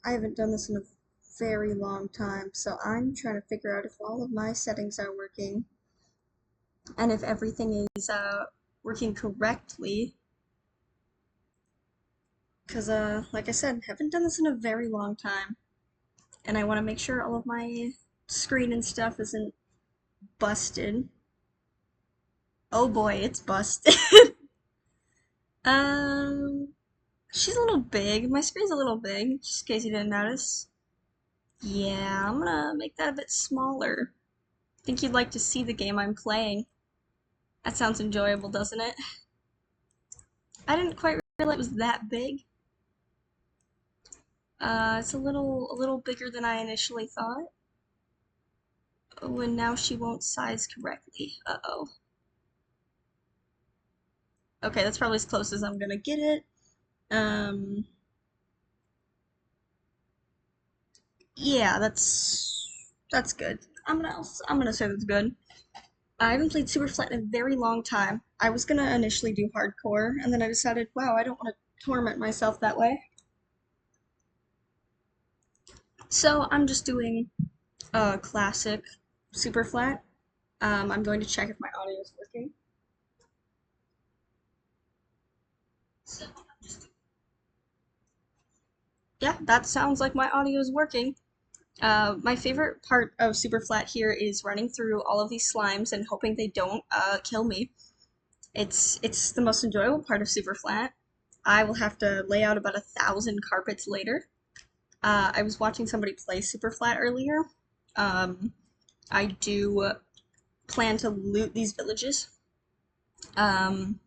I haven't done this in a very long time, so I'm trying to figure out if all of my settings are working and if everything is working correctly. Because, like I said, haven't done this in a very long time, and I want to make sure all of my screen and stuff isn't busted. Oh boy, it's busted. um, she's a little big. My screen's a little big, just in case you didn't notice. Yeah, I'm gonna make that a bit smaller. Think you'd like to see the game I'm playing. That sounds enjoyable, doesn't it? I didn't quite realize it was that big. It's a little bigger than I initially thought. Oh, and now she won't size correctly. Uh-oh. Okay, that's probably as close as I'm gonna get it. Um, yeah, that's good. I'm gonna say that's good. I haven't played Superflat in a very long time. I was gonna initially do hardcore, and then I decided, wow, I don't want to torment myself that way. So I'm just doing classic Superflat. I'm going to check if my audio is working. So yeah, that sounds like my audio is working. My favorite part of Superflat here is running through all of these slimes and hoping they don't kill me. It's the most enjoyable part of Superflat. I will have to lay out about 1,000 carpets later. I was watching somebody play Superflat earlier. Um, I do plan to loot these villages. Um,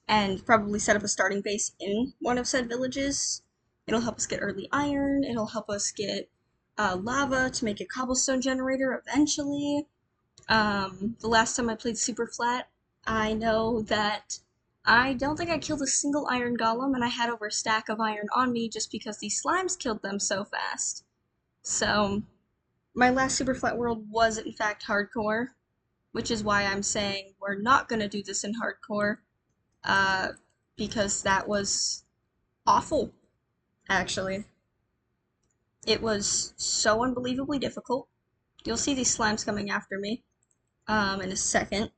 and probably set up a starting base in one of said villages. It'll help us get early iron, it'll help us get lava to make a cobblestone generator eventually. The last time I played Superflat, I know that I don't think I killed a single iron golem, and I had over a stack of iron on me just because these slimes killed them so fast. So, my last Superflat world was in fact hardcore, which is why I'm saying we're not gonna do this in hardcore uh, because that was awful, actually. It was so unbelievably difficult. You'll see these slimes coming after me in a second.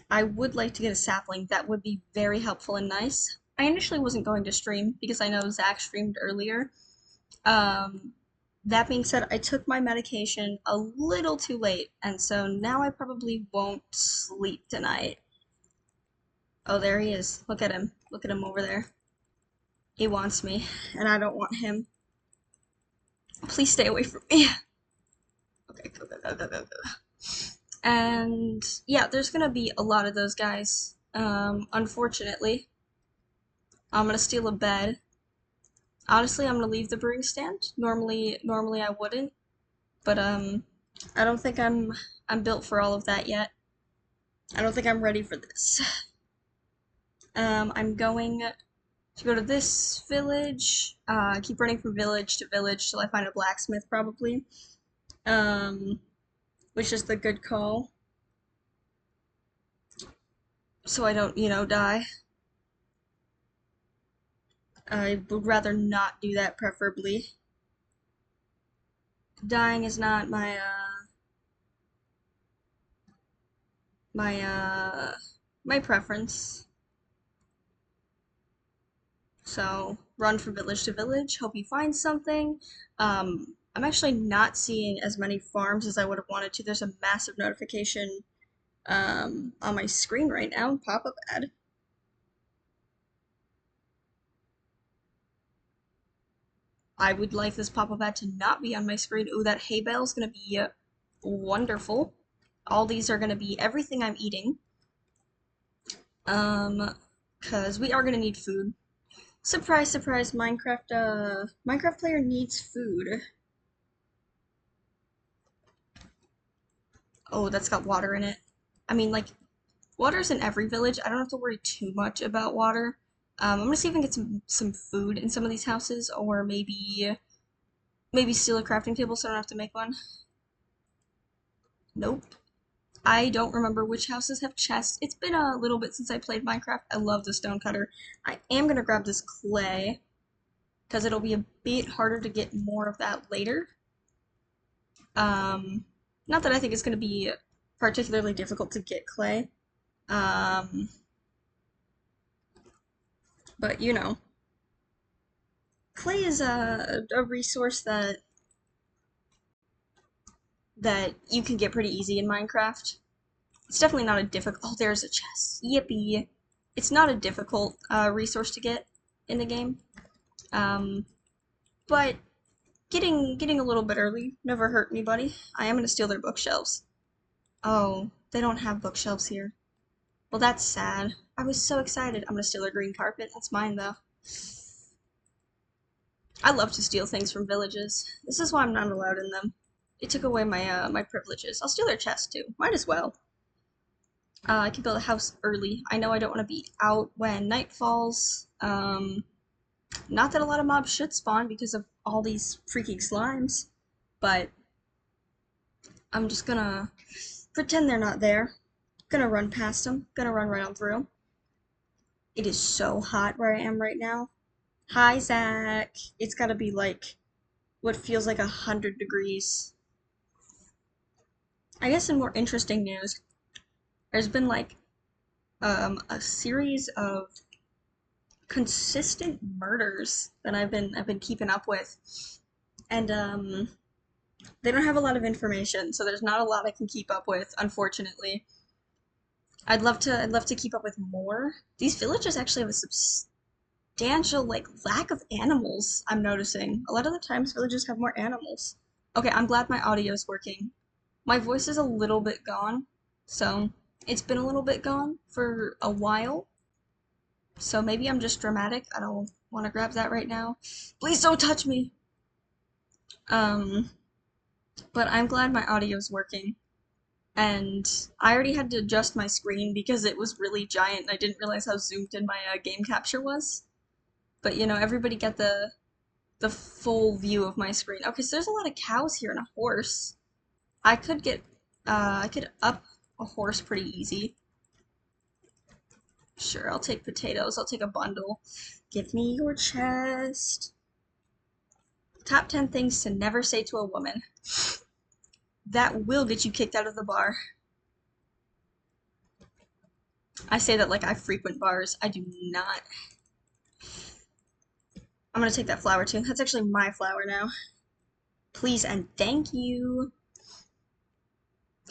I would like to get a sapling. That would be very helpful and nice. I initially wasn't going to stream because I know Zach streamed earlier. Um, that being said, I took my medication a little too late, and so now I probably won't sleep tonight. Oh, there he is. Look at him. Look at him over there. He wants me, and I don't want him. Please stay away from me. Okay, go, go, go, go, go, go. And yeah, there's gonna be a lot of those guys. Unfortunately, I'm gonna steal a bed. Honestly, I'm gonna leave the brewing stand. Normally I wouldn't, but I don't think I'm built for all of that yet. I don't think I'm ready for this. I'm going to go to this village. Keep running from village to village till I find a blacksmith, probably. Um, which is the good call. So I don't, die. I would rather not do that, preferably. Dying is not my, my preference. So, run from village to village, hope you find something. I'm actually not seeing as many farms as I would have wanted to. There's a massive notification, on my screen right now, pop-up ad. I would like this pop-up ad to not be on my screen. Ooh, that hay bale is gonna be wonderful. All these are gonna be everything I'm eating. Cause we are gonna need food. Surprise, surprise, Minecraft player needs food. Oh, that's got water in it. I mean, like, water's in every village. I don't have to worry too much about water. I'm gonna see if I can get some food in some of these houses, or maybe steal a crafting table so I don't have to make one. Nope. I don't remember which houses have chests. It's been a little bit since I played Minecraft. I love the stone cutter. I am gonna grab this clay. because it'll be a bit harder to get more of that later. Um, Not that I think it's going to be particularly difficult to get clay, um, but you know, clay is a resource that you can get pretty easy in Minecraft. It's definitely not a difficult. Oh, there's a chest. Yippee! It's not a difficult resource to get in the game, um, but getting a little bit early never hurt anybody. I am gonna steal their bookshelves. Oh, they don't have bookshelves here. Well, that's sad. I was so excited. I'm gonna steal their green carpet. That's mine though. I love to steal things from villages. This is why I'm not allowed in them. It took away my my privileges. I'll steal their chest too. Might as well. I can build a house early. I know I don't want to be out when night falls. Not that a lot of mobs should spawn because of all these freaking slimes, but I'm just gonna pretend they're not there. Gonna run past them. Gonna run right on through. It is so hot where I am right now. Hi, Zach. It's gotta be like what feels like 100 degrees. I guess in more interesting news, there's been like a series of consistent murders that I've been keeping up with, and they don't have a lot of information, so there's not a lot I can keep up with, unfortunately. I'd love to keep up with more. These villages actually have a substantial like lack of animals, I'm noticing. A lot of the times villages have more animals. Okay, I'm glad my audio is working. My voice is a little bit gone, so it's been a little bit gone for a while. So maybe I'm just dramatic. I don't want to grab that right now. Please don't touch me. Um, but I'm glad my audio is working. And I already had to adjust my screen because it was really giant and I didn't realize how zoomed in my game capture was. But you know, everybody get the full view of my screen. Okay, so there's a lot of cows here and a horse. I could get I could up a horse pretty easy. Sure, I'll take potatoes. I'll take a bundle. Give me your chest. Top 10 things to never say to a woman. That will get you kicked out of the bar. I say that like I frequent bars. I do not. I'm gonna take that flower too. That's actually my flower now. Please and thank you.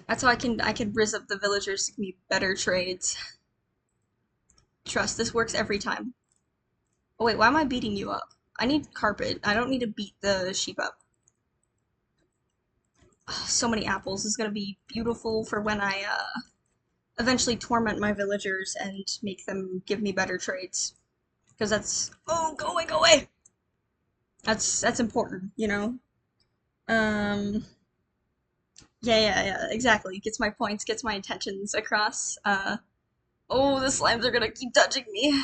That's how I can rizz up the villagers to give me better trades. Trust, this works every time. Oh wait, why am I beating you up? I need carpet. I don't need to beat the sheep up. Oh, so many apples. This is gonna be beautiful for when I eventually torment my villagers and make them give me better trades. Because that's go away, go away. That's important, you know. Um, yeah, exactly. Gets my points, gets my intentions across. Oh, the slimes are gonna keep touching me.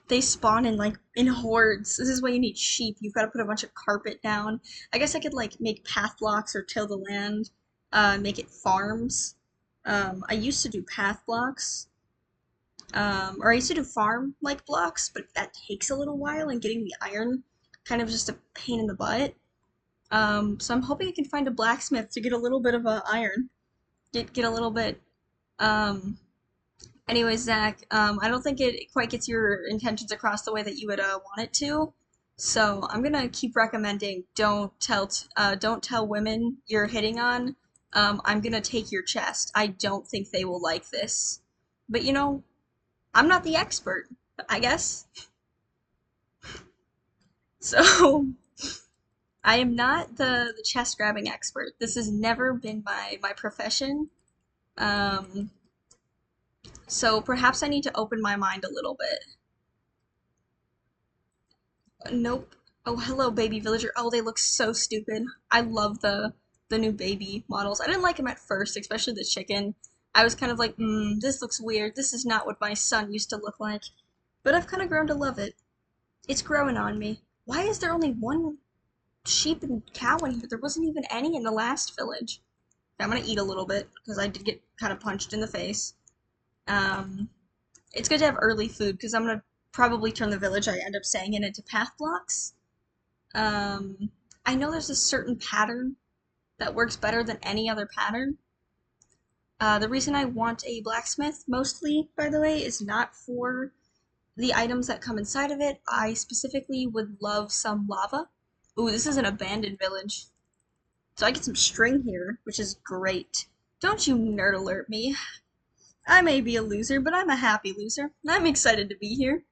They spawn in like in hordes. This is why you need sheep. You've got to put a bunch of carpet down. I guess I could like make path blocks or till the land, make it farms. I used to do path blocks, or I used to do farm like blocks, but that takes a little while, and getting the iron kind of just a pain in the butt. So I'm hoping I can find a blacksmith to get a little bit of iron, get a little bit. Um, Anyways, Zach, I don't think it quite gets your intentions across the way that you would want it to. So I'm gonna keep recommending don't tell women you're hitting on. I'm gonna take your chest. I don't think they will like this, but you know, I'm not the expert, I guess. So I am not the chest grabbing expert. This has never been my profession. Um, so perhaps I need to open my mind a little bit. Nope. Oh, hello, baby villager. Oh, they look so stupid. I love the new baby models. I didn't like them at first, especially the chicken. I was kind of like, this looks weird. This is not what my son used to look like. But I've kind of grown to love it. It's growing on me. Why is there only one sheep and cow in here? There wasn't even any in the last village. I'm gonna eat a little bit because I did get kind of punched in the face. Um, it's good to have early food because I'm gonna probably turn the village I end up staying in into path blocks. Um, I know there's a certain pattern that works better than any other pattern. The reason I want a blacksmith, mostly, by the way, is not for the items that come inside of it. I specifically would love some lava. Ooh, this is an abandoned village. So I get some string here, which is great. Don't you nerd alert me. I may be a loser, but I'm a happy loser. I'm excited to be here.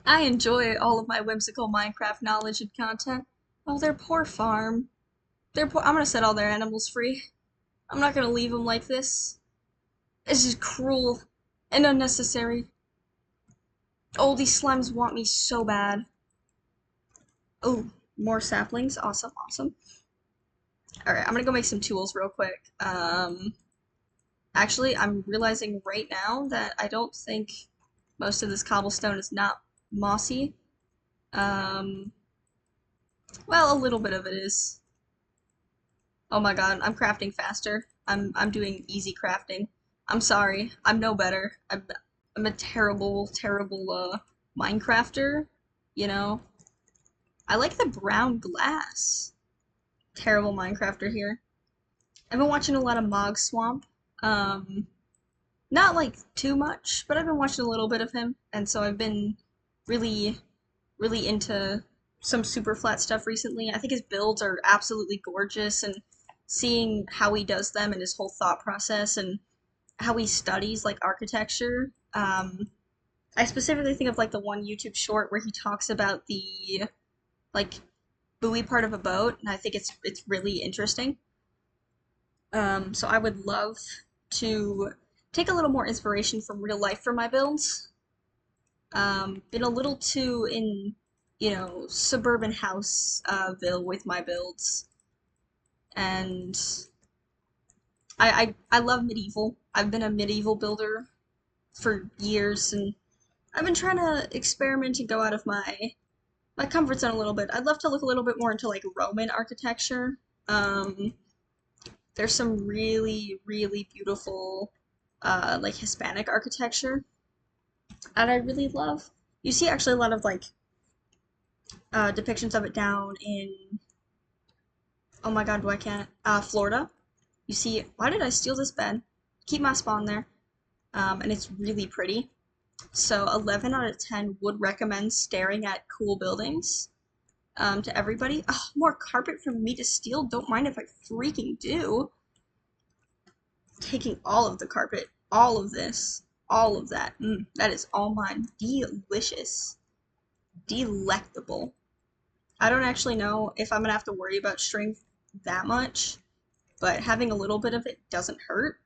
I enjoy all of my whimsical Minecraft knowledge and content. Oh, their poor farm. Their poor. I'm gonna set all their animals free. I'm not gonna leave them like this. This is cruel and unnecessary. Oh, these slimes want me so bad. Oh, more saplings. Awesome, awesome. Alright, I'm gonna go make some tools real quick. Actually, I'm realizing right now that I don't think most of this cobblestone is not mossy. Um, well, a little bit of it is. Oh my god, I'm crafting faster. I'm doing easy crafting. I'm sorry, I'm no better. I'm a terrible, terrible Minecrafter, you know. I like the brown glass. Terrible Minecrafter here. I've been watching a lot of Mog Swamp. Um, Not like too much, but I've been watching a little bit of him, and so I've been really, really into some Superflat stuff recently. I think his builds are absolutely gorgeous, and seeing how he does them and his whole thought process and how he studies like architecture. I specifically think of like the one YouTube short where he talks about the like buoy part of a boat, and I think it's really interesting. So I would love to take a little more inspiration from real life for my builds. Been a little too in, suburban houseville with my builds, and I love medieval. I've been a medieval builder for years, and I've been trying to experiment and go out of my comfort zone a little bit. I'd love to look a little bit more into like Roman architecture. Um, there's some really, really beautiful like Hispanic architecture that I really love. You see actually a lot of like depictions of it down in, oh my god, why can't Florida. You see, why did I steal this bed? Keep my spawn there. And it's really pretty. So 11 out of 10 would recommend staring at cool buildings to everybody. Oh, more carpet for me to steal. Don't mind if I freaking do. Taking all of the carpet, all of this, all of that. That is all mine. Delicious. Delectable. I don't actually know if I'm gonna have to worry about string that much, but having a little bit of it doesn't hurt.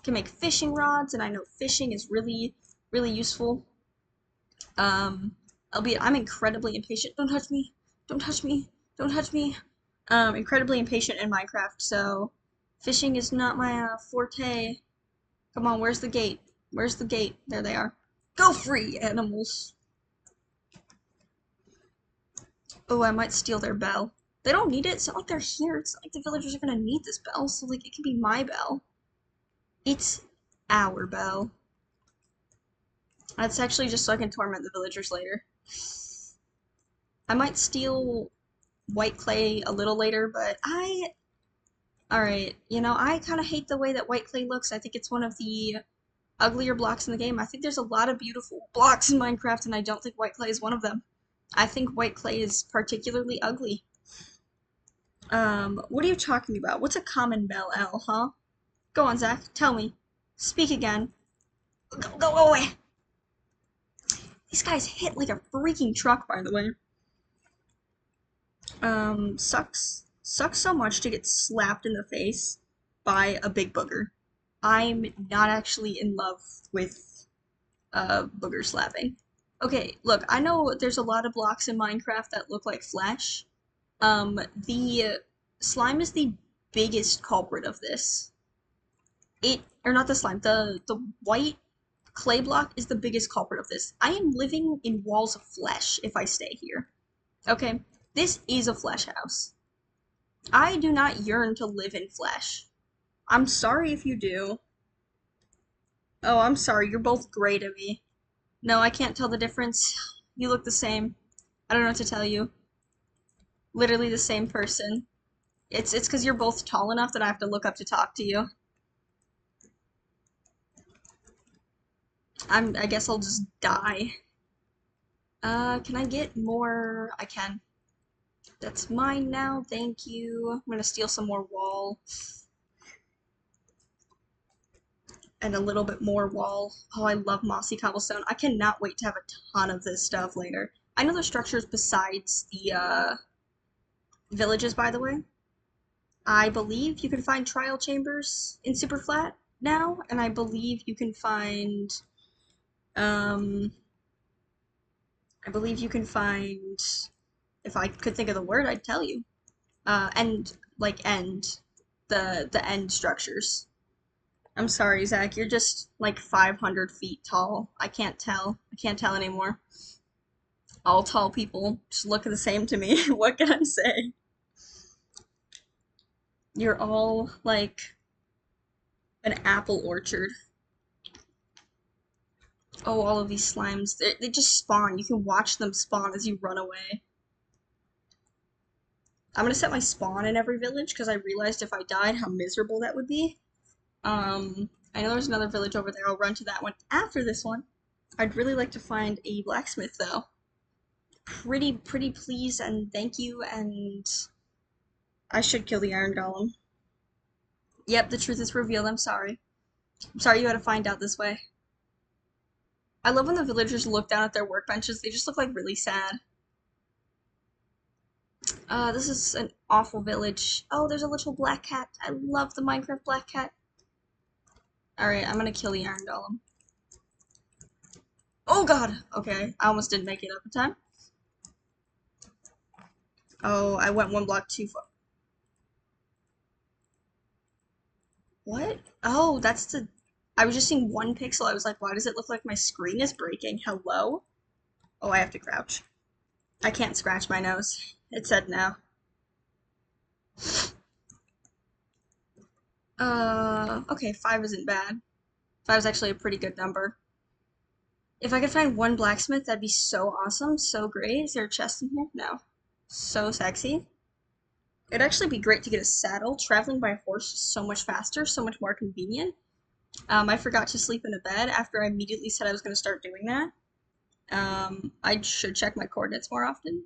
Can make fishing rods, and I know fishing is really, really useful. Albeit I'm incredibly impatient. Don't touch me. Don't touch me. Don't touch me. Incredibly impatient in Minecraft, so fishing is not my forte. Come on, where's the gate? Where's the gate? There they are. Go free, animals. Oh, I might steal their bell. They don't need it. It's not like they're here. It's not like the villagers are gonna need this bell, so like it can be my bell. It's our bell. That's actually just so I can torment the villagers later. I might steal white clay a little later, but alright, I kind of hate the way that white clay looks. I think it's one of the uglier blocks in the game. I think there's a lot of beautiful blocks in Minecraft, and I don't think white clay is one of them. I think white clay is particularly ugly. What are you talking about? What's a common bell L, huh? Go on, Zach, tell me. Speak again. Go away! These guys hit like a freaking truck, by the way. Sucks so much to get slapped in the face by a big booger. I'm not actually in love with booger slapping. Okay, look, I know there's a lot of blocks in Minecraft that look like flesh. The slime is the biggest culprit of this. Or not the slime, the white clay block is the biggest culprit of this. I am living in walls of flesh if I stay here. Okay, this is a flesh house. I do not yearn to live in flesh. I'm sorry if you do. Oh, I'm sorry, you're both great at me. No, I can't tell the difference. You look the same. I don't know what to tell you. Literally the same person. It's because you're both tall enough that I have to look up to talk to you. I guess I'll just die. Can I get more? I can. That's mine now, thank you. I'm gonna steal some more wall. And a little bit more wall. Oh, I love mossy cobblestone. I cannot wait to have a ton of this stuff later. I know there's structures besides the, villages, by the way. I believe you can find trial chambers in Superflat now, and I believe you can find, um, I believe you can find, if I could think of the word, I'd tell you. End, like end, the end structures. I'm sorry, Zach, you're just like 500 feet tall. I can't tell. I can't tell anymore. All tall people just look the same to me. What can I say? You're all like an apple orchard. Oh, all of these slimes. They just spawn. You can watch them spawn as you run away. I'm gonna set my spawn in every village because I realized if I died how miserable that would be. I know there's another village over there. I'll run to that one after this one. I'd really like to find a blacksmith though. Pretty please and thank you, and I should kill the iron golem. Yep, the truth is revealed. I'm sorry. I'm sorry you had to find out this way. I love when the villagers look down at their workbenches. They just look like really sad. This is an awful village. Oh, there's a little black cat. I love the Minecraft black cat. Alright, I'm gonna kill the iron golem. Oh god! Okay, I almost didn't make it up in time. Oh, I went one block too far. What? Oh, that's the... I was just seeing one pixel. I was like, why does it look like my screen is breaking? Hello? Oh, I have to crouch. I can't scratch my nose. It said no. Okay, 5 isn't bad. 5 is actually a pretty good number. If I could find one blacksmith, that'd be so awesome, so great. Is there a chest in here? No. So sexy. It'd actually be great to get a saddle. Traveling by horse is so much faster, so much more convenient. I forgot to sleep in a bed after I immediately said I was going to start doing that. I should check my coordinates more often.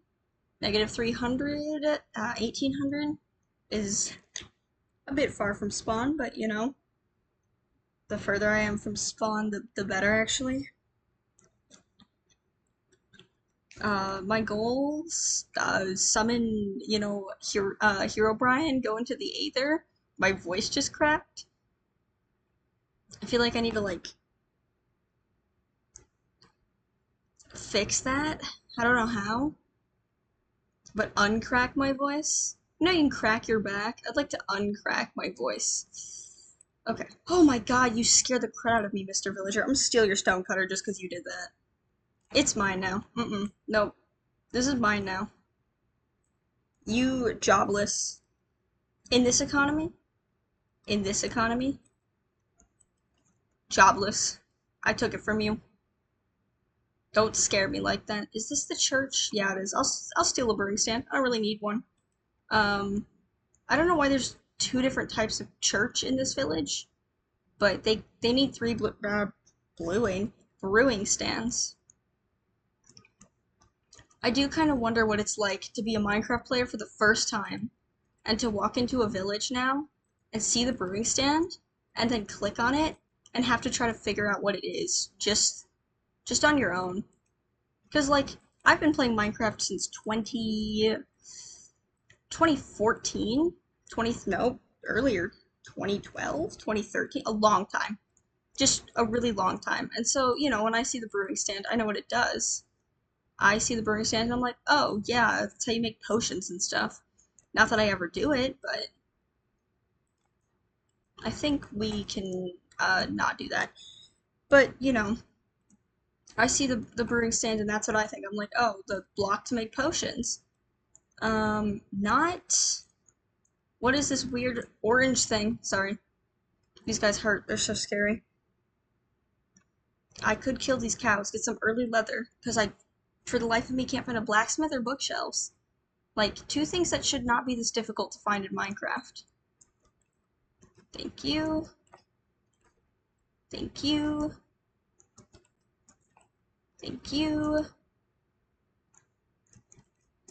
Negative 300, 1800 is a bit far from spawn, but you know, the further I am from spawn, the better actually. My goals, summon, you know, Hero Brian, go into the Aether. My voice just cracked. I feel like I need to, like, fix that. I don't know how, but uncrack my voice. You know, you can crack your back. I'd like to uncrack my voice. Okay. Oh my god, you scared the crap out of me, Mr. Villager. I'm gonna steal your stone cutter just because you did that. It's mine now. Nope. This is mine now. You jobless. In this economy? In this economy? Jobless. I took it from you. Don't scare me like that. Is this the church? Yeah, it is. I'll steal a brewing stand. I don't really need one. I don't know why there's 2 different types of church in this village, but they need 3 brewing stands. I do kind of wonder what it's like to be a Minecraft player for the first time and to walk into a village now and see the brewing stand and then click on it and have to try to figure out what it is just on your own. Because like I've been playing Minecraft since 2014, no, earlier, 2012, 2013, a long time. Just a really long time. And so, you know, when I see the brewing stand, I know what it does. I see the brewing stand and I'm like, oh yeah, that's how you make potions and stuff. Not that I ever do it, but I think we can not do that. But, you know, I see the brewing stand and that's what I think. I'm like, oh, the block to make potions. Not... What is this weird orange thing? Sorry. These guys hurt. They're so scary. I could kill these cows, get some early leather, because for the life of me, can't find a blacksmith or bookshelves. Like, two things that should not be this difficult to find in Minecraft. Thank you. Thank you. Thank you.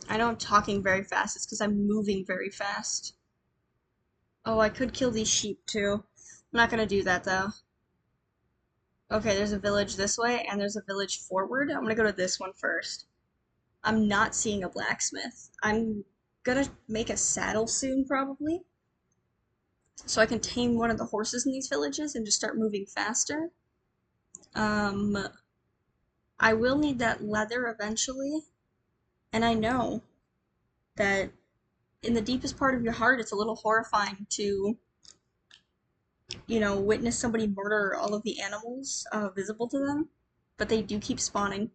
I know I'm talking very fast, it's because I'm moving very fast. Oh, I could kill these sheep too. I'm not gonna do that though. Okay, there's a village this way, and there's a village forward. I'm gonna go to this one first. I'm not seeing a blacksmith. I'm gonna make a saddle soon, probably, so I can tame one of the horses in these villages and just start moving faster. Um, I will need that leather eventually, and I know that in the deepest part of your heart, it's a little horrifying to, witness somebody murder all of the animals visible to them, but they do keep spawning.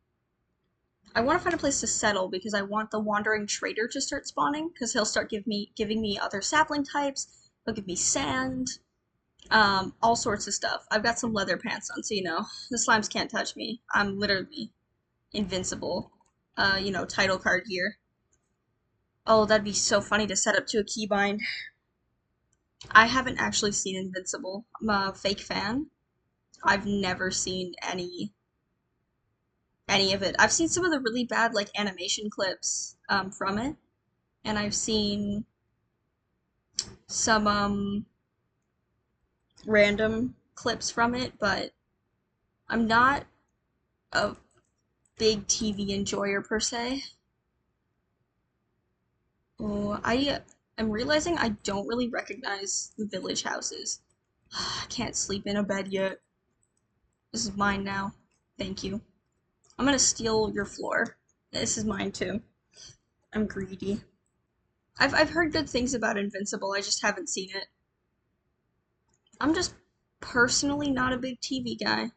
I want to find a place to settle because I want the wandering trader to start spawning because he'll start giving me other sapling types. He'll give me sand, all sorts of stuff. I've got some leather pants on, so the slimes can't touch me. I'm literally invincible. Title card here. Oh, that'd be so funny to set up to a keybind. I haven't actually seen Invincible. I'm a fake fan. I've never seen any of it. I've seen some of the really bad like animation clips from it, and I've seen some random clips from it, but I'm not a big TV enjoyer per se. Oh, I am realizing I don't really recognize the village houses. I can't sleep in a bed yet. This is mine now. Thank you. I'm gonna steal your floor. This is mine too. I'm greedy. I've heard good things about Invincible, I just haven't seen it. I'm just personally not a big TV guy.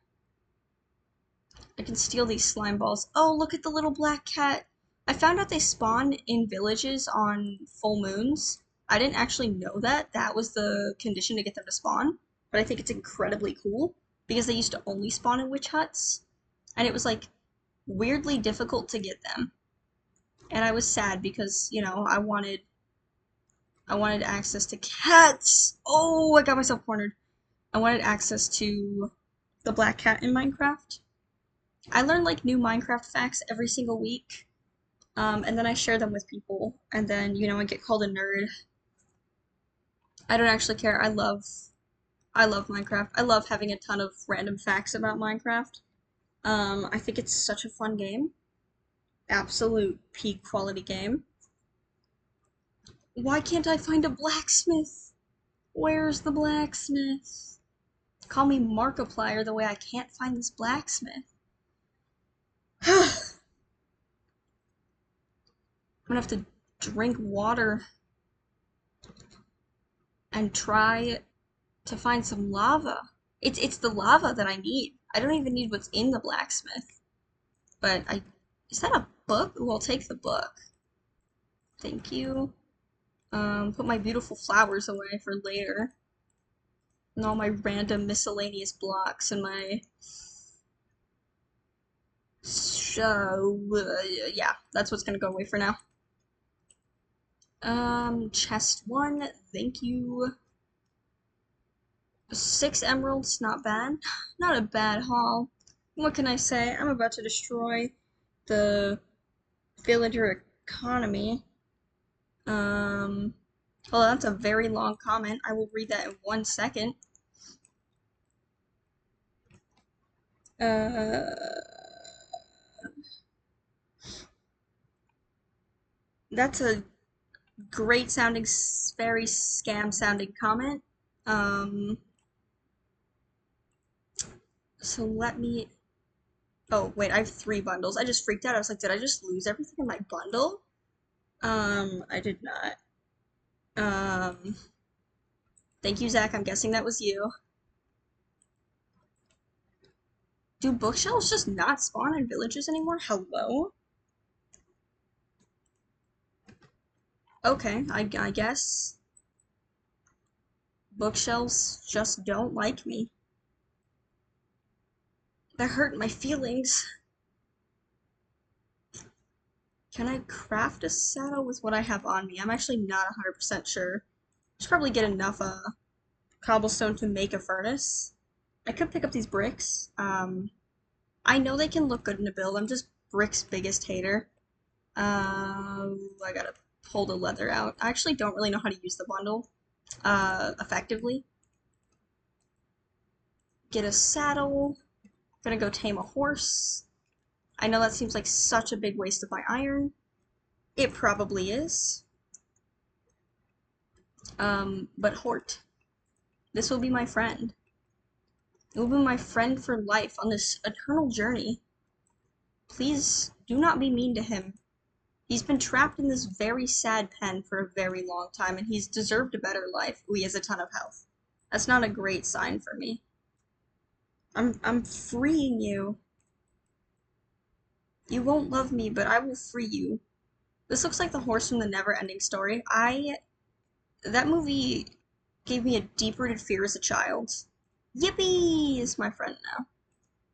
I can steal these slime balls. Oh, look at the little black cat. I found out they spawn in villages on full moons. I didn't actually know that was the condition to get them to spawn, but I think it's incredibly cool because they used to only spawn in witch huts, and it was like weirdly difficult to get them. And I was sad because, I wanted access to cats. Oh, I got myself cornered. I wanted access to the black cat in Minecraft. I learn like new Minecraft facts every single week, and then I share them with people, and then I get called a nerd. I don't actually care. I love Minecraft. I love having a ton of random facts about Minecraft. I think it's such a fun game. Absolute peak quality game. Why can't I find a blacksmith? Where's the blacksmith? Call me Markiplier the way I can't find this blacksmith. I'm gonna have to drink water and try to find some lava. It's the lava that I need. I don't even need what's in the blacksmith. But is that a book? Ooh, I'll take the book. Thank you. Put my beautiful flowers away for later. And all my random miscellaneous blocks and my yeah, that's what's gonna go away for now. Chest 1, thank you. 6 emeralds, not bad. Not a bad haul. What can I say? I'm about to destroy the villager economy. Well, that's a very long comment. I will read that in 1 second. That's a great sounding, very scam sounding comment. So let me. Oh, wait, I have 3 bundles. I just freaked out. I was like, did I just lose everything in my bundle? I did not. Thank you, Zach. I'm guessing that was you. Do bookshelves just not spawn in villages anymore? Hello? Okay, I guess bookshelves just don't like me. That hurt my feelings. Can I craft a saddle with what I have on me? I'm actually not 100% sure. Should probably get enough cobblestone to make a furnace. I could pick up these bricks. I know they can look good in a build. I'm just brick's biggest hater. I gotta pull the leather out. I actually don't really know how to use the bundle effectively. Get a saddle. Gonna go tame a horse. I know that seems like such a big waste of my iron. It probably is. But Hort, this will be my friend. It will be my friend for life on this eternal journey. Please do not be mean to him. He's been trapped in this very sad pen for a very long time, and he's deserved a better life. Ooh, he has a ton of health. That's not a great sign for me. I'm freeing you. You won't love me, but I will free you. This looks like the horse from the Never-Ending Story. That movie gave me a deep-rooted fear as a child. Yippee is my friend now.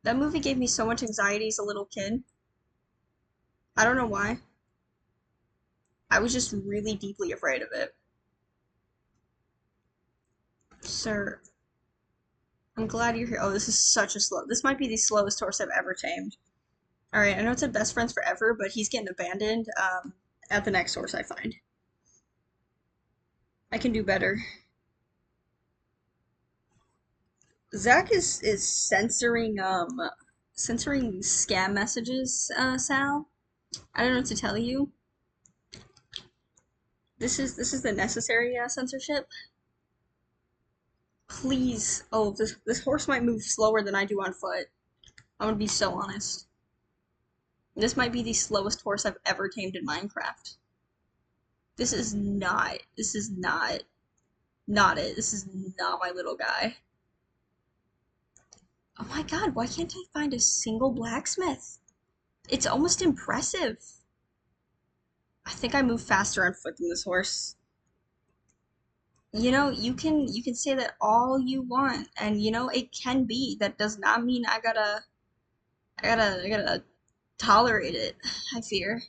That movie gave me so much anxiety as a little kid. I don't know why. I was just really deeply afraid of it. Sir, I'm glad you're here. Oh, this is such a slow. This might be the slowest horse I've ever tamed. Alright, I know it said best friends forever, but he's getting abandoned at the next horse I find. I can do better. Zach is censoring scam messages, Sal. I don't know what to tell you. This is the necessary censorship. Please. Oh, this horse might move slower than I do on foot. I'm gonna be so honest. This might be the slowest horse I've ever tamed in Minecraft. This is not it. This is not my little guy. Oh my god, why can't I find a single blacksmith? It's almost impressive. I think I move faster on foot than this horse. You know, you can say that all you want, and you know, it can be. That does not mean I gotta tolerate it, I fear.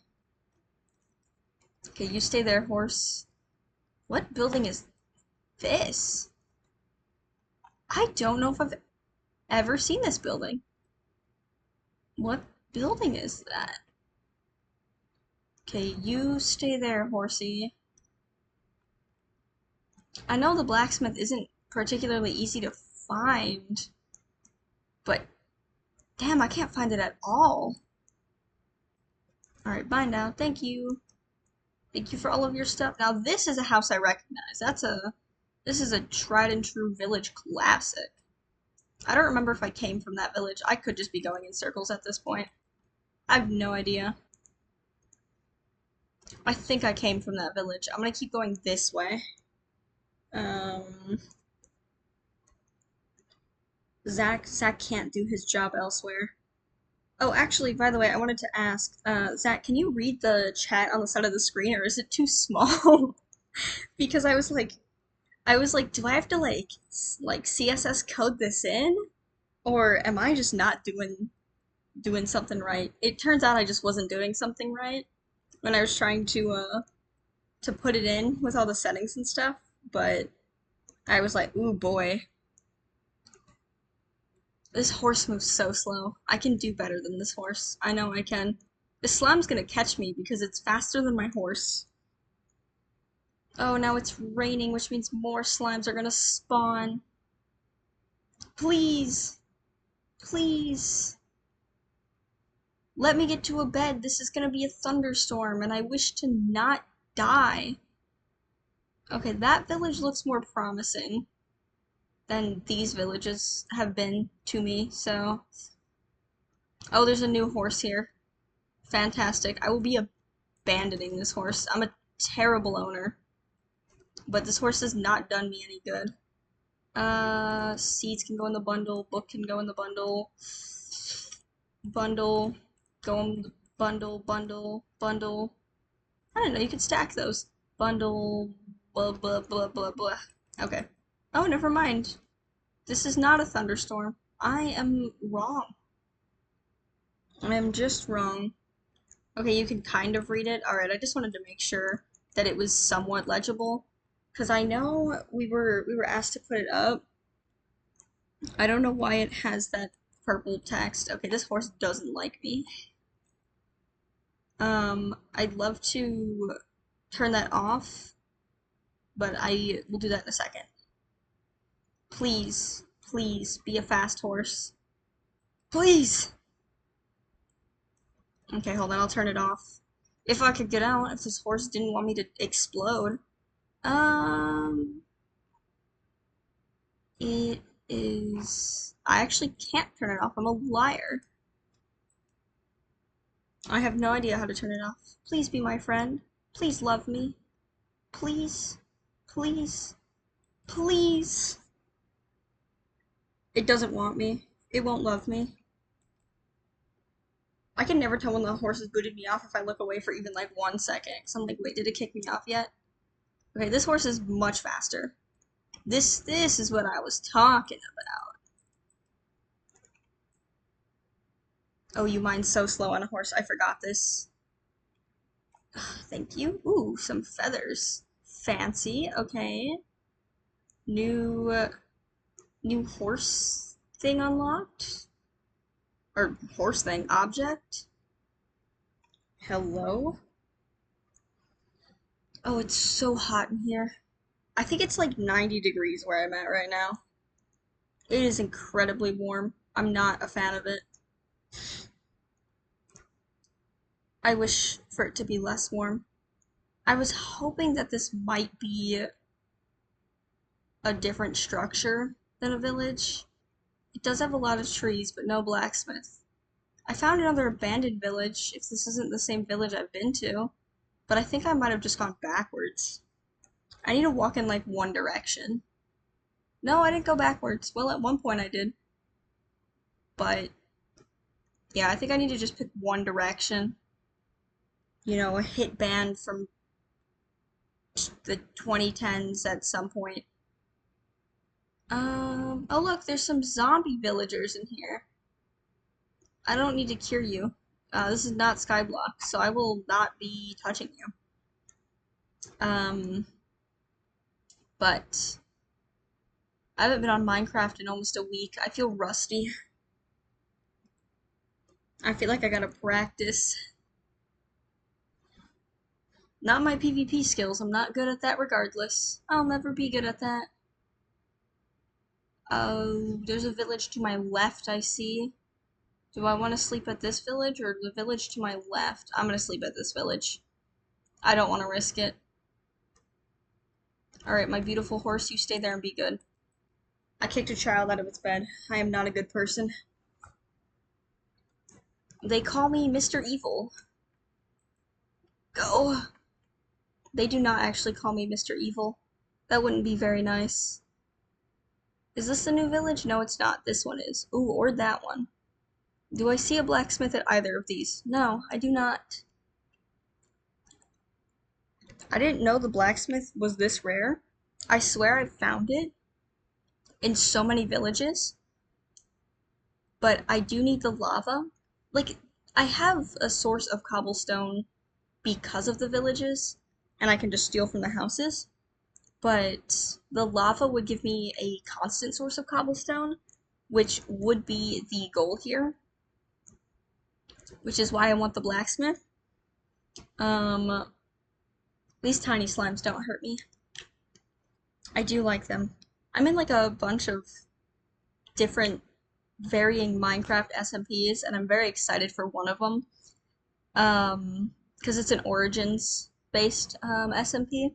Okay, you stay there, horse. What building is this? I don't know if I've ever seen this building. What building is that? Okay, you stay there, horsey. I know the blacksmith isn't particularly easy to find, but damn, I can't find it at all. Alright, bye now. Thank you. Thank you for all of your stuff. Now this is a house I recognize. This is a tried and true village classic. I don't remember if I came from that village. I could just be going in circles at this point. I have no idea. I think I came from that village. I'm gonna keep going this way. Um, Zach can't do his job elsewhere. Oh, actually, by the way, I wanted to ask, Zach, can you read the chat on the side of the screen, or is it too small? Because I was like, do I have to like CSS code this in, or am I just not doing something right? It turns out I just wasn't doing something right when I was trying to put it in with all the settings and stuff, but I was like, ooh boy, this horse moves so slow. I can do better than this horse. I know I can. This slime's gonna catch me because it's faster than my horse. Oh, now it's raining, which means more slimes are gonna spawn. Please, please. Let me get to a bed. This is gonna be a thunderstorm, and I wish to not die. Okay, that village looks more promising than these villages have been to me, so. Oh, there's a new horse here. Fantastic. I will be abandoning this horse. I'm a terrible owner. But this horse has not done me any good. Seeds can go in the bundle, book can go in the bundle. Bundle, go in the bundle, bundle, bundle. I don't know, you could stack those. Bundle, blah, blah, blah, blah, blah. Okay. Oh, never mind. This is not a thunderstorm. I am wrong. I am just wrong. Okay, you can kind of read it. Alright, I just wanted to make sure that it was somewhat legible. Because I know we were asked to put it up. I don't know why it has that purple text. Okay, this horse doesn't like me. I'd love to turn that off, but I will do that in a second. Please, please be a fast horse. Please! Okay, hold on, I'll turn it off. If I could get out, if this horse didn't want me to explode. Um, it is... I actually can't turn it off, I'm a liar. I have no idea how to turn it off. Please be my friend. Please love me. Please. Please. Please. It doesn't want me. It won't love me. I can never tell when the horse has booted me off if I look away for even like 1 second. Cause I'm like, wait, did it kick me off yet? Okay, this horse is much faster. This is what I was talking about. Oh, you mind so slow on a horse. I forgot this. Thank you. Ooh, some feathers. Fancy. Okay. New new horse thing unlocked? Or horse thing object? Hello? Oh, it's so hot in here. I think it's like 90 degrees where I'm at right now. It is incredibly warm. I'm not a fan of it. I wish for it to be less warm. I was hoping that this might be a different structure than a village. It does have a lot of trees, but no blacksmith. I found another abandoned village, if this isn't the same village I've been to, but I think I might have just gone backwards. I need to walk in like one direction. No, I didn't go backwards. Well, at one point I did. But yeah, I think I need to just pick one direction. You know, a hit band from the 2010s at some point. Oh look, there's some zombie villagers in here. I don't need to cure you. This is not Skyblock, so I will not be touching you. But I haven't been on Minecraft in almost a week. I feel rusty. I feel like I gotta practice. Not my PvP skills. I'm not good at that regardless. I'll never be good at that. Oh, there's a village to my left, I see. Do I want to sleep at this village or the village to my left? I'm gonna sleep at this village. I don't want to risk it. Alright, my beautiful horse, you stay there and be good. I kicked a child out of its bed. I am not a good person. They call me Mr. Evil. Go! They do not actually call me Mr. Evil. That wouldn't be very nice. Is this the new village? No, it's not. This one is. Ooh, or that one. Do I see a blacksmith at either of these? No, I do not. I didn't know the blacksmith was this rare. I swear I found it in so many villages. But I do need the lava. Like, I have a source of cobblestone because of the villages, and I can just steal from the houses. But the lava would give me a constant source of cobblestone, which would be the goal here, which is why I want the blacksmith. These tiny slimes don't hurt me. I do like them. I'm in like a bunch of different varying Minecraft SMPs, and I'm very excited for one of them. Because it's an Origins based SMP.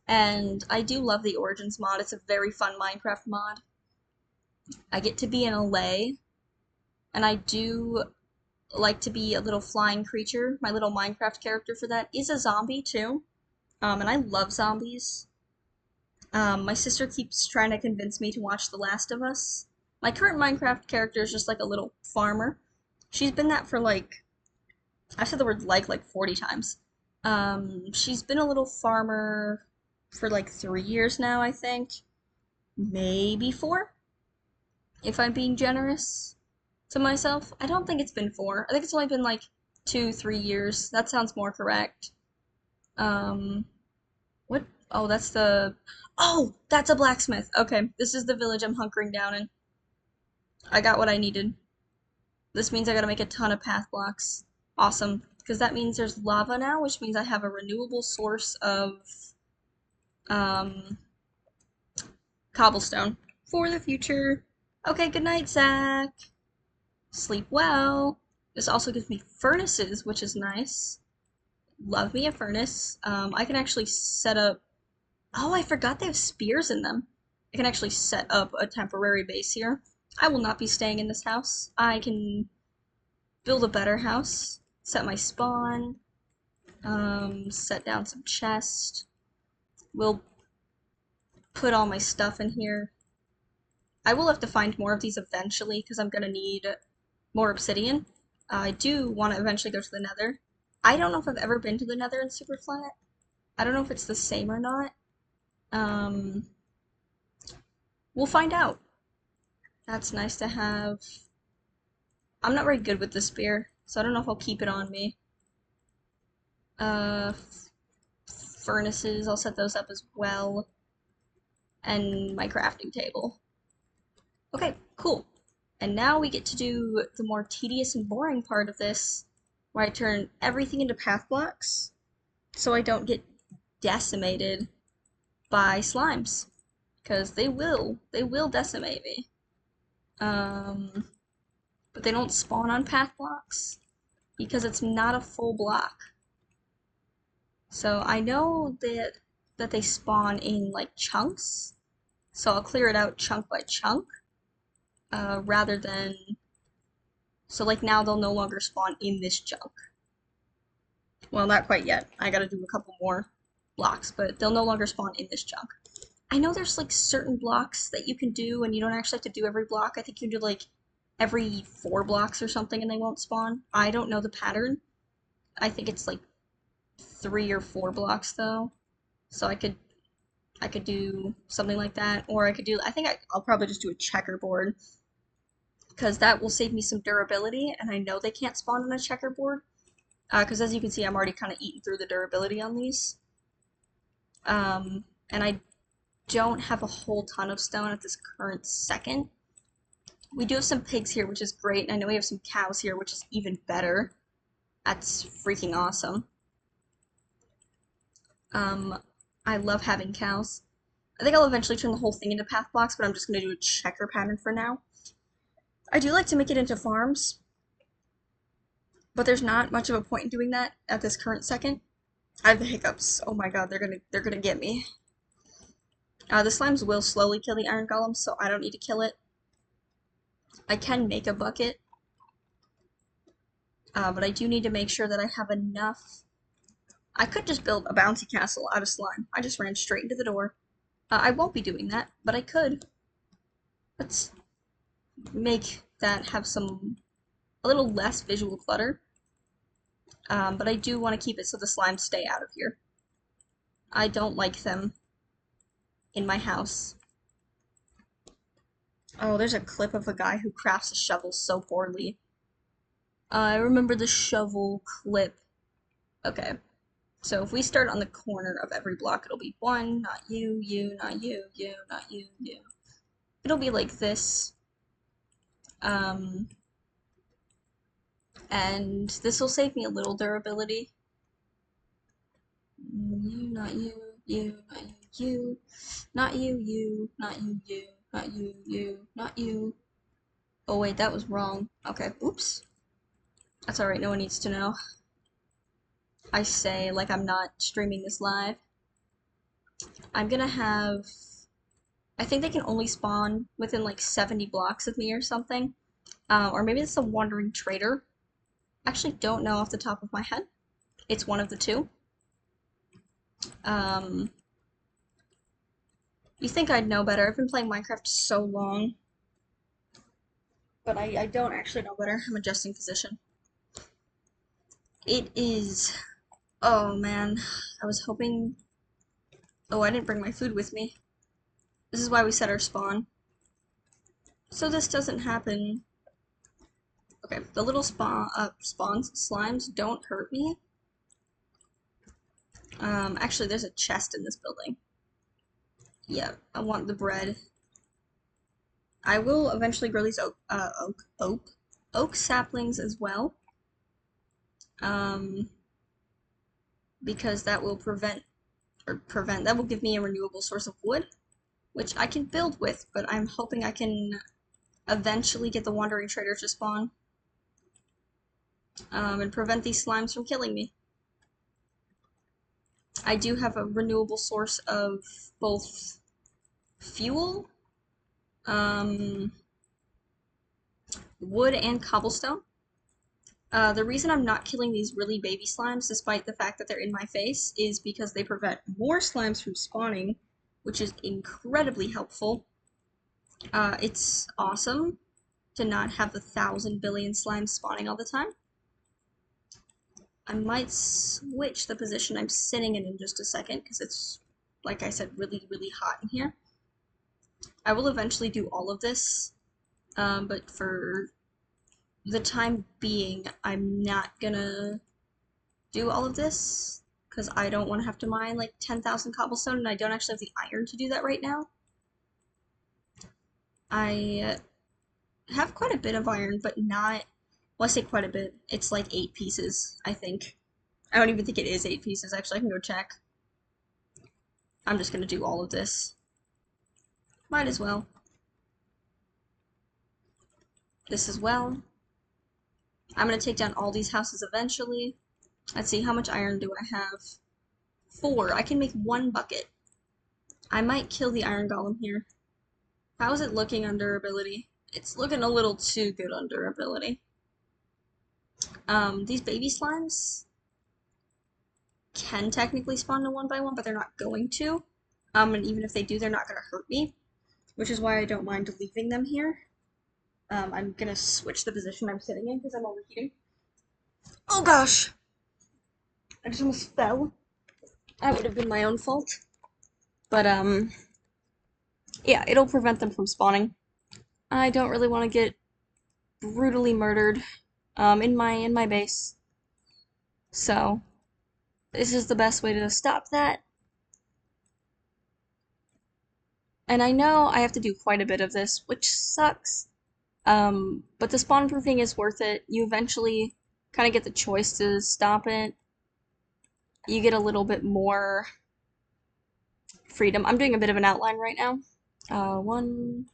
And I do love the Origins mod. It's a very fun Minecraft mod. I get to be in a lay, and I do like to be a little flying creature. My little Minecraft character for that is a zombie too. And I love zombies. My sister keeps trying to convince me to watch The Last of Us. My current Minecraft character is just like a little farmer. She's been that for like, I've said the word like 40 times. She's been a little farmer for like 3 years now, I think. Maybe 4, if I'm being generous. to myself. I don't think it's been 4. I think it's only been like 2, 3 years. That sounds more correct. Um, what? Oh, that's the. Oh, that's a blacksmith. Okay, this is the village I'm hunkering down in. I got what I needed. This means I gotta make a ton of path blocks. Awesome, because that means there's lava now, which means I have a renewable source of um, cobblestone for the future. Okay, good night, Zach. Sleep well. This also gives me furnaces, which is nice. Love me a furnace. I can actually set up. Oh, I forgot they have spears in them. I can actually set up a temporary base here. I will not be staying in this house. I can build a better house, set my spawn, set down some chests. We'll put all my stuff in here. I will have to find more of these eventually because I'm gonna need more obsidian. I do want to eventually go to the Nether. I don't know if I've ever been to the Nether in Superflat. I don't know if it's the same or not. Um, we'll find out. That's nice to have. I'm not very good with the spear, so I don't know if I'll keep it on me. Uh, Furnaces, I'll set those up as well. And my crafting table. Okay, cool. And now we get to do the more tedious and boring part of this, where I turn everything into path blocks, so I don't get decimated by slimes. Because they will decimate me. But they don't spawn on path blocks, because it's not a full block. So I know that they spawn in like chunks, so I'll clear it out chunk by chunk, rather than, so like now they'll no longer spawn in this chunk. Well, not quite yet. I gotta do a couple more blocks, but they'll no longer spawn in this chunk. I know there's like certain blocks that you can do and you don't actually have to do every block. I think you can do like every 4 blocks or something and they won't spawn. I don't know the pattern. I think it's like 3 or 4 blocks though. So I could do something like that, or I could do, I'll probably just do a checkerboard because that will save me some durability, and I know they can't spawn on a checkerboard because as you can see, I'm already kind of eating through the durability on these. And I don't have a whole ton of stone at this current second. We do have some pigs here, which is great, and I know we have some cows here, which is even better. That's freaking awesome. I love having cows. I think I'll eventually turn the whole thing into path blocks, but I'm just going to do a checker pattern for now. I do like to make it into farms, but there's not much of a point in doing that at this current second. I have the hiccups. Oh my god, they're gonna get me. The slimes will slowly kill the iron golems, so I don't need to kill it. I can make a bucket, but I do need to make sure that I have enough. I could just build a bouncy castle out of slime. I just ran straight into the door. I won't be doing that, but I could. Let's make that have a little less visual clutter. But I do want to keep it so the slimes stay out of here. I don't like them in my house. Oh, there's a clip of a guy who crafts a shovel so poorly. I remember the shovel clip. Okay, so if we start on the corner of every block, it'll be 1, not you, you, not you, you, not you, you. It'll be like this. And this will save me a little durability. You, not you, you, not you, you, not you, you, not you, you, not you, you, not you. Oh wait, that was wrong. Okay, oops. That's alright, no one needs to know. I say like I'm not streaming this live. I'm gonna have... I think they can only spawn within like 70 blocks of me or something. Or maybe it's a wandering trader. Actually don't know off the top of my head. It's one of the two. You think I'd know better. I've been playing Minecraft so long. But I don't actually know better. I'm adjusting position. It is... Oh man, I was hoping... Oh, I didn't bring my food with me. This is why we set our spawn. So this doesn't happen Okay, the little spawns slimes don't hurt me. Actually, there's a chest in this building. Yeah, I want the bread. I will eventually grow these oak saplings as well. Um, because that will that will give me a renewable source of wood, which I can build with, but I'm hoping I can eventually get the wandering trader to spawn, and prevent these slimes from killing me. I do have a renewable source of both fuel, um, wood, and cobblestone. The reason I'm not killing these really baby slimes, despite the fact that they're in my face, is because they prevent more slimes from spawning, which is incredibly helpful. It's awesome to not have the 1,000 billion slimes spawning all the time. I might switch the position I'm sitting in just a second, because it's, like I said, really, really hot in here. I will eventually do all of this, but for the time being, I'm not gonna do all of this, because I don't want to have to mine like 10,000 cobblestone, and I don't actually have the iron to do that right now. I have quite a bit of iron, but not, well, I say quite a bit. It's like 8 pieces, I think. I don't even think it is 8 pieces, actually. I can go check. I'm just gonna do all of this. Might as well. This as well. I'm gonna take down all these houses eventually. Let's see, how much iron do I have? 4. I can make 1 bucket. I might kill the iron golem here. How is it looking on durability? It's looking a little too good on durability. These baby slimes can technically spawn to 1 by 1, but they're not going to. And even if they do, they're not gonna hurt me, which is why I don't mind leaving them here. I'm gonna switch the position I'm sitting in because I'm overheating. Oh gosh! I just almost fell. That would have been my own fault. But, yeah, it'll prevent them from spawning. I don't really want to get brutally murdered, in my base. So, this is the best way to stop that. And I know I have to do quite a bit of this, which sucks. But the spawn proofing is worth it. You eventually kind of get the choice to stop it. You get a little bit more freedom. I'm doing a bit of an outline right now. 1,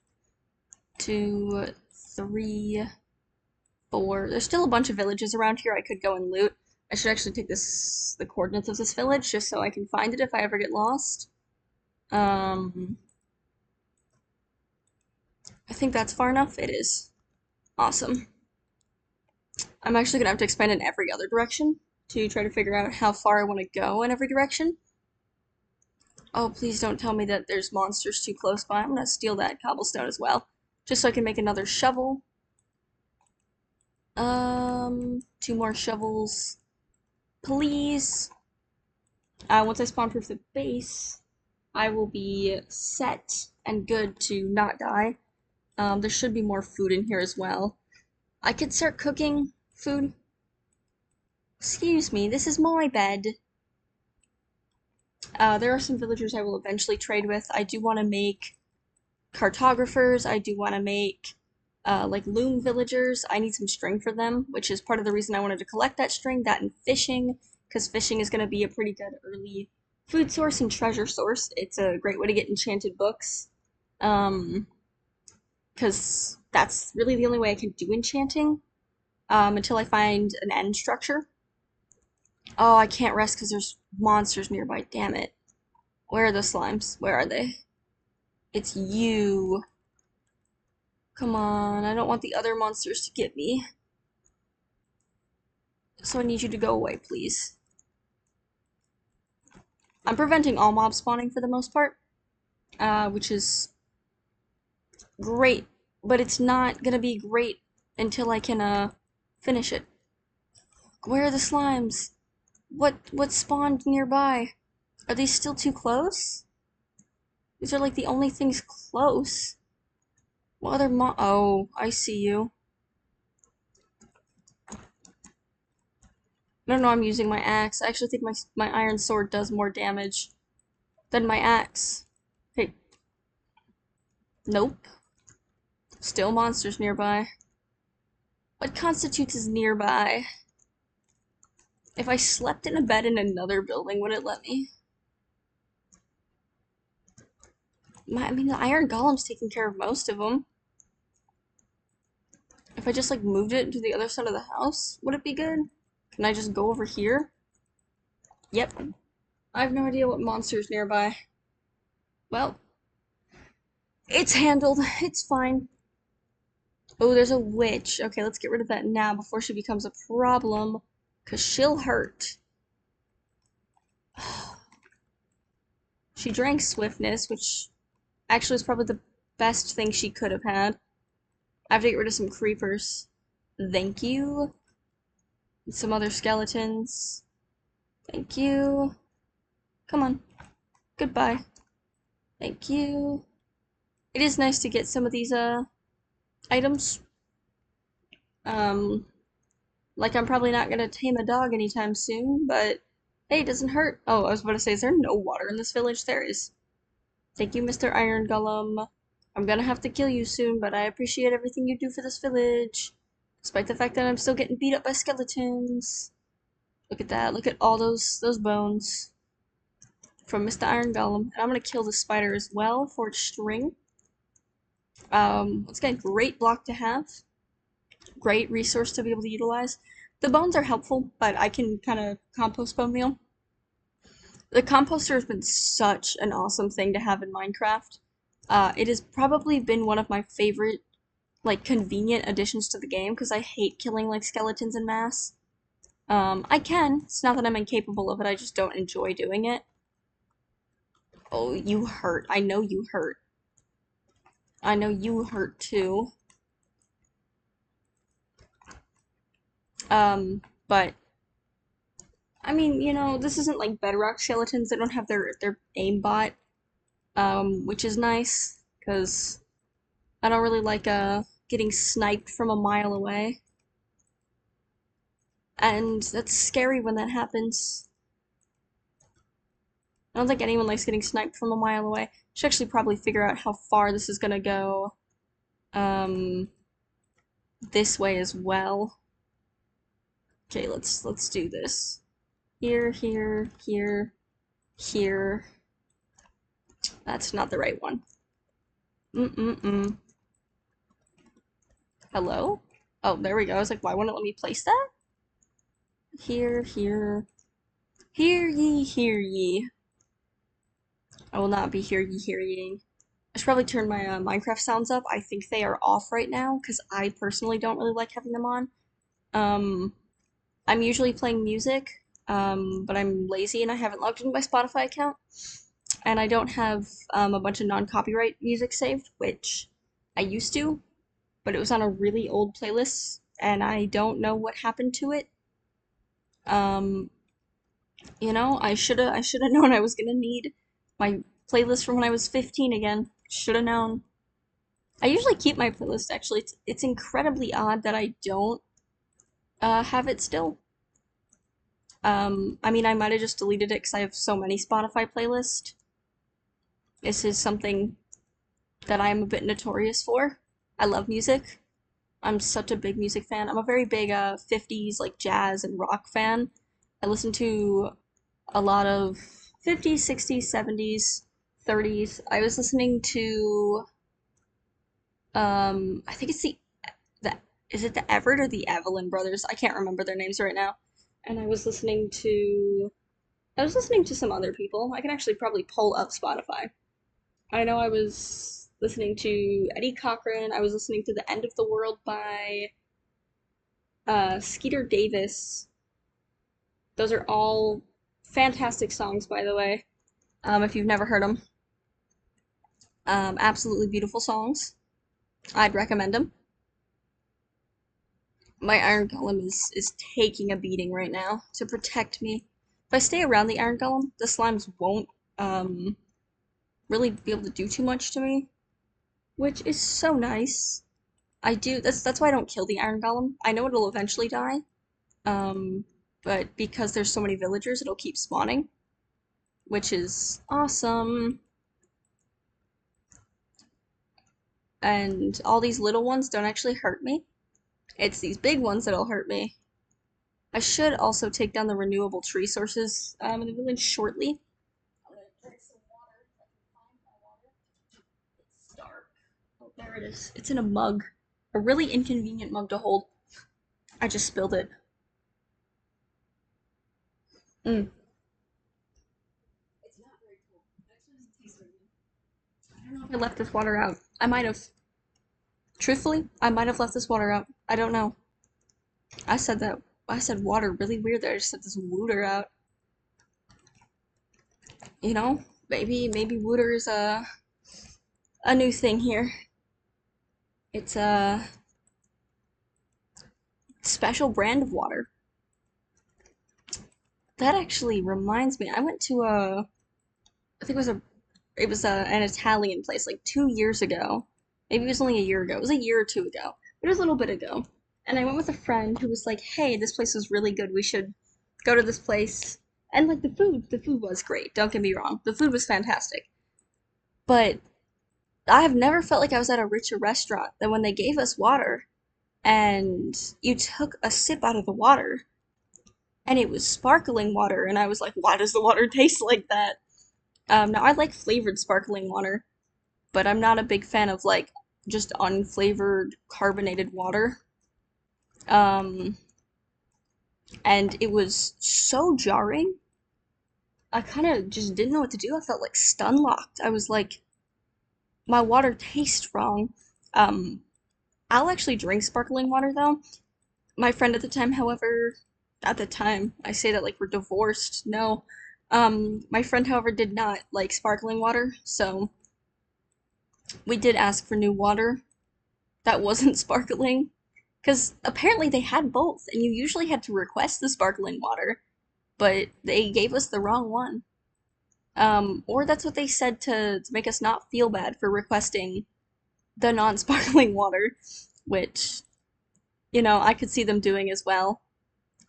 2, 3, 4. There's still a bunch of villages around here I could go and loot. I should actually take the coordinates of this village just so I can find it if I ever get lost. I think that's far enough. It is. Awesome. I'm actually gonna have to expand in every other direction to try to figure out how far I want to go in every direction. Oh, please don't tell me that there's monsters too close by. I'm gonna steal that cobblestone as well, just so I can make another shovel. 2 more shovels, please. Once I spawn-proof the base, I will be set and good to not die. There should be more food in here as well. I could start cooking food. Excuse me, this is my bed. There are some villagers I will eventually trade with. I do want to make cartographers. I do want to make like loom villagers. I need some string for them, which is part of the reason I wanted to collect that string, that and fishing, because fishing is going to be a pretty good early food source and treasure source. It's a great way to get enchanted books, because that's really the only way I can do enchanting, until I find an end structure. Oh, I can't rest because there's monsters nearby, damn it. Where are the slimes? Where are they? It's you. Come on, I don't want the other monsters to get me. So I need you to go away, please. I'm preventing all mob spawning for the most part, which is great, but it's not gonna be great until I can, finish it. Where are the slimes? What spawned nearby? Are they still too close? These are like the only things close. What other oh, I see you. I don't know, I'm using my axe. I actually think my iron sword does more damage than my axe. Hey, nope. Still monsters nearby. What constitutes as nearby? If I slept in a bed in another building, would it let me? I mean, the iron golem's taking care of most of them. If I just like moved it to the other side of the house, would it be good? Can I just go over here? Yep. I have no idea what monster's nearby. Well, it's handled. It's fine. Oh, there's a witch. Okay, let's get rid of that now before she becomes a problem. Because she'll hurt. She drank swiftness, which actually is probably the best thing she could have had. I have to get rid of some creepers. Thank you. And some other skeletons. Thank you. Come on. Goodbye. Thank you. It is nice to get some of these items. Um like I'm probably not gonna tame a dog anytime soon, but hey, it doesn't hurt. Oh, I was about to say, is there no water in this village? There is. Thank you, Mr. Iron Golem. I'm gonna have to kill you soon, but I appreciate everything you do for this village. Despite the fact that I'm still getting beat up by skeletons. Look at that. Look at all those bones from Mr. Iron Golem. And I'm gonna kill the spider as well for its string. Once again, great block to have. Great resource to be able to utilize. The bones are helpful, but I can kind of compost bone meal. The composter has been such an awesome thing to have in Minecraft. It has probably been one of my favorite, like, convenient additions to the game, because I hate killing, like, skeletons en masse. I can. It's not that I'm incapable of it, I just don't enjoy doing it. Oh, you hurt. I know you hurt. I know you hurt, too. But I mean, you know, this isn't like Bedrock skeletons. They don't have their aimbot, which is nice because I don't really like getting sniped from a mile away, and that's scary when that happens. I don't think anyone likes getting sniped from a mile away. Should actually probably figure out how far this is gonna go, um, this way as well. Okay, let's do this. Here, here, here, here. That's not the right one. Mm-mm-mm. Hello? Oh, there we go. I was like, why wouldn't it let me place that? Here, here. Hear ye, hear ye. I will not be hear ye, hear ye. I should probably turn my Minecraft sounds up. I think they are off right now, because I personally don't really like having them on. I'm usually playing music, but I'm lazy and I haven't logged into my Spotify account. And I don't have a bunch of non-copyright music saved, which I used to, but it was on a really old playlist, and I don't know what happened to it. Um, you know, I shoulda known I was gonna need my playlist from when I was 15 again. Shoulda known. I usually keep my playlist actually. It's incredibly odd that I don't have it still. I mean, I might have just deleted it because I have so many Spotify playlists. This is something that I am a bit notorious for. I love music. I'm such a big music fan. I'm a very big 50s like jazz and rock fan. I listen to a lot of 50s, 60s, 70s, 30s. I was listening to I think it's the is it the Everett or the Evelyn brothers? I can't remember their names right now. And I was listening to some other people. I can actually probably pull up Spotify. I know I was listening to Eddie Cochran. I was listening to The End of the World by Skeeter Davis. Those are all fantastic songs, by the way. If you've never heard them, absolutely beautiful songs. I'd recommend them. My Iron Golem is taking a beating right now to protect me. If I stay around the Iron Golem, the slimes won't really be able to do too much to me, which is so nice. That's why I don't kill the Iron Golem. I know it'll eventually die. but because there's so many villagers, it'll keep spawning, which is awesome. And all these little ones don't actually hurt me. It's these big ones that'll hurt me. I should also take down the renewable tree sources in the village shortly. I'm gonna drink some water if I can find my water. It's dark. Oh, there it is. It's in a mug. A really inconvenient mug to hold. I just spilled it. Mm. It's not very cool. It actually doesn't taste very good. I don't know if I left this water out. I might have. Truthfully, I might have left this water out. I don't know. I said that. I said water really weird there. I just said this water out. You know, maybe water is a new thing here. It's a special brand of water. That actually reminds me. I went to I think it was an Italian place like 2 years ago. Maybe it was only a year ago. It was a year or two ago. It was a little bit ago. And I went with a friend who was like, "Hey, this place is really good. We should go to this place." And like the food was great. Don't get me wrong. The food was fantastic. But I have never felt like I was at a richer restaurant than when they gave us water and you took a sip out of the water and it was sparkling water and I was like, why does the water taste like that? Now I like flavored sparkling water, but I'm not a big fan of like just unflavored carbonated water. Um, and it was so jarring. I kind of just didn't know what to do. I felt like stun locked. I was like, my water tastes wrong. Um, I'll actually drink sparkling water though. My friend at the time, however, at the time, I say that like we're divorced. No. My friend, however, did not like sparkling water, so we did ask for new water that wasn't sparkling. Because apparently they had both, and you usually had to request the sparkling water, but they gave us the wrong one. Or that's what they said to make us not feel bad for requesting the non-sparkling water, which, I could see them doing as well.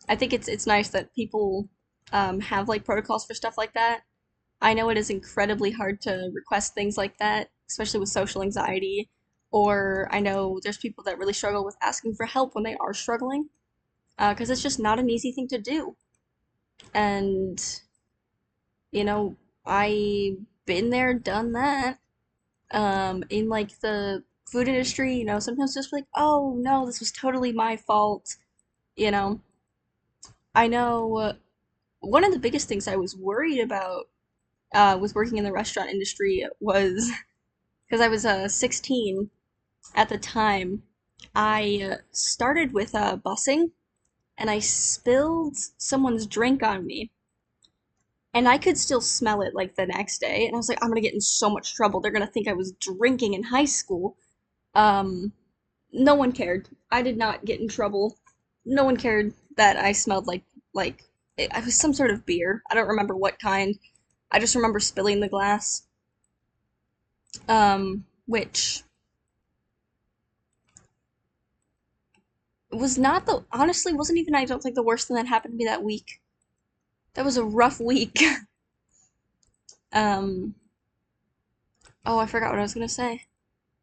I think it's nice that people have like protocols for stuff like that. I know it is incredibly hard to request things like that, especially with social anxiety. Or I know there's people that really struggle with asking for help when they are struggling, because it's just not an easy thing to do. And you know, I been there, done that. In like the food industry, sometimes just like, oh no, this was totally my fault. You know, I know one of the biggest things I was worried about with working in the restaurant industry was because I was 16 at the time. I started with busing and I spilled someone's drink on me. And I could still smell it like the next day. And I was like, I'm gonna get in so much trouble. They're gonna think I was drinking in high school. Um, no one cared. I did not get in trouble. No one cared that I smelled like it was some sort of beer. I don't remember what kind. I just remember spilling the glass. Which was not the honestly wasn't even I don't think the worst thing that happened to me that week. That was a rough week. um oh, I forgot what I was gonna say.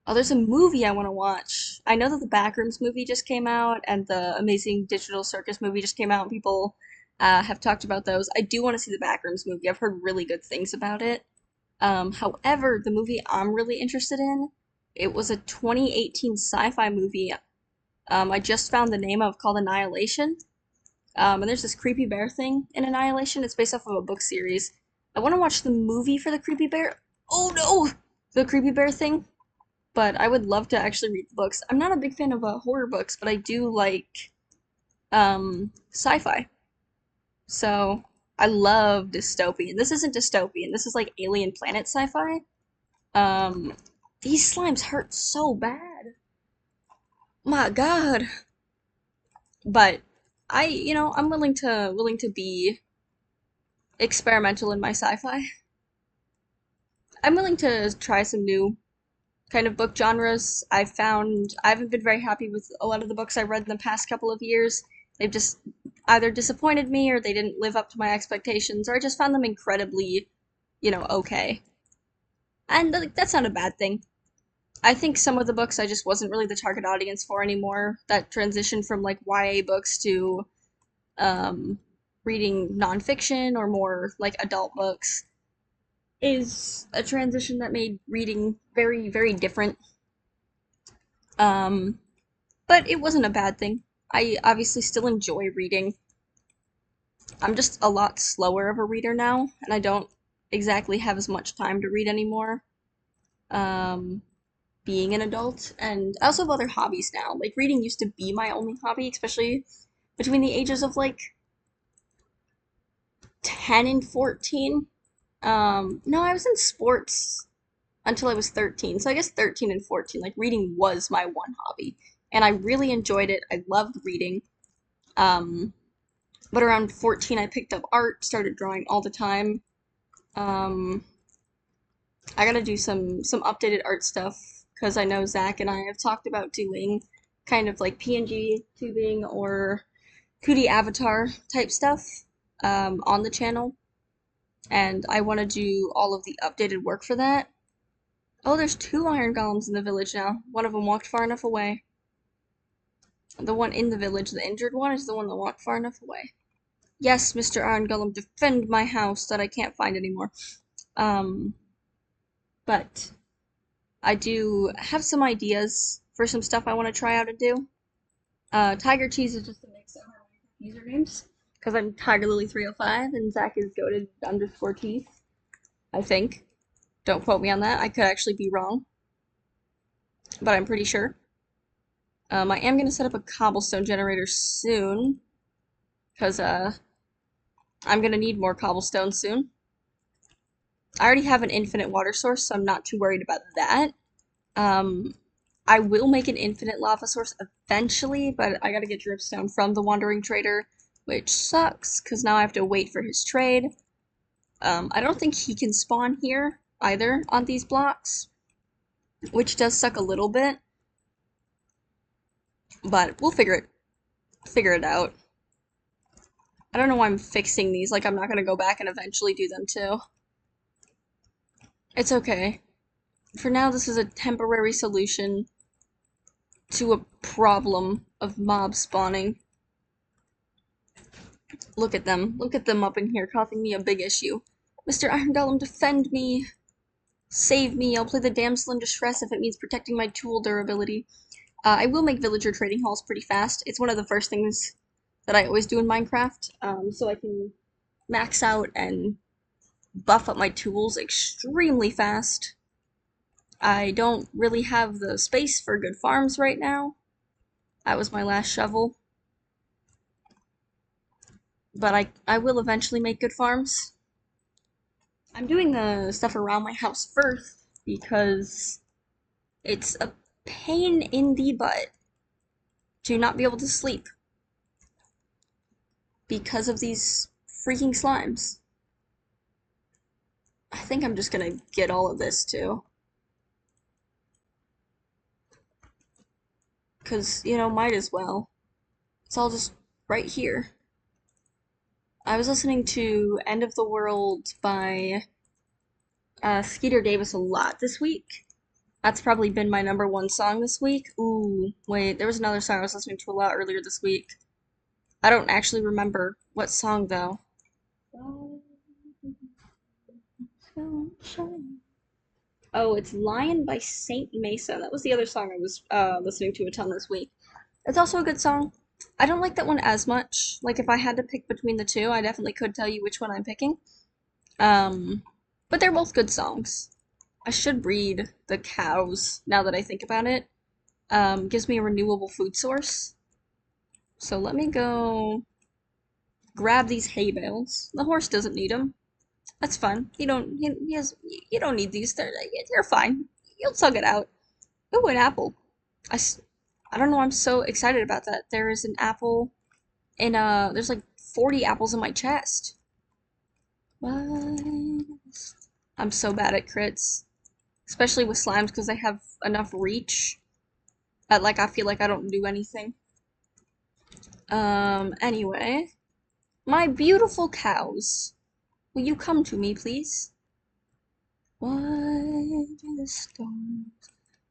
Oh, there's a movie I want to watch. I know that the Backrooms movie just came out and the Amazing Digital Circus movie just came out and people have talked about those. I do want to see the Backrooms movie. I've heard really good things about it. However, the movie I'm really interested in, it was a 2018 sci-fi movie. I just found the name of called Annihilation. And there's this creepy bear thing in Annihilation. It's based off of a book series. I want to watch the movie for the creepy bear. Oh no! The creepy bear thing. But I would love to actually read the books. I'm not a big fan of horror books, but I do like sci-fi. So I love dystopian. This isn't dystopian. This is like alien planet sci-fi. Um, these slimes hurt so bad. My God. But I'm willing to be experimental in my sci-fi. I'm willing to try some new kind of book genres. I haven't been very happy with a lot of the books I read in the past couple of years. They've just either disappointed me or they didn't live up to my expectations, or I just found them incredibly, okay. And like, that's not a bad thing. I think some of the books I just wasn't really the target audience for anymore. That transition from like YA books to um, reading nonfiction or more like adult books is a transition that made reading very, very different. Um, but it wasn't a bad thing. I obviously still enjoy reading. I'm just a lot slower of a reader now, and I don't exactly have as much time to read anymore. Um, being an adult, and I also have other hobbies now. Like reading used to be my only hobby, especially between the ages of like 10 and 14. No, I was in sports until I was 13. So I guess 13 and 14, like reading was my one hobby. And I really enjoyed it. I loved reading. Um, but around 14, I picked up art, started drawing all the time. Um, I gotta do some updated art stuff because I know Zach and I have talked about doing kind of like PNG tubing or 2D avatar type stuff on the channel, and I want to do all of the updated work for that. Oh, there's two iron golems in the village now. One of them walked far enough away. The one in the village, the injured one, is the one that walked far enough away. Yes, Mr. Iron Golem, defend my house that I can't find anymore. Um, but I do have some ideas for some stuff I want to try out and do. Tiger Cheese is just a mix of our usernames because I'm TigerLily305 and Zach is goated_teeth, I think. Don't quote me on that. I could actually be wrong, but I'm pretty sure. I am going to set up a cobblestone generator soon because I'm going to need more cobblestone soon. I already have an infinite water source, so I'm not too worried about that. Um, I will make an infinite lava source eventually, but I gotta get dripstone from the wandering trader, which sucks, because now I have to wait for his trade. I don't think he can spawn here either on these blocks, which does suck a little bit, but we'll figure it out. I don't know why I'm fixing these, like I'm not gonna go back and eventually do them too. It's okay. For now, this is a temporary solution to a problem of mob spawning. Look at them. Look at them up in here, causing me a big issue. Mr. Iron Golem, defend me. Save me. I'll play the damsel in distress if it means protecting my tool durability. I will make villager trading halls pretty fast. It's one of the first things that I always do in Minecraft, so I can max out and buff up my tools extremely fast. I don't really have the space for good farms right now. That was my last shovel. But I will eventually make good farms. I'm doing the stuff around my house first because it's a pain in the butt to not be able to sleep because of these freaking slimes. I think I'm just gonna get all of this too. Because, might as well. It's all just right here. I was listening to End of the World by Skeeter Davis a lot this week. That's probably been my #1 song this week. Ooh, wait, there was another song I was listening to a lot earlier this week. I don't actually remember what song though. Oh, it's Lion by Saint Mesa. That was the other song I was listening to a ton this week. It's also a good song. I don't like that one as much. Like if I had to pick between the two, I definitely could tell you which one I'm picking. Um, but they're both good songs. I should breed the cows now that I think about it. Gives me a renewable food source. So let me go grab these hay bales. The horse doesn't need them. That's fine. You don't need these. They're fine. You'll tug it out. Ooh, an apple. I don't know. I'm so excited about that. There is an apple in there's like 40 apples in my chest. What? I'm so bad at crits, especially with slimes because they have enough reach that like I feel like I don't do anything. Anyway, My beautiful cows, will you come to me, please? Why do the stars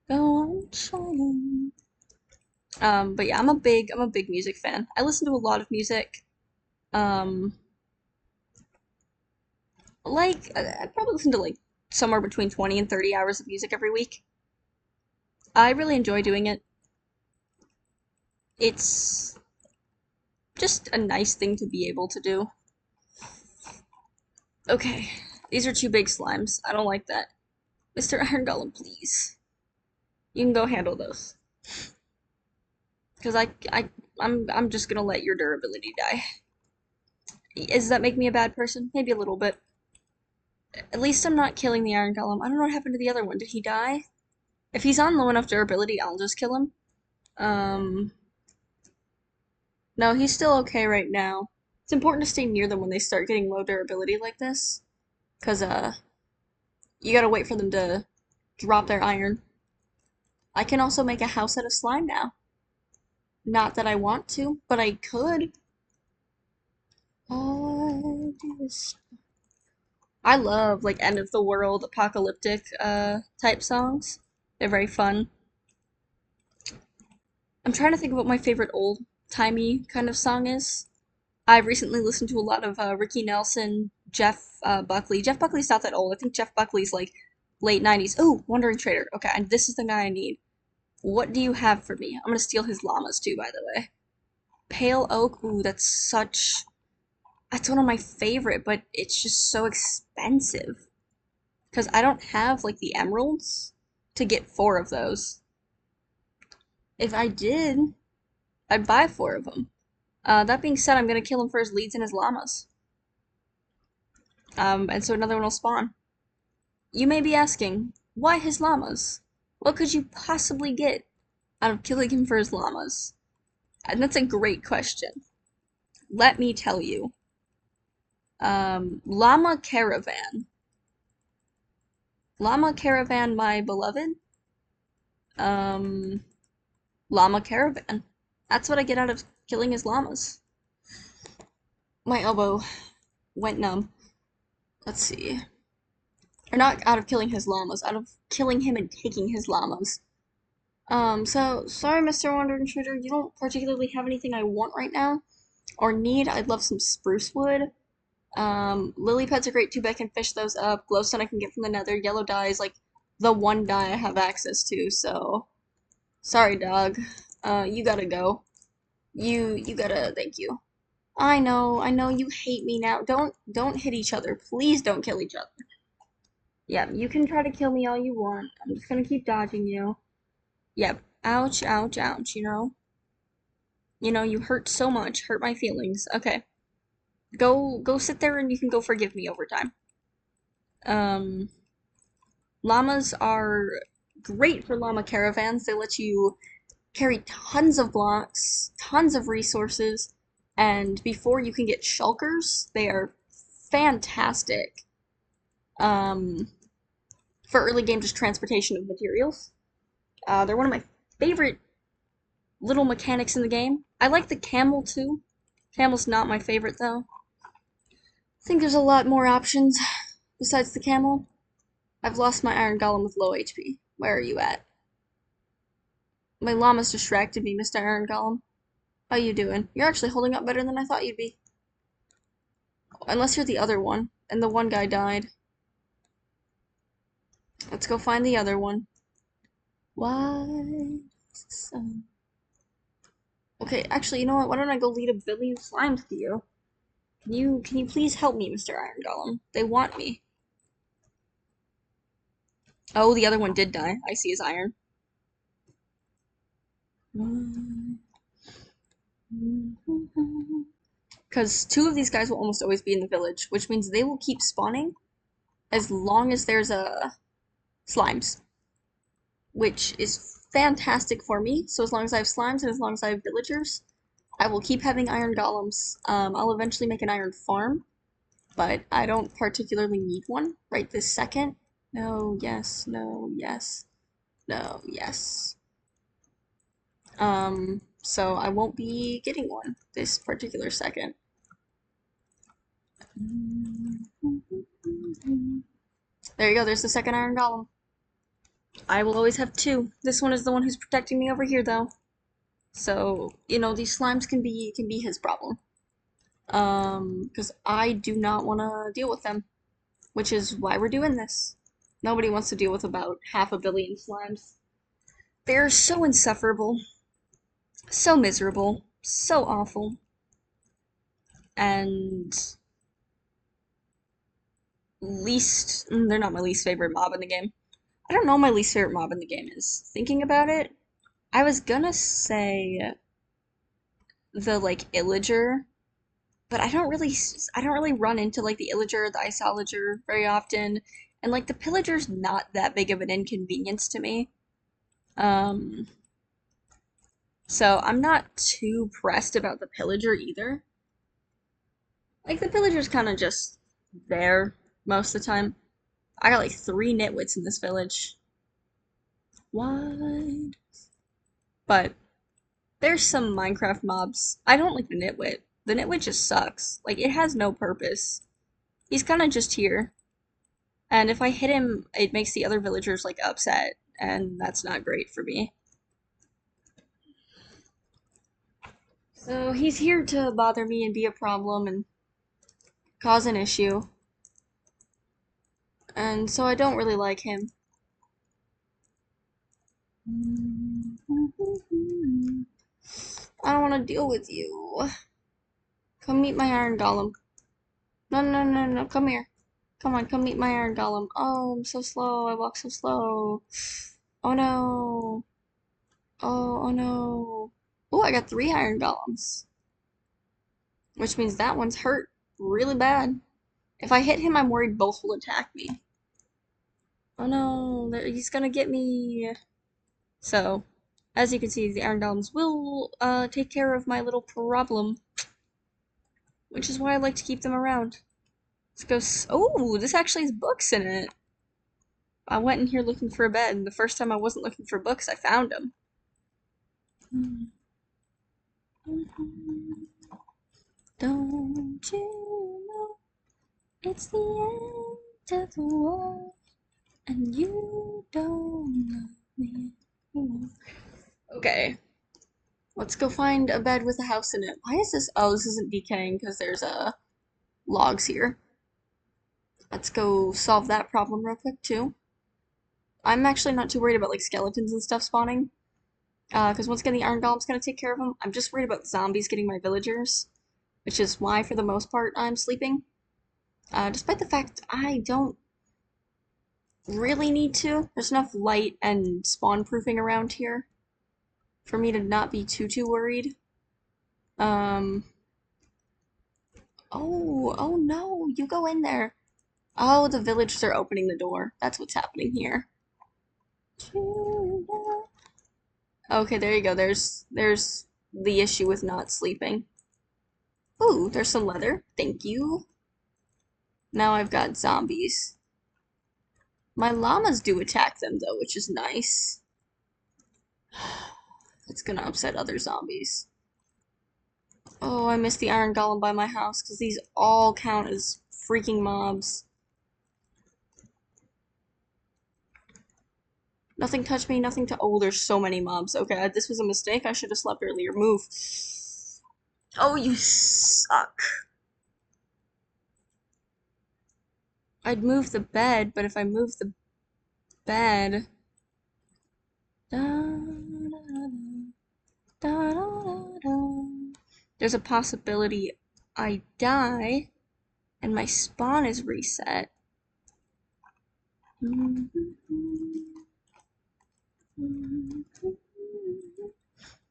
go on shining? But yeah, I'm a big music fan. I listen to a lot of music. Um, I probably listen to like somewhere between 20 and 30 hours of music every week. I really enjoy doing it. It's just a nice thing to be able to do. Okay, these are two big slimes. I don't like that. Mr. Iron Golem, please. You can go handle those. Because I'm just gonna let your durability die. Does that make me a bad person? Maybe a little bit. At least I'm not killing the Iron Golem. I don't know what happened to the other one. Did he die? If he's on low enough durability, I'll just kill him. Um, no, he's still okay right now. It's important to stay near them when they start getting low durability like this. Because, you gotta wait for them to drop their iron. I can also make a house out of slime now. Not that I want to, but I could. I love like end of the world apocalyptic type songs. They're very fun. I'm trying to think of what my favorite old timey kind of song is. I've recently listened to a lot of Ricky Nelson, Jeff Buckley. Jeff Buckley's not that old. I think Jeff Buckley's like late 90s. Oh, Wandering Trader. Okay, and this is the guy I need. What do you have for me? I'm gonna steal his llamas too, by the way. Pale Oak. Ooh, that's one of my favorite, but it's just so expensive. Because I don't have like the emeralds to get 4 of those. If I did, I'd buy 4 of them. That being said, I'm gonna kill him for his leads and his llamas. And so another one will spawn. You may be asking, why his llamas? What could you possibly get out of killing him for his llamas? And that's a great question. Let me tell you. Llama Caravan. Llama Caravan, my beloved. Um, Llama Caravan. That's what I get out of killing his llamas. My elbow went numb. Let's see. Or not out of killing his llamas, out of killing him and taking his llamas. So, sorry, Mr. Wandering Intruder, you don't particularly have anything I want right now, or need. I'd love some spruce wood. Lily pads are great too, but I can fish those up. Glowstone I can get from the nether. Yellow dye is like the one dye I have access to, so sorry, dog. You gotta go. You gotta, thank you. I know, you hate me now. Don't hit each other. Please don't kill each other. Yeah, you can try to kill me all you want. I'm just gonna keep dodging you. Yep. Ouch, ouch, ouch, you know? You know, you hurt so much. Hurt my feelings. Okay. Go sit there and you can go forgive me over time. Um, Llamas are great for llama caravans. They let you carry tons of blocks, tons of resources, and before you can get shulkers, they are fantastic. Um, for early game just transportation of materials. They're one of my favorite little mechanics in the game. I like the camel too. Camel's not my favorite though. I think there's a lot more options besides the camel. I've lost my iron golem with low HP. Where are you at? My llama's distracted me, Mr. Iron Golem. How you doing? You're actually holding up better than I thought you'd be. Unless you're the other one, and the one guy died. Let's go find the other one. Why? Okay, actually, you know what? Why don't I go lead a billion slimes to you? Can you please help me, Mr. Iron Golem? They want me. Oh, the other one did die. I see his iron. Because 2 of these guys will almost always be in the village, which means they will keep spawning as long as there's slimes, which is fantastic for me. So as long as I have slimes and as long as I have villagers, I will keep having iron golems. I'll eventually make an iron farm, but I don't particularly need one right this second. No, yes, no, yes, no, yes. So I won't be getting one this particular second. There you go, there's the second iron golem. I will always have two. This one is the one who's protecting me over here though. So, you know, these slimes can be his problem. Because I do not want to deal with them, which is why we're doing this. Nobody wants to deal with about 500 million slimes. They're so insufferable, so miserable, so awful, and they're not my least favorite mob in the game. I don't know what my least favorite mob in the game is. Thinking about it, I was gonna say the like illager, but I don't really run into like the illager, the isolager very often, and like the pillager's not that big of an inconvenience to me. Um, so I'm not too pressed about the pillager either. Like the pillager's kind of just there most of the time. I got like 3 nitwits in this village. What? But there's some Minecraft mobs. I don't like the nitwit. The nitwit just sucks. Like it has no purpose. He's kind of just here. And if I hit him, it makes the other villagers like upset, and that's not great for me. So he's here to bother me and be a problem and cause an issue. And so I don't really like him. I don't want to deal with you. Come meet my iron golem. No, no, no, no, come here. Come on, come meet my iron golem. Oh, I'm so slow. I walk so slow. Oh no. Oh no. Oh, I got 3 iron golems. Which means that one's hurt really bad. If I hit him, I'm worried both will attack me. Oh no, he's gonna get me. So, as you can see, the iron golems will take care of my little problem, which is why I like to keep them around. Let's go. Oh, this actually has books in it. I went in here looking for a bed, and the first time I wasn't looking for books, I found them. Don't you know it's the end of the world, and you don't love me. Okay, let's go find a bed with a house in it. Why is this? Oh, this isn't decaying because there's logs here. Let's go solve that problem real quick too. I'm actually not too worried about like skeletons and stuff spawning. Because once again, the Iron Golem's gonna take care of them. I'm just worried about zombies getting my villagers, which is why, for the most part, I'm sleeping. Despite the fact I don't really need to. There's enough light and spawn proofing around here for me to not be too worried. Um. Oh no! You go in there. Oh, the villagers are opening the door. That's what's happening here. Okay, there you go. There's the issue with not sleeping. Ooh, there's some leather. Thank you. Now I've got zombies. My llamas do attack them though, which is nice. It's gonna upset other zombies. Oh, I missed the iron golem by my house because these all count as freaking mobs. Nothing touched me, nothing to. Oh, there's so many mobs. Okay, this was a mistake. I should have slept earlier. Move. Oh, you suck. I'd move the bed, but if I move the bed. Da, da, da, da, da, there's a possibility I die and my spawn is reset.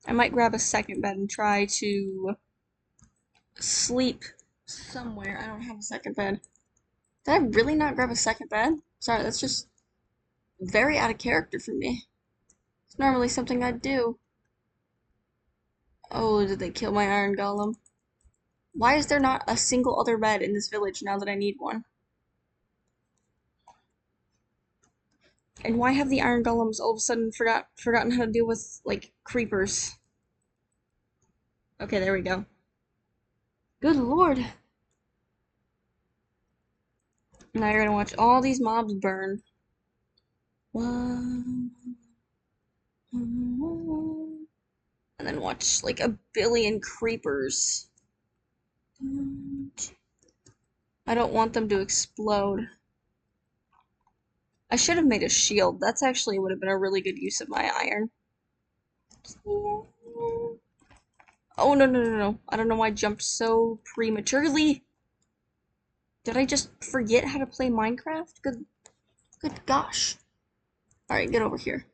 I might grab a second bed and try to sleep somewhere. I don't have a second bed. Did I really not grab a second bed? Sorry, that's just very out of character for me. It's normally something I'd do. Oh, did they kill my iron golem? Why is there not a single other bed in this village now that I need one? And why have the iron golems all of a sudden forgotten how to deal with, like, creepers? Okay, there we go. Good lord. Now you're gonna watch all these mobs burn. One. And then watch like a billion creepers. I don't want them to explode. I should have made a shield. That's actually would have been a really good use of my iron. Oh, no, no, no, no. I don't know why I jumped so prematurely. Did I just forget how to play Minecraft? Good gosh. Alright, get over here.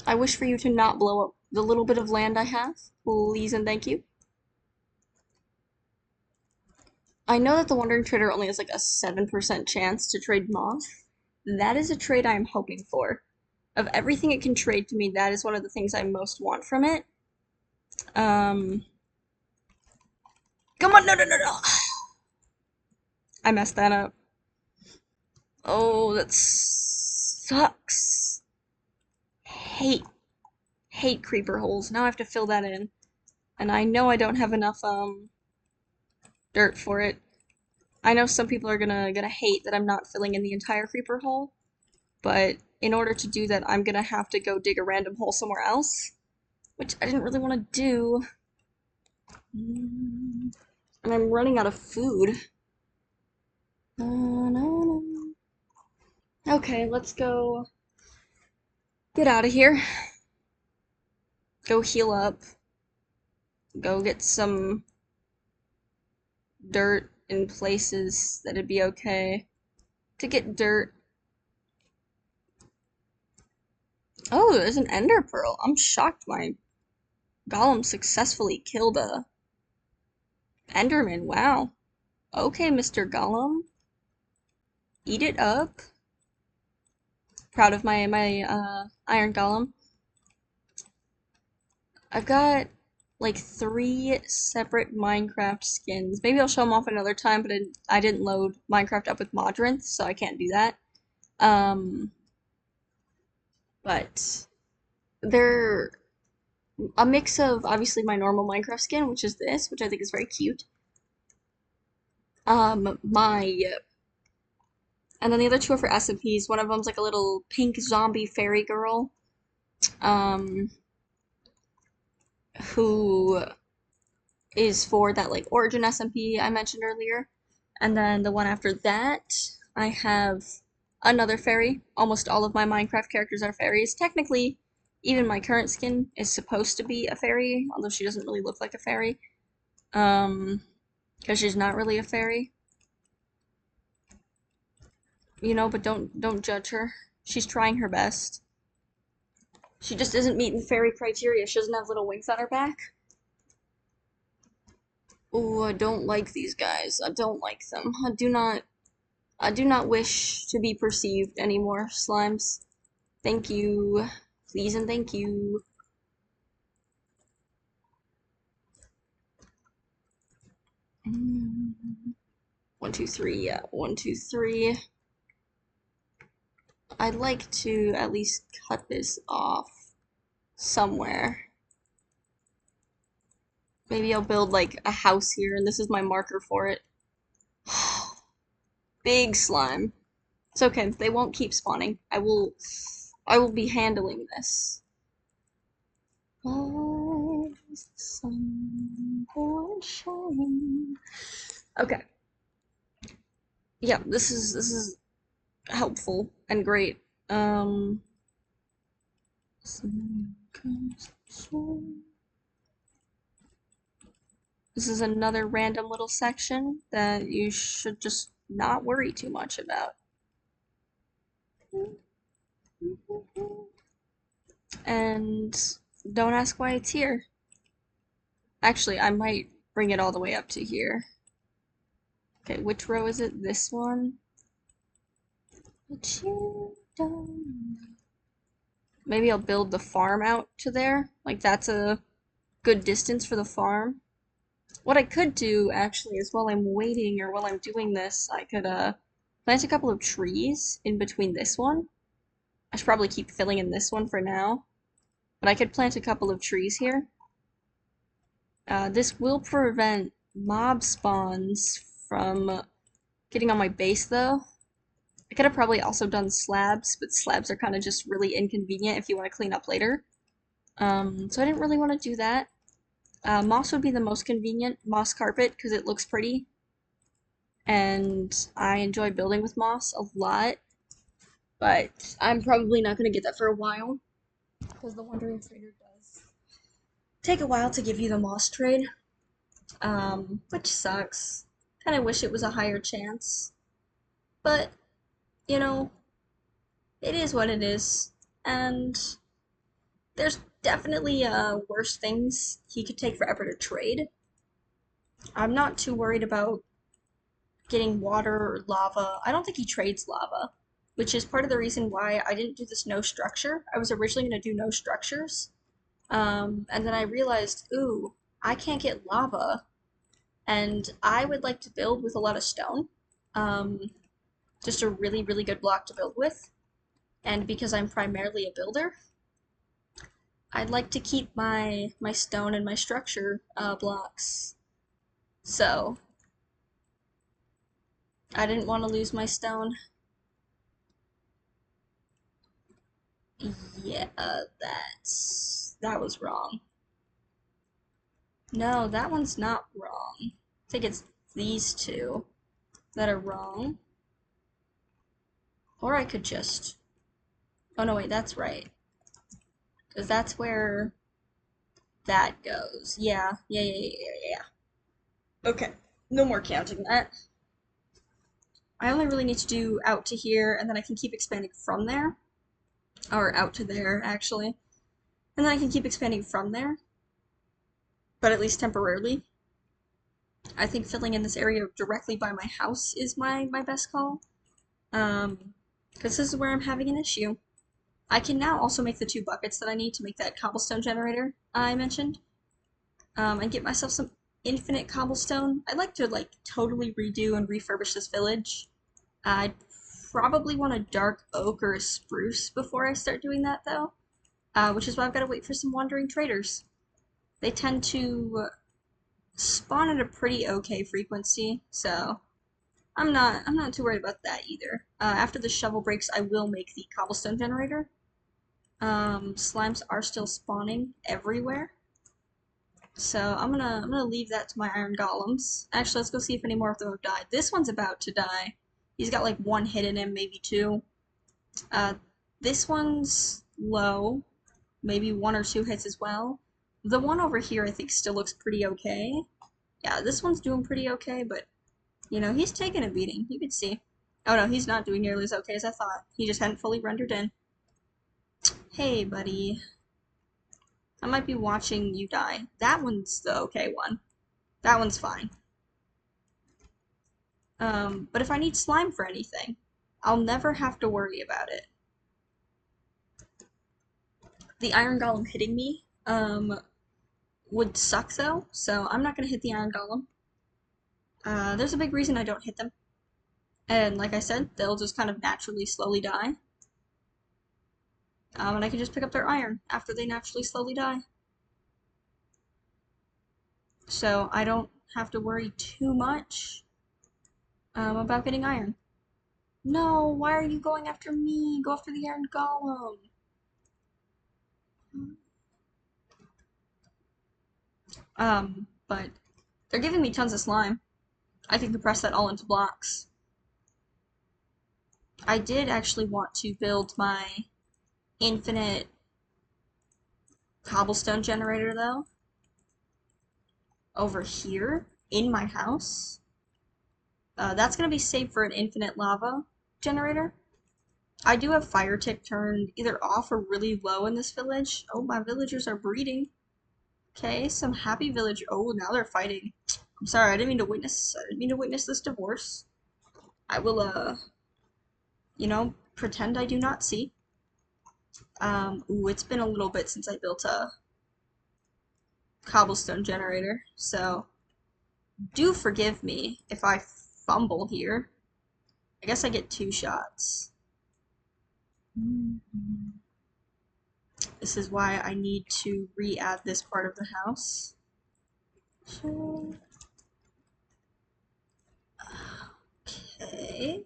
I wish for you to not blow up the little bit of land I have. Please and thank you. I know that the Wandering Trader only has like a 7% chance to trade moth. That is a trade I am hoping for. Of everything it can trade to me, that is one of the things I most want from it. Come on, no, no, no, no! I messed that up. Oh, that sucks. Hate creeper holes. Now I have to fill that in. And I know I don't have enough, dirt for it. I know some people are gonna hate that I'm not filling in the entire creeper hole, but in order to do that, I'm gonna have to go dig a random hole somewhere else, which I didn't really want to do. And I'm running out of food. Okay, let's go get out of here. Go heal up. Go get some dirt in places that'd be okay to get dirt. Oh, there's an ender pearl. I'm shocked my golem successfully killed a enderman. Wow. Okay, Mr. Golem. Eat it up. Proud of my iron golem. I've got like 3 separate Minecraft skins. Maybe I'll show them off another time, but I didn't load Minecraft up with Modrinth, so I can't do that. But they're a mix of obviously my normal Minecraft skin, which is this, which I think is very cute. And then the other 2 are for SMPs. One of them's like a little pink zombie fairy girl, who is for that like origin SMP I mentioned earlier. And then the one after that, I have another fairy. Almost all of my Minecraft characters are fairies. Technically, even my current skin is supposed to be a fairy, although she doesn't really look like a fairy. Because she's not really a fairy. You know, but don't judge her. She's trying her best. She just isn't meeting fairy criteria. She doesn't have little wings on her back. Oh, I don't like these guys. I don't like them. I do not wish to be perceived anymore, slimes. Thank you. Please and thank you. One, two, three, yeah. 1, 2, 3. I'd like to at least cut this off somewhere. Maybe I'll build like a house here, and this is my marker for it. Big slime. It's okay, they won't keep spawning. I will be handling this. Okay. Yeah, this is helpful and great. This is another random little section that you should just not worry too much about. And don't ask why it's here. Actually, I might bring it all the way up to here. Okay, which row is it? This one? Maybe I'll build the farm out to there. Like, that's a good distance for the farm. What I could do, actually, is while I'm waiting, or while I'm doing this, I could, plant a couple of trees in between this one. I should probably keep filling in this one for now. But I could plant a couple of trees here. This will prevent mob spawns from Getting on my base though. I could have probably also done slabs, but slabs are kind of just really inconvenient if you want to clean up later. So I didn't really want to do that. Moss would be the most convenient, moss carpet, because it looks pretty. And I enjoy building with moss a lot. But I'm probably not going to get that for a while. Because the Wandering Trader does take a while to give you the moss trade. Which sucks. Kind of wish it was a higher chance. But, you know, it is what it is. And there's definitely worse things he could take forever to trade. I'm not too worried about getting water or lava. I don't think he trades lava, which is part of the reason why I didn't do this no structure. I was originally going to do no structures, and then I realized, ooh, I can't get lava, and I would like to build with a lot of stone. Um, just a really, really good block to build with. And because I'm primarily a builder, I'd like to keep my stone and my structure blocks. So I didn't want to lose my stone. Yeah, that was wrong. No, that one's not wrong. I think it's these two that are wrong. Or I could just... Oh no, wait, that's right. Because that's where that goes. Yeah. Okay, no more counting that. I only really need to do out to here, and then I can keep expanding from there. Or out to there, actually. And then I can keep expanding from there. But at least temporarily. I think filling in this area directly by my house is my best call. Because this is where I'm having an issue. I can now also make the 2 buckets that I need to make that cobblestone generator I mentioned. And get myself some infinite cobblestone. I'd like to like totally redo and refurbish this village. I'd probably want a dark oak or a spruce before I start doing that though. Which is why I've got to wait for some wandering traders. They tend to spawn at a pretty okay frequency, so I'm not too worried about that either. After the shovel breaks, I will make the cobblestone generator. Slimes are still spawning everywhere, so I'm gonna leave that to my iron golems. Actually, let's go see if any more of them have died. This one's about to die. He's got like 1 hit in him, maybe 2. Uh, this one's low, maybe 1 or 2 hits as well. The one over here I think still looks pretty okay. Yeah, this one's doing pretty okay, but you know, he's taking a beating. You could see. Oh no, he's not doing nearly as okay as I thought. He just hadn't fully rendered in. Hey, buddy. I might be watching you die. That one's the okay one. That one's fine. But if I need slime for anything, I'll never have to worry about it. The iron golem hitting me, would suck though, so I'm not gonna hit the iron golem. There's a big reason I don't hit them. And like I said, they'll just kind of naturally slowly die. And I can just pick up their iron after they naturally slowly die. So I don't have to worry too much about getting iron. No, why are you going after me? Go after the iron golem. But they're giving me tons of slime. I can compress that all into blocks. I did actually want to build my infinite cobblestone generator though over here in my house. That's gonna be saved for an infinite lava generator. I do have fire tick turned either off or really low in this village. Oh, my villagers are breeding. Okay, some happy village. Oh, now they're fighting. I'm sorry, I didn't mean to witness this divorce. I will you know, pretend I do not see. Ooh, it's been a little bit since I built a cobblestone generator, so do forgive me if I fumble here. I guess I get 2 shots. This is why I need to re-add this part of the house. So, Okay.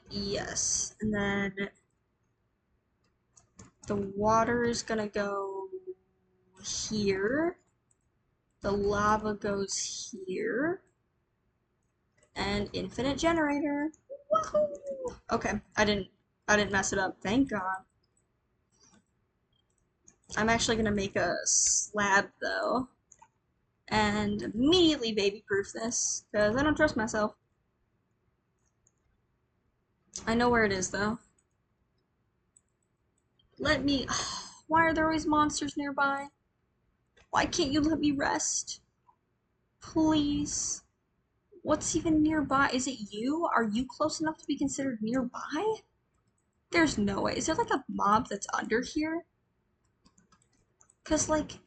Yes. And then the water is gonna go here. The lava goes here. And infinite generator. Woohoo! Okay, I didn't mess it up. Thank God. I'm actually gonna make a slab though, and immediately baby-proof this because I don't trust myself. I know where it is though. Let me. Why are there always monsters nearby? Why can't you let me rest? Please. What's even nearby? Is it you? Are you close enough to be considered nearby? There's no way. Is there like a mob that's under here? Cause like,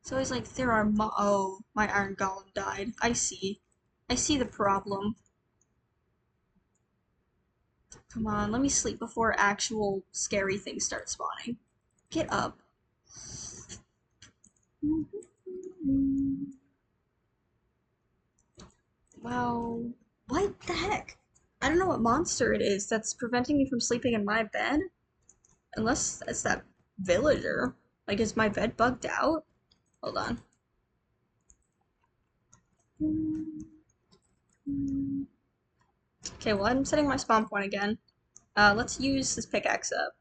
it's always like there are oh, my iron golem died. I see. I see the problem. Come on, let me sleep before actual scary things start spawning. Get up. Wow. What the heck? I don't know what monster it is that's preventing me from sleeping in my bed. Unless it's that villager. Like, is my bed bugged out? Hold on. Okay, well, I'm setting my spawn point again. Let's use this pickaxe up.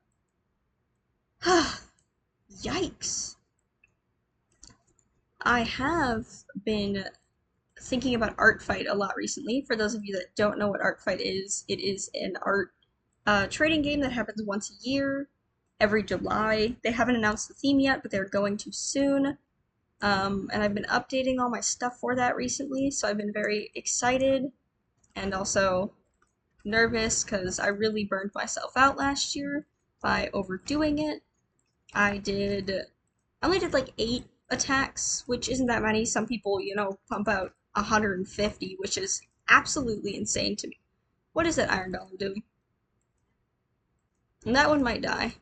Yikes. I have been thinking about Art Fight a lot recently. For those of you that don't know what Art Fight is, it is an art trading game that happens once a year, every July. They haven't announced the theme yet, but they're going to soon. And I've been updating all my stuff for that recently, so I've been very excited and also nervous because I really burned myself out last year by overdoing it. I only did like 8 attacks, which isn't that many. Some people, pump out 150, which is absolutely insane to me. What is that Iron Golem doing? And that one might die.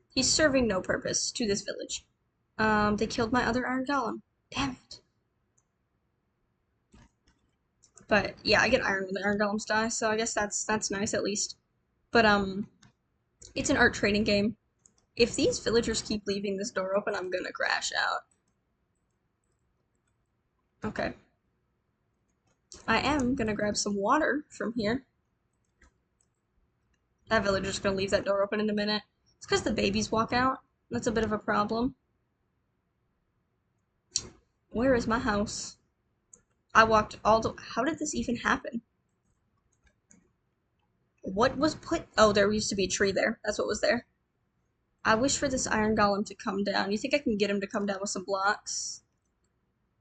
He's serving no purpose to this village. They killed my other Iron Golem. Damn it. But yeah, I get iron when the Iron Golems die, so I guess that's nice at least. But it's an art trading game. If these villagers keep leaving this door open, I'm gonna crash out. Okay. I am gonna grab some water from here. That villager's gonna leave that door open in a minute. It's because the babies walk out. That's a bit of a problem. Where is my house? I walked all the. How did this even happen? What was put? Oh, there used to be a tree there. That's what was there. I wish for this iron golem to come down. You think I can get him to come down with some blocks?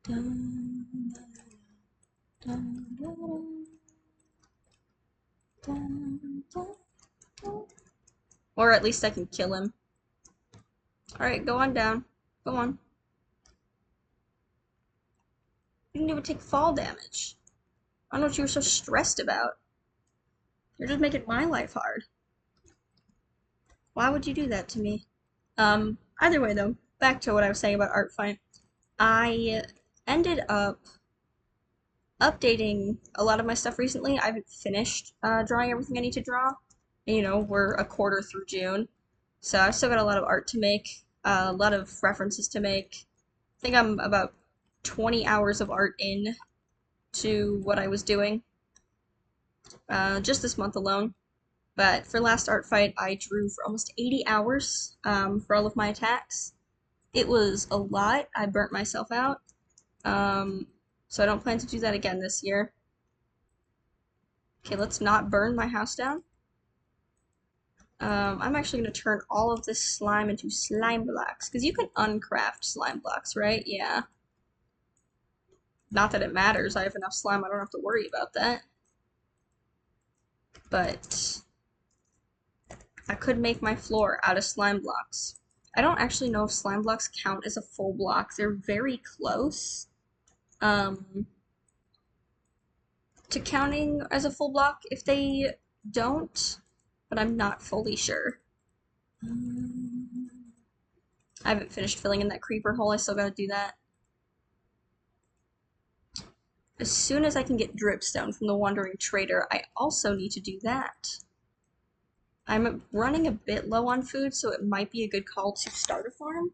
Dun, dun, dun, dun, dun, dun. Or at least I can kill him. Alright, go on down. Go on. You didn't even take fall damage. I don't know what you were so stressed about. You're just making my life hard. Why would you do that to me? Either way though, back to what I was saying about Art Fight. I ended up updating a lot of my stuff recently. I haven't finished drawing everything I need to draw. We're a quarter through June, so I've still got a lot of art to make, a lot of references to make. I think I'm about 20 hours of art in to what I was doing just this month alone. But for last art fight, I drew for almost 80 hours for all of my attacks. It was a lot. I burnt myself out. So I don't plan to do that again this year. Okay, let's not burn my house down. I'm actually going to turn all of this slime into slime blocks, because you can uncraft slime blocks, right? Yeah. Not that it matters. I have enough slime, I don't have to worry about that. But I could make my floor out of slime blocks. I don't actually know if slime blocks count as a full block. They're very close to counting as a full block if they don't, but I'm not fully sure. I haven't finished filling in that creeper hole. I still gotta do that. As soon as I can get dripstone from the Wandering Trader, I also need to do that. I'm running a bit low on food, so it might be a good call to start a farm.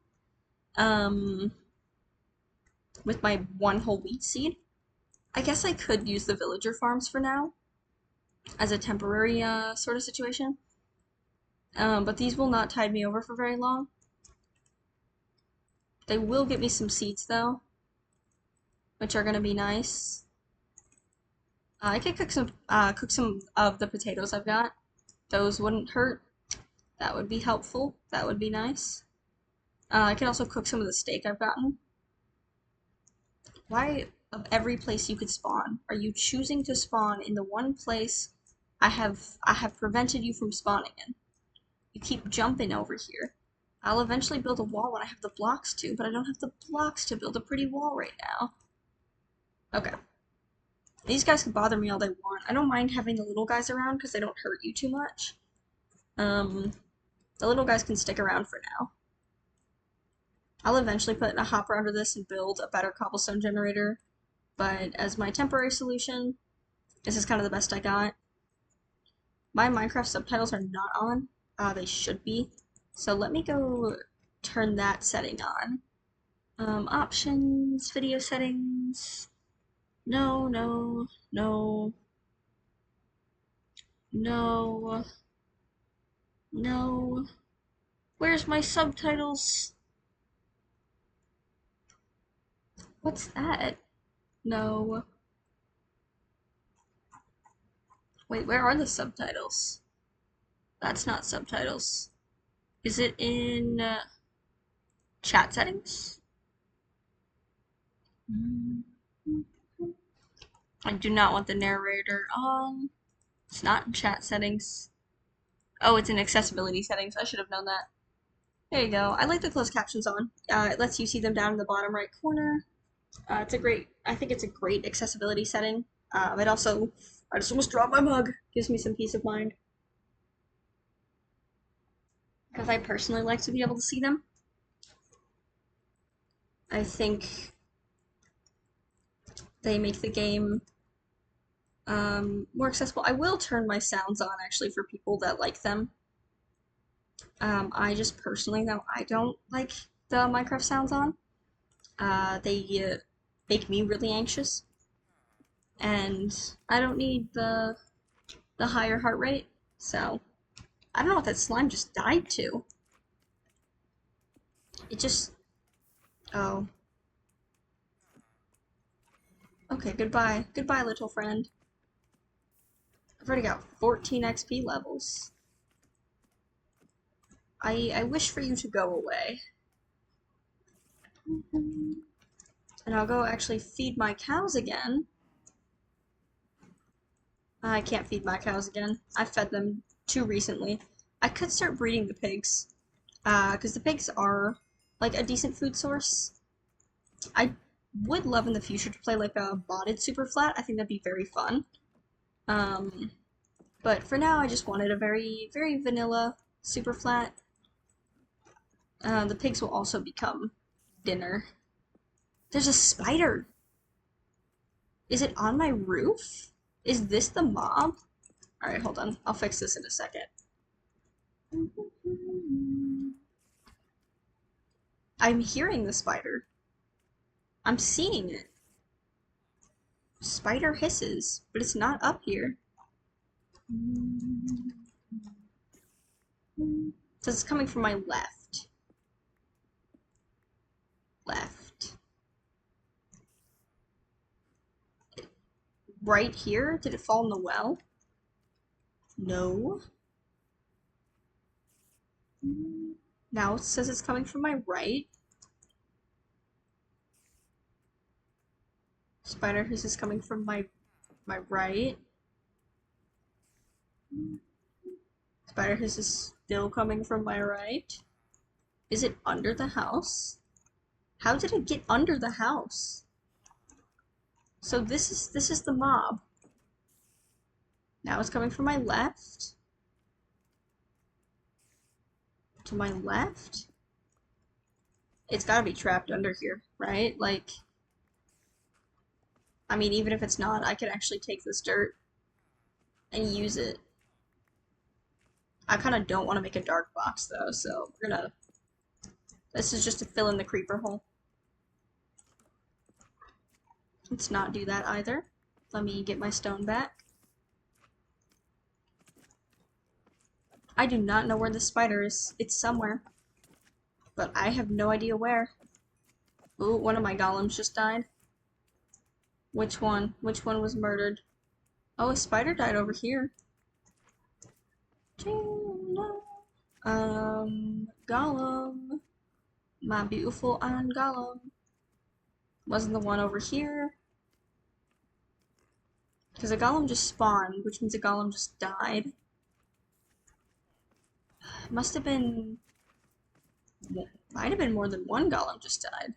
With my one whole wheat seed. I guess I could use the villager farms for now as a temporary sort of situation. But these will not tide me over for very long. They will get me some seeds though, which are gonna be nice. I could cook some of the potatoes I've got. Those wouldn't hurt. That would be helpful. That would be nice. I can also cook some of the steak I've gotten. Why, of every place you could spawn, are you choosing to spawn in the one place I have prevented you from spawning in? You keep jumping over here. I'll eventually build a wall when I have the blocks to, but I don't have the blocks to build a pretty wall right now. Okay. These guys can bother me all they want. I don't mind having the little guys around because they don't hurt you too much. The little guys can stick around for now. I'll eventually put a hopper under this and build a better cobblestone generator, but as my temporary solution, this is kind of the best I got. My Minecraft subtitles are not on. They should be. So let me go turn that setting on. Options, video settings. No, no, no. No. No. Where's my subtitles? What's that? No. Wait, where are the subtitles? That's not subtitles. Is it in chat settings? I do not want the narrator on. It's not in chat settings. Oh, it's in accessibility settings. I should have known that. There you go. I like the closed captions on. It lets you see them down in the bottom right corner. I think it's a great accessibility setting. It also, I just almost dropped my mug. Gives me some peace of mind. Because I personally like to be able to see them. I think they make the game more accessible. I will turn my sounds on actually for people that like them. I just personally know I don't like the Minecraft sounds on. They make me really anxious, and I don't need the higher heart rate. So I don't know what that slime just died to. It just oh okay. Goodbye, little friend. I've already got 14 XP levels. I wish for you to go away. And I'll go actually feed my cows again. I can't feed my cows again. I fed them too recently. I could start breeding the pigs, because the pigs are like a decent food source. I would love in the future to play like a modded Superflat. I think that'd be very fun. But for now, I just wanted a very, very vanilla Superflat. The pigs will also become dinner. There's a spider! Is it on my roof? Is this the mob? Alright, hold on. I'll fix this in a second. I'm hearing the spider. I'm seeing it. Spider hisses, but it's not up here. So it's coming from my left. Left. Right here? Did it fall in the well? No. Now it says it's coming from my right. Spider hiss is coming from my right. Spider hiss is still coming from my right. Is it under the house? How did it get under the house? So this is the mob. Now it's coming from my left. To my left? It's gotta be trapped under here, right? Like, I mean, even if it's not, I could actually take this dirt and use it. I kind of don't want to make a dark box though, so we're gonna. This is just to fill in the creeper hole. Let's not do that either. Let me get my stone back. I do not know where the spider is. It's somewhere, but I have no idea where. Ooh, one of my golems just died. Which one? Which one was murdered? Oh, a spider died over here. Golem. My beautiful iron golem. Wasn't the one over here? Because a golem just spawned, which means a golem just died. Must have been... Might have been more than one golem just died.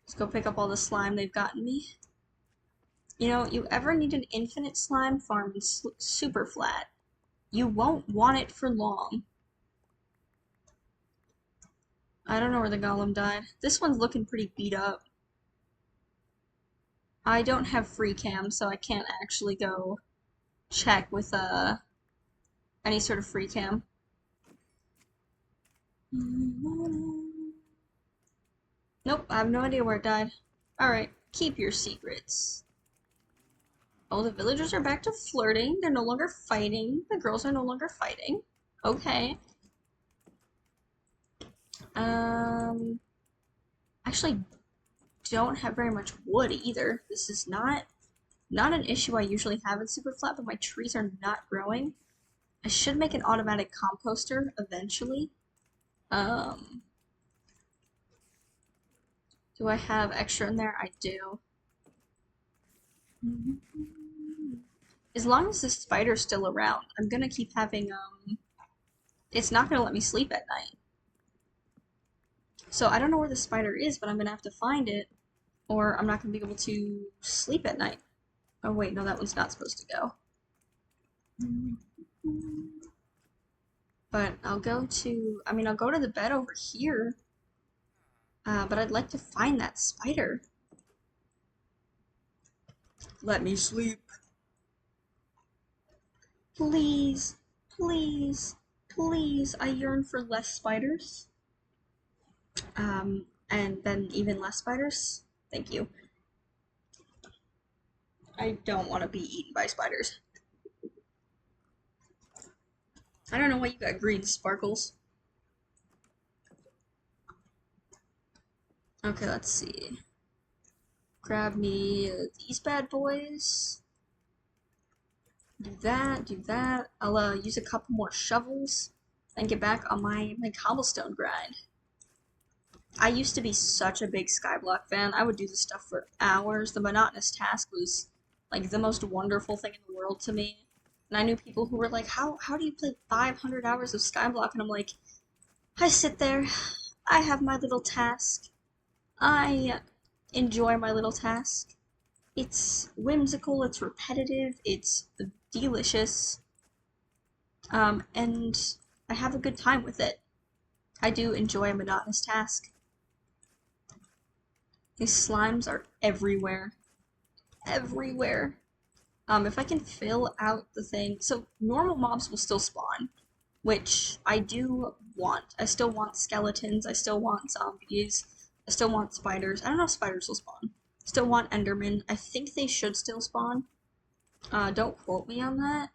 Let's go pick up all the slime they've gotten me. You know, you ever need an infinite slime farm in Superflat, you won't want it for long. I don't know where the golem died. This one's looking pretty beat up. I don't have free cam, so I can't actually go check with any sort of free cam. Nope, I have no idea where it died. Alright, keep your secrets. Oh, the villagers are back to flirting. They're no longer fighting. The girls are no longer fighting. Okay. Actually don't have very much wood either. This is not an issue I usually have in Superflat, but my trees are not growing. I should make an automatic composter eventually. Do I have extra in there? I do. As long as the spider's still around, I'm gonna keep having, it's not gonna let me sleep at night. So I don't know where the spider is, but I'm gonna have to find it, or I'm not gonna be able to sleep at night. Oh wait, no, that one's not supposed to go. But I'll go to the bed over here. But I'd like to find that spider. Let me sleep. Please, please, please, I yearn for less spiders. And then even less spiders. Thank you. I don't want to be eaten by spiders. I don't know why you got green sparkles. Okay, let's see. Grab me these bad boys. Do that, do that. I'll use a couple more shovels and get back on my cobblestone grind. I used to be such a big Skyblock fan. I would do this stuff for hours. The monotonous task was like the most wonderful thing in the world to me. And I knew people who were like, how do you play 500 hours of Skyblock? And I'm like, I sit there, I have my little task. I enjoy my little task. It's whimsical, it's repetitive, it's delicious. And I have a good time with it. I do enjoy a monotonous task. These slimes are everywhere. Everywhere. If I can fill out the thing, so normal mobs will still spawn, which I do want. I still want skeletons, I still want zombies, I still want spiders. I don't know if spiders will spawn. Still want endermen. I think they should still spawn. Don't quote me on that.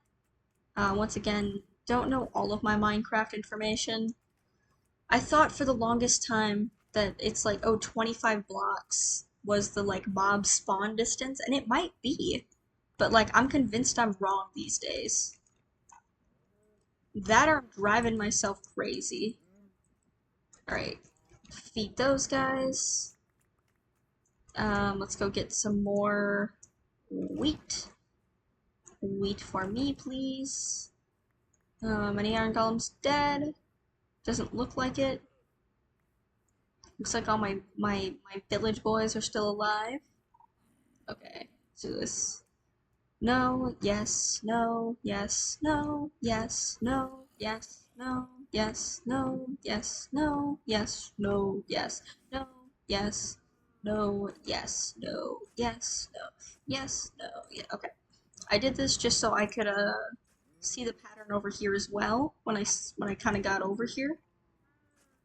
Once again, don't know all of my Minecraft information. I thought for the longest time that it's like, oh, 25 blocks was the like mob spawn distance, and it might be, but like I'm convinced I'm wrong these days. That or I'm driving myself crazy. Alright, feed those guys. Let's go get some more wheat. Wheat for me, please. Any iron golems dead? Doesn't look like it. Looks like all my village boys are still alive. Okay, let's do this. No, yes, no, yes, no, yes, no, yes, no, yes, no, yes, no, yes, no, yes, no, yes. no, yes, no, yes, no, yes, no, yeah, okay. I did this just so I could, see the pattern over here as well when I kind of got over here.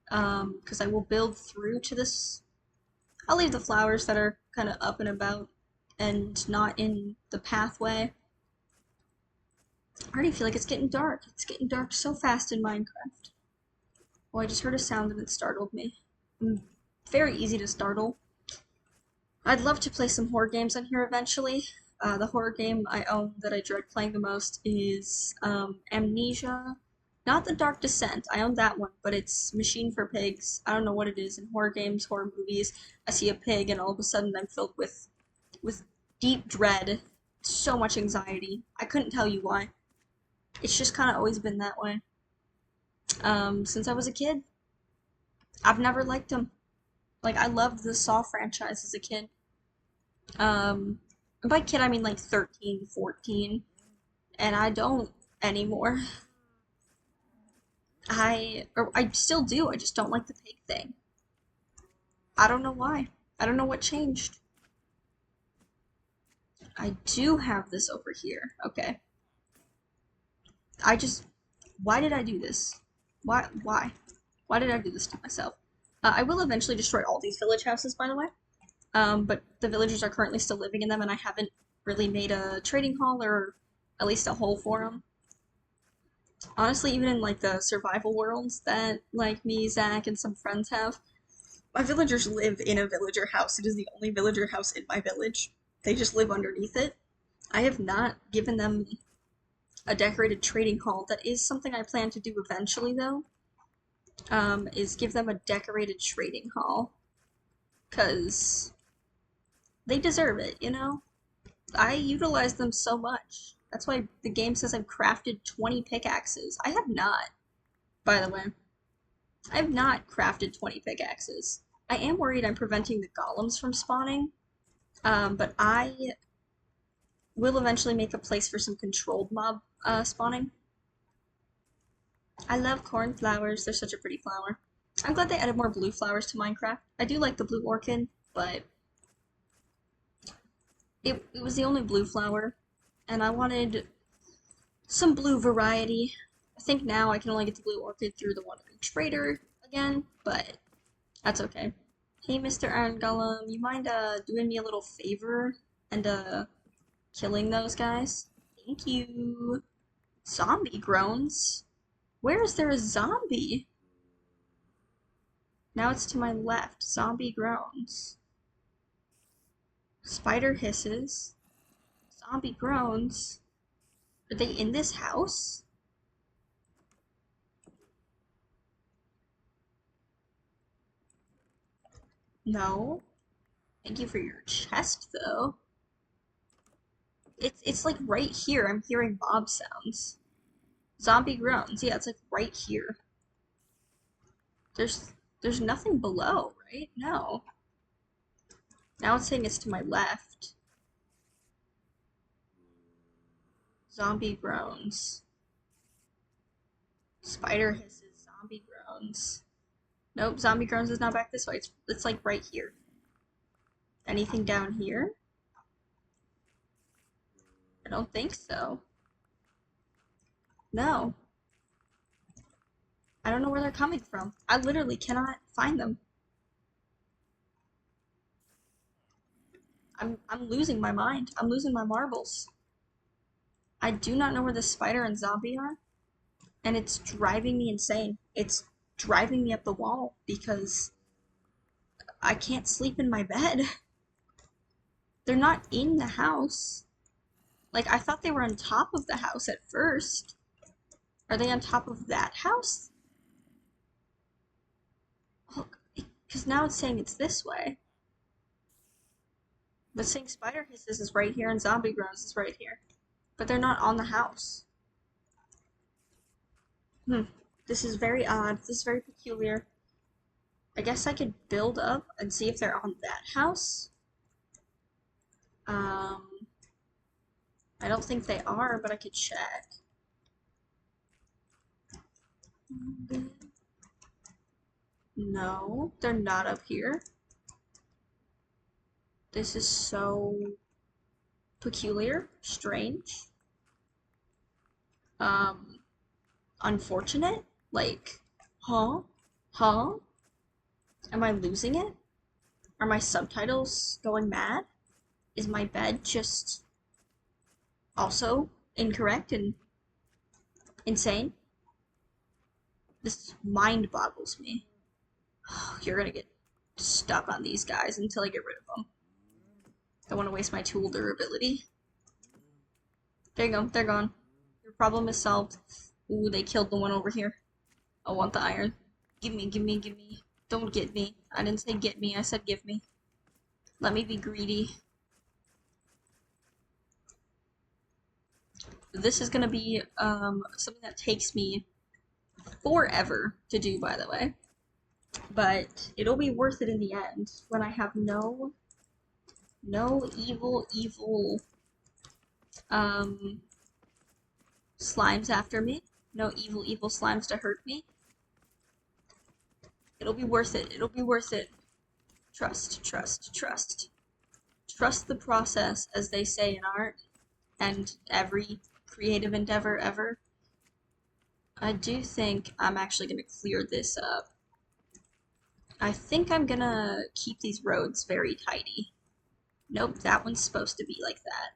Because I will build through to this. I'll leave the flowers that are kind of up and about and not in the pathway. I already feel like it's getting dark. It's getting dark so fast in Minecraft. Oh, I just heard a sound and it startled me. I'm very easy to startle. I'd love to play some horror games on here eventually. The horror game I own that I dread playing the most is Amnesia. Not The Dark Descent, I own that one, but it's Machine for Pigs. I don't know what it is in horror games, horror movies. I see a pig and all of a sudden I'm filled with deep dread, so much anxiety. I couldn't tell you why. It's just kind of always been that way. Since I was a kid, I've never liked them. Like, I loved the Saw franchise as a kid. By kid, I mean like 13, 14, and I don't anymore. I still do, I just don't like the pig thing. I don't know why. I don't know what changed. I do have this over here. Okay. I just, why did I do this? Why? Why did I do this to myself? I will eventually destroy all these village houses, by the way. But the villagers are currently still living in them, and I haven't really made a trading hall or at least a hole for them. Honestly, even in like the survival worlds that like me, Zach, and some friends have, my villagers live in a villager house. It is the only villager house in my village. They just live underneath it. I have not given them a decorated trading hall. That is something I plan to do eventually, though. Is give them a decorated trading hall, cause they deserve it, you know? I utilize them so much. That's why the game says I've crafted 20 pickaxes. I have not, by the way. I have not crafted 20 pickaxes. I am worried I'm preventing the golems from spawning, but I will eventually make a place for some controlled mob spawning. I love cornflowers. They're such a pretty flower. I'm glad they added more blue flowers to Minecraft. I do like the blue orchid, but it was the only blue flower, and I wanted some blue variety. I think now I can only get the blue orchid through the wandering trader again, but that's okay. Hey, Mr. Iron Golem, you mind doing me a little favor and killing those guys? Thank you. Zombie groans? Where is there a zombie? Now it's to my left. Zombie groans. Spider hisses. Zombie groans. Are they in this house? No. Thank you for your chest, though. It's like right here. I'm hearing mob sounds. Zombie groans. Yeah, it's like right here. There's nothing below, right? No. Now it's saying it's to my left. Zombie groans. Spider hisses. Zombie groans. Nope, zombie groans is not back this way. It's like right here. Anything down here? I don't think so. No. I don't know where they're coming from. I literally cannot find them. I'm losing my mind. I'm losing my marbles. I do not know where the spider and zombie are, and it's driving me insane. It's driving me up the wall because I can't sleep in my bed. They're not in the house. Like, I thought they were on top of the house at first. Are they on top of that house? Look, because now it's saying it's this way. But saying spider hisses is right here and zombie groans is right here. But they're not on the house. This is very odd. This is very peculiar. I guess I could build up and see if they're on that house. Um, I don't think they are, but I could check. No, they're not up here. This is so peculiar, strange, um, unfortunate. Like, huh? Huh? Am I losing it? Are my subtitles going mad? Is my bed just also incorrect and insane? This mind boggles me. You're gonna get stuck on these guys until I get rid of them. Don't want to waste my tool durability. There you go, they're gone. Your problem is solved. Ooh, they killed the one over here. I want the iron. Give me, give me, give me. Don't get me. I didn't say get me, I said give me. Let me be greedy. This is gonna be something that takes me forever to do, by the way. But it'll be worth it in the end when I have no evil slimes after me. No evil slimes to hurt me. It'll be worth it. It'll be worth it. Trust, trust, trust. Trust the process, as they say in art, and every creative endeavor ever. I do think I'm actually going to clear this up. I think I'm going to keep these roads very tidy. Nope, that one's supposed to be like that.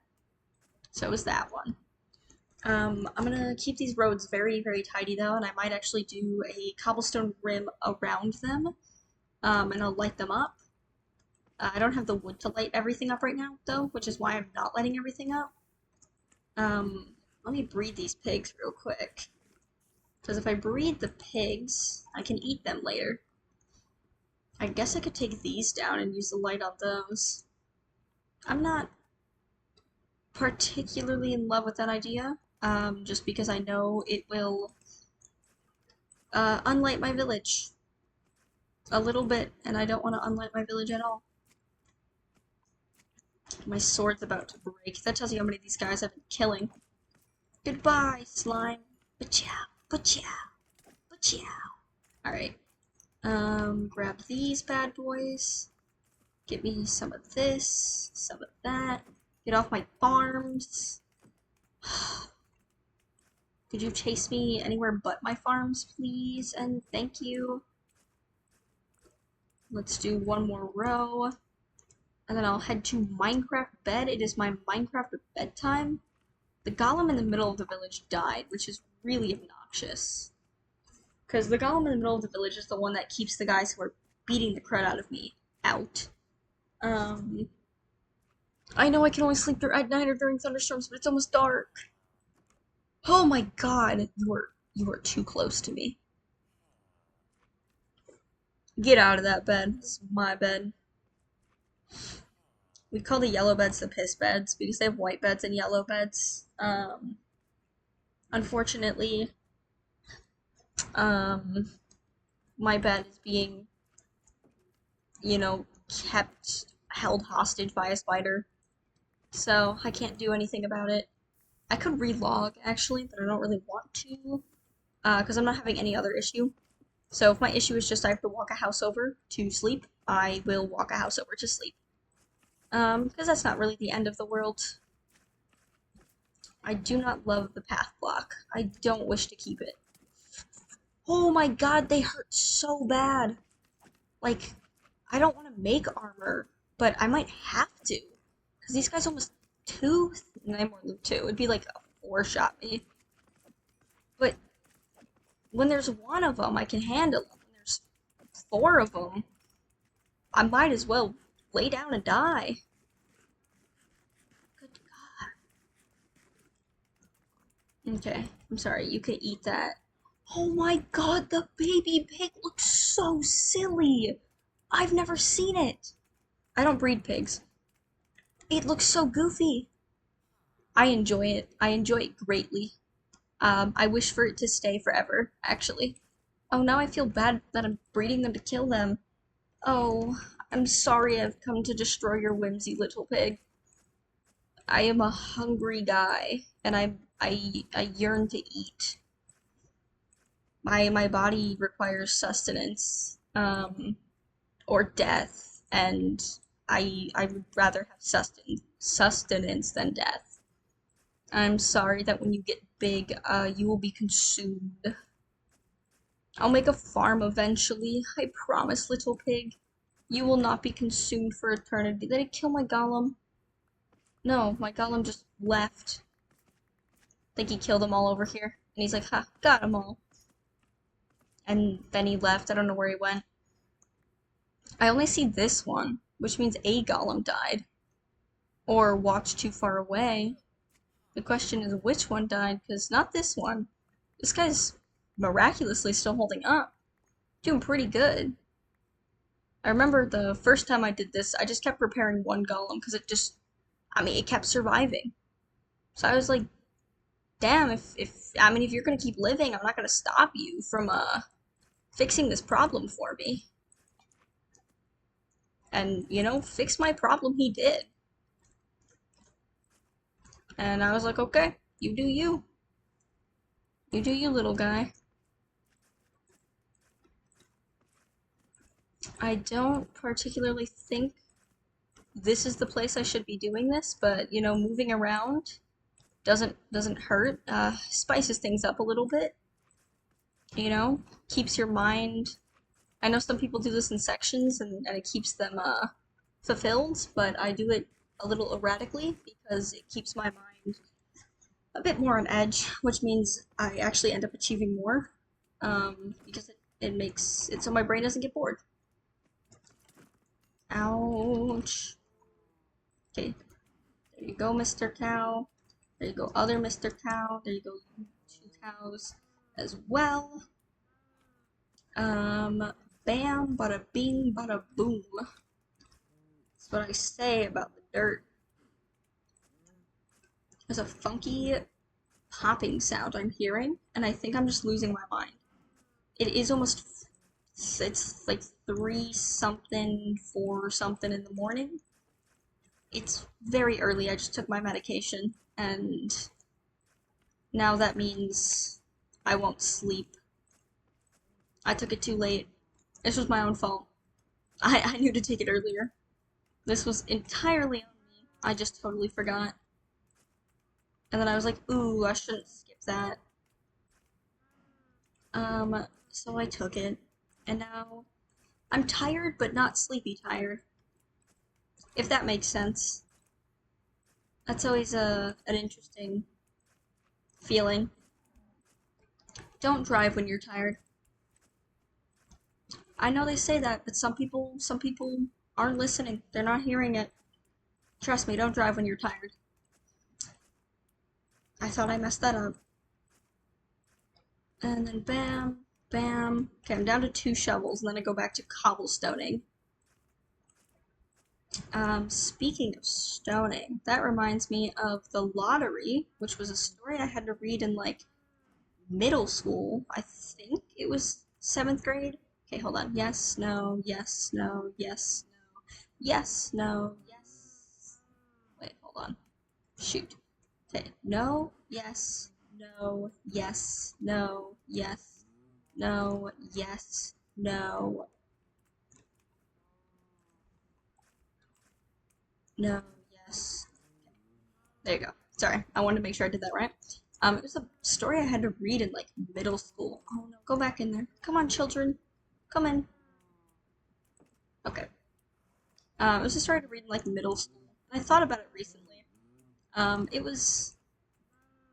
So is that one. I'm gonna keep these roads very, very tidy though, and I might actually do a cobblestone rim around them, and I'll light them up. I don't have the wood to light everything up right now though, which is why I'm not lighting everything up. Let me breed these pigs real quick, because if I breed the pigs, I can eat them later. I guess I could take these down and use the light on those. I'm not particularly in love with that idea, just because I know it will unlight my village a little bit, and I don't want to unlight my village at all. My sword's about to break. That tells you how many of these guys I've been killing. Goodbye, slime. Ba-chow, ba-chow, ba-chow. Alright. Grab these bad boys. Get me some of this, some of that. Get off my farms. Could you chase me anywhere but my farms, please? And thank you. Let's do one more row. And then I'll head to Minecraft bed. It is my Minecraft bedtime. The golem in the middle of the village died, which is really obnoxious. Because the golem in the middle of the village is the one that keeps the guys who are beating the crud out of me out. I know I can only sleep at night or during thunderstorms, but it's almost dark. Oh my god, you are too close to me. Get out of that bed. This is my bed. We call the yellow beds the piss beds because they have white beds and yellow beds. Unfortunately, my bed is being, held hostage by a spider. So I can't do anything about it. I could relog, actually, but I don't really want to, because I'm not having any other issue. So if my issue is just I have to walk a house over to sleep, I will walk a house over to sleep. Because that's not really the end of the world. I do not love the path block. I don't wish to keep it. Oh my god, they hurt so bad. Like, I don't want to make armor, but I might have to. Because these guys almost more than two. It'd be like a 4-shot me. But when there's one of them, I can handle them. When there's 4 of them, I might as well lay down and die. Good God. Okay, I'm sorry, you can eat that. Oh my god, the baby pig looks so silly! I've never seen it! I don't breed pigs. It looks so goofy. I enjoy it. I enjoy it greatly. I wish for it to stay forever, actually. Oh, now I feel bad that I'm breeding them to kill them. Oh, I'm sorry I've come to destroy your whimsy, little pig. I am a hungry guy, and I yearn to eat. My body requires sustenance, or death, and I would rather have sustenance than death. I'm sorry that when you get big, you will be consumed. I'll make a farm eventually. I promise, little pig. You will not be consumed for eternity. Did it kill my golem? No, my golem just left. I think he killed them all over here. And he's like, ha, got them all. And then he left. I don't know where he went. I only see this one, which means a golem died. Or walked too far away. The question is which one died, because not this one. This guy's miraculously still holding up. Doing pretty good. I remember the first time I did this, I just kept repairing one golem because it kept surviving. So I was like, damn, if you're gonna keep living, I'm not gonna stop you from, fixing this problem for me. And, fix my problem he did. And I was like, okay, you do you. You do you, little guy. I don't particularly think this is the place I should be doing this, but, moving around doesn't hurt. Spices things up a little bit. Keeps your mind. I know some people do this in sections and it keeps them fulfilled, but I do it a little erratically because it keeps my mind a bit more on edge, which means I actually end up achieving more because it makes it so my brain doesn't get bored. Ouch. Okay, there you go, Mr. Cow. There you go, other Mr. Cow. There you go, 2 cows as well. Bam, bada bing, bada boom. That's what I say about the dirt. There's a funky popping sound I'm hearing, and I think I'm just losing my mind. It is it's like 3 something, 4 something in the morning. It's very early, I just took my medication, and now that means I won't sleep. I took it too late. This was my own fault. I knew to take it earlier. This was entirely on me. I just totally forgot. And then I was like, ooh, I shouldn't skip that. So I took it. And now I'm tired, but not sleepy tired. If that makes sense. That's always an interesting feeling. Don't drive when you're tired. I know they say that, but some people aren't listening. They're not hearing it. Trust me, don't drive when you're tired. I thought I messed that up. And then bam, bam. Okay, I'm down to 2 shovels, and then I go back to cobblestoning. Speaking of stoning, that reminds me of The Lottery, which was a story I had to read in, like, middle school. I think it was 7th grade. Okay, hold on. Yes, no, yes, no, yes, no, yes, no, yes. Wait, hold on. Shoot. Okay, no, yes, no, yes, no, yes, no, yes, no, no, yes. There you go. Sorry, I wanted to make sure I did that right. It was a story I had to read in, like, middle school. Oh no, go back in there. Come on, children. Come in. Okay. It was a story to read in, like, middle school. And I thought about it recently. It was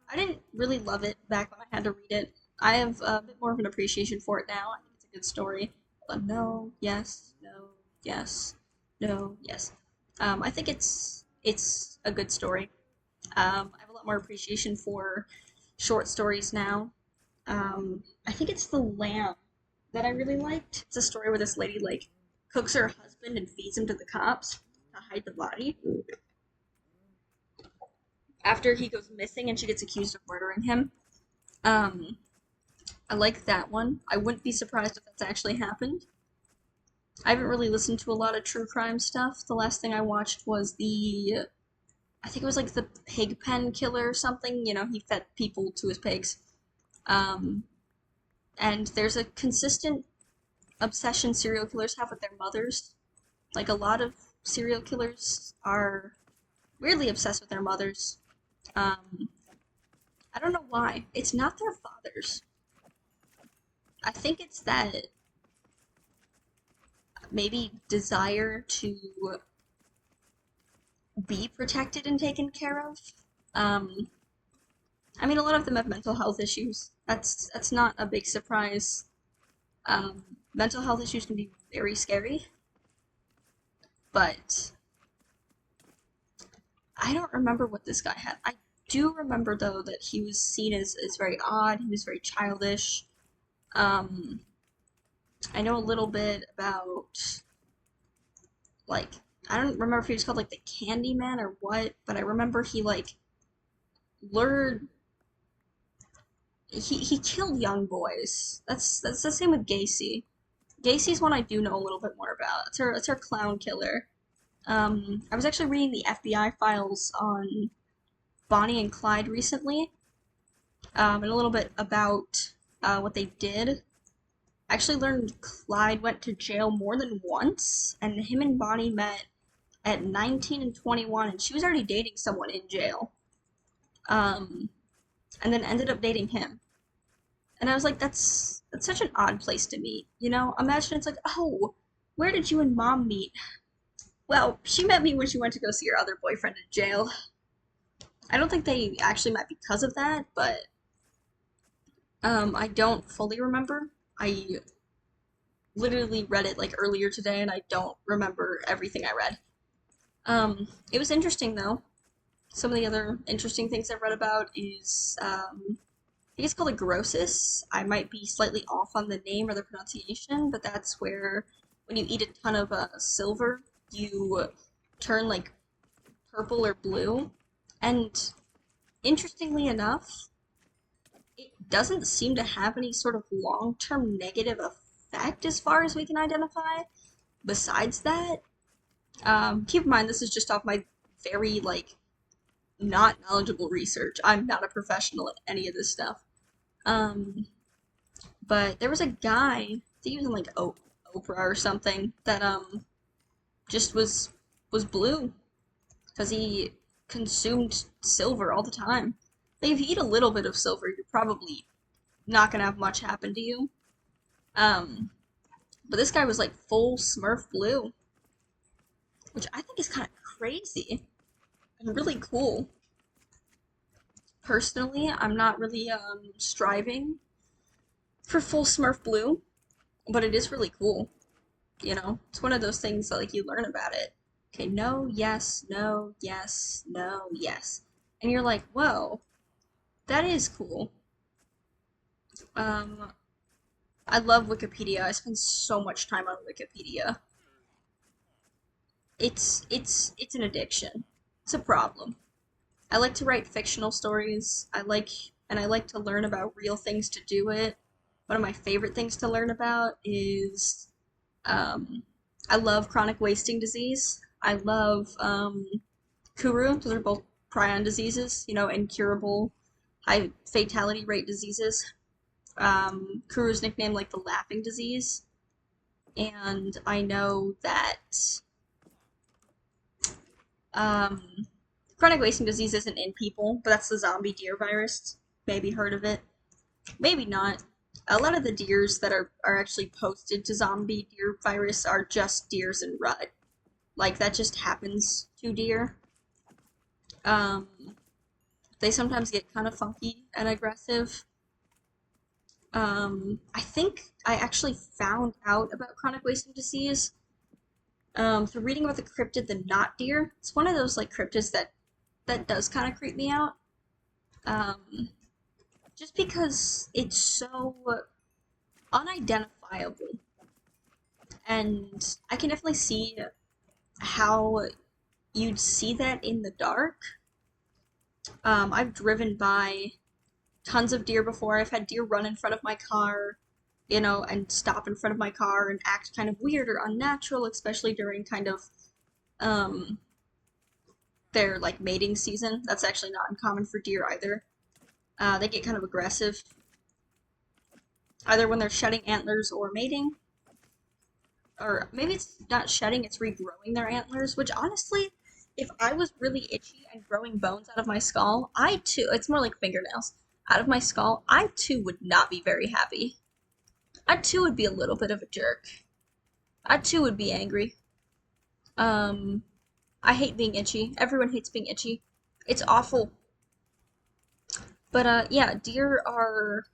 I didn't really love it back when I had to read it. I have a bit more of an appreciation for it now. I think it's a good story. No, yes, no, yes, no, yes. I think it's a good story. I have a lot more appreciation for short stories now. I think it's The Lamb that I really liked. It's a story where this lady like cooks her husband and feeds him to the cops to hide the body after he goes missing and she gets accused of murdering him. Um, I like that one. I wouldn't be surprised if that's actually happened. I haven't really listened to a lot of true crime stuff. The last thing I watched was I think it was like the pig pen killer or something. He fed people to his pigs. Um, and there's a consistent obsession serial killers have with their mothers. Like a lot of serial killers are weirdly obsessed with their mothers. Um, I don't know why. It's not their fathers. I think it's that maybe desire to be protected and taken care of. Um, I mean, a lot of them have mental health issues. That's not a big surprise. Mental health issues can be very scary, but I don't remember what this guy had. I do remember though that he was seen as very odd. He was very childish. Um, I know a little bit about like I don't remember if he was called like the Candyman or what, but I remember he like lured he killed young boys. That's the same with Gacy. Gacy's one I do know a little bit more about. It's her clown killer. I was actually reading the FBI files on Bonnie and Clyde recently, and a little bit about what they did. I actually learned Clyde went to jail more than once, and him and Bonnie met at 19 and 21, and she was already dating someone in jail. Um, and then ended up dating him. And I was like, that's such an odd place to meet, you know? Imagine it's like, oh, where did you and mom meet? Well, she met me when she went to go see her other boyfriend in jail. I don't think they actually met because of that, but I don't fully remember. I literally read it like earlier today, and I don't remember everything I read. It was interesting though. Some of the other interesting things I've read about is I think it's called a grosis. I might be slightly off on the name or the pronunciation, but that's where when you eat a ton of silver, you turn like purple or blue. And interestingly enough, it doesn't seem to have any sort of long-term negative effect as far as we can identify. Besides that, keep in mind this is just off my very like not knowledgeable research. I'm not a professional at any of this stuff. Um, but there was a guy, I think he was in like Oprah or something, that just was blue because he consumed silver all the time. Like if you eat a little bit of silver, you're probably not gonna have much happen to you. Um, but this guy was like full Smurf blue, which I think is kind of crazy and really cool. Personally, I'm not really striving for full Smurf blue, but it is really cool. You know, it's one of those things that like you learn about it. Okay, no, yes, no, yes, no, yes. And you're like, whoa, that is cool. Um, I love Wikipedia. I spend so much time on Wikipedia. It's an addiction. It's a problem. I like to write fictional stories. I like to learn about real things to do it. One of my favorite things to learn about is um, I love chronic wasting disease. I love Kuru. Those are both prion diseases, you know, incurable, high fatality rate diseases. Kuru's nicknamed like the laughing disease, and I know that um, chronic wasting disease isn't in people, but that's the zombie deer virus. Maybe heard of it, maybe not. A lot of the deers that are actually posted to zombie deer virus are just deers in rut. Like that just happens to deer. Um, they sometimes get kind of funky and aggressive. I think I actually found out about chronic wasting disease through reading about the cryptid the knot deer. It's one of those like cryptids that does kind of creep me out. Um, just because it's so unidentifiable, and I can definitely see how you'd see that in the dark. I've driven by tons of deer before. I've had deer run in front of my car, you know, and stop in front of my car and act kind of weird or unnatural, especially during kind of um, their like mating season. That's actually not uncommon for deer either. They get kind of aggressive, either when they're shedding antlers or mating. or maybe it's not shedding, it's regrowing their antlers, which honestly, if I was really itchy and growing bones out of my skull, I too, it's more like fingernails, out of my skull, I too would not be very happy. I too would be a little bit of a jerk. I too would be angry. Um, I hate being itchy. Everyone hates being itchy. It's awful. But yeah, deer are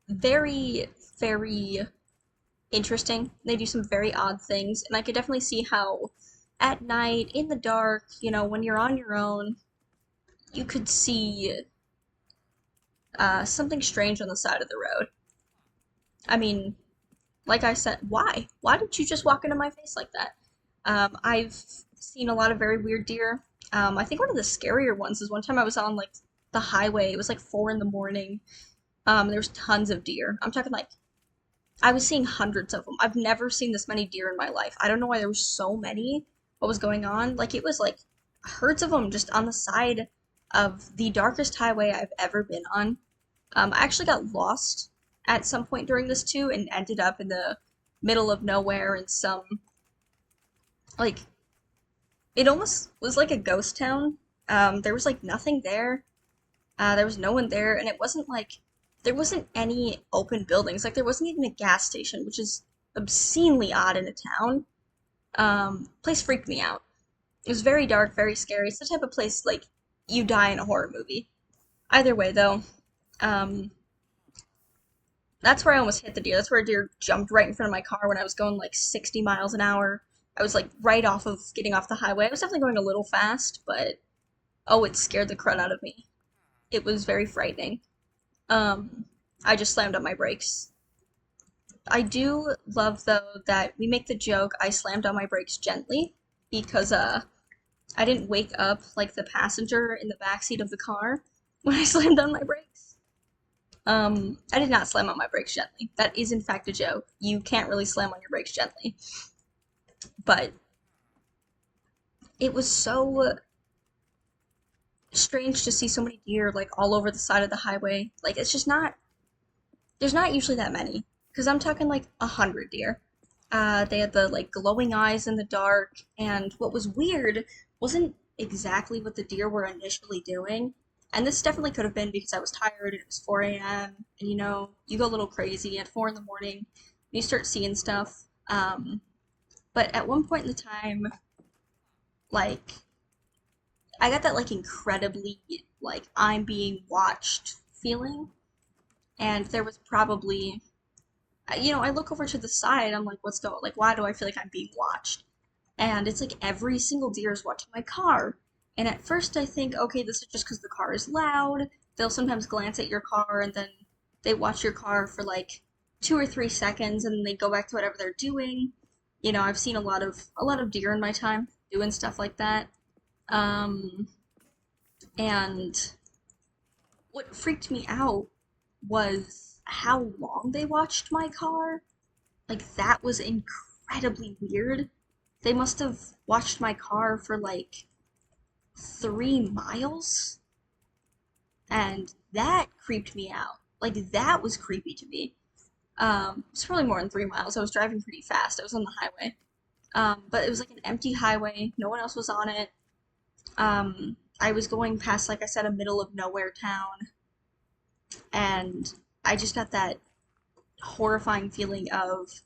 very, very interesting. They do some very odd things, and I could definitely see how at night, in the dark, when you're on your own, you could see something strange on the side of the road. I mean, like I said, why? Why did you just walk into my face like that? I've seen a lot of very weird deer. I think one of the scarier ones is one time I was on like the highway. It was like 4 in the morning. There was tons of deer. I'm talking like I was seeing hundreds of them. I've never seen this many deer in my life. I don't know why there was so many. What was going on? Like it was like herds of them just on the side of the darkest highway I've ever been on. I actually got lost at some point during this too and ended up in the middle of nowhere in some like it almost was like a ghost town. There was like nothing there. There was no one there, and it wasn't like there wasn't any open buildings. Like there wasn't even a gas station, which is obscenely odd in a town. Place freaked me out. It was very dark, very scary. It's the type of place like you die in a horror movie. Either way, though, um, that's where I almost hit the deer. That's where a deer jumped right in front of my car when I was going like 60 miles an hour. I was like right off of getting off the highway. I was definitely going a little fast, but oh, it scared the crud out of me. It was very frightening. Um, I just slammed on my brakes. I do love though that we make the joke I slammed on my brakes gently because I didn't wake up like the passenger in the backseat of the car when I slammed on my brakes. I did not slam on my brakes gently. That is in fact a joke. You can't really slam on your brakes gently. But it was so strange to see so many deer like all over the side of the highway. Like it's just not there's not usually that many because I'm talking like 100 deer. They had the like glowing eyes in the dark, and what was weird wasn't exactly what the deer were initially doing. And this definitely could have been because I was tired and it was 4 a.m. and you go a little crazy at 4 in the morning. And you start seeing stuff. But at one point in the time, like I got that like incredibly like I'm being watched feeling, and there was probably I look over to the side. I'm like, what's going? Like, why do I feel like I'm being watched? And it's like every single deer is watching my car. And at first, I think, okay, this is just because the car is loud. They'll sometimes glance at your car and then they watch your car for like 2 or 3 seconds and then they go back to whatever they're doing. I've seen a lot of deer in my time doing stuff like that. Um, and what freaked me out was how long they watched my car. Like that was incredibly weird. They must have watched my car for like 3 miles, and that creeped me out. Like that was creepy to me. It's probably more than 3 miles. I was driving pretty fast. I was on the highway. But it was like an empty highway. No one else was on it. I was going past, like I said, a middle of nowhere town, and I just got that horrifying feeling of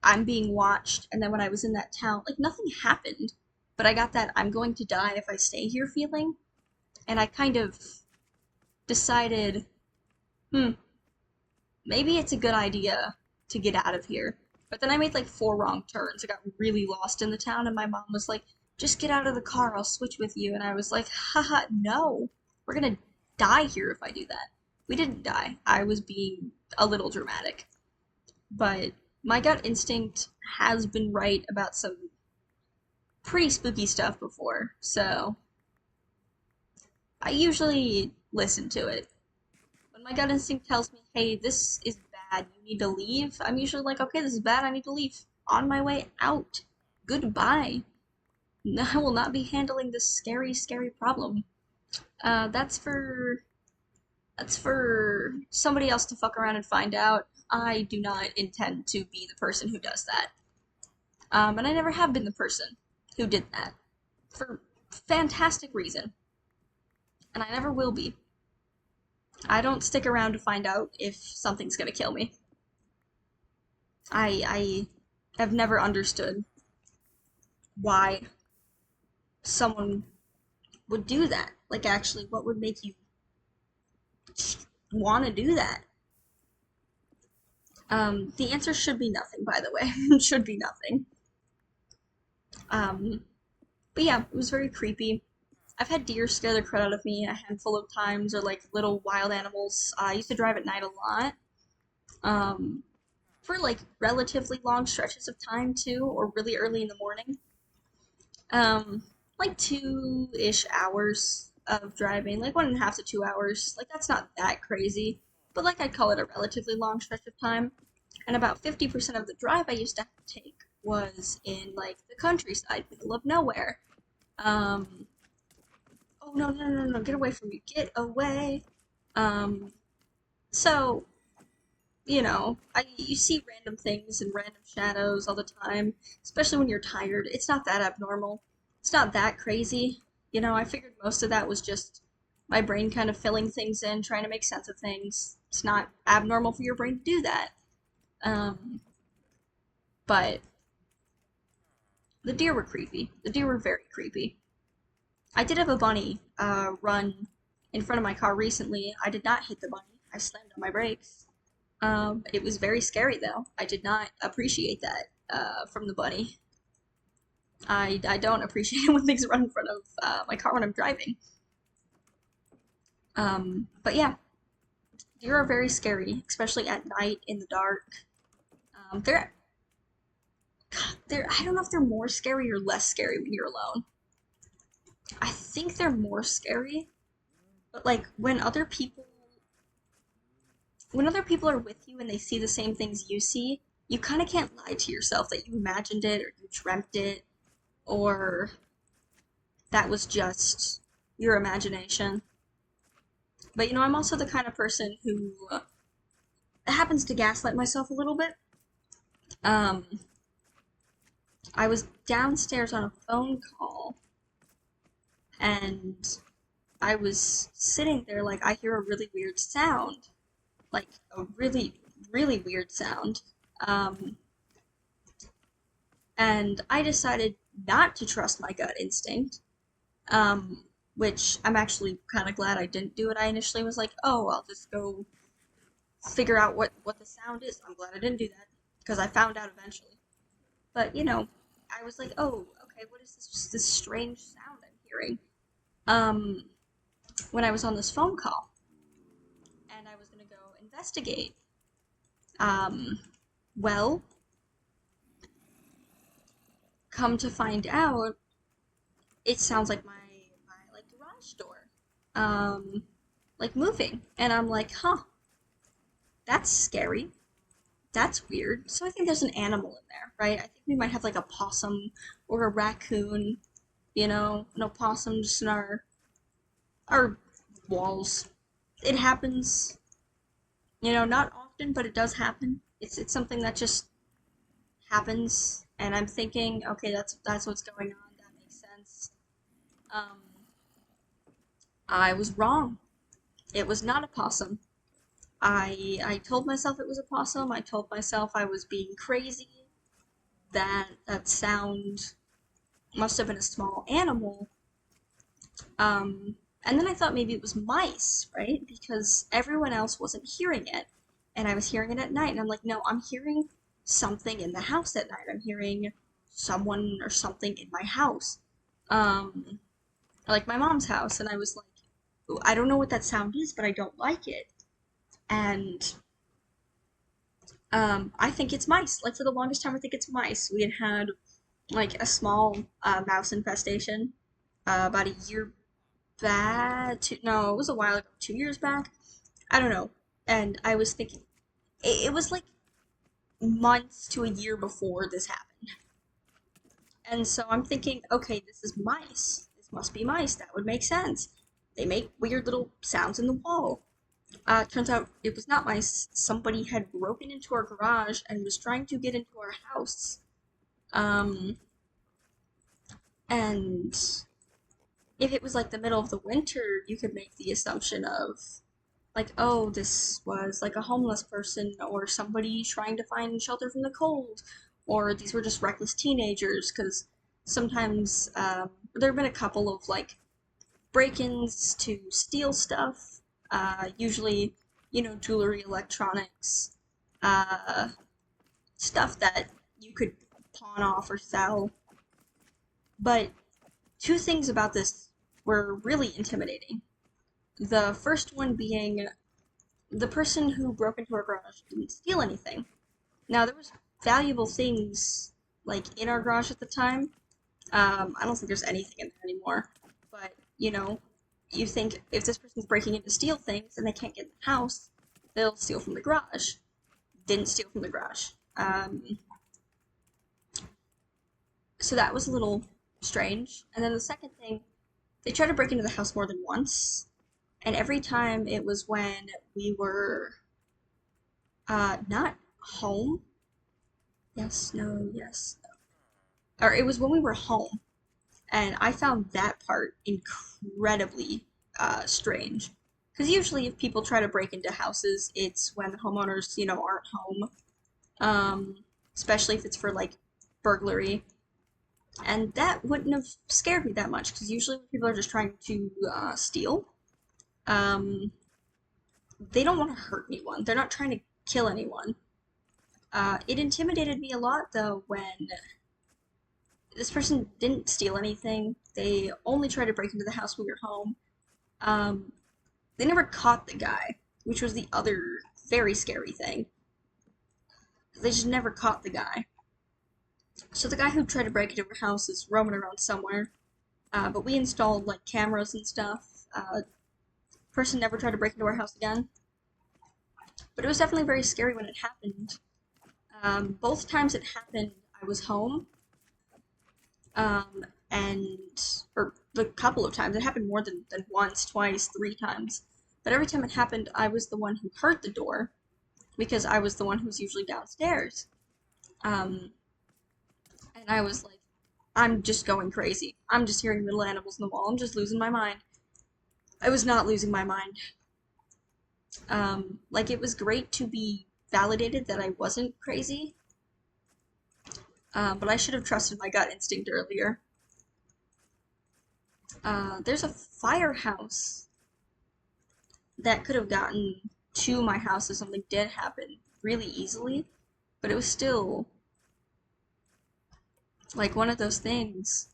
I'm being watched. And then when I was in that town, like nothing happened, but I got that I'm going to die if I stay here feeling. And I kind of decided, hmm, maybe it's a good idea to get out of here. But then I made like 4 wrong turns. I got really lost in the town, and my mom was like, just get out of the car, I'll switch with you. And I was like, haha, no, we're gonna die here if I do that. We didn't die. I was being a little dramatic. But my gut instinct has been right about some pretty spooky stuff before, so I usually listen to it. When my gut instinct tells me, hey, this is bad, you need to leave, I'm usually like, okay, this is bad, I need to leave. On my way out. Goodbye. I will not be handling this scary, scary problem. That's for somebody else to fuck around and find out. I do not intend to be the person who does that. And I never have been the person who did that for fantastic reason, and I never will be. I don't stick around to find out if something's gonna kill me. I have never understood why someone would do that. Like, actually, what would make you want to do that? The answer should be nothing, by the way. Should be nothing. Um, but yeah, it was very creepy. I've had deer scare the crud out of me a handful of times, or like little wild animals. I used to drive at night a lot, um, for like relatively long stretches of time too, or really early in the morning. Um, like 2-ish hours of driving, like 1.5 to 2 hours. Like that's not that crazy, but like I'd call it a relatively long stretch of time. And about 50% of the drive I used to have to take was in like the countryside, middle of nowhere. Um, oh no, no, no, no, get away from me, get away. Um, so, you see random things and random shadows all the time, especially when you're tired. It's not that abnormal. It's not that crazy. I figured most of that was just my brain kind of filling things in, trying to make sense of things. It's not abnormal for your brain to do that. Um, but the deer were creepy. The deer were very creepy. I did have a bunny run in front of my car recently. I did not hit the bunny. I slammed on my brakes. It was very scary though. I did not appreciate that from the bunny. I don't appreciate it when things run in front of my car when I'm driving. But yeah, deer are very scary, especially at night in the dark. Um, they're they're I don't know if they're more scary or less scary when you're alone. I think they're more scary, but like when other people are with you and they see the same things you see, you kind of can't lie to yourself that you imagined it or you dreamt it or that was just your imagination. But I'm also the kind of person who happens to gaslight myself a little bit. Um, I was downstairs on a phone call and I was sitting there like I hear a really weird sound, like a really, really weird sound. Um, and I decided not to trust my gut instinct, um, which I'm actually kind of glad I didn't do it. I initially was like, oh, I'll just go figure out what the sound is. I'm glad I didn't do that because I found out eventually. But I was like, oh, okay, what is this strange sound I'm hearing? Um, when I was on this phone call, and I was gonna go investigate. Um, well, come to find out, it sounds like my like garage door, um, like moving, and I'm like, huh, that's scary. That's weird. So I think there's an animal in there, right? I think we might have like a possum or a raccoon, no possums in our walls. It happens, not often, but it does happen. It's something that just happens, and I'm thinking, okay, that's what's going on. That makes sense. Um, I was wrong. It was not a possum. I told myself it was a possum. I told myself I was being crazy. That sound must have been a small animal. And then I thought maybe it was mice, right? Because everyone else wasn't hearing it, and I was hearing it at night. And I'm like, no, I'm hearing something in the house at night. I'm hearing someone or something in my house, um, like my mom's house. And I was like, I don't know what that sound is, but I don't like it. And I think it's mice. Like for the longest time, I think it's mice. We had like a small mouse infestation about a year back. No, it was a while ago. 2 years back. I don't know. And I was thinking it was like months to a year before this happened. And so I'm thinking, okay, this is mice. This must be mice. That would make sense. They make weird little sounds in the wall. Turns out it was not mice. Somebody had broken into our garage and was trying to get into our house. Um, and if it was like the middle of the winter, you could make the assumption of like, oh, this was like a homeless person or somebody trying to find shelter from the cold, or these were just reckless teenagers. Because sometimes there have been a couple of like break-ins to steal stuff, usually, jewelry, electronics, uh, stuff that you could pawn off or sell. But two things about this were really intimidating. The first one being the person who broke into our garage didn't steal anything. Now, there was valuable things, like, in our garage at the time. I don't think there's anything in there anymore. But, you think if this person's breaking in to steal things and they can't get in the house, they'll steal from the garage. Didn't steal from the garage. So that was a little strange. And then the second thing, they tried to break into the house more than once. And every time it was when we were not home. Yes, no, yes. Or it was when we were home. And I found that part incredibly strange. Because usually, if people try to break into houses, it's when the homeowners, aren't home. Especially if it's for like burglary. And that wouldn't have scared me that much, because usually when people are just trying to steal, um, they don't want to hurt anyone. They're not trying to kill anyone. It intimidated me a lot, though, when this person didn't steal anything. They only tried to break into the house when we were home. Um, they never caught the guy, which was the other very scary thing. They just never caught the guy. So the guy who tried to break into our house is roaming around somewhere. But we installed like cameras and stuff. Person never tried to break into our house again. But it was definitely very scary when it happened. Both times it happened, I was home. Or the couple of times, it happened more than once, twice, three times. But every time it happened, I was the one who heard the door because I was the one who's usually downstairs. Um, and I was like, I'm just going crazy. I'm just hearing little animals in the wall. I'm just losing my mind. I was not losing my mind. Like, it was great to be validated that I wasn't crazy, but I should have trusted my gut instinct earlier. There's a firehouse that could have gotten to my house if something did happen really easily, but it was still like one of those things.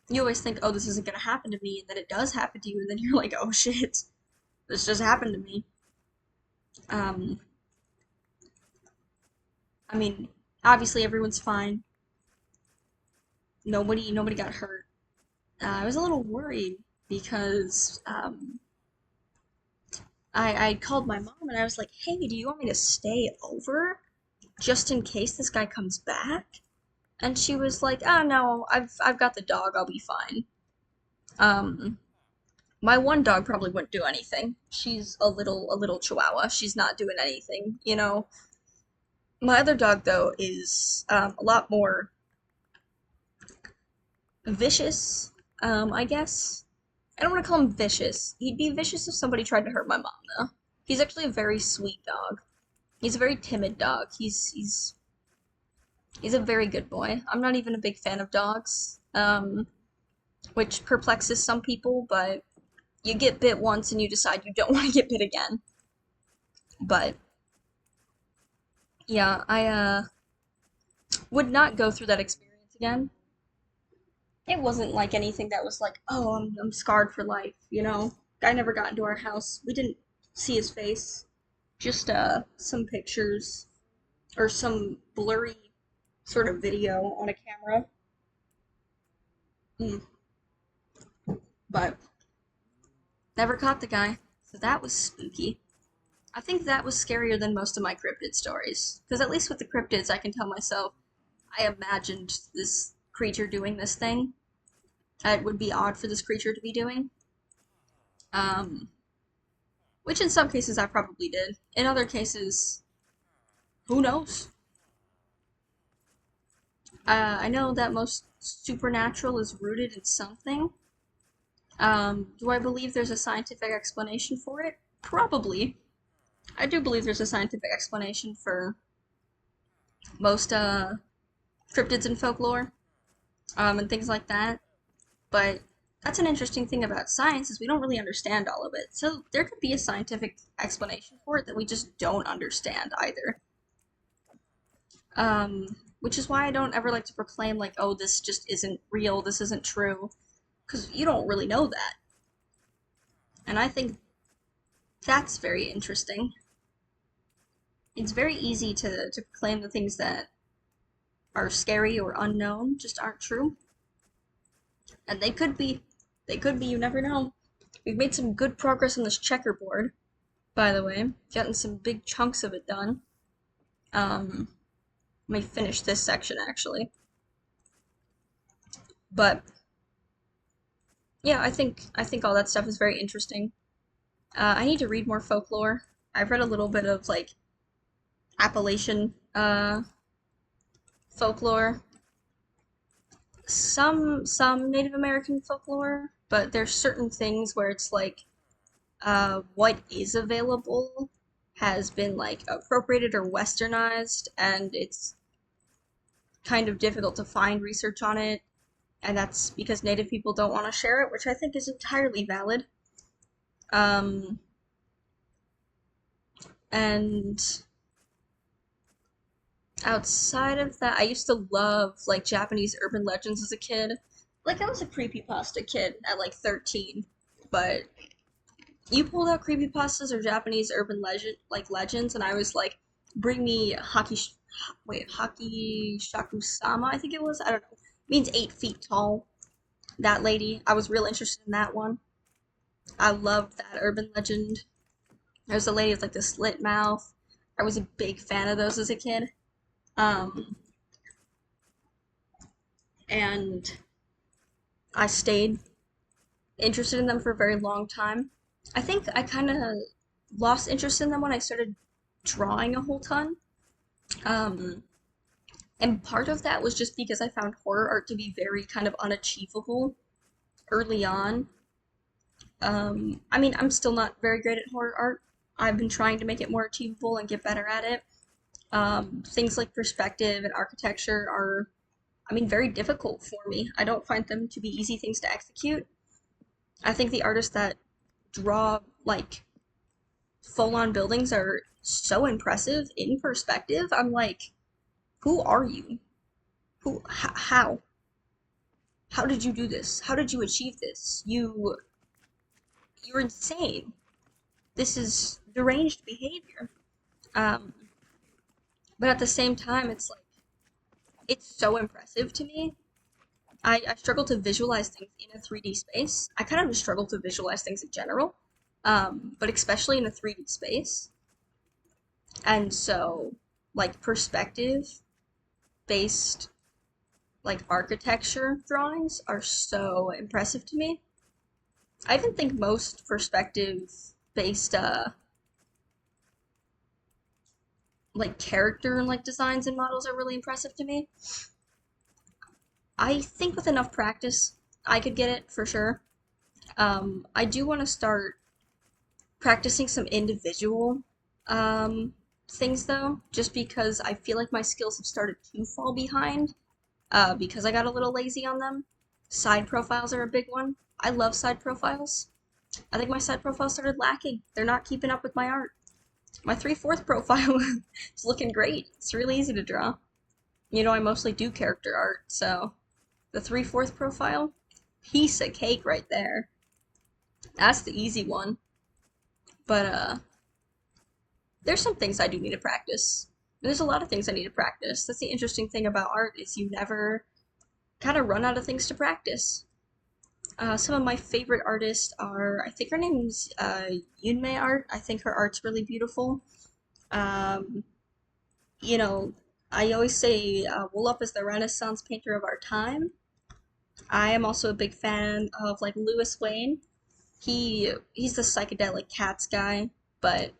You always think, oh, this isn't gonna happen to me, and then it does happen to you, and then you're like, oh shit, this just happened to me. Um, I mean, obviously everyone's fine. Nobody got hurt. I was a little worried because I called my mom and I was like, hey, do you want me to stay over just in case this guy comes back? And she was like, oh no, I've got the dog, I'll be fine. Um, my one dog probably wouldn't do anything. She's a little chihuahua. She's not doing anything. My other dog though is a lot more vicious, I guess. I don't want to call him vicious. He'd be vicious if somebody tried to hurt my mom, though. He's actually a very sweet dog. He's a very timid dog. He's a very good boy. I'm not even a big fan of dogs, which perplexes some people, but you get bit once and you decide you don't want to get bit again. But yeah, I would not go through that experience again. It wasn't like anything that was like, oh, I'm scarred for life. Guy never got into our house. We didn't see his face. Just some pictures or some blurry sort of video on a camera. Mm. But never caught the guy. So that was spooky. I think that was scarier than most of my cryptid stories. Because at least with the cryptids, I can tell myself I imagined this creature doing this thing. It would be odd for this creature to be doing. Um, which in some cases I probably did. In other cases, who knows? I know that most supernatural is rooted in something. Do I believe there's a scientific explanation for it? Probably. I do believe there's a scientific explanation for most cryptids in folklore, and things like that. But that's an interesting thing about science is we don't really understand all of it. So there could be a scientific explanation for it that we just don't understand either. Which is why I don't ever like to proclaim like, oh, this just isn't real, this isn't true, because you don't really know that. And I think that's very interesting. It's very easy to proclaim the things that are scary or unknown just aren't true. And they could be, you never know. We've made some good progress on this checkerboard, by the way. Gotten some big chunks of it done. Um, let me finish this section actually. But yeah, I think all that stuff is very interesting. I need to read more folklore. I've read a little bit of like Appalachian folklore, some Native American folklore, but there's certain things where it's like what is available has been like appropriated or westernized, and it's kind of difficult to find research on it, and that's because Native people don't want to share it, which I think is entirely valid. Um, and outside of that, I used to love like Japanese urban legends as a kid. Like I was a creepypasta kid at like 13, but you pulled out creepypastas or Japanese urban legends, and I was like, bring me Haki Shakusama, I think it was. I don't know. It means 8 feet tall. That lady, I was real interested in that one. I loved that urban legend. There's a lady with like the slit mouth. I was a big fan of those as a kid. Um, and I stayed interested in them for a very long time. I think I kind of lost interest in them when I started drawing a whole ton. Um, and part of that was just because I found horror art to be very kind of unachievable early on. I mean, I'm still not very great at horror art. I've been trying to make it more achievable and get better at it. Things like perspective and architecture are, I mean, very difficult for me. I don't find them to be easy things to execute. I think the artists that draw like full-on buildings are so impressive in perspective. I'm like, who are you? How? How did you do this? How did you achieve this? You're insane. This is deranged behavior. Um, but at the same time, it's like it's so impressive to me. I struggle to visualize things in a 3D space. I kind of just struggle to visualize things in general, but especially in a 3D space. And so, like perspective based like architecture drawings are so impressive to me. I even think most perspective based like character and like designs and models are really impressive to me. I think with enough practice I could get it for sure. I do want to start practicing some individual things though, just because I feel like my skills have started to fall behind because I got a little lazy on them. Side profiles are a big one. I love side profiles. I think my side profile started lacking. They're not keeping up with my art. My 3/4 profile is looking great. It's really easy to draw. You know, I mostly do character art, so the 3/4 profile, piece of cake right there. That's the easy one. But there's some things I do need to practice. And there's a lot of things I need to practice. That's the interesting thing about art is you never kind of run out of things to practice. Some of my favorite artists are, I think her name's Yunmei Art. I think her art's really beautiful. Um, you know, I always say Wolof is the Renaissance painter of our time. I am also a big fan of like Lewis Wayne. He's the psychedelic cats guy, but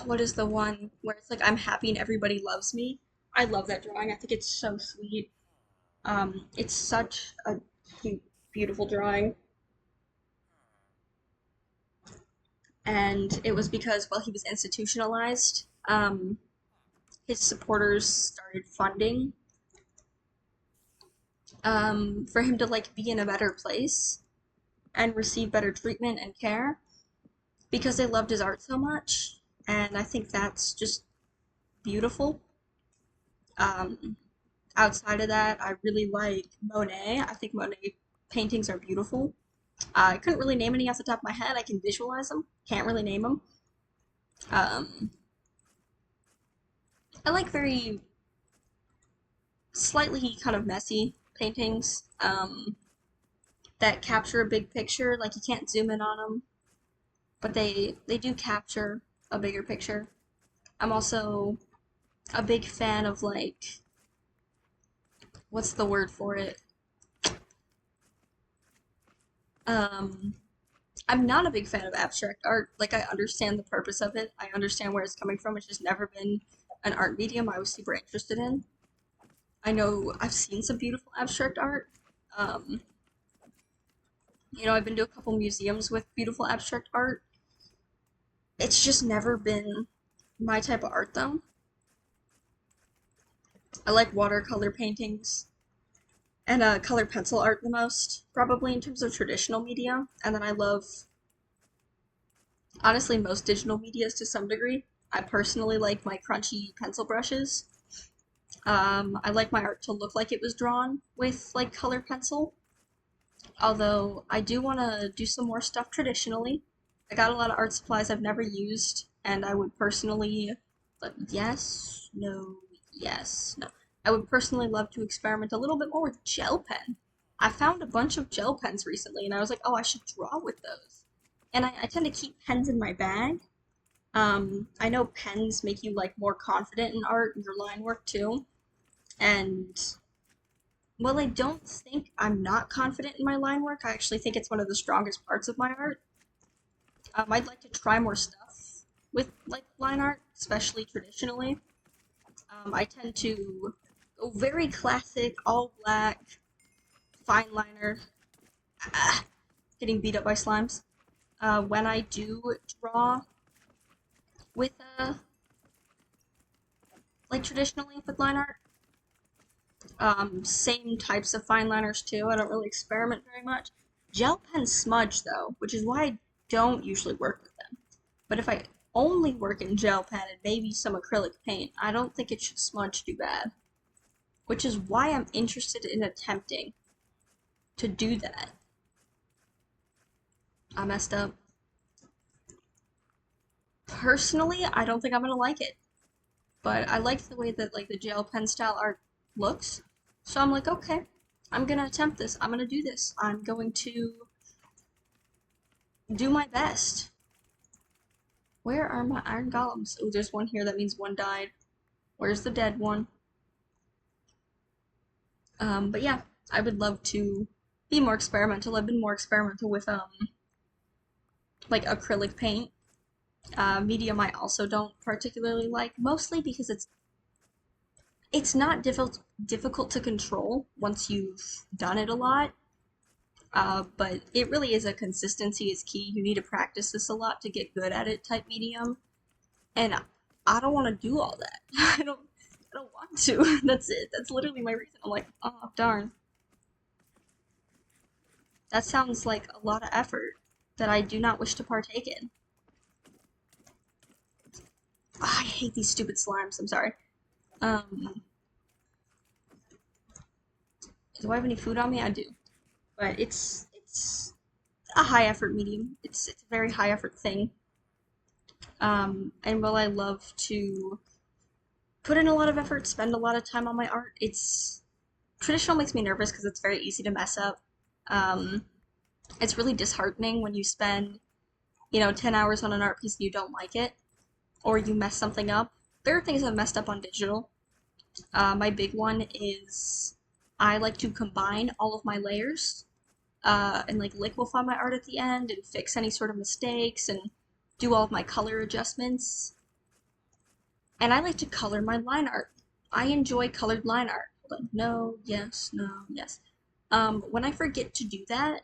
what is the one where it's like I'm happy and everybody loves me? I love that drawing. I think it's so sweet. It's such a cute, beautiful drawing. And it was because while he was institutionalized, his supporters started funding for him to like be in a better place and receive better treatment and care because they loved his art so much. And I think that's just beautiful. Um, Outside of that, I really like Monet. I think Monet paintings are beautiful. I couldn't really name any off the top of my head. I can visualize them. Can't really name them. Um, I like very slightly kind of messy paintings that capture a big picture. Like you can't zoom in on them, but they do capture a bigger picture. I'm also a big fan of like what's the word for it? Um, I'm not a big fan of abstract art. Like I understand the purpose of it. I understand where it's coming from. It's just never been an art medium I was super interested in. I know I've seen some beautiful abstract art. Um, I've been to a couple museums with beautiful abstract art. It's just never been my type of art though. I like watercolor paintings and color pencil art the most, probably in terms of traditional media. And then I love, honestly, most digital medias to some degree. I personally like my crunchy pencil brushes. I like my art to look like it was drawn with like colored pencil. Although I do want to do some more stuff traditionally. I got a lot of art supplies I've never used, and I would personally, yes, no, yes, no. I would personally love to experiment a little bit more with gel pen. I found a bunch of gel pens recently, and I was like, oh, I should draw with those. And I tend to keep pens in my bag. I know pens make you like more confident in art and your line work too. And while I don't think I'm not confident in my line work, I actually think it's one of the strongest parts of my art. I'd like to try more stuff with like line art, especially traditionally. I tend to go very classic, all black, fine liner, ah, getting beat up by slimes. When I do draw with like traditionally with line art, same types of fine liners too. I don't really experiment very much. Gel pens smudge though, which is why I don't usually work with them. But if I only work in gel pen and maybe some acrylic paint, I don't think it should smudge too bad. Which is why I'm interested in attempting to do that. I messed up. Personally, I don't think I'm gonna like it. But I like the way that like the gel pen style art looks. So I'm like, okay, I'm gonna attempt this. I'm gonna do this. I'm going to do my best. Where are my iron golems? Oh, there's one here. That means one died. Where's the dead one? But yeah, I would love to be more experimental. I've been more experimental with like acrylic paint. Medium I also don't particularly like, mostly because it's not difficult to control once you've done it a lot. But it really is a consistency is key. You need to practice this a lot to get good at it type medium. And I don't want to do all that. I don't want to. That's it. That's literally my reason. I'm like, oh darn. That sounds like a lot of effort that I do not wish to partake in. Ah, I hate these stupid slimes. I'm sorry. Um, do I have any food on me? I do. But it's a high effort medium. It's a very high effort thing. And while I love to put in a lot of effort, spend a lot of time on my art, it's traditional makes me nervous because it's very easy to mess up. Um, it's really disheartening when you spend, 10 hours on an art piece and you don't like it, or you mess something up. There are things I've messed up on digital. My big one is I like to combine all of my layers and like liquefy my art at the end and fix any sort of mistakes and do all of my color adjustments. And I like to color my line art. I enjoy colored line art. Hold on. No, yes, no, yes. When I forget to do that,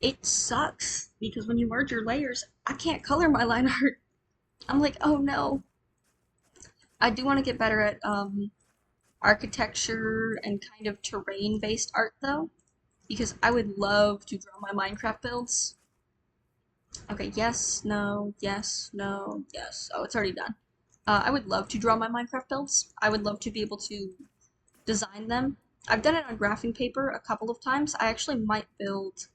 it sucks because when you merge your layers, I can't color my line art. I'm like, oh no. I do want to get better at architecture and kind of terrain-based art though, because I would love to draw my Minecraft builds. Okay, yes, no, yes, no, yes. Oh, it's already done. I would love to draw my Minecraft builds. I would love to be able to design them. I've done it on graphing paper a couple of times. I actually might build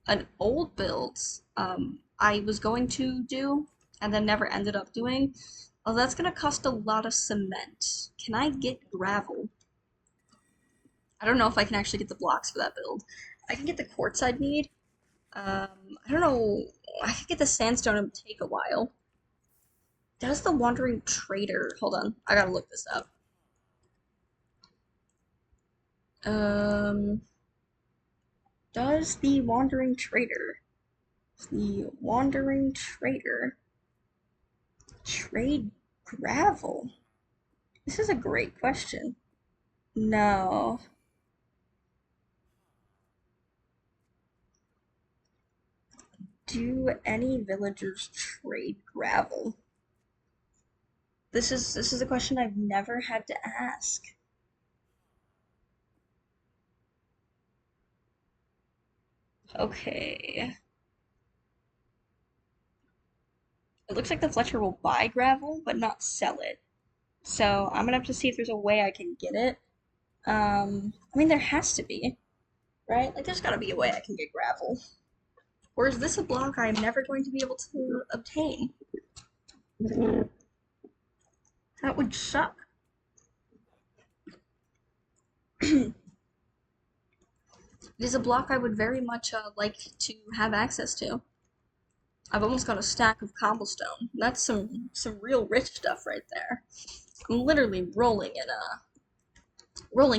an old build I was going to do and then never ended up doing. Oh, that's gonna cost a lot of cement. Can I get gravel? I don't know if I can actually get the blocks for that build. I can get the quartz I'd need. I don't know. I could get the sandstone. It would take a while. Does the Wandering Trader? Hold on. I gotta look this up. Um, does the Wandering Trader? The Wandering Trader trade gravel? This is a great question. No. Do any villagers trade gravel? This is a question I've never had to ask. Okay. It looks like the Fletcher will buy gravel, but not sell it. So I'm gonna have to see if there's a way I can get it. I mean there has to be, right? Like there's gotta be a way I can get gravel. Or is this a block I'm never going to be able to obtain? That would suck. It is a block I would very much like to have access to. I've almost got a stack of cobblestone. That's some real rich stuff right there. I'm literally rolling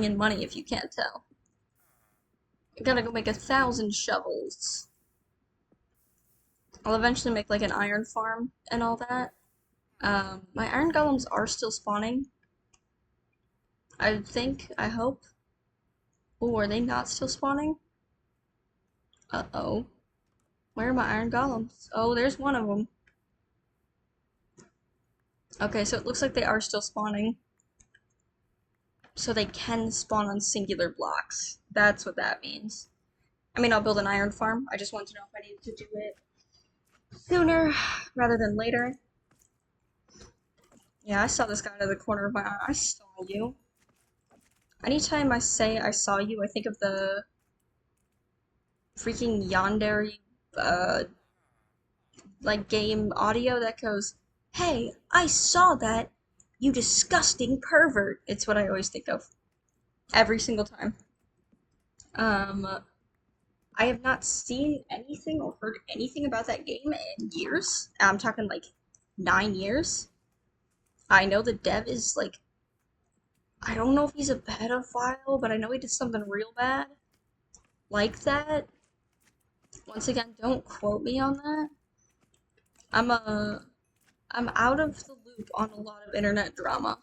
in money if you can't tell. I gotta go make 1,000 shovels. I'll eventually make like an iron farm and all that. My iron golems are still spawning. I think, I hope. Oh, are they not still spawning? Uh-oh. Where are my iron golems? Oh, there's one of them. Okay, so it looks like they are still spawning. So they can spawn on singular blocks. That's what that means. I mean, I'll build an iron farm. I just want to know if I needed to do it sooner rather than later. Yeah, I saw this guy out of the corner of my eye. I saw you. Anytime I say I saw you, I think of the freaking yandere, uh, like game audio that goes, "Hey, I saw that, you disgusting pervert." It's what I always think of every single time. Um, I have not seen anything or heard anything about that game in years. I'm talking like 9 years. I know the dev is like, I don't know if he's a pedophile, but I know he did something real bad like that. Once again, don't quote me on that. I'm a I'm out of the loop on a lot of internet drama.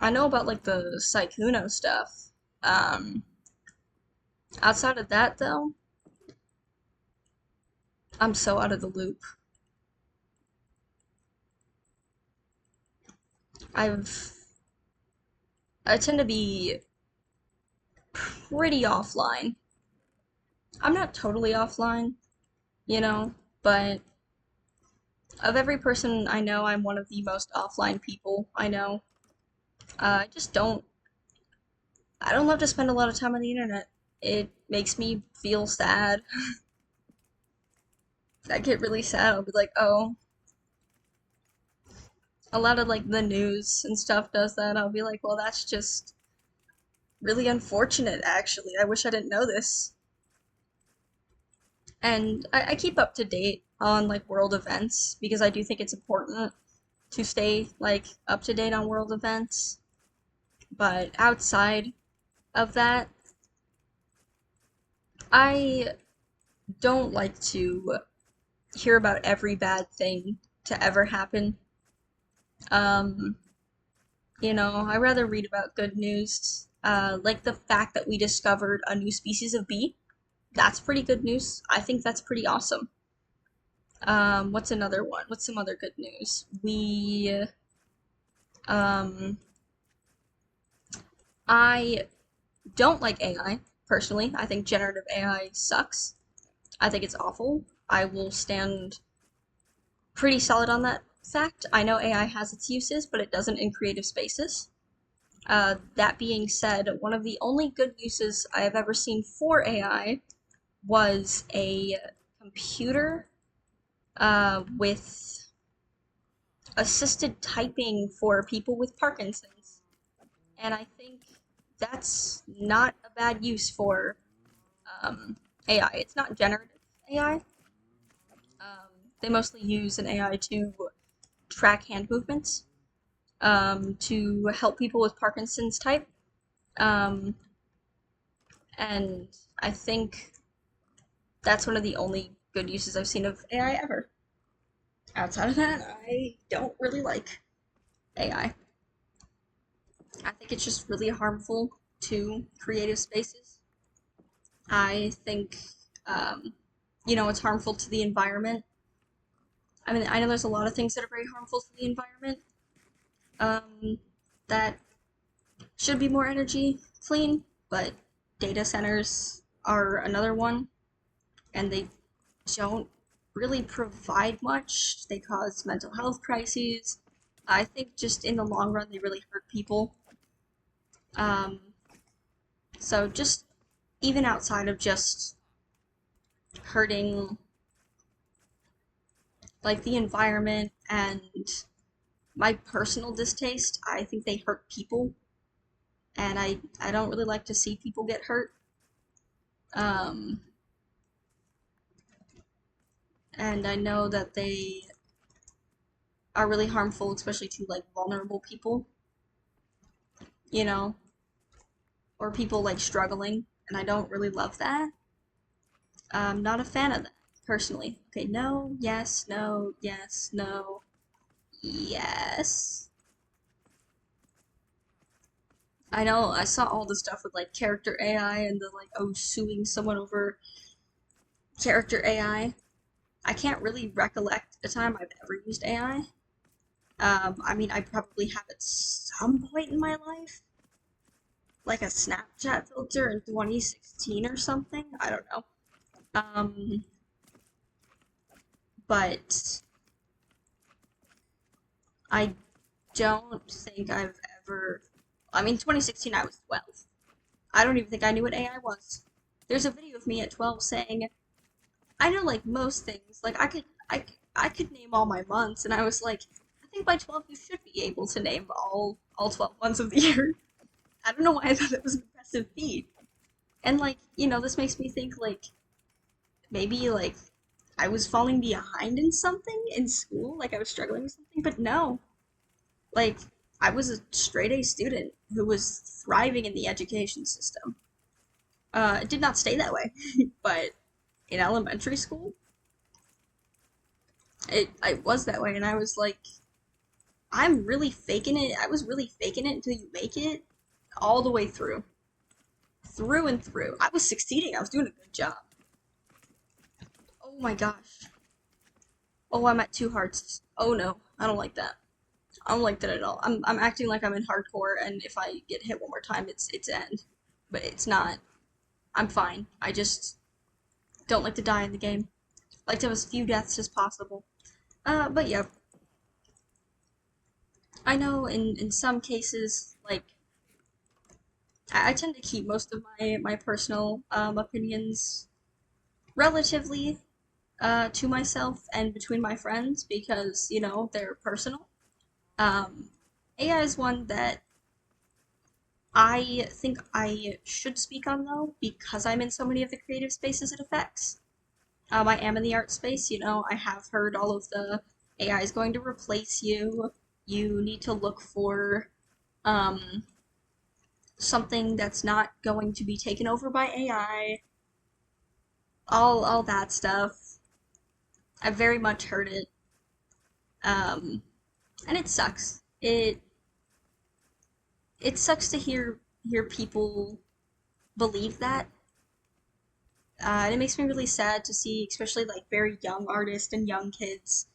I know about like the Sykkuno stuff. Um, Outside of that though, I'm so out of the loop. I've I tend to be pretty offline. I'm not totally offline, you know, but of every person I know, I'm one of the most offline people I know. I just don't I don't love to spend a lot of time on the internet. It makes me feel sad. I get really sad. I'll be like, oh, a lot of like the news and stuff does that. I'll be like, well, that's just really unfortunate, actually. I wish I didn't know this. And I keep up to date on like world events because I do think it's important to stay like up to date on world events. But outside of that, I don't like to hear about every bad thing to ever happen. Um, I rather read about good news. Like the fact that we discovered a new species of bee. That's pretty good news. I think that's pretty awesome. What's another one? What's some other good news? Um, I don't like AI, personally. I think generative AI sucks. I think it's awful. I will stand pretty solid on that fact. I know AI has its uses, but it doesn't in creative spaces. That being said, one of the only good uses I have ever seen for AI was a computer with assisted typing for people with Parkinson's. And I think that's not a bad use for AI. It's not generative AI. They mostly use an AI to track hand movements to help people with Parkinson's type. Um, and I think that's one of the only good uses I've seen of AI ever. Outside of that, I don't really like AI. I think it's just really harmful to creative spaces. I think, um, it's harmful to the environment. I mean, I know there's a lot of things that are very harmful to the environment um, that should be more energy clean, but data centers are another one, and they don't really provide much. They cause mental health crises. I think just in the long run, they really hurt people. Um, so just even outside of just hurting like the environment and my personal distaste, I think they hurt people, and I don't really like to see people get hurt. Um, and I know that they are really harmful, especially to like vulnerable people, you know, or people like struggling, and I don't really love that. I'm not a fan of that, personally. Okay, no, yes, no, yes, no, yes. I know, I saw all the stuff with like character AI and the like, oh, suing someone over character AI. I can't really recollect a time I've ever used AI. I mean, I probably have at some point in my life, like a Snapchat filter in 2016 or something. I don't know. Um, but I don't think I've ever. I mean, 2016, I was 12. I don't even think I knew what AI was. There's a video of me at 12 saying, I know like most things. Like I could name all my months, and I was like, I think by 12 you should be able to name all 12 months of the year. I don't know why I thought it was an impressive feat. And like, this makes me think like maybe like I was falling behind in something in school, like I was struggling with something, but no. Like I was a straight A student who was thriving in the education system. It did not stay that way, but in elementary school, I was that way, and I was like, I'm really faking it. I was really faking it until you make it all the way through and through. I was succeeding. I was doing a good job. Oh my gosh. Oh, I'm at 2 hearts. Oh no, I don't like that. I don't like that at all. I'm acting like I'm in hardcore, and if I get hit one more time, it's end. But it's not. I'm fine. I just don't like to die in the game. I like to have as few deaths as possible. But yeah, I know in some cases, like I tend to keep most of my personal opinions relatively to myself and between my friends because they're personal. Um, AI is one that I think I should speak on though because I'm in so many of the creative spaces it affects. I am in the art space. I have heard all of the AI is going to replace you. You need to look for um, something that's not going to be taken over by AI. All that stuff. I've very much heard it. Um, And it sucks. It sucks to hear people believe that. And it makes me really sad to see, especially like very young artists and young kids,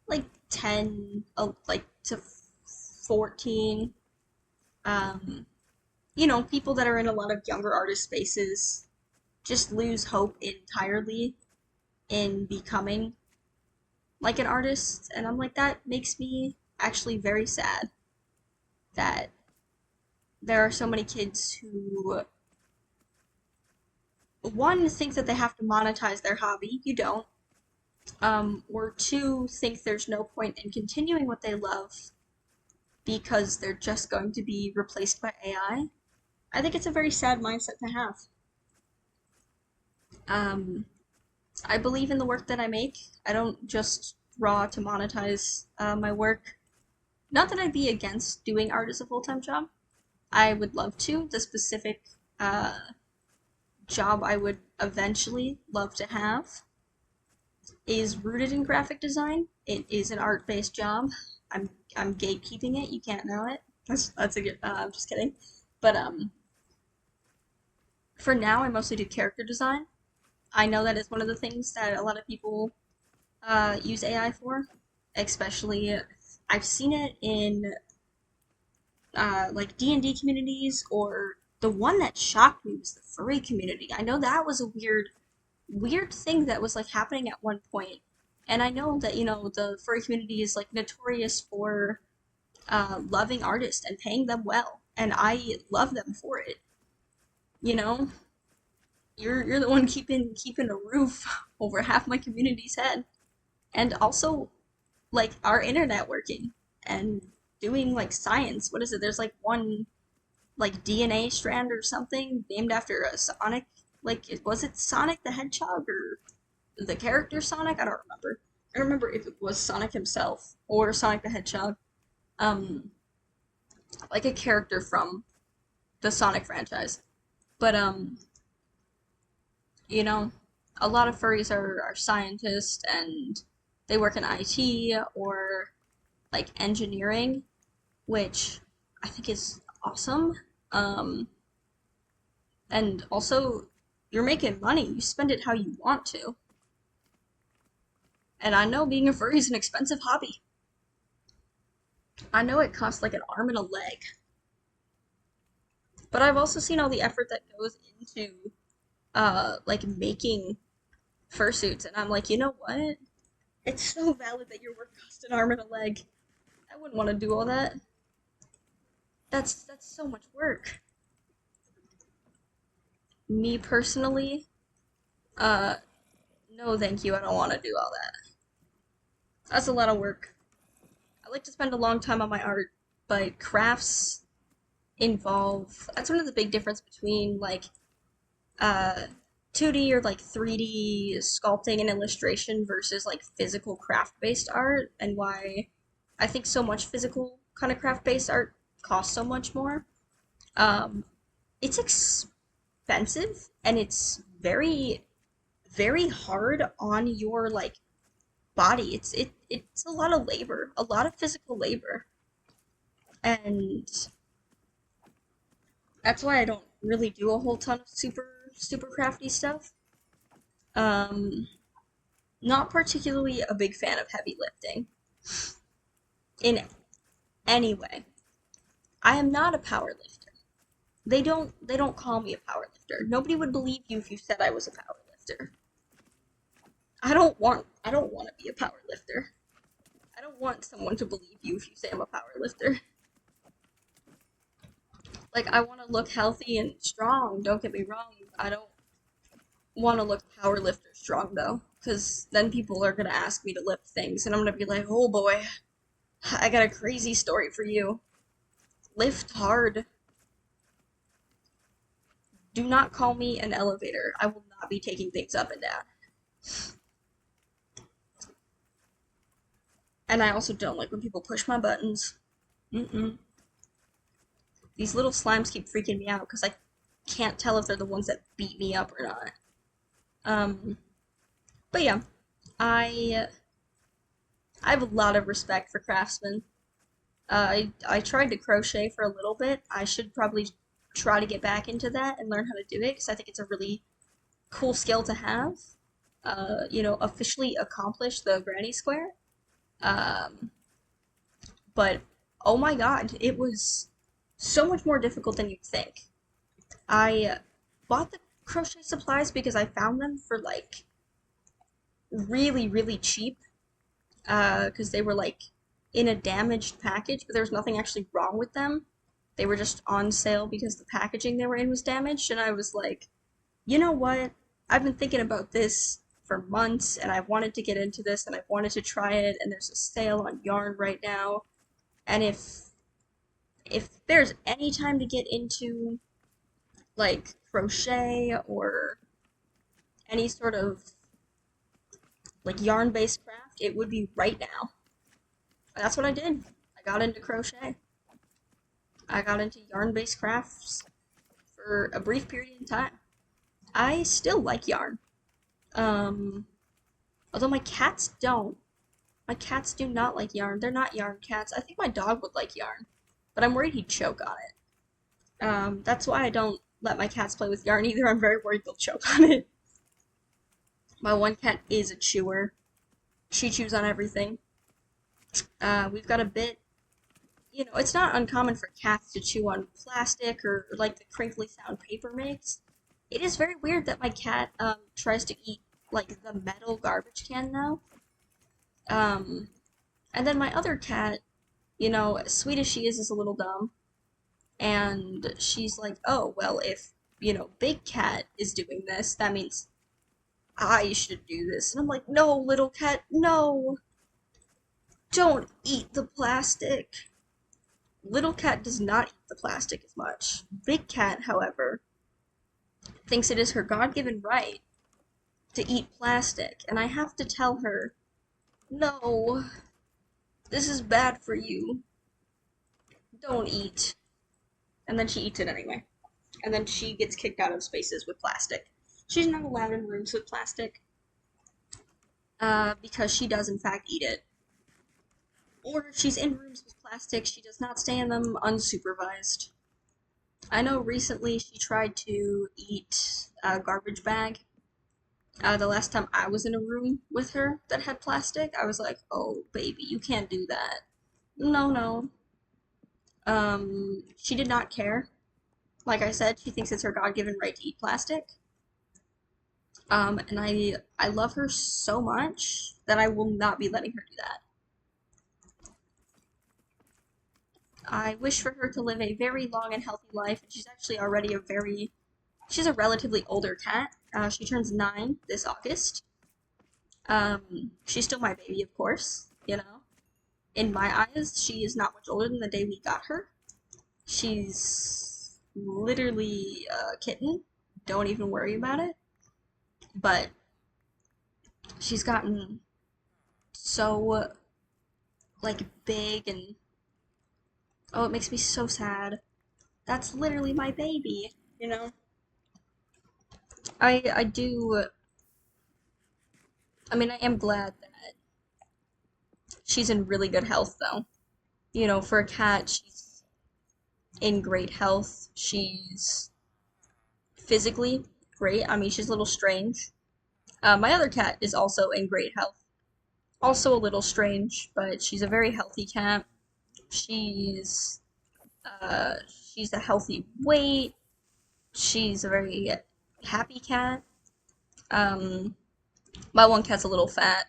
like 10, like to 14. Um, people that are in a lot of younger artist spaces just lose hope entirely in becoming like an artist. And I'm like, that makes me actually very sad that there are so many kids who, one, think that they have to monetize their hobby. You don't. Or two, think there's no point in continuing what they love because they're just going to be replaced by AI. I think it's a very sad mindset to have. Um, I believe in the work that I make. I don't just draw to monetize my work. Not that I'd be against doing art as a full-time job. I would love to. The specific uh, job I would eventually love to have is rooted in graphic design. It is an art-based job. I'm gatekeeping it. You can't know it. That's a good. I'm just kidding. But for now, I mostly do character design. I know that is one of the things that a lot of people use AI for, especially I've seen it in like D&D communities, or the one that shocked me was the furry community. I know that was a weird thing that was like happening at one point. And I know that, the furry community is like notorious for loving artists and paying them well. And I love them for it. You know, you're the one keeping a roof over half my community's head. And also like our internet working and doing like science. What is it? There's like one like DNA strand or something named after a Sonic. Like, was it Sonic the Hedgehog or the character Sonic? I don't remember. I don't remember if it was Sonic himself or Sonic the Hedgehog. Um, like a character from the Sonic franchise. But you know, a lot of furries are scientists and they work in IT or like engineering, which I think is awesome. Um, and also, you're making money. You spend it how you want to. And I know being a furry is an expensive hobby. I know it costs like an arm and a leg. But I've also seen all the effort that goes into like making fursuits, and I'm like, you know what? It's so valid that your work costs an arm and a leg. I wouldn't want to do all that. That's so much work. Me personally, uh, no thank you. I don't want to do all that. That's a lot of work. I like to spend a long time on my art, but crafts involve. That's one of the big difference between like uh 2D or like 3D sculpting and illustration versus like physical craft-based art, and why I think so much physical kind of craft-based art costs so much more. Um, it's expensive and it's very hard on your like body. It's a lot of labor, a lot of physical labor. And that's why I don't really do a whole ton of super crafty stuff. Um, Not particularly a big fan of heavy lifting in any way. I am not a power lifter. They don't call me a power lifter. Nobody would believe you if you said I was a power lifter. I don't want to be a power lifter. I don't want someone to believe you if you say I'm a power lifter. Like, I want to look healthy and strong, don't get me wrong. I don't want to look power lifter strong though, because then people are going to ask me to lift things and I'm going to be like, "Oh boy, I got a crazy story for you. Lift hard. Do not call me an elevator. I will not be taking things up and down." And I also don't like when people push my buttons. Mm-mm. These little slimes keep freaking me out because I can't tell if they're the ones that beat me up or not. Um, but yeah, I I have a lot of respect for craftsmen. I tried to crochet for a little bit. I should probably try to get back into that and learn how to do it because I think it's a really cool skill to have. Officially accomplish the granny square. Um, but oh my god, it was so much more difficult than you'd think. I bought the crochet supplies because I found them for like really, really cheap. Because they were like in a damaged package, but there was nothing actually wrong with them. They were just on sale because the packaging they were in was damaged, and I was like, you know what? I've been thinking about this for months, and I've wanted to get into this, and I've wanted to try it, and there's a sale on yarn right now, and if there's any time to get into like crochet or any sort of like yarn-based craft, it would be right now. And that's what I did. I got into crochet. I got into yarn-based crafts for a brief period of time. I still like yarn. Um, Although my cats don't. My cats do not like yarn. They're not yarn cats. I think my dog would like yarn, but I'm worried he'd choke on it. That's why I don't let my cats play with yarn either. I'm very worried they'll choke on it. My one cat is a chewer. She chews on everything. We've got a bit, it's not uncommon for cats to chew on plastic or like the crinkly sound paper makes. It is very weird that my cat tries to eat like the metal garbage can now. Um, and then my other cat, as sweet as she is a little dumb. And she's like, oh, well, if, Big Cat is doing this, that means I should do this. And I'm like, no, little cat, no. Don't eat the plastic. Little cat does not eat the plastic as much. Big cat, however, thinks it is her God-given right to eat plastic, and I have to tell her, no, this is bad for you. Don't eat. And then she eats it anyway. And then she gets kicked out of spaces with plastic. She's not allowed in rooms with plastic, because she does in fact eat it. Or if she's in rooms with plastic, she does not stay in them unsupervised. I know recently she tried to eat a garbage bag. The last time I was in a room with her that had plastic, I was like, oh, baby, you can't do that. No, no. She did not care. Like I said, she thinks it's her God-given right to eat plastic. And I love her so much that I will not be letting her do that. I wish for her to live a very long and healthy life, and she's actually already she's a relatively older cat. She turns 9 this August. She's still my baby, of course, In my eyes, she is not much older than the day we got her. She's literally a kitten. Don't even worry about it. But she's gotten so, like, big and, oh, it makes me so sad. That's literally my baby. I do, I am glad that she's in really good health, though. For a cat, she's in great health. She's physically great. She's a little strange. My other cat is also in great health. Also a little strange, but she's a very healthy cat. She's, she's a healthy weight. She's a very happy cat. Um, my one cat's a little fat.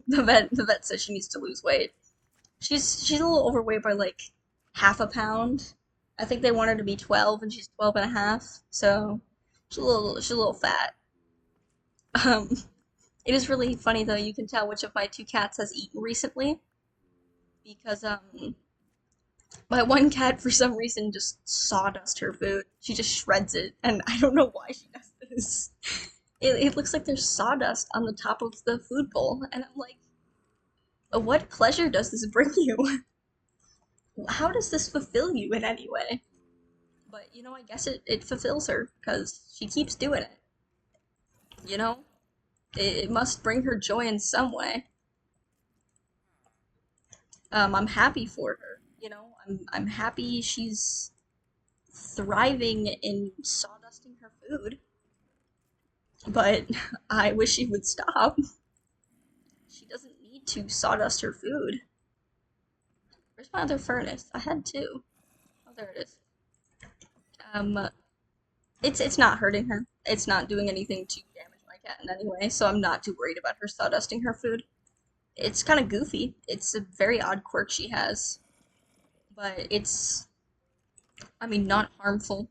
The vet says she needs to lose weight. She's a little overweight by like half a pound. I think they want her to be 12 and she's 12 and a half. So she's a little fat. Um, it is really funny though. You can tell which of my two cats has eaten recently because my one cat for some reason just sawdust her food. She just shreds it, and I don't know why she does this. It looks like there's sawdust on the top of the food bowl, and I'm like, what pleasure does this bring you? How does this fulfill you in any way? But, I guess it fulfills her, because she keeps doing it. You know? It must bring her joy in some way. I'm happy for her. I'm happy she's thriving in sawdusting her food, but I wish she would stop. She doesn't need to sawdust her food. Where's my other furnace? I had two. Oh, there it is. Um, it's not hurting her. It's not doing anything to damage my cat in any way, so I'm not too worried about her sawdusting her food. It's kind of goofy. It's a very odd quirk she has, but it's, I mean, not harmful.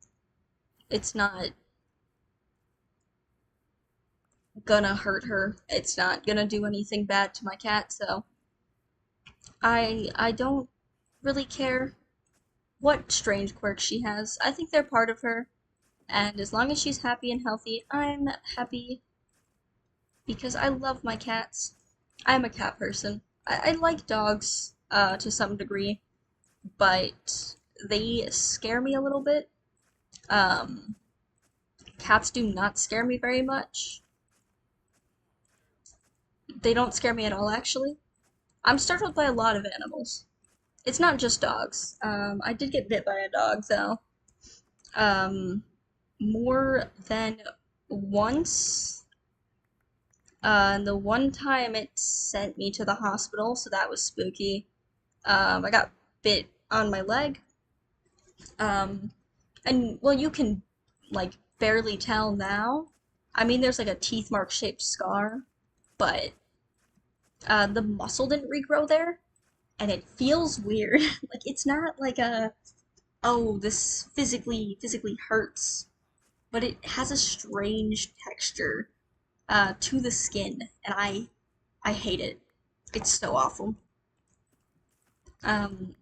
It's not gonna hurt her. It's not gonna do anything bad to my cat, so I don't really care what strange quirks she has. I think they're part of her, and as long as she's happy and healthy, I'm happy because I love my cats. I'm a cat person. I like dogs, to some degree, but they scare me a little bit. Um, Cats do not scare me very much. They don't scare me at all, actually. I'm startled by a lot of animals. It's not just dogs. I did get bit by a dog, though. Um, More than once. And the one time it sent me to the hospital, so that was spooky. I got bit on my leg. Um, and, well, you can, like, barely tell now. I mean, there's, like, a teeth mark shaped scar, but, the muscle didn't regrow there, and it feels weird. Like, it's not like oh, this physically hurts, but it has a strange texture, to the skin, and I hate it. It's so awful. Um,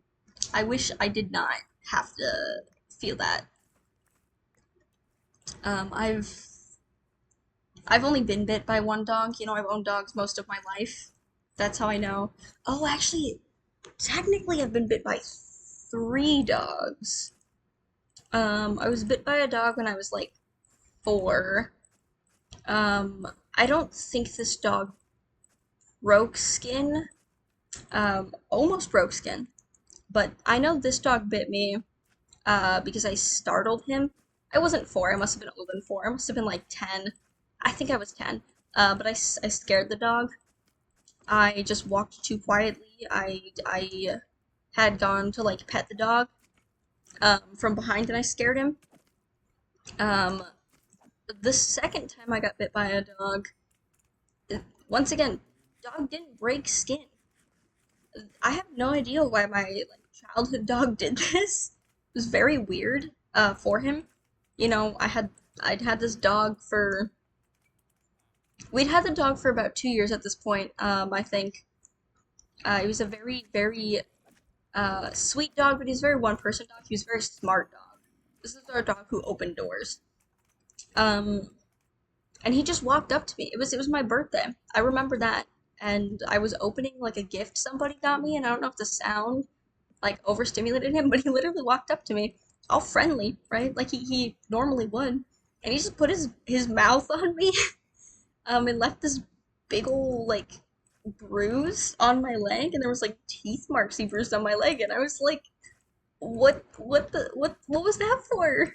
I wish I did not have to feel that. Um, I've I've only been bit by one dog. I've owned dogs most of my life. That's how I know. Oh, actually, technically, I've been bit by three dogs. I was bit by a dog when I was like 4. I don't think this dog broke skin. Almost broke skin. But I know this dog bit me, because I startled him. I wasn't 4, I must have been older than 4. I must have been like 10. I think I was 10. But I scared the dog. I just walked too quietly. I had gone to like pet the dog, from behind and I scared him. Um, the second time I got bit by a dog, once again, dog didn't break skin. I have no idea why my like childhood dog did this. It was very weird, for him. I'd had this dog for we'd had the dog for about 2 years at this point. I think, he was a very sweet dog, but he's a very one person dog. He was a very smart dog. This is our dog who opened doors. Um, and he just walked up to me. It was my birthday. I remember that, and I was opening like a gift somebody got me, and I don't know if the sound like overstimulated him, but he literally walked up to me, all friendly, right? Like he normally would, and he just put his mouth on me, and left this big ol' like bruise on my leg, and there was like teeth marks he bruised on my leg, and I was like, what was that for?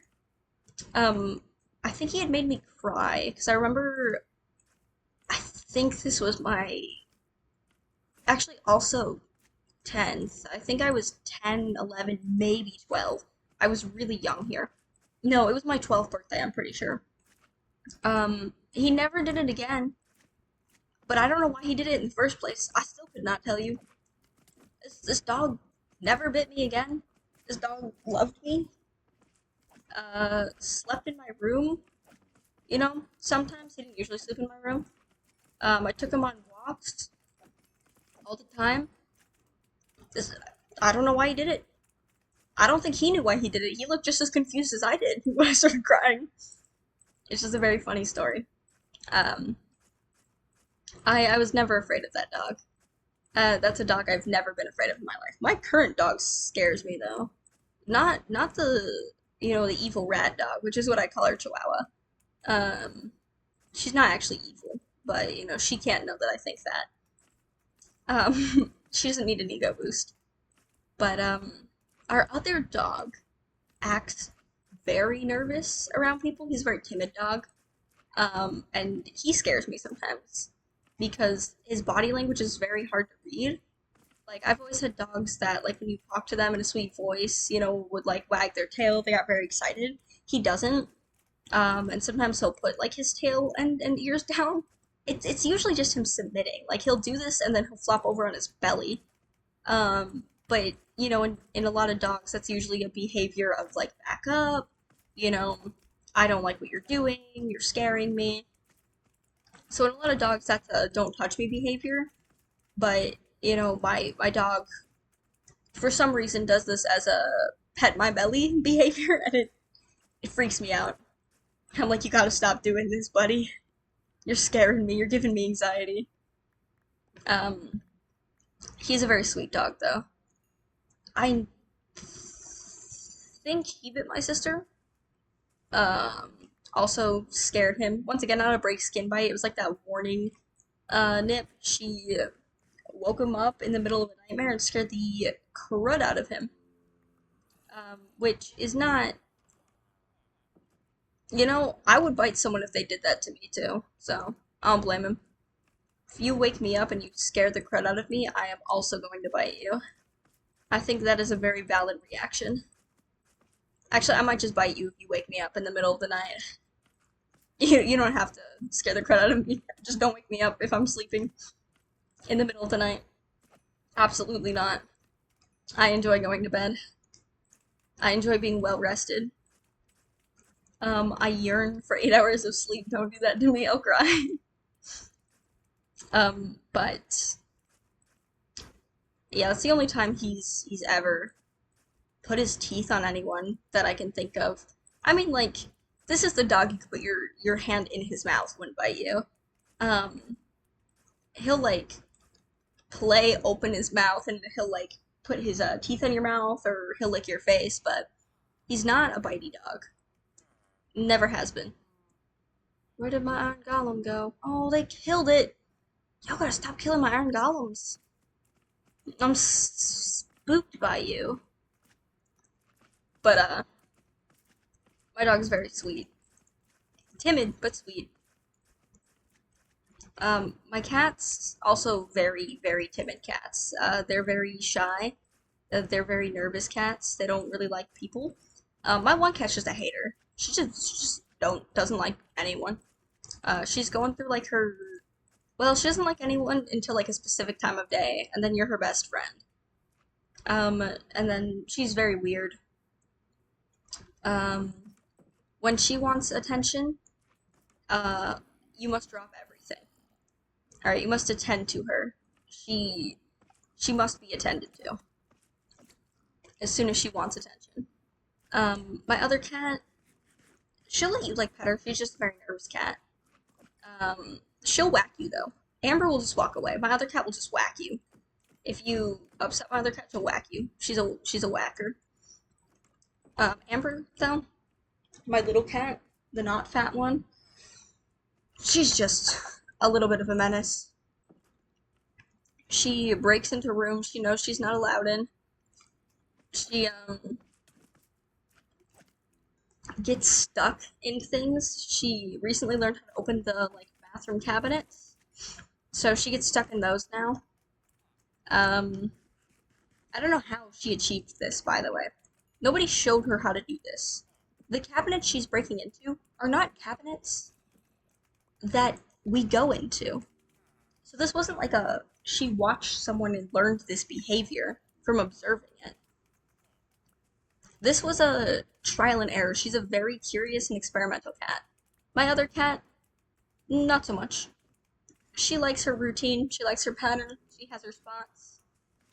Um, I think he had made me cry because I remember. I think this was my actually also 10th. I think I was 10, 11, maybe 12. I was really young here. No, it was my 12th birthday, I'm pretty sure. He never did it again, but I don't know why he did it in the first place. I still could not tell you. This dog never bit me again. This dog loved me. Slept in my room. Sometimes he didn't usually sleep in my room. I took him on walks all the time. This, I don't know why he did it. I don't think he knew why he did it. He looked just as confused as I did when I started crying. It's just a very funny story. Um, I was never afraid of that dog. That's a dog I've never been afraid of in my life. My current dog scares me though. Not the evil rat dog, which is what I call her, Chihuahua. Um, she's not actually evil, but she can't know that I think that. She doesn't need an ego boost. But Our other dog acts very nervous around people. He's a very timid dog. And he scares me sometimes because his body language is very hard to read. Like, I've always had dogs that, like, when you talk to them in a sweet voice, would, like, wag their tail. They got very excited. He doesn't. And sometimes he'll put, like, his tail and ears down. It's usually just him submitting. Like, he'll do this and then he'll flop over on his belly. But, in a lot of dogs, that's usually a behavior of, like, back up, you know, I don't like what you're doing, you're scaring me. So in a lot of dogs, that's a don't touch me behavior. But, my dog, for some reason, does this as a pet my belly behavior, and it freaks me out. I'm like, you gotta stop doing this, buddy. You're scaring me, you're giving me anxiety. Um, he's a very sweet dog, though. I think he bit my sister. Also scared him. Once again, not a break skin bite. It was like that warning nip. She woke him up in the middle of a nightmare and scared the crud out of him. Which is not, I would bite someone if they did that to me too. So I don't blame him. If you wake me up and you scare the crud out of me, I am also going to bite you. I think that is a very valid reaction. Actually, I might just bite you if you wake me up in the middle of the night. You don't have to scare the crud out of me. Just don't wake me up if I'm sleeping in the middle of the night. Absolutely not. I enjoy going to bed. I enjoy being well rested. I yearn for 8 hours of sleep. Don't do that to me, I'll cry. But yeah, that's the only time he's ever put his teeth on anyone that I can think of. I mean, like, this is the dog you could put your hand in his mouth, wouldn't bite you. Um, he'll like play open his mouth and he'll like put his teeth in your mouth or he'll lick your face, but he's not a bitey dog. Never has been. Where did my iron golem go? Oh, they killed it. Y'all gotta stop killing my iron golems. I'm spooked by you. But my dog's very sweet. Timid but sweet. My cats also very, very timid cats. They're very shy. They're very nervous cats. They don't really like people. My one cat's just a hater. She just doesn't like anyone. She's going through like she doesn't like anyone until like a specific time of day, and then you're her best friend. And then she's very weird. Um, when she wants attention, you must drop everything. All right, you must attend to her. She must be attended to as soon as she wants attention. My other cat, she'll let you like pet her. She's just a very nervous cat. She'll whack you though. Amber will just walk away. My other cat will just whack you. If you upset my other cat, she'll whack you. She's a whacker. Amber though, my little cat, the not fat one, she's just a little bit of a menace. She breaks into rooms she knows she's not allowed in. She gets stuck in things. She recently learned how to open the like bathroom cabinets, so she gets stuck in those now. Um, I don't know how she achieved this, by the way. Nobody showed her how to do this. The cabinets she's breaking into are not cabinets that we go into. So this wasn't like she watched someone and learned this behavior from observing it. This was a trial and error. She's a very curious and experimental cat. My other cat, not so much. She likes her routine, she likes her pattern, she has her spots.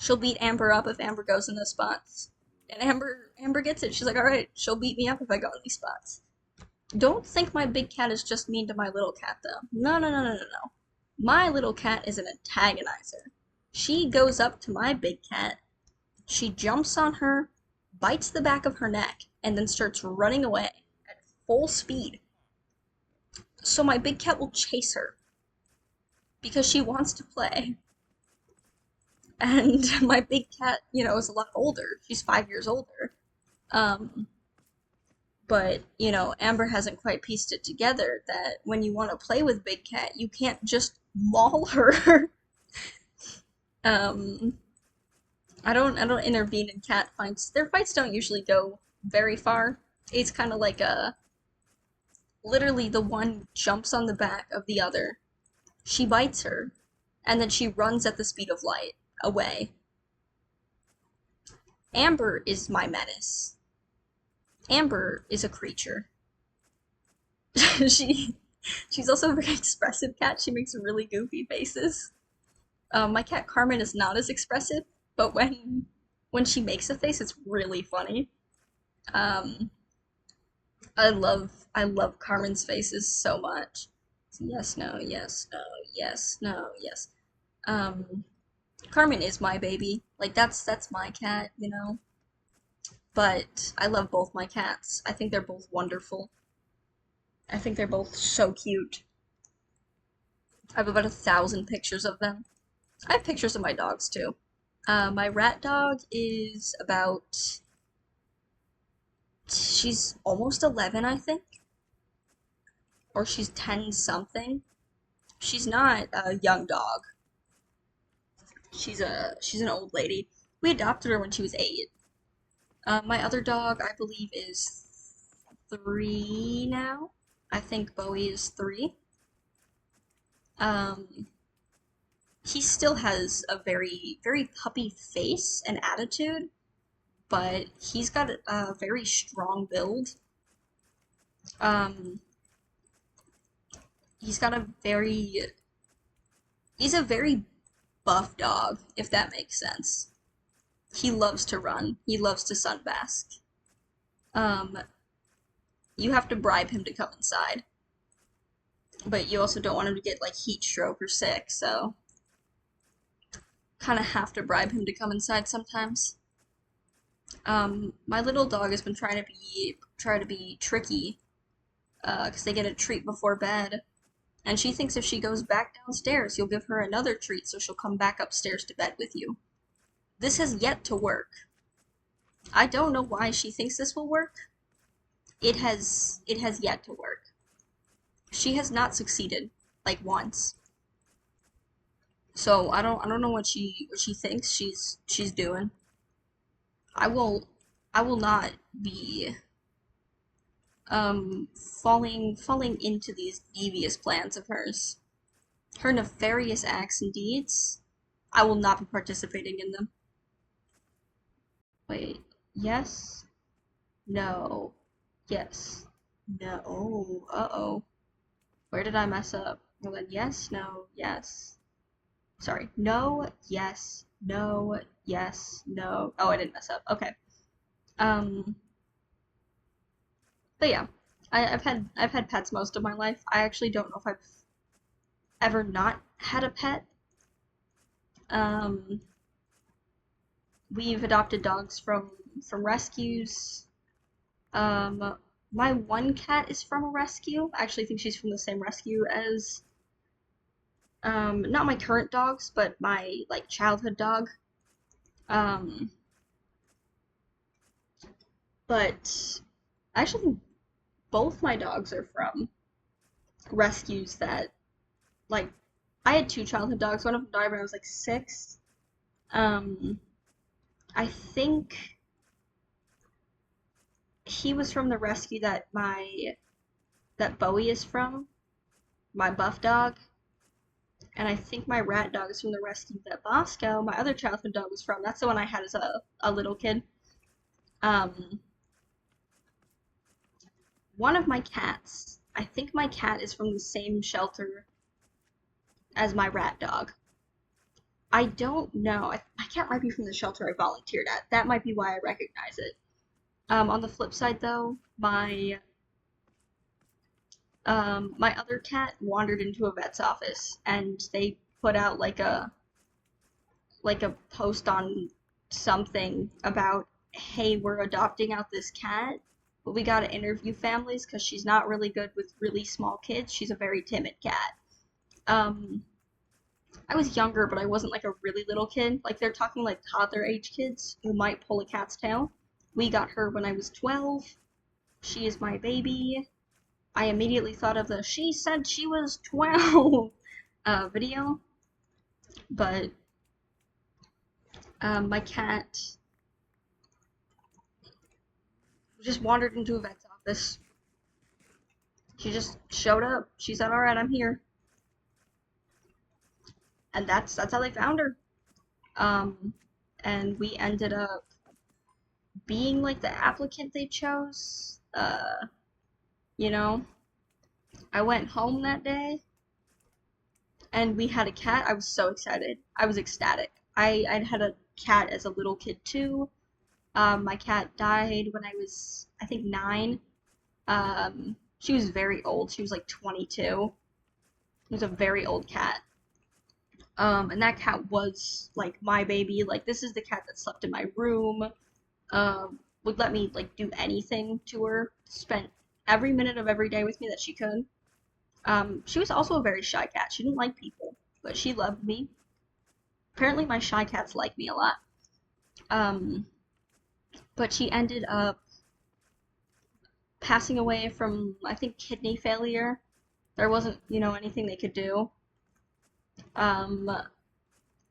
She'll beat Amber up if Amber goes in those spots. And Amber gets it. She's like, alright, she'll beat me up if I go in these spots. Don't think my big cat is just mean to my little cat, though. No, no, no, no, no, no. My little cat is an antagonizer. She goes up to my big cat, she jumps on her, bites the back of her neck, and then starts running away at full speed. So my big cat will chase her because she wants to play. And my big cat, is a lot older. She's 5 years older. Um, but, Amber hasn't quite pieced it together that when you want to play with Big Cat, you can't just maul her. um, I don't intervene in cat fights. Their fights don't usually go very far. It's kind of like literally the one jumps on the back of the other. She bites her, and then she runs at the speed of light away. Amber is my menace. Amber is a creature. she she's also a very expressive cat. She makes really goofy faces. My cat Carmen is not as expressive, but when she makes a face, it's really funny. Um, I love Carmen's faces so much. Yes, no, yes, no, yes, no, yes. Um, Carmen is my baby. Like that's my cat. But I love both my cats. I think they're both wonderful. I think they're both so cute. I have about 1,000 pictures of them. I have pictures of my dogs too. My rat dog is she's almost 11, I think, or she's 10 something. She's not a young dog. She's an old lady. We adopted her when she was 8. My other dog, I believe, is 3 now. I think Bowie is 3. Um, he still has a very, very puppy face and attitude, but he's got a very strong build. Um, he's got a very, he's a very buff dog, if that makes sense. He loves to run. He loves to sunbask. Um, you have to bribe him to come inside, but you also don't want him to get like heat stroke or sick, so kind of have to bribe him to come inside sometimes. My little dog has been trying to be tricky, because they get a treat before bed, and she thinks if she goes back downstairs, you'll give her another treat, so she'll come back upstairs to bed with you. This has yet to work. I don't know why she thinks this will work. It has yet to work. She has not succeeded like once. So I don't know what she thinks she's doing. I will I will not be falling into these devious plans of hers. Her nefarious acts and deeds. I will not be participating in them. Wait, yes? No. Yes. No. Uh-oh. Where did I mess up? Well then, yes, no, yes. Sorry. No, yes, no, yes, no. Oh, I didn't mess up. Okay. Um, but yeah, I've had pets most of my life. I actually don't know if I've ever not had a pet. Um, we've adopted dogs from rescues. Um, my one cat is from a rescue. I actually think she's from the same rescue as not my current dogs, but my like childhood dog. Um, but I actually think both my dogs are from rescues that like I had two childhood dogs. One of them died when I was like 6. Um, I think he was from the rescue that Bowie is from, my buff dog, and I think my rat dog is from the rescue that Bosco, my other childhood dog, was from. That's the one I had as a little kid. Um, one of my cats, I think my cat is from the same shelter as my rat dog. I don't know. My cat might be from the shelter I volunteered at. That might be why I recognize it. On the flip side, though, my other cat wandered into a vet's office, and they put out like a post on something about, hey, we're adopting out this cat, but we gotta interview families because she's not really good with really small kids. She's a very timid cat. Um, I was younger, but I wasn't like a really little kid. Like they're talking like toddler age kids who might pull a cat's tail. We got her when I was 12. She is my baby. I immediately thought of the "she said she was 12" video, but my cat just wandered into a vet's office. She just showed up. She said, "All right, I'm here," and that's how they found her. Um, and we ended up being like the applicant they chose. You know, I went home that day and we had a cat. I was so excited. I was ecstatic. I'd had a cat as a little kid too. My cat died when I was, I think, 9. She was very old. She was like 22. It was a very old cat. And that cat was like my baby. Like this is the cat that slept in my room. Would let me like do anything to her. Spent every minute of every day with me that she could. She was also a very shy cat. She didn't like people, but she loved me. Apparently, my shy cats like me a lot. Um, but she ended up passing away from, I think, kidney failure. There wasn't, anything they could do. Um,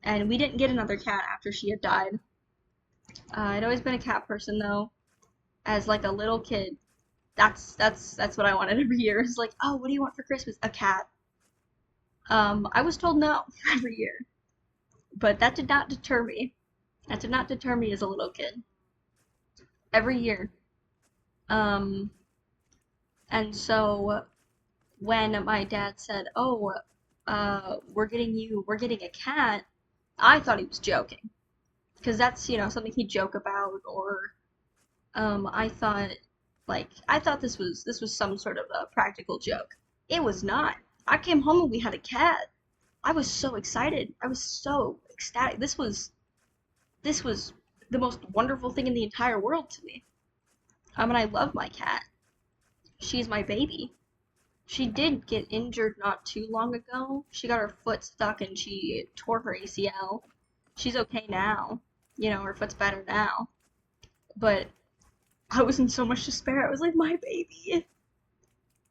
and we didn't get another cat after she had died. I'd always been a cat person though. As like a little kid, that's what I wanted every year. It's like, oh, what do you want for Christmas? A cat. I was told no every year, but that did not deter me. That did not deter me as a little kid. Every year. Um, and so when my dad said, "Oh, we're getting a cat," I thought he was joking because that's something he'd joke about, or I thought this was some sort of a practical joke. It was not. I came home and we had a cat. I was so excited. I was so ecstatic. This was the most wonderful thing in the entire world to me. And I love my cat. She's my baby. She did get injured not too long ago. She got her foot stuck and she tore her ACL. She's okay now. Her foot's better now. But I was in so much despair. I was like, my baby.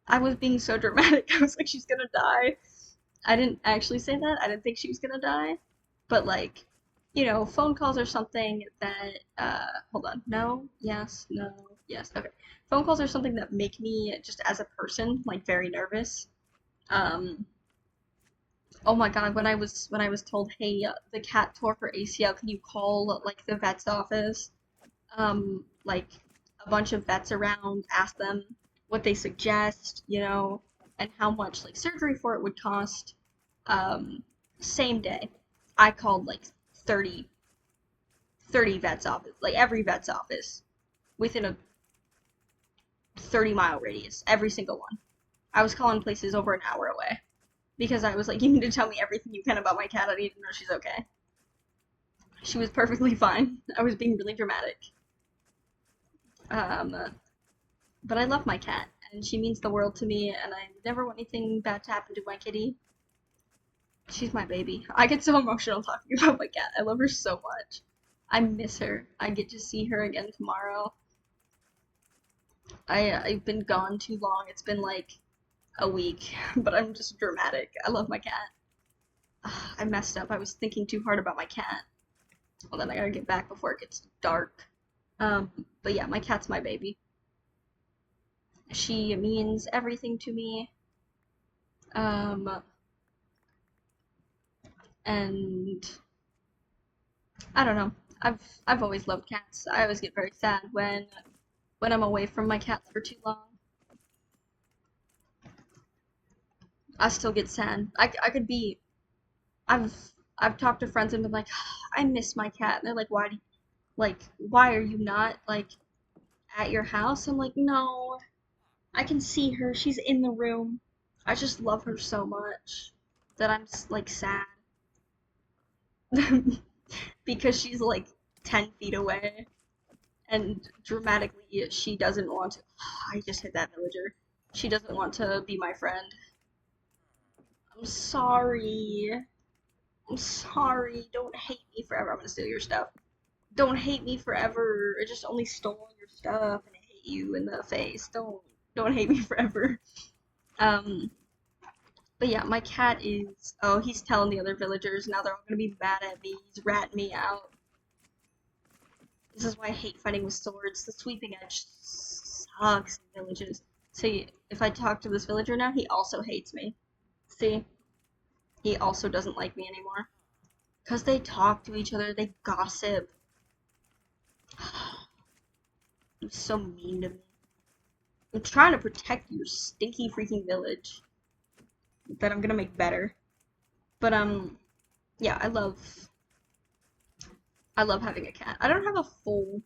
I was being so dramatic. I was like, she's gonna die. I didn't actually say that. I didn't think she was gonna die. But like, phone calls are something that hold on. No, yes, no, yes. Okay. Phone calls are something that make me just as a person like very nervous. Um oh my God, when I was told, "Hey, the cat tore her ACL, can you call like the vet's office?" Like a bunch of vets around, ask them what they suggest, and how much like surgery for it would cost. Um, Same day, I called like 30, 30 vets office, like every vet's office within a 30-mile radius, every single one. I was calling places over an hour away because I was like, you need to tell me everything you can about my cat. I need to know she's okay. She was perfectly fine. I was being really dramatic. Um, but I love my cat, and she means the world to me, and I never want anything bad to happen to my kitty. She's my baby. I get so emotional talking about my cat. I love her so much. I miss her. I get to see her again tomorrow. I've been gone too long. It's been like a week, but I'm just dramatic. I love my cat. I messed up. I was thinking too hard about my cat. Well, then I gotta get back before it gets dark. But yeah, my cat's my baby. She means everything to me. Um, and I don't know. I've always loved cats. I always get very sad when I'm away from my cats for too long. I still get sad. I could be. I've I've talked to friends and been like, I miss my cat, and they're like, why are you not like at your house? I'm like, no, I can see her. She's in the room. I just love her so much that I'm like sad because she's like 10 feet away and dramatically she doesn't want to. I just hit that villager. She doesn't want to be my friend. I'm sorry. I'm sorry. Don't hate me forever. I'm gonna steal your stuff. Don't hate me forever. I just only stole your stuff and I hate you in the face. Don't hate me forever. Um, but yeah, my cat is. Oh, he's telling the other villagers now they're all gonna be mad at me. He's ratting me out. This is why I hate fighting with swords. The sweeping edge sucks in villages. See, if I talk to this villager now, he also hates me. See, he also doesn't like me anymore. Because they talk to each other, they gossip. You're so mean to me. I'm trying to protect your stinky freaking village that I'm gonna make better. But yeah, I love having a cat. I don't have a full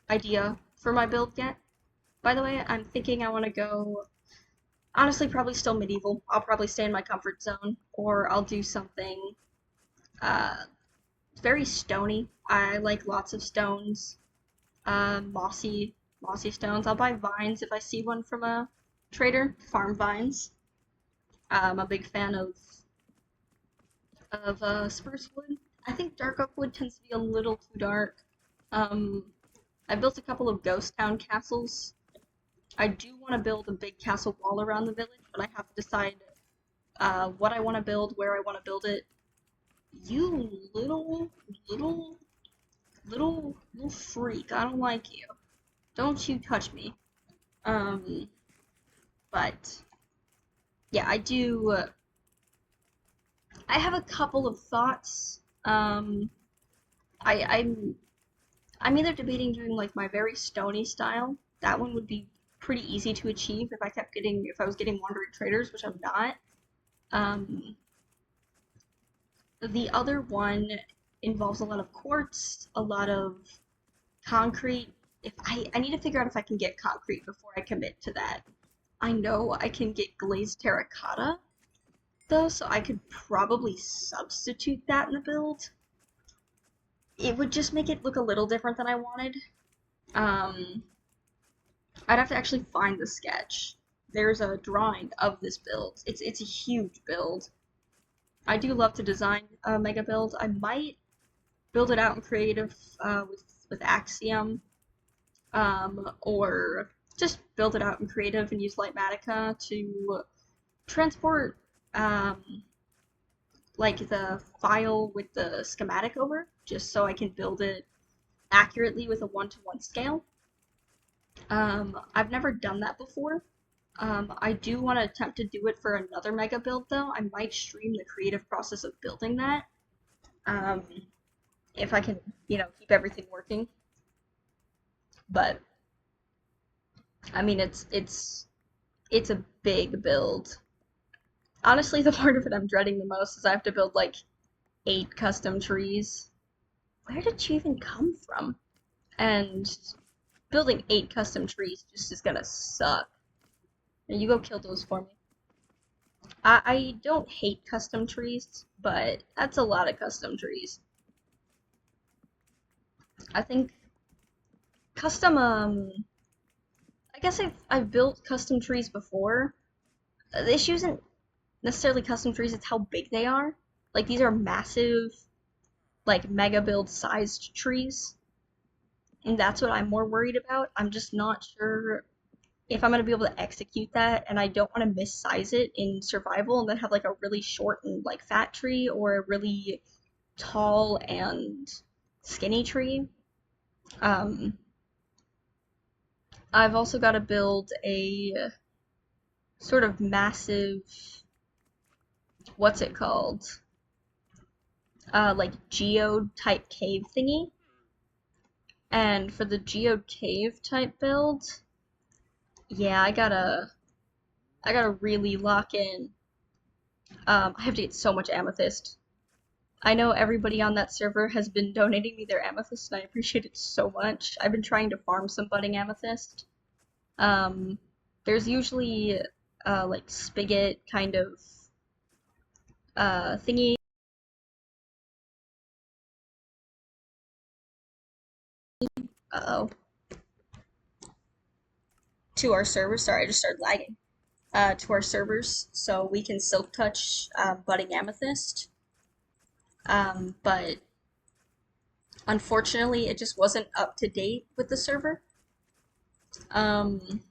idea for my build yet. By the way, I'm thinking I want to go, honestly, probably still medieval. I'll probably stay in my comfort zone, or I'll do something uh very stony. I like lots of stones, mossy stones. I'll buy vines if I see one from a trader, farm vines. I'm a big fan of spruce wood. I think dark oak wood tends to be a little too dark. Um, I built a couple of ghost town castles. I do want to build a big castle wall around the village, but I have to decide what I want to build, where I want to build it. You little, little freak! I don't like you. Don't you touch me. Um, but yeah, I do. I have a couple of thoughts. I'm either debating doing like my very stony style. That one would be pretty easy to achieve if I was getting wandering traders, which I'm not. Um, the other one involves a lot of quartz, a lot of concrete. If I need to figure out if I can get concrete before I commit to that. I know I can get glazed terracotta though, so I could probably substitute that in the build. It would just make it look a little different than I wanted. Um, I'd have to actually find the sketch. There's a drawing of this build. It's a huge build. I do love to design a mega build. I might build it out in creative with Axiom, or just build it out in creative and use Lightmatica to transport um, like the file with the schematic over, just so I can build it accurately with a 1-to-1 scale. I've never done that before. I do want to attempt to do it for another mega build though. I might stream the creative process of building that. Um, if I can, keep everything working. But I mean, it's a big build. Honestly, the part of it I'm dreading the most is I have to build like 8 custom trees. Where did you even come from? And building 8 custom trees just is gonna suck. And you go kill those for me. I don't hate custom trees, but that's a lot of custom trees. I think custom I guess I've built custom trees before. The issue isn't necessarily custom trees, it's how big they are. Like these are massive, like mega build sized trees. And that's what I'm more worried about. I'm just not sure if I'm gonna be able to execute that, and I don't want to missize it in survival and then have like a really short and like fat tree or a really tall and skinny tree. Um, I've also got to build a sort of massive, what's it called? Like geode type cave thingy. And for the geode cave type build, yeah, I gotta really lock in. I have to get so much amethyst. I know everybody on that server has been donating me their amethyst, and I appreciate it so much. I've been trying to farm some budding amethyst. Um, there's usually like spigot kind of thingy. Uh-oh. To our servers. Sorry, I just started lagging. To our servers, so we can silk touch budding amethyst. But unfortunately, it just wasn't up to date with the server. Um,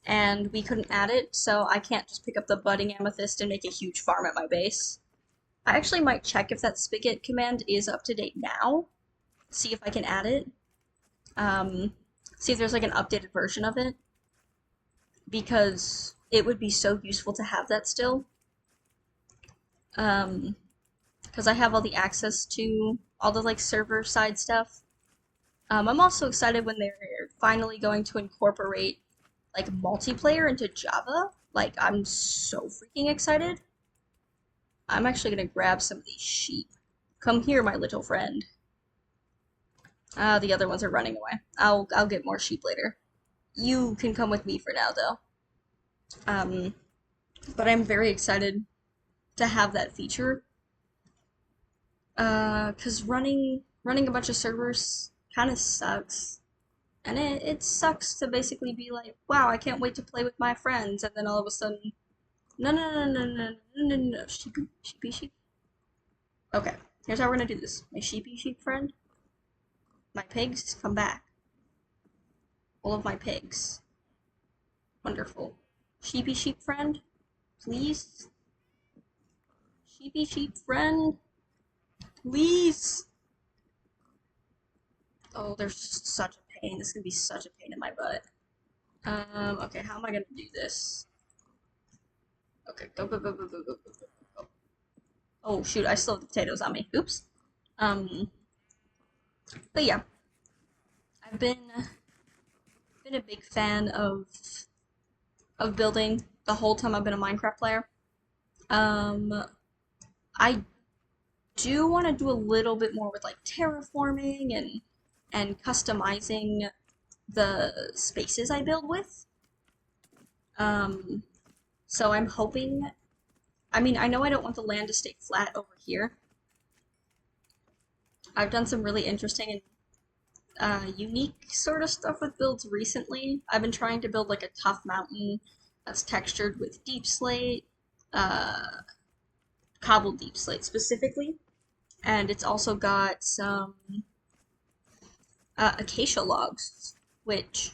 and we couldn't add it, so I can't just pick up the budding amethyst and make a huge farm at my base. I actually might check if that spigot command is up to date now, see if I can add it, um, see if there's like an updated version of it, because it would be so useful to have that still. Um, because I have all the access to all the like server side stuff. I'm also excited when they're finally going to incorporate like multiplayer into Java. Like I'm so freaking excited. I'm actually gonna grab some of these sheep. Come here, my little friend. The other ones are running away. I'll get more sheep later. You can come with me for now though. Um, but I'm very excited to have that feature. 'Cause running a bunch of servers kind of sucks. And it sucks to basically be like, wow, I can't wait to play with my friends, and then all of a sudden, no, no, no, no, no, no, no, no, sheepy, sheepy, sheep. Okay, here's how we're gonna do this. My sheepy sheep friend, my pigs, come back. All of my pigs. Wonderful. Sheepy sheep friend, please. Sheepy sheep friend, please. Oh, they're such a pain. This is gonna be such a pain in my butt. Okay, how am I gonna do this? Okay, go, go, go, go, go, go, go, go, go. Oh shoot, I still have the potatoes on me. Oops. Um, but yeah, I've been a big fan of building the whole time I've been a Minecraft player. Um, I do want to do a little bit more with like terraforming and customizing the spaces I build with. Um, so I'm hoping. I mean, I know I don't want the land to stay flat over here. I've done some really interesting and unique sort of stuff with builds recently. I've been trying to build like a tough mountain that's textured with deep slate, uh, cobbled deep slate specifically, and it's also got some acacia logs, which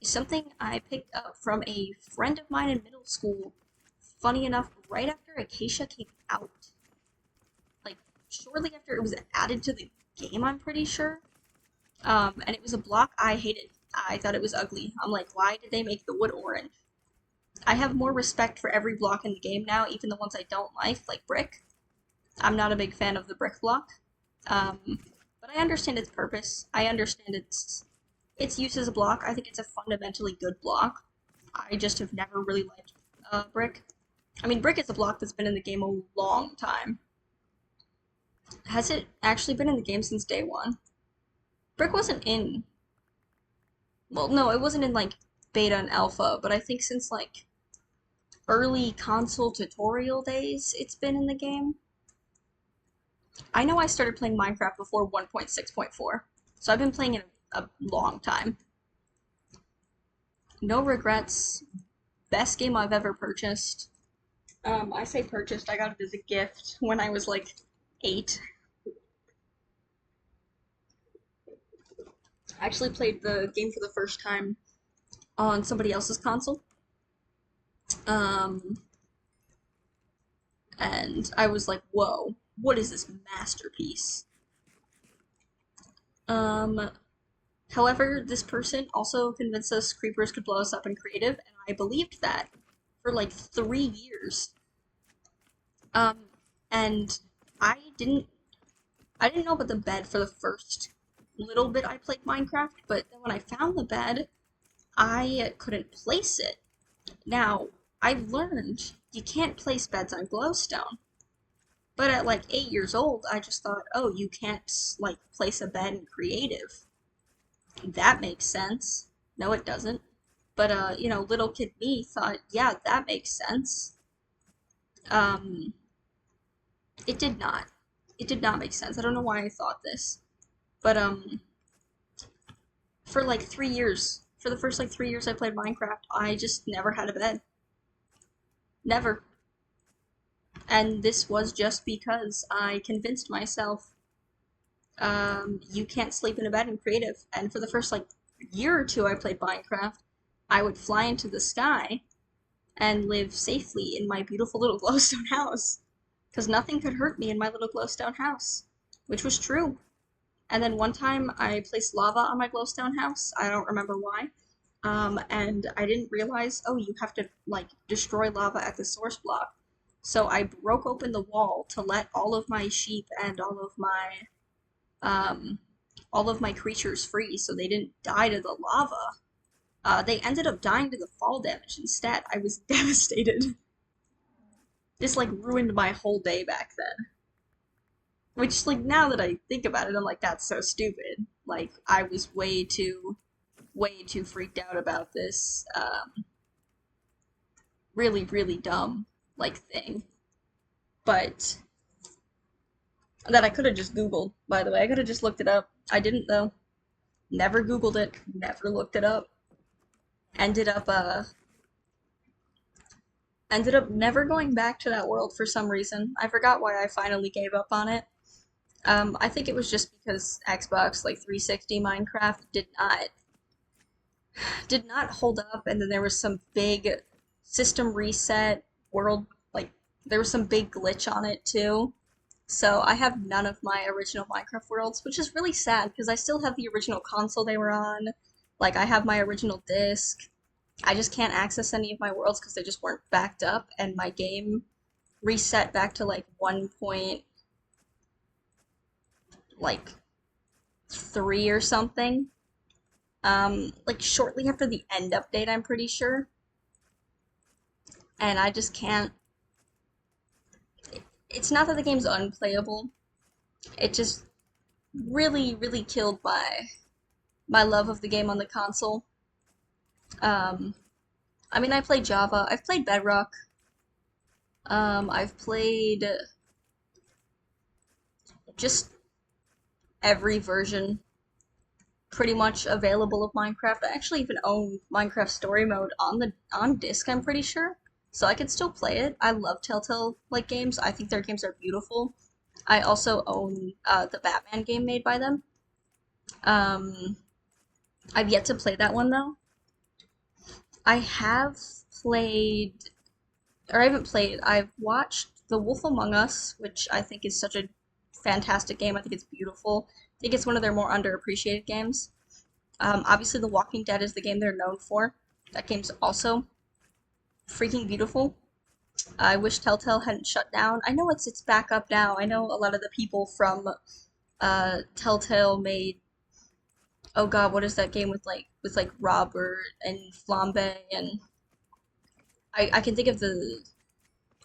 is something I picked up from a friend of mine in middle school. Funny enough, right after acacia came out, like shortly after it was added to the game, I'm pretty sure. And it was a block I hated. I thought it was ugly. I'm like, why did they make the wood orange? I have more respect for every block in the game now, even the ones I don't like brick. I'm not a big fan of the brick block. Um, but I understand its purpose. I understand its use as a block. I think it's a fundamentally good block. I just have never really liked brick. I mean, brick is a block that's been in the game a long time. Has it actually been in the game since day one? Brick wasn't in. Well, no, it wasn't in like beta and alpha, but I think since like early console tutorial days, it's been in the game. I know I started playing Minecraft before 1.6.4, so I've been playing it a long time. No regrets. Best game I've ever purchased. I say purchased, I got it as a gift when I was like 8. I actually played the game for the first time on somebody else's console. Um, and I was like, whoa, what is this masterpiece? Um, However, this person also convinced us creepers could blow us up in creative, and I believed that for like 3 years. Um, and I didn't I didn't know about the bed for the first little bit I played Minecraft, but then when I found the bed, I couldn't place it. Now, I've learned you can't place beds on glowstone. But at like 8 years old, I just thought, oh, you can't like place a bed in creative. That makes sense. No, it doesn't. But little kid me thought, yeah, that makes sense. Um, it did not. It did not make sense. I don't know why I thought this. But for like 3 years, for the first like 3 years I played Minecraft, I just never had a bed. Never. And this was just because I convinced myself, you can't sleep in a bed in creative. And for the first like year or two I played Minecraft, I would fly into the sky and live safely in my beautiful little glowstone house. Because nothing could hurt me in my little glowstone house. Which was true. And then one time I placed lava on my glowstone house. I don't remember why. And I didn't realize, oh, you have to like destroy lava at the source block. So I broke open the wall to let all of my sheep and um, all of my creatures free, so they didn't die to the lava. They ended up dying to the fall damage instead. I was devastated. This like ruined my whole day back then. Which like now that I think about it, I'm like, that's so stupid. Like I was way too freaked out about this really, really dumb like thing. But that I could have just Googled, by the way. I could have just looked it up. I didn't though. Never Googled it, never looked it up. Ended up ended up never going back to that world for some reason. I forgot why I finally gave up on it. I think it was just because Xbox like 360 Minecraft did not hold up, and then there was some big system reset world, like there was some big glitch on it too. So I have none of my original Minecraft worlds, which is really sad because I still have the original console they were on. Like I have my original disc. I just can't access any of my worlds because they just weren't backed up, and my game reset back to like 1.3 or something. Like shortly after the end update, I'm pretty sure. And I just can't. It's not that the game's unplayable. It just really, really killed my love of the game on the console. Um, I mean, I played Java. I've played Bedrock. I've played just every version pretty much available of Minecraft. I actually even own Minecraft Story Mode on disc, I'm pretty sure. So I can still play it. I love Telltale like games. I think their games are beautiful. I also own the Batman game made by them. Um, I've yet to play that one though. I have played, or I haven't played. I've watched The Wolf Among Us, which I think is such a fantastic game. I think it's beautiful. I think it's one of their more underappreciated games. Obviously, The Walking Dead is the game they're known for. That game's also freaking beautiful. I wish Telltale hadn't shut down. I know it's back up now. I know a lot of the people from Telltale made, oh god, what is that game with like Robert and Flambe, and I can think of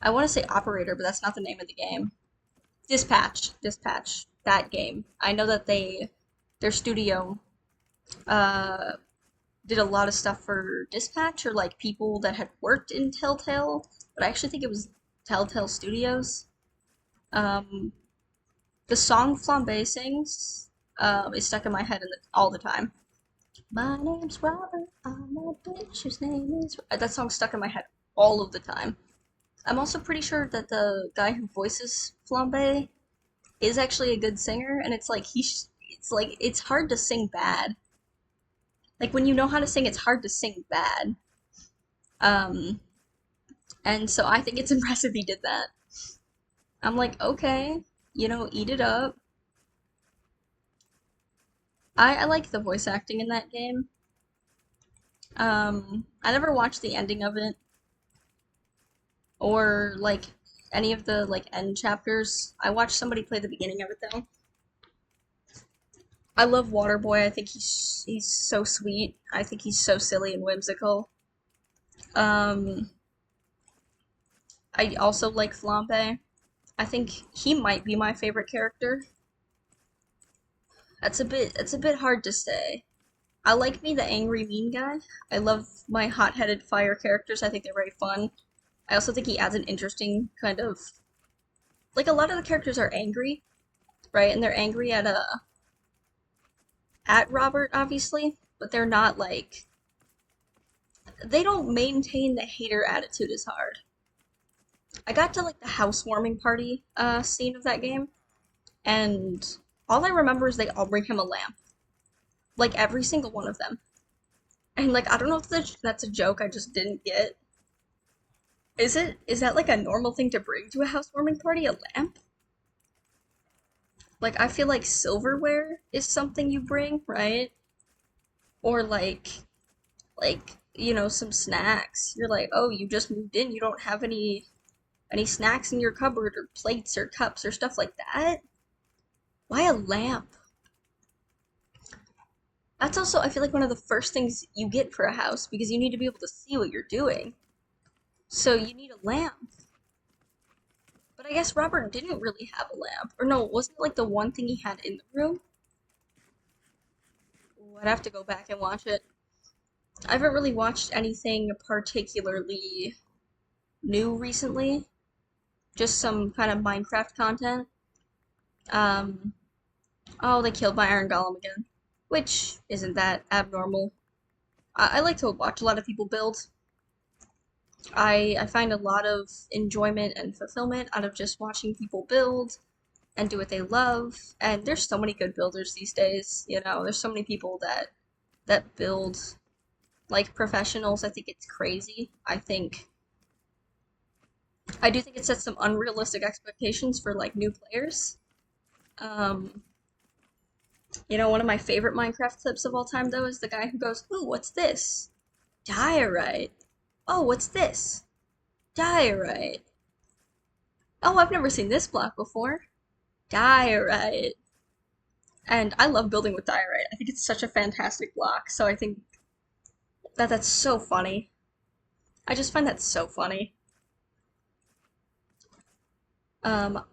I want to say Operator, but that's not the name of the game. Dispatch, that game. I know that their studio uh did a lot of stuff for Dispatch, or like people that had worked in Telltale, but I actually think it was Telltale Studios. Um, the song Flambe sings is stuck in my head all the time. My name's Robert, I'm a bitch whose name is. That song's stuck in my head all of the time. I'm also pretty sure that the guy who voices Flambe is actually a good singer, and it's like it's hard to sing bad. Like when you know how to sing, it's hard to sing bad. Um, and so I think it's impressive he did that. I'm like, okay, eat it up. I like the voice acting in that game. I never watched the ending of it, or like any of the like end chapters. I watched somebody play the beginning of it though. I love Waterboy. I think he's so sweet. I think he's so silly and whimsical. Um, I also like Flambe. I think he might be my favorite character. It's a bit hard to say. I like me the angry mean guy. I love my hot-headed fire characters. I think they're very fun. I also think he adds an interesting kind of, like, a lot of the characters are angry, right? And they're angry at Robert, obviously, but they're not like, they don't maintain the hater attitude as hard. I got to like the housewarming party scene of that game, and all I remember is they all bring him a lamp, like every single one of them. And like I don't know if that's a joke I just didn't get. Is it? Is that like a normal thing to bring to a housewarming party? A lamp? Like I feel like silverware is something you bring, right? Or like some snacks. You're like, oh, you just moved in, you don't have any snacks in your cupboard or plates or cups or stuff like that. Why a lamp? That's also, I feel like, one of the first things you get for a house because you need to be able to see what you're doing. So you need a lamp. But I guess Robert didn't really have a lamp. Or no, wasn't it like the one thing he had in the room? Ooh, I'd have to go back and watch it. I haven't really watched anything particularly new recently. Just some kind of Minecraft content. Um, oh, they killed my Iron Golem again. Which isn't that abnormal. I like to watch a lot of people build. I find a lot of enjoyment and fulfillment out of just watching people build and do what they love. And there's so many good builders these days, there's so many people that build like professionals. I think it's crazy. I do think it sets some unrealistic expectations for like new players. Um, one of my favorite Minecraft clips of all time though is the guy who goes, "Ooh, what's this? Diorite. Oh, what's this? Diorite. Oh, I've never seen this block before. Diorite." And I love building with diorite. I think it's such a fantastic block, so I think that's so funny. I just find that so funny. Um,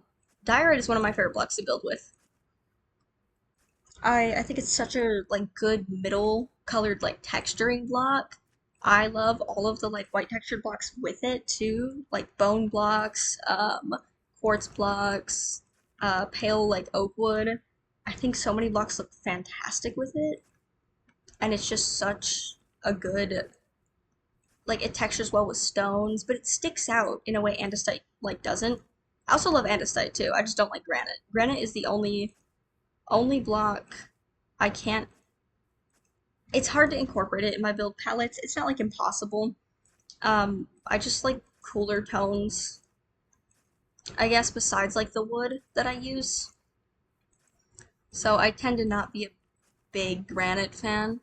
Diorite is one of my favorite blocks to build with. I think it's such a like good middle colored like texturing block. I love all of the like white textured blocks with it too, like bone blocks, quartz blocks, pale like oak wood. I think so many blocks look fantastic with it, and it's just such a good like it textures well with stones, but it sticks out in a way andesite like doesn't. I also love andesite too. I just don't like granite. Granite is the only block I can't. It's hard to incorporate it in my build palettes. It's not like impossible. I just like cooler tones, I guess, besides like the wood that I use. So I tend to not be a big granite fan.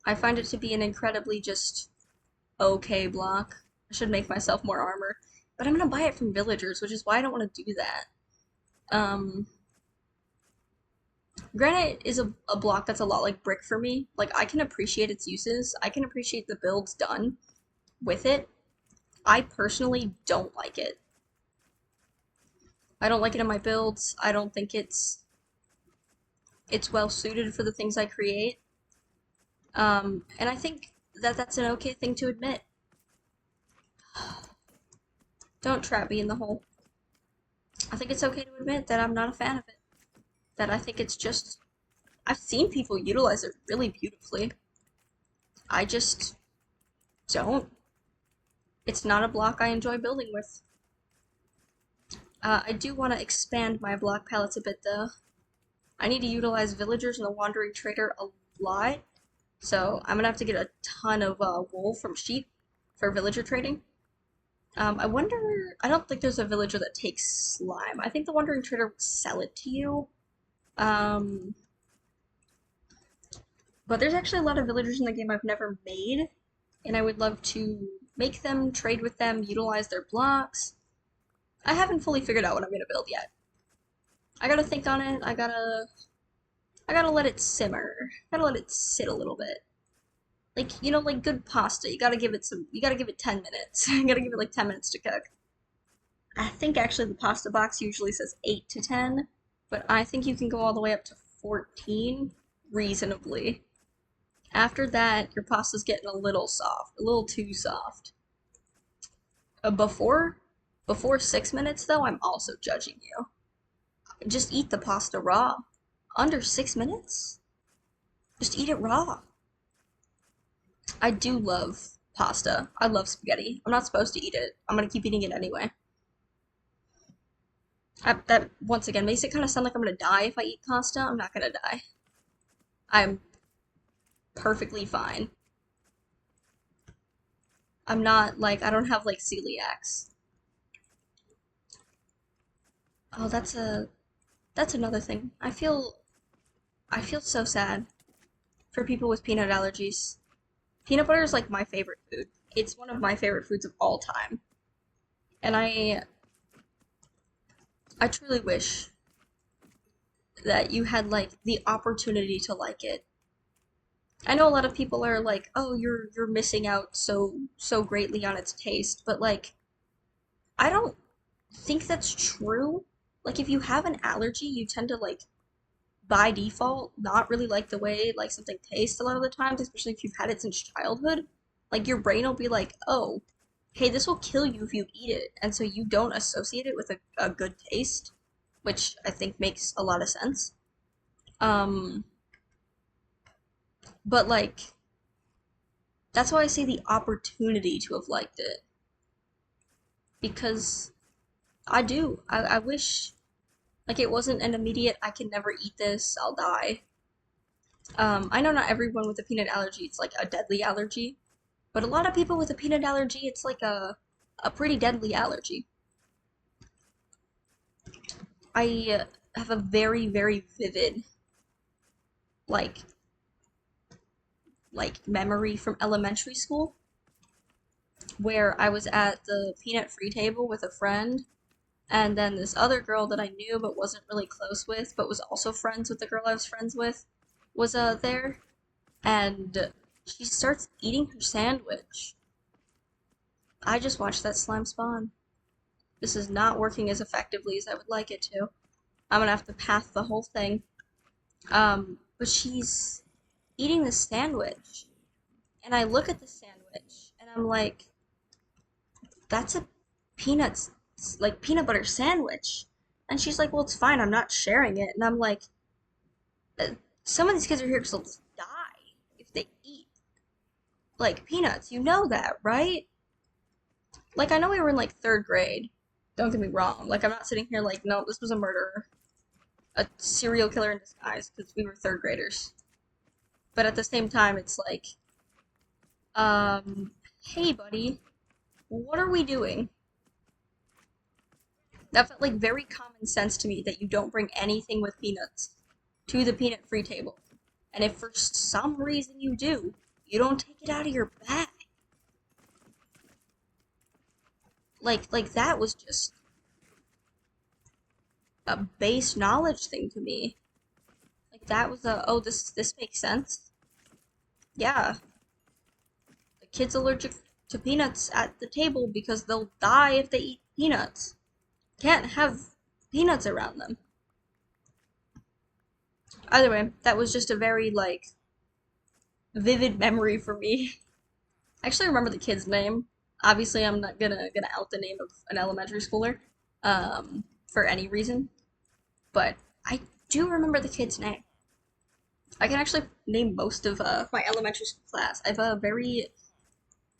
I find it to be an incredibly just okay block. I should make myself more armor. But I'm gonna buy it from villagers, which is why I don't want to do that. Um, Granite is a block that's a lot like brick for me. Like, I can appreciate its uses. I can appreciate the builds done with it. I personally don't like it. I don't like it in my builds. I don't think it's well suited for the things I create. And I think that that's an okay thing to admit. Don't trap me in the hole. I think it's okay to admit that I'm not a fan of it. That I think it's just I've seen people utilize it really beautifully. I just don't. It's not a block I enjoy building with. I do want to expand my block palettes a bit though. I need to utilize villagers and the wandering trader a lot. So I'm gonna have to get a ton of wool from sheep for villager trading. I wonder, I don't think there's a villager that takes slime. I think the wandering trader will sell it to you. Um, but there's actually a lot of villagers in the game I've never made, and I would love to make them, trade with them, utilize their blocks. I haven't fully figured out what I'm gonna build yet. I gotta think on it. I gotta let it simmer. Gotta let it sit a little bit. Like, like good pasta. You gotta give it 10 minutes. You gotta give it like 10 minutes to cook. I think actually the pasta box usually says 8 to 10, but I think you can go all the way up to 14 reasonably. After that, your pasta's getting a little soft, a little too soft. Before 6 minutes though, I'm also judging you. Just eat the pasta raw. Under 6 minutes? Just eat it raw. I do love pasta. I love spaghetti. I'm not supposed to eat it. I'm gonna keep eating it anyway. That once again makes it kind of sound like I'm gonna die if I eat pasta. I'm not gonna die. I'm perfectly fine. I'm not like I don't have like celiacs. Oh, that's another thing. I feel so sad for people with peanut allergies. Peanut butter is like my favorite food. It's one of my favorite foods of all time. And I truly wish that you had like the opportunity to like it. I know a lot of people are like, "Oh, you're missing out so greatly on its taste," but like I don't think that's true. Like if you have an allergy, you tend to like by default not really like the way like something tastes a lot of the times, especially if you've had it since childhood. Like your brain will be like, "Oh, hey, this will kill you if you eat it," and so you don't associate it with a good taste, which I think makes a lot of sense. Um, but like that's why I say the opportunity to have liked it because I do. I wish like it wasn't an immediate I can never eat this, I'll die. I know not everyone with a peanut allergy it's like a deadly allergy, but a lot of people with a peanut allergy it's like a pretty deadly allergy. I have a very vivid like memory from elementary school where I was at the peanut free table with a friend and then this other girl that I knew but wasn't really close with, but was also friends with the girl I was friends with, was there, and she starts eating her sandwich. I just watched that slime spawn. This is not working as effectively as I would like it to. I'm gonna have to path the whole thing. But she's eating the sandwich, and I look at the sandwich, and I'm like, that's a peanuts, like peanut butter sandwich. And she's like, well, it's fine. I'm not sharing it. And I'm like, uh, some of these kids are here because they'll just die if they eat like peanuts. You know that, right? Like I know we were in like third grade. Don't get me wrong. Like I'm not sitting here like, no, this was a murderer, a serial killer in disguise because we were third graders. But at the same time, it's like, um, hey, buddy, what are we doing? That felt like very common sense to me that you don't bring anything with peanuts to the peanut free table. And if for some reason you do, you don't take it out of your bag. Like that was just a base knowledge thing to me. Like that was a oh this makes sense. Yeah, the kid's allergic to peanuts at the table because they'll die if they eat peanuts. Can't have peanuts around them. Either way, that was just a very like vivid memory for me. I actually remember the kid's name. Obviously, I'm not gonna out the name of an elementary schooler, for any reason. But I do remember the kid's name. I can actually name most of my elementary school class. I have a very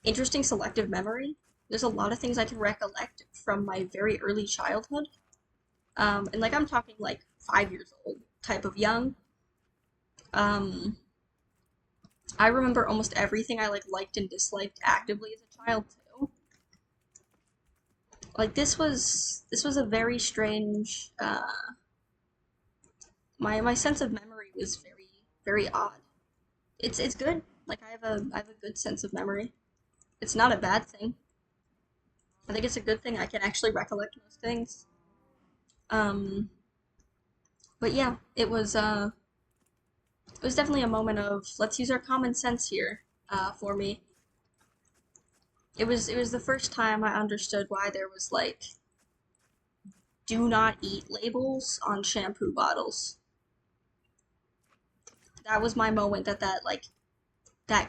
interesting selective memory. There's a lot of things I can recollect from my very early childhood. And like I'm talking like 5 years old type of young. Um, I remember almost everything I like liked and disliked actively as a child too. Like this was a very strange. My sense of memory was very odd. It's good. Like I have a good sense of memory. It's not a bad thing. I think it's a good thing. I can actually recollect most things. Um, but yeah, it was definitely a moment of let's use our common sense here. For me, it was the first time I understood why there was like do not eat labels on shampoo bottles. That was my moment that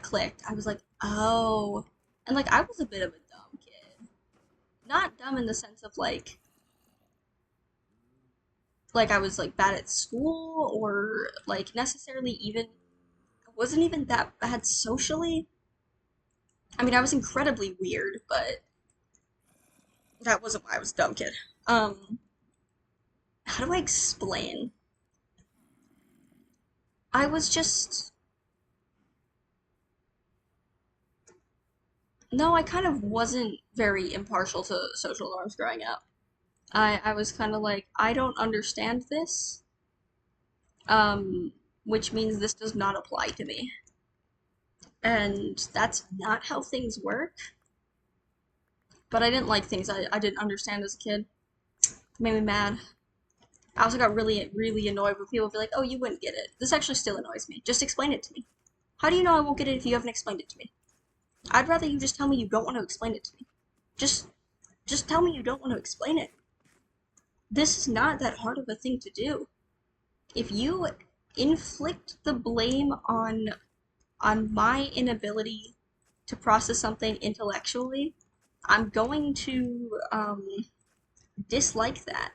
clicked. I was like, oh, and like I was a bit of a dumb kid. Not dumb in the sense of like I was like bad at school or like necessarily even I wasn't even that bad socially. I mean, I was incredibly weird, but that wasn't why I was a dumb kid. Um, how do I explain? I was just, no, I kind of wasn't very impartial to social norms growing up. I was kind of like, I don't understand this, um, which means this does not apply to me. And that's not how things work. But I didn't like things I didn't understand as a kid. It made me mad. I also got really annoyed when people would be like, oh, you wouldn't get it. This actually still annoys me. Just explain it to me. How do you know I won't get it if you haven't explained it to me? I'd rather you just tell me you don't want to explain it to me. Just just tell me you don't want to explain it. This is not that hard of a thing to do. If you inflict the blame on my inability to process something intellectually, I'm going to dislike that.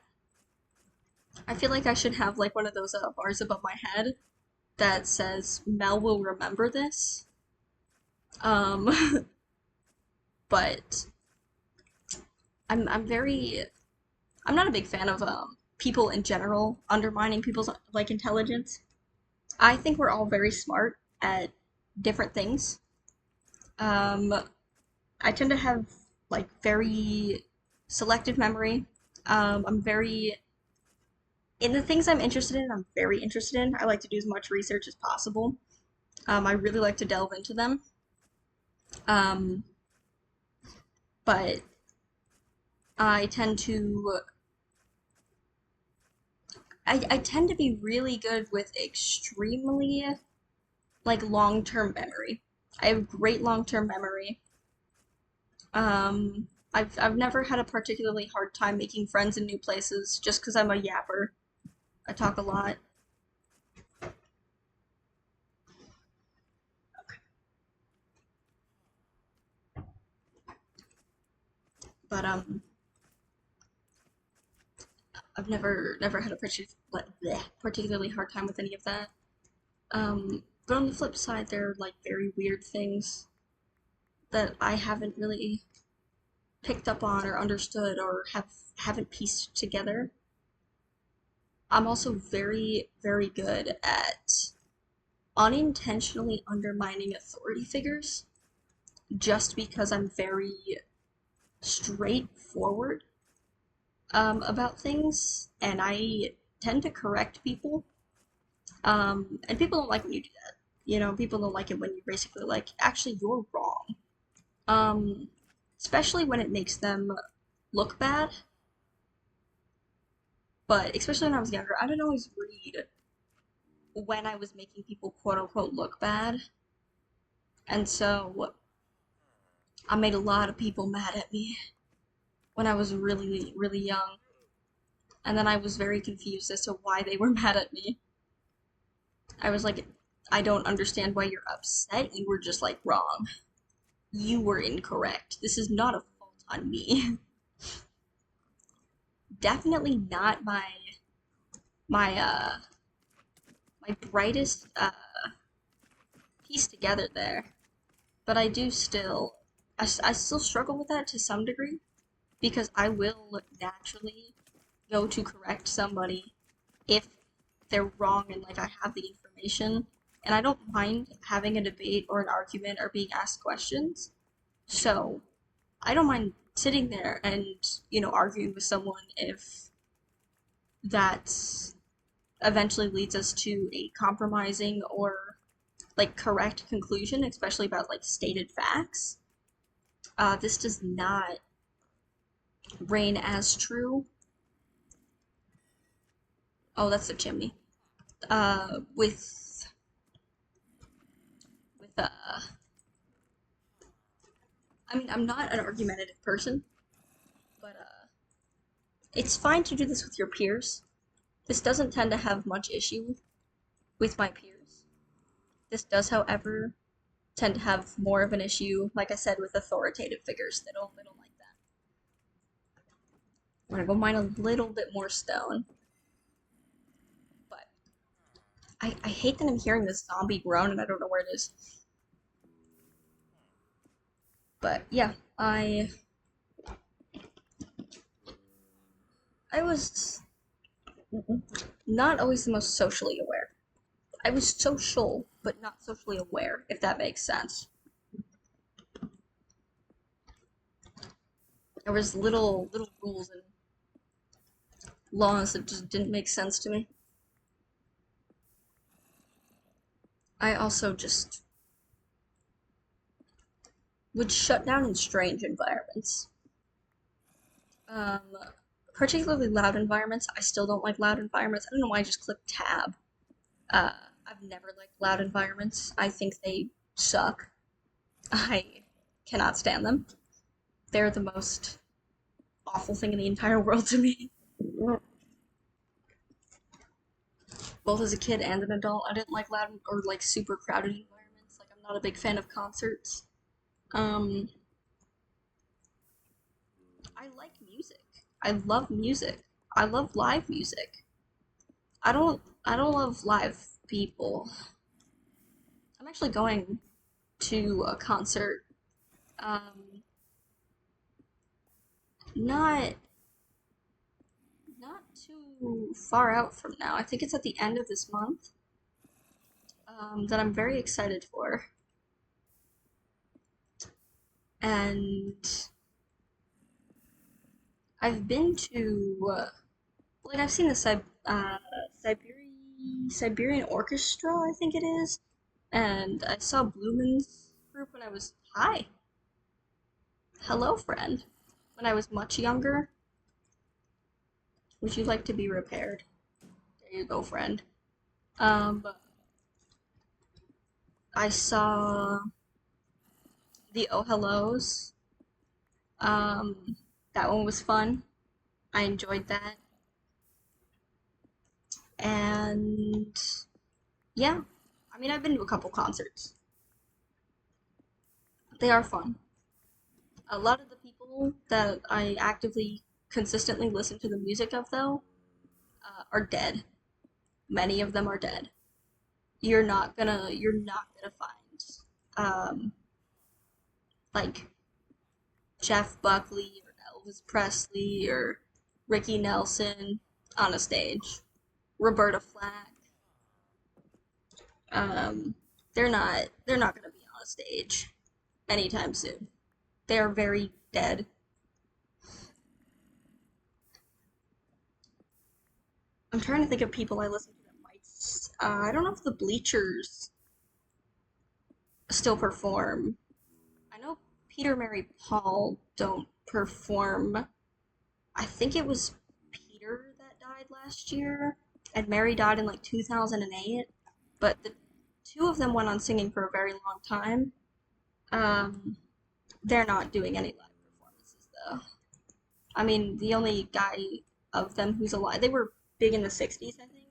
I feel like I should have like one of those bars above my head that says Mel will remember this. Um, but I'm I'm not a big fan of people in general undermining people's like intelligence. I think we're all very smart at different things. Um, I tend to have like very selective memory. I'm very in the things I'm interested in. I'm very interested in. I like to do as much research as possible. I really like to delve into them. Um, but I tend to I tend to be really good with extremely like long-term memory. I have great long-term memory. I've never had a particularly hard time making friends in new places just because I'm a yapper. I talk a lot. But I've never had a particularly hard time with any of that. But on the flip side, there are like very weird things that I haven't really picked up on or understood or haven't pieced together. I'm also very good at unintentionally undermining authority figures just because I'm very straightforward about things and I tend to correct people. And people don't like when you do that. You know, people don't like it when you're basically like, actually, you're wrong. Um, Especially when it makes them look bad. But especially when I was younger, I didn't always read when I was making people quote unquote look bad. And so I made a lot of people mad at me when I was really young. And then I was very confused as to why they were mad at me. I was like, I don't understand why you're upset. You were just like wrong. You were incorrect. This is not a fault on me. Definitely not my my brightest piece together there. But I do still I still struggle with that to some degree because I will naturally go to correct somebody if they're wrong and like I have the information. And I don't mind having a debate or an argument or being asked questions. So I don't mind sitting there and, you know, arguing with someone if that eventually leads us to a compromising or like correct conclusion, especially about like stated facts. This does not reign as true. Oh, that's the chimney. With I mean, I'm not an argumentative person, but it's fine to do this with your peers. This doesn't tend to have much issue with my peers. This does, however, tend to have more of an issue, like I said, with authoritative figures. They don't like that. I'm gonna go mine a little bit more stone, but I hate that I'm hearing this zombie groan and I don't know where it is. But yeah, I was Not always the most socially aware. I was social, but not socially aware, if that makes sense. There was little rules and laws that just didn't make sense to me. I also just would shut down in strange environments. Um, Particularly loud environments. I still don't like loud environments. I don't know why I just clicked tab. Uh, I've never liked loud environments. I think they suck. I cannot stand them. They're the most awful thing in the entire world to me. Both as a kid and an adult, I didn't like loud or like super crowded environments. Like I'm not a big fan of concerts. Um, I like music. I love music. I love live music. I don't love live people. I'm actually going to a concert um not not too far out from now. I think it's at the end of this month. That I'm very excited for. And I've been to like I've seen the Siberian Orchestra, I think it is, and I saw Blumen's group when I was hi, hello friend, when I was much younger. Would you like to be repaired? There you go, friend. But I saw the Oh Hellos. Um, that one was fun. I enjoyed that, and yeah, I mean I've been to a couple concerts. They are fun. A lot of the people that I actively, consistently listen to the music of, though, are dead. Many of them are dead. You're not gonna find, um, like Jeff Buckley or Elvis Presley or Ricky Nelson on a stage. Roberta Flack. Um, they're not gonna be on a stage anytime soon. They are very dead. I'm trying to think of people I listen to that might. I don't know if the Bleachers still perform. I know Peter, Mary, Paul don't perform. I think it was Peter that died last year, and Mary died in like 2008. But the two of them went on singing for a very long time. Um, they're not doing any live performances though. I mean, the only guy of them who's alive, they were big in the 60s, I think.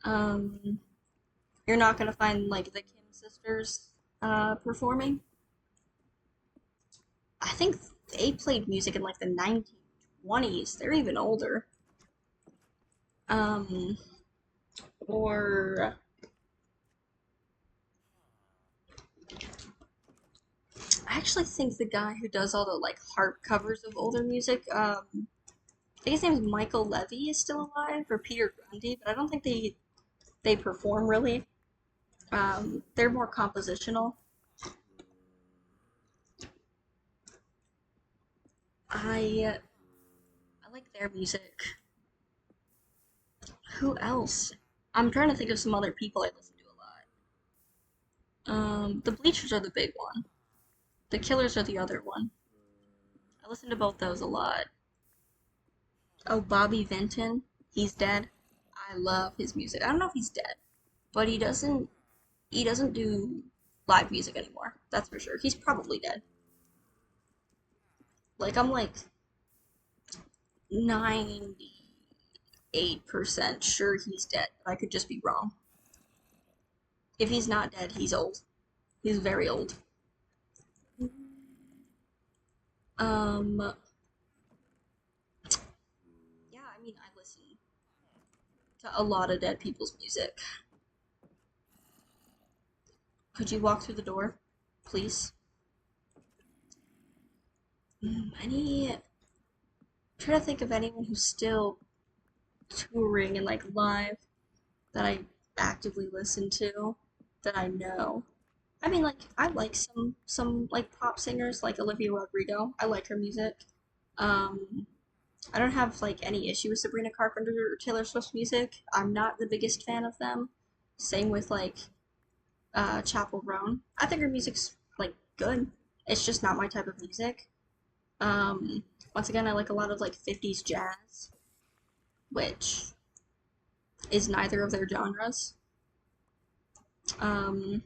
Um, you're not gonna find like the Kim sisters performing. I think they played music in like the 1920s. They're even older. Um, or I actually think the guy who does all the like harp covers of older music, I think his name is Michael Levy is still alive, or Peter Grundy, but I don't think they perform really. They're more compositional. I like their music. Who else? I'm trying to think of some other people I listen to a lot. The Bleachers are the big one. The Killers are the other one. I listen to both those a lot. Oh, Bobby Vinton, he's dead. I love his music. I don't know if he's dead, but he doesn't do live music anymore. That's for sure. He's probably dead. Like I'm like 98% sure he's dead, but I could just be wrong. If he's not dead, he's old. He's very old. Um, yeah, I mean, I listen to a lot of dead people's music. Could you walk through the door, please? Any. I'm trying to think of anyone who's still touring and like live that I actively listen to that I know. I mean, like I like some like pop singers like Olivia Rodrigo. I like her music. Um, I don't have like any issue with Sabrina Carpenter or Taylor Swift's music. I'm not the biggest fan of them. Same with like Chapel Roan. I think her music's like good. It's just not my type of music. Um, Once again, I like a lot of like 50s jazz, which is neither of their genres. Um,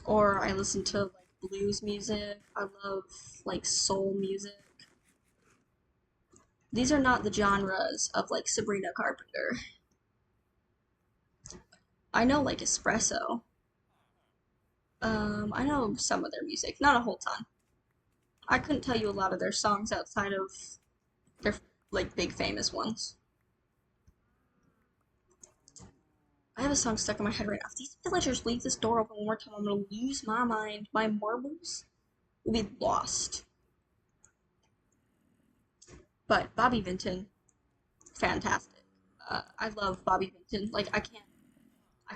or I listen to like blues music. I love like soul music. These are not the genres of like Sabrina Carpenter. I know like Espresso. I know some of their music, not a whole ton. I couldn't tell you a lot of their songs outside of their like big famous ones. I have a song stuck in my head right now. If these villagers leave this door open one more time, I'm gonna lose my mind. My marbles will be lost. But Bobby Vinton, fantastic. I love Bobby Vinton. Like I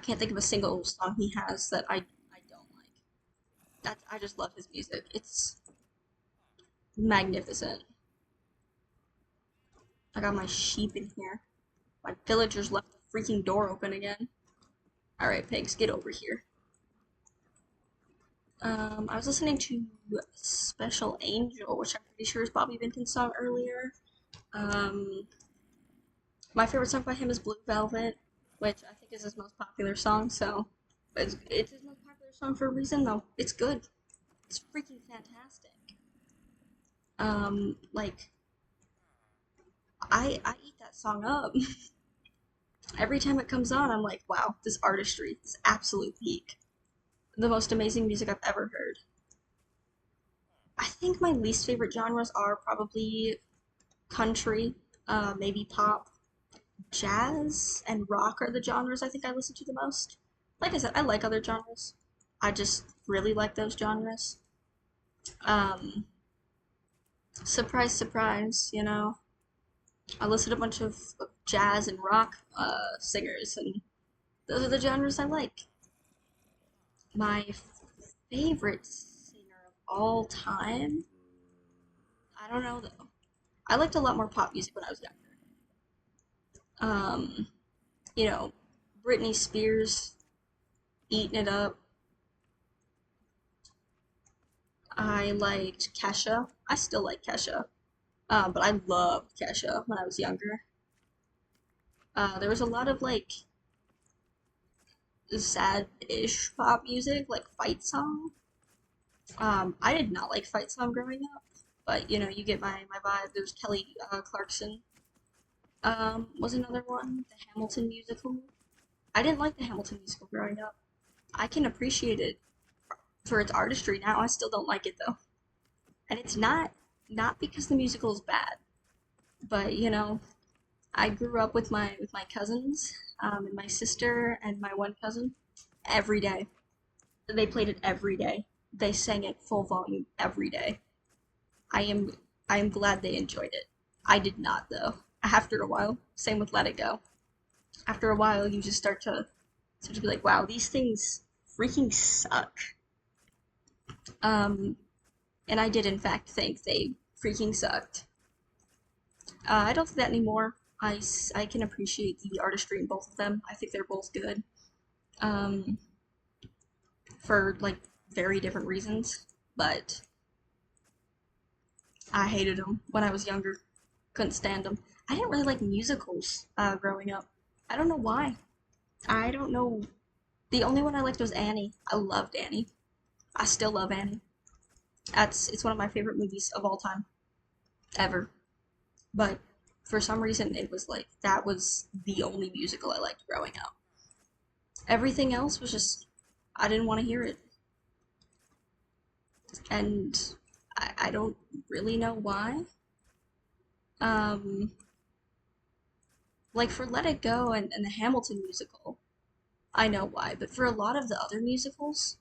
can't think of a single song he has that I don't like. I just love his music. It's magnificent. I got my sheep in here. My villagers left the freaking door open again. Alright, pigs, get over here. I was listening to Special Angel, which I'm pretty sure is Bobby Vinton's song earlier. Um, my favorite song by him is Blue Velvet, which I think is his most popular song, so it's his most popular song for a reason, though. It's good. It's freaking fantastic. Like, I eat that song up. Every time it comes on, I'm like, wow, this artistry, this absolute peak. The most amazing music I've ever heard. I think my least favorite genres are probably country, maybe pop, jazz, and rock are the genres I think I listen to the most. Like I said, I like other genres. I just really like those genres. Um, Surprise, surprise, you know. I listen to a bunch of jazz and rock singers, and those are the genres I like. My favorite singer of all time? I don't know though. I liked a lot more pop music when I was younger. Um, you know, Britney Spears, Eating It Up. I liked Kesha. I still like Kesha. But I loved Kesha when I was younger. There was a lot of like sad-ish pop music, like Fight Song. I did not like Fight Song growing up, but you know, you get my vibe. There's Kelly Clarkson. Was another one, the Hamilton musical. I didn't like the Hamilton musical growing up. I can appreciate it for its artistry now. I still don't like it though. And it's not because the musical is bad, but you know, I grew up with my cousins, and my sister and my one cousin every day. They played it every day. They sang it full volume every day. I am I am glad they enjoyed it. I did not though. After a while, same with Let It Go. After a while, you just start to be like, wow, these things freaking suck. Um, and I did in fact think they freaking sucked. I don't think that anymore. I can appreciate the artistry in both of them. I think they're both good. Um, for like very different reasons, but I hated them when I was younger. Couldn't stand them. I didn't really like musicals growing up. I don't know why. I don't know. The only one I liked was Annie. I loved Annie. I still love Annie. It's one of my favorite movies of all time, ever. But for some reason, it was like that was the only musical I liked growing up. Everything else was just I didn't want to hear it, and I don't really know why. Um, like for Let It Go and the Hamilton musical, I know why, but for a lot of the other musicals,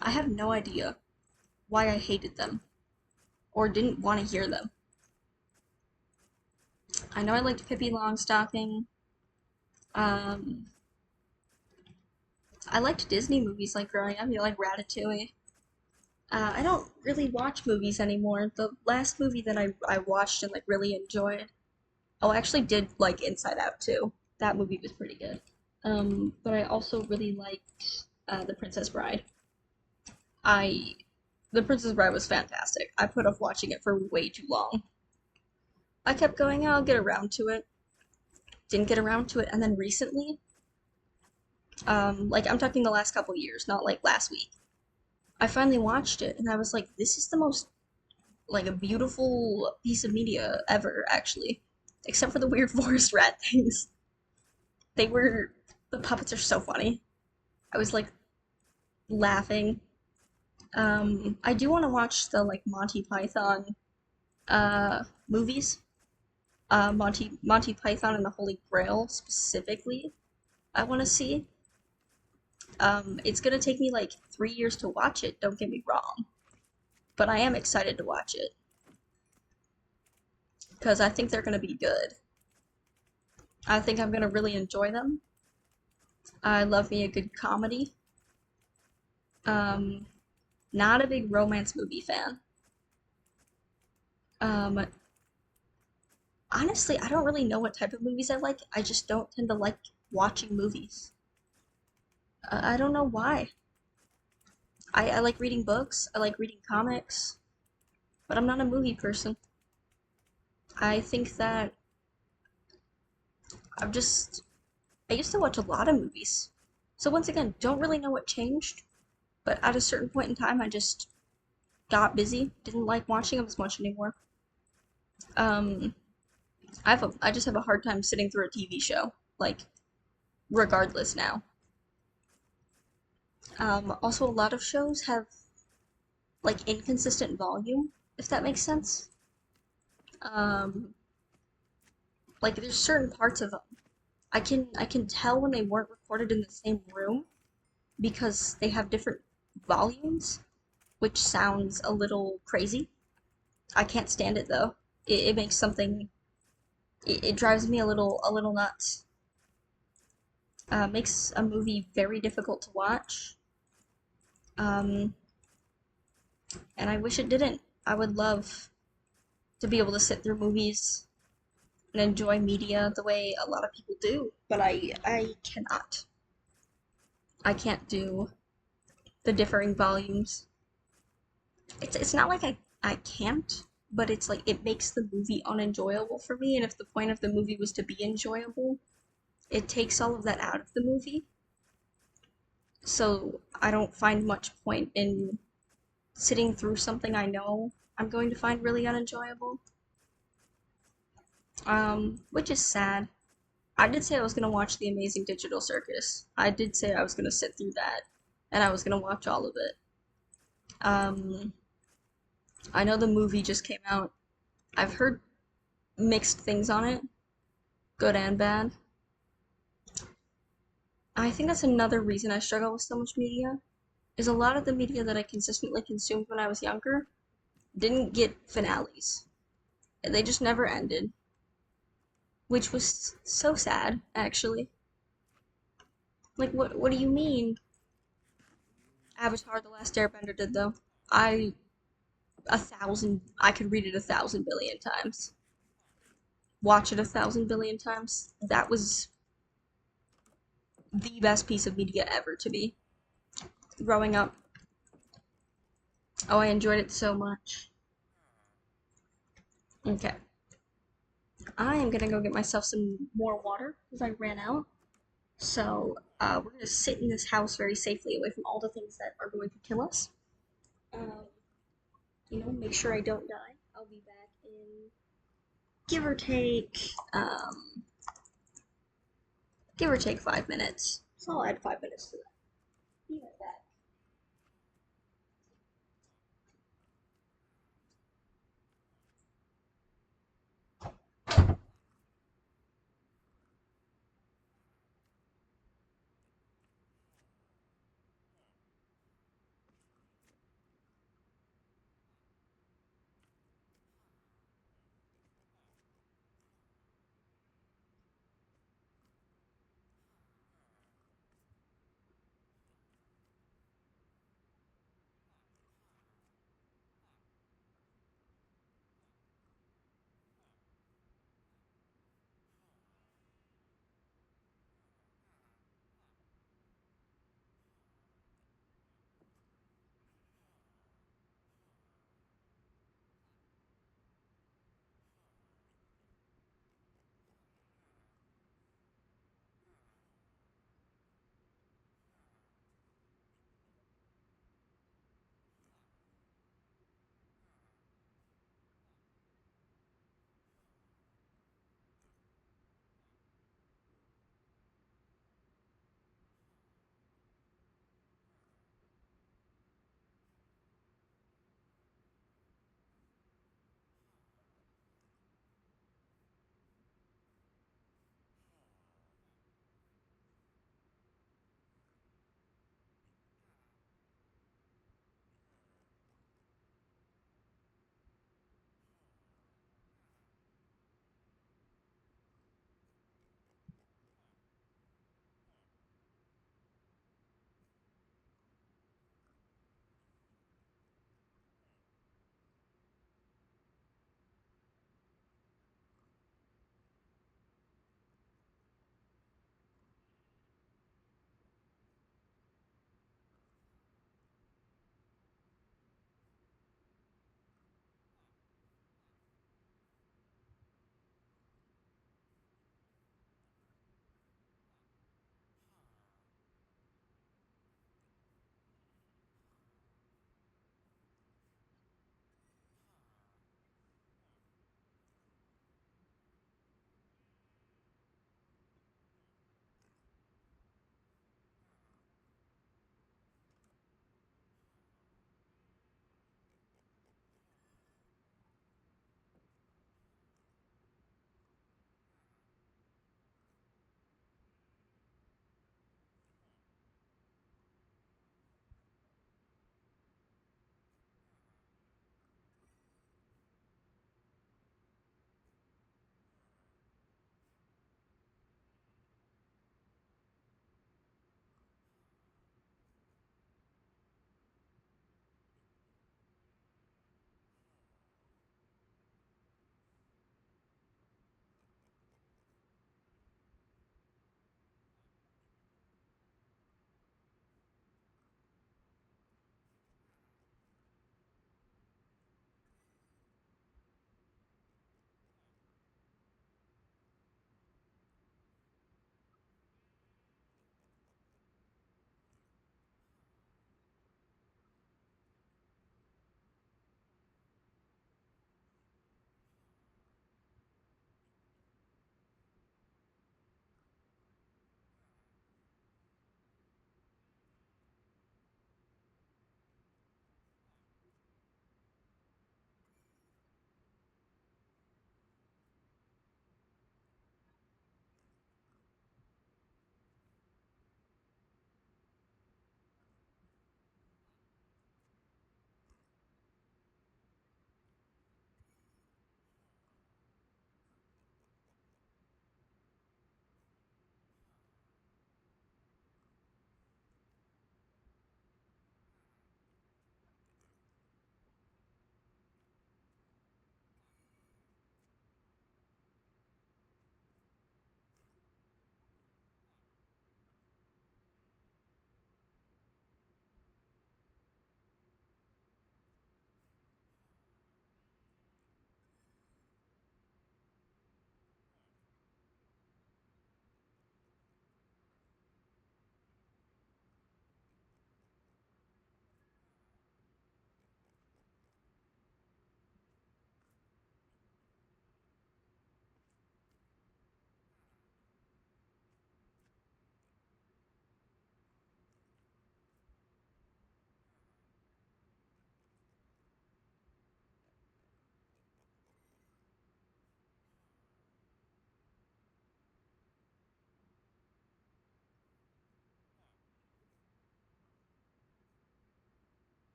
I have no idea why I hated them or didn't want to hear them. I know I liked Pippi Longstocking. Um, I liked Disney movies like growing up, you know, like Ratatouille. I don't really watch movies anymore. The last movie that I watched and like really enjoyed. Oh, I actually did like Inside Out too. That movie was pretty good. But I also really liked The Princess Bride. I The Princess Bride was fantastic. I put off watching it for way too long. I kept going, "Oh, I'll get around to it." Didn't get around to it, and then recently, like I'm talking the last couple years, not like last week. I finally watched it, and I was like, "This is the most like a beautiful piece of media ever, actually." Except for the weird forest rat things. They were the puppets are so funny. I was like laughing. I do want to watch the like Monty Python movies. Monty Python and the Holy Grail specifically. I want to see. It's gonna take me like 3 years to watch it. Don't get me wrong, but I am excited to watch it because I think they're gonna be good. I think I'm gonna really enjoy them. I love me a good comedy. Um, Not a big romance movie fan. Um, Honestly, I don't really know what type of movies I like. I just don't tend to like watching movies. I don't know why. I like reading books, I like reading comics, but I'm not a movie person. I think that I've just. I used to watch a lot of movies. So once again, don't really know what changed, but at a certain point in time, I just got busy, didn't like watching them as much anymore. Um, I just have a hard time sitting through a TV show, like regardless now. Also, a lot of shows have like inconsistent volume, if that makes sense. Um, like there's certain parts of them I can tell when they weren't recorded in the same room because they have different volumes, which sounds a little crazy. I can't stand it though. It makes something. It drives me a little nuts. Makes a movie very difficult to watch. Um, and I wish it didn't. I would love to be able to sit through movies and enjoy media the way a lot of people do, but I cannot. I can't do the differing volumes. It's not like I can't, but it's like it makes the movie unenjoyable for me, and if the point of the movie was to be enjoyable, it takes all of that out of the movie. So I don't find much point in sitting through something I know I'm going to find really unenjoyable. Which is sad. I did say I was gonna watch The Amazing Digital Circus. I did say I was gonna sit through that, and I was gonna watch all of it. Um, I know the movie just came out. I've heard mixed things on it, good and bad. I think that's another reason I struggle with so much media, is a lot of the media that I consistently consumed when I was younger didn't get finales. They just never ended, which was so sad, actually. Like, what do you mean Avatar: The Last Airbender did, though? I, I could read it 1,000 billion times. Watch it 1,000 billion times. That was the best piece of media ever to me growing up. Oh, I enjoyed it so much. Okay. I am gonna go get myself some more water because I ran out. So, we're gonna sit in this house very safely away from all the things that are going to kill us. Um, make sure I don't die. I'll be back in give or take, give or take 5 minutes. So I'll add 5 minutes to that. Be right back.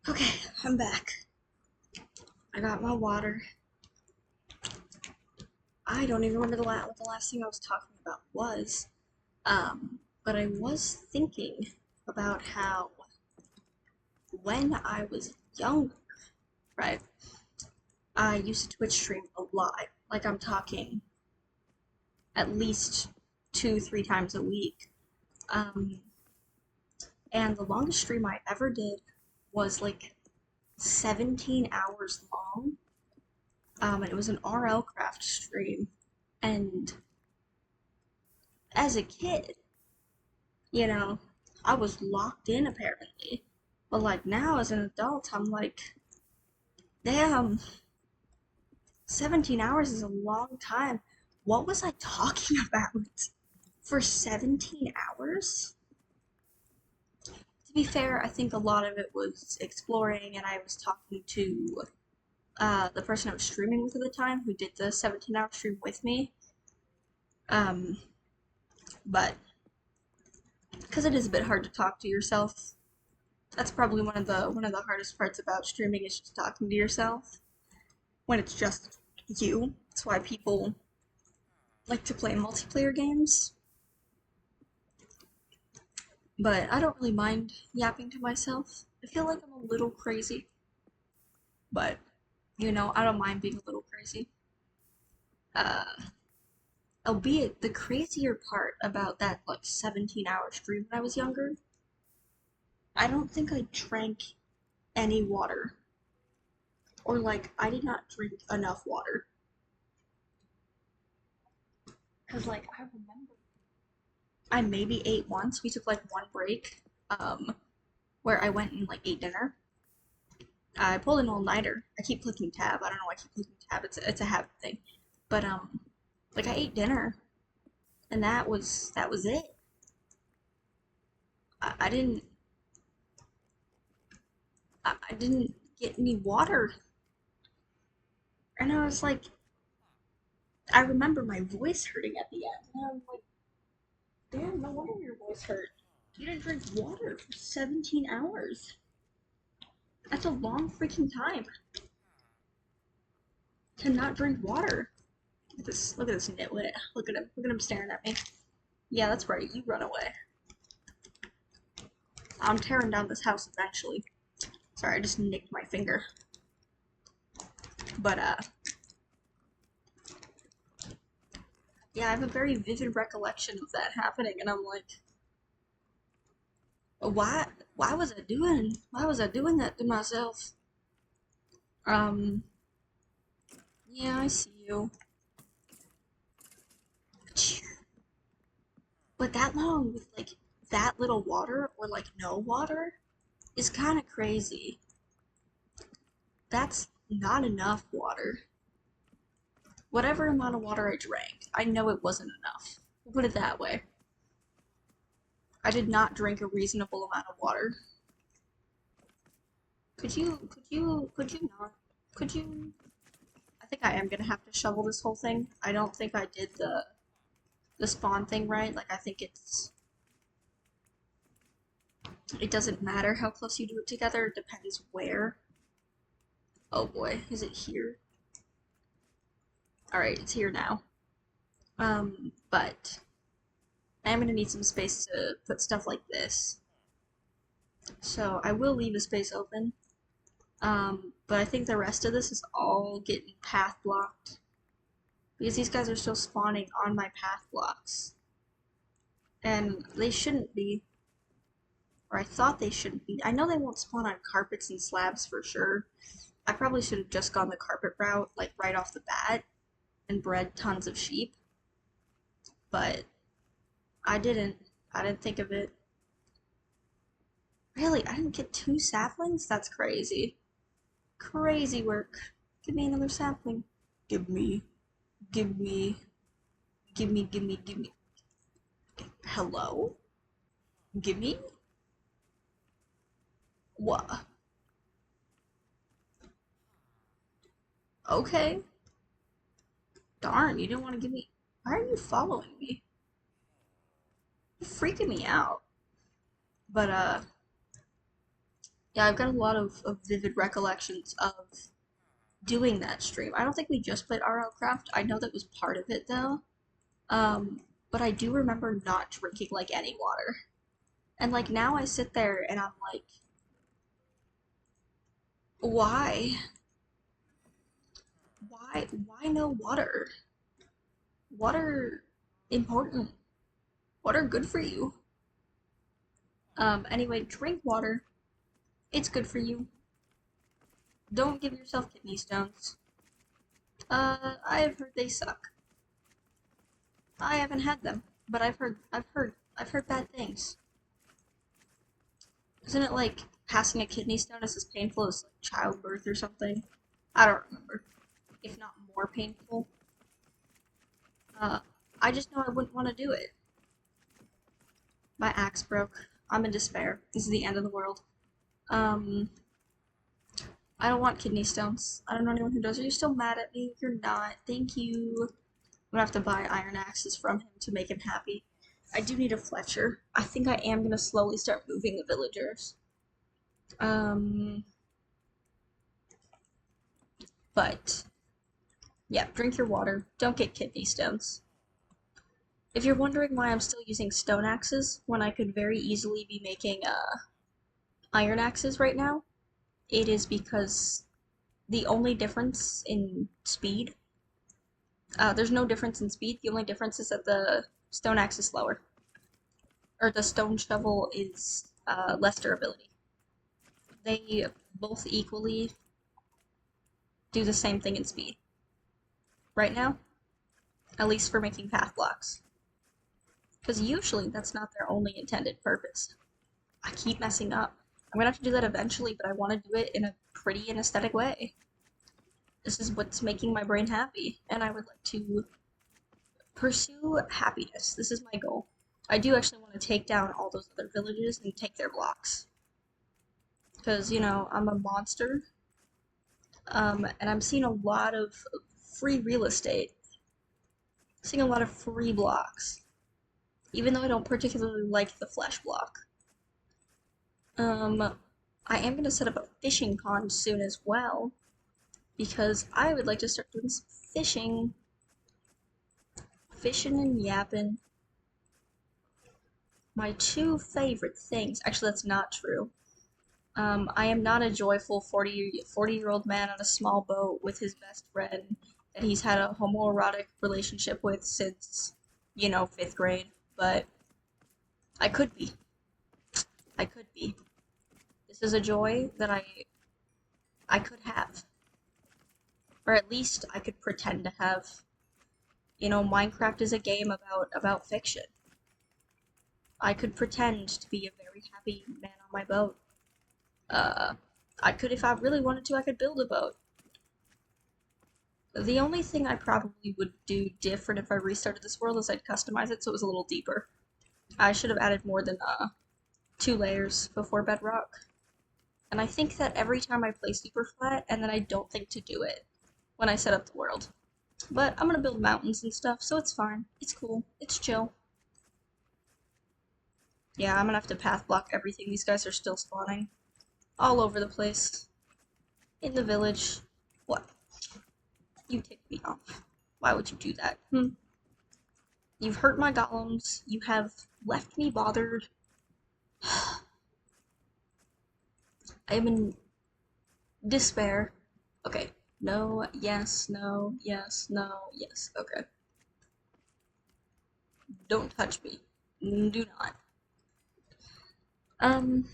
Okay, I'm back. I got my water. I don't even remember what the last thing I was talking about was. But I was thinking about how when I was younger, right, I used to Twitch stream a lot. Like I'm talking at least 2, 3 times a week. Um, and the longest stream I ever did was like 17 hours long. And it was an RL craft stream. And as a kid, you know, I was locked in apparently. But like now as an adult, I'm like, damn, 17 hours is a long time. What was I talking about for 17 hours? To be fair, I think a lot of it was exploring, and I was talking to the person I was streaming with at the time who did the 17-hour stream with me. Um, but because it is a bit hard to talk to yourself, that's probably one of the hardest parts about streaming is just talking to yourself when it's just you. That's why people like to play multiplayer games. But I don't really mind yapping to myself. I feel like I'm a little crazy, but I don't mind being a little crazy. Uh, Albeit the crazier part about that like 17-hour stream when I was younger, I don't think I drank any water. Or like I did not drink enough water. Cause like I remember I maybe ate once. We took like one break, where I went and like ate dinner. I pulled an all-nighter. I keep clicking tab. I don't know why I keep clicking tab. It's a habit thing. But like I ate dinner, and that was it. I didn't get any water, and I was like, I remember my voice hurting at the end, and I was like, damn, no wonder your voice hurt. You didn't drink water for 17 hours. That's a long freaking time to not drink water. Look at this nitwit. Look at him staring at me. Yeah, that's right, you run away. I'm tearing down this house eventually. Sorry, I just nicked my finger. But, yeah, I have a very vivid recollection of that happening, and I'm like, why, why was I doing that to myself? Um, yeah, I see you. But that long with, like, that little water, or, like, no water, is kind of crazy. That's not enough water. Whatever amount of water I drank, I know it wasn't enough. We'll put it that way. I did not drink a reasonable amount of water. Could you not? Could you? I think I am gonna have to shovel this whole thing. I don't think I did the spawn thing right. Like I think it doesn't matter how close you do it together. It depends where. Oh boy, is it here? All right, it's here now. But I am gonna need some space to put stuff like this. So I will leave a space open. But I think the rest of this is all getting path blocked. Because these guys are still spawning on my path blocks. And they shouldn't be. Or I thought they shouldn't be. I know they won't spawn on carpets and slabs for sure. I probably should have just gone the carpet route, like right off the bat, and bred tons of sheep. But I didn't. I didn't think of it. Really? I didn't get 2 saplings? That's crazy. Crazy work. Give me another sapling. Give me. Give me. Give me, give me, give me. Hello? Give me? What? Okay. Darn, you didn't want to give me. Why are you following me? You're freaking me out. But, Yeah, I've got a lot of vivid recollections of doing that stream. I don't think we just played RL Craft. I know that was part of it though. Um, but I do remember not drinking like any water. And like now I sit there and I'm like, why? Why no water? Water important. Water good for you. Anyway, drink water. It's good for you. Don't give yourself kidney stones. I've heard they suck. I haven't had them, but I've heard bad things. Isn't it like passing a kidney stone is as painful as like childbirth or something? I don't remember. If not more painful. Uh, I just know I wouldn't want to do it. My axe broke. I'm in despair. This is the end of the world. Um, I don't want kidney stones. I don't know anyone who does. Are you still mad at me? You're not. Thank you. I'm gonna have to buy iron axes from him to make him happy. I do need a Fletcher. I think I am gonna slowly start moving the villagers. Um, but yeah, drink your water. Don't get kidney stones. If you're wondering why I'm still using stone axes when I could very easily be making iron axes right now, it is because the only difference in speed, there's no difference in speed. The only difference is that the stone axe is slower, or the stone shovel is less durability. They both equally do the same thing in speed right now, at least for making path blocks. Because usually that's not their only intended purpose. I keep messing up. I'm gonna have to do that eventually, but I want to do it in a pretty and aesthetic way. This is what's making my brain happy, and I would like to pursue happiness. This is my goal. I do actually want to take down all those other villages and take their blocks. Because, you know, I'm a monster, and I'm seeing a lot of free real estate. Seeing a lot of free blocks. Even though I don't particularly like the flesh block. I am going to set up a fishing pond soon as well, because I would like to start doing some fishing. Fishing and yapping. My two favorite things. Actually, that's not true. I am not a joyful 40-year-old man on a small boat with his best friend that he's had a homoerotic relationship with since, you know, 5th grade, but I could be. I could be. This is a joy that I could have. Or at least I could pretend to have. You know, Minecraft is a game about fiction. I could pretend to be a very happy man on my boat. Uh, I could, if I really wanted to, I could build a boat. The only thing I probably would do different if I restarted this world is I'd customize it so it was a little deeper. I should have added more than 2 layers before bedrock. And I think that every time I play Superflat, and then I don't think to do it when I set up the world. But I'm gonna build mountains and stuff, so it's fine. It's cool. It's chill. Yeah, I'm gonna have to path block everything. These guys are still spawning. All over the place. In the village. What? You ticked me off. Why would you do that? You've hurt my golems. You have left me bothered. I am in despair. Okay. No, yes, no, yes, no, yes. Okay. Don't touch me. Do not. Um,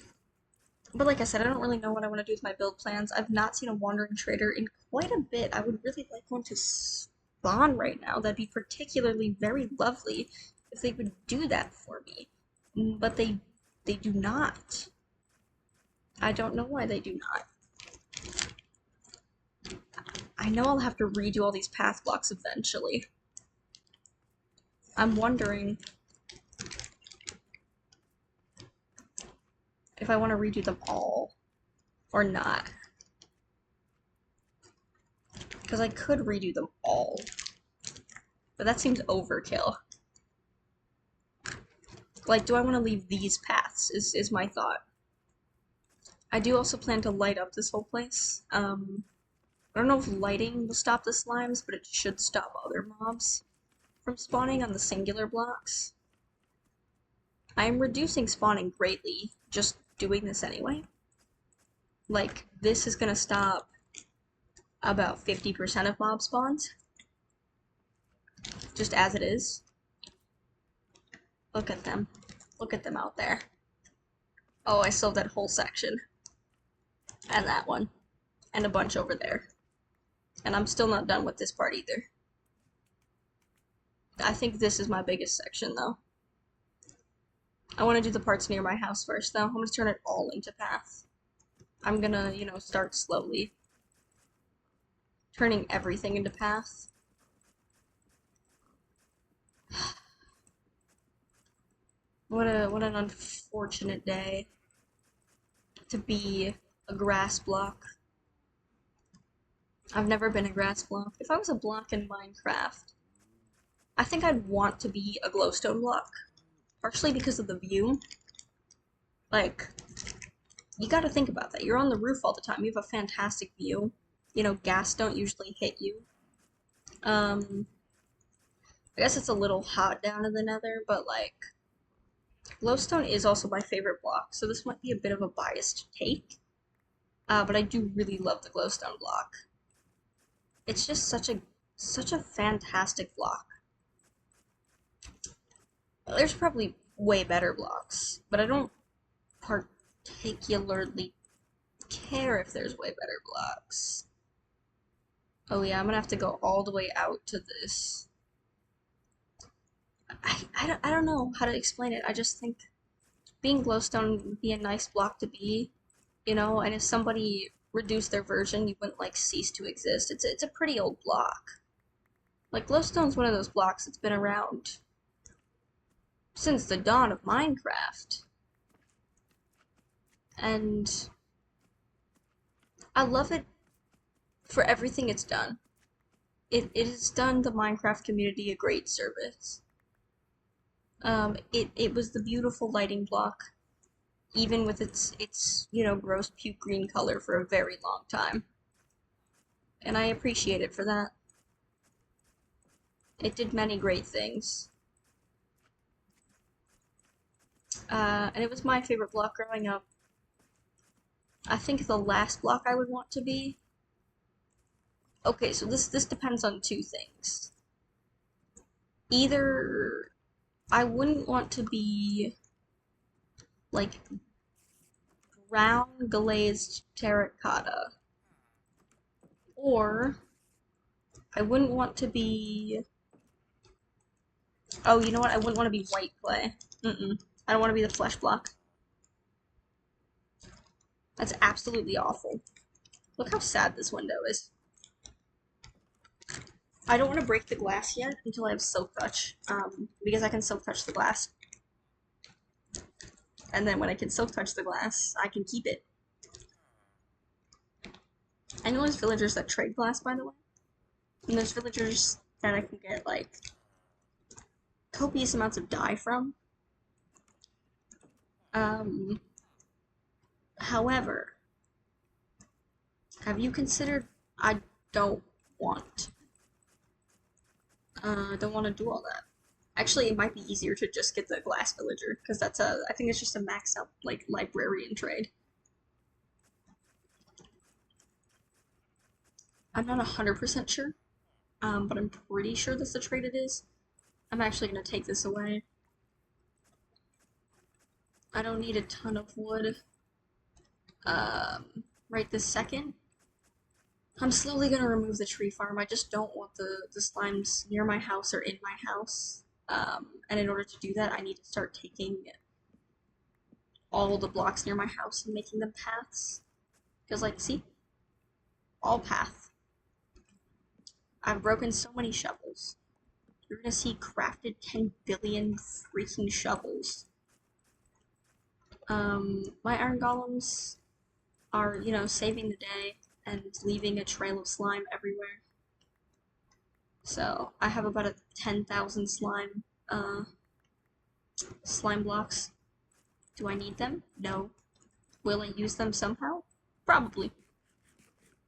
but like I said, I don't really know what I want to do with my build plans. I've not seen a wandering trader in quite a bit. I would really like one to spawn right now. That'd be particularly very lovely if they would do that for me. But they do not. I don't know why they do not. I know I'll have to redo all these path blocks eventually. I'm wondering if I want to redo them all or not. Because I could redo them all. But that seems overkill. Like, do I want to leave these paths is my thought. I do also plan to light up this whole place. I don't know if lighting will stop the slimes, but it should stop other mobs from spawning on the singular blocks. I'm reducing spawning greatly, just doing this anyway. Like, this is gonna stop about 50% of mob spawns, just as it is. Look at them. Look at them out there. Oh, I still have that whole section. And that one. And a bunch over there. And I'm still not done with this part either. I think this is my biggest section, though. I want to do the parts near my house first, though. I'm going to turn it all into path. I'm gonna, start slowly. Turning everything into path. What an unfortunate day to be a grass block. I've never been a grass block. If I was a block in Minecraft, I think I'd want to be a glowstone block. Partially because of the view. Like, you gotta think about that. You're on the roof all the time. You have a fantastic view. Gas don't usually hit you. I guess it's a little hot down in the nether, but like, glowstone is also my favorite block, so this might be a bit of a biased take. But I do really love the glowstone block. It's just such a fantastic block. There's probably way better blocks, but I don't particularly care if there's way better blocks. Oh yeah, I'm gonna have to go all the way out to this. I don't know how to explain it. I just think being glowstone would be a nice block to be, and if somebody reduced their version, you wouldn't like cease to exist. It's a pretty old block. Like glowstone's one of those blocks that's been around since the dawn of Minecraft. And I love it for everything it's done. It has done the Minecraft community a great service. It was the beautiful lighting block, even with its gross puke green color for a very long time. And I appreciate it for that. It did many great things. And it was my favorite block growing up. I think the last block I would want to be. Okay, so this depends on two things. Either I wouldn't want to be like brown glazed terracotta, or I wouldn't want to be. Oh, you know what? I wouldn't want to be white clay. I don't want to be the flesh block. That's absolutely awful. Look how sad this window is. I don't want to break the glass yet until I have silk touch, because I can silk touch the glass. And then when I can silk touch the glass, I can keep it. I know there's villagers that trade glass, by the way. And there's villagers that I can get, like, copious amounts of dye from. However, have you considered I don't want to do all that. Actually, it might be easier to just get the glass villager, because I think it's just a max up, like, librarian trade. I'm not 100% sure, but I'm pretty sure that's the trade it is. I'm actually going to take this away. I don't need a ton of wood, right this second. I'm slowly going to remove the tree farm. I just don't want the slimes near my house or in my house. And in order to do that, I need to start taking all the blocks near my house and making them paths. Because, like, see? All path. I've broken so many shovels. You're gonna see crafted 10 billion freaking shovels. My iron golems are, saving the day and leaving a trail of slime everywhere. So, I have about 10,000 slime blocks. Do I need them? No. Will I use them somehow? Probably.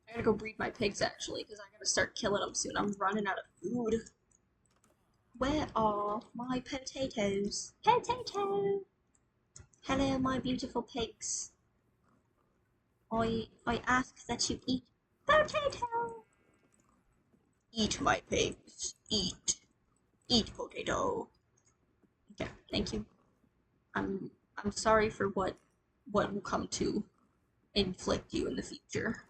I gotta go breed my pigs actually, because I gotta start killing them soon. I'm running out of food. Where are my potatoes? Potato! Hello, my beautiful pigs. I ask that you eat potato. Eat my pigs. Eat. Eat potato. Okay, thank you. I'm sorry for what will come to inflict you in the future.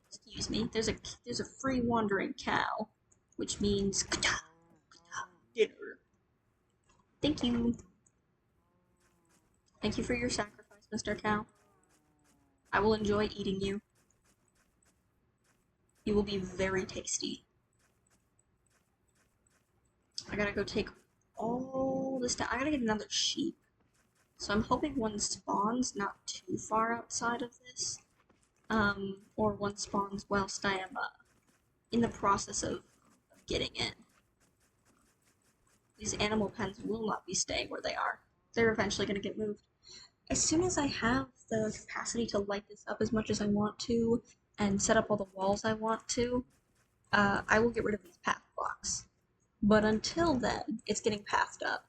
Excuse me. There's a free wandering cow, which means dinner. Thank you. Thank you for your sacrifice, Mr. Cow. I will enjoy eating you. You will be very tasty. I gotta go take all this down. I gotta get another sheep. So I'm hoping one spawns not too far outside of this. Or one spawns whilst I am in the process of getting it. These animal pens will not be staying where they are. They're eventually going to get moved. As soon as I have the capacity to light this up as much as I want to, and set up all the walls I want to, I will get rid of these path blocks. But until then, it's getting pathed up.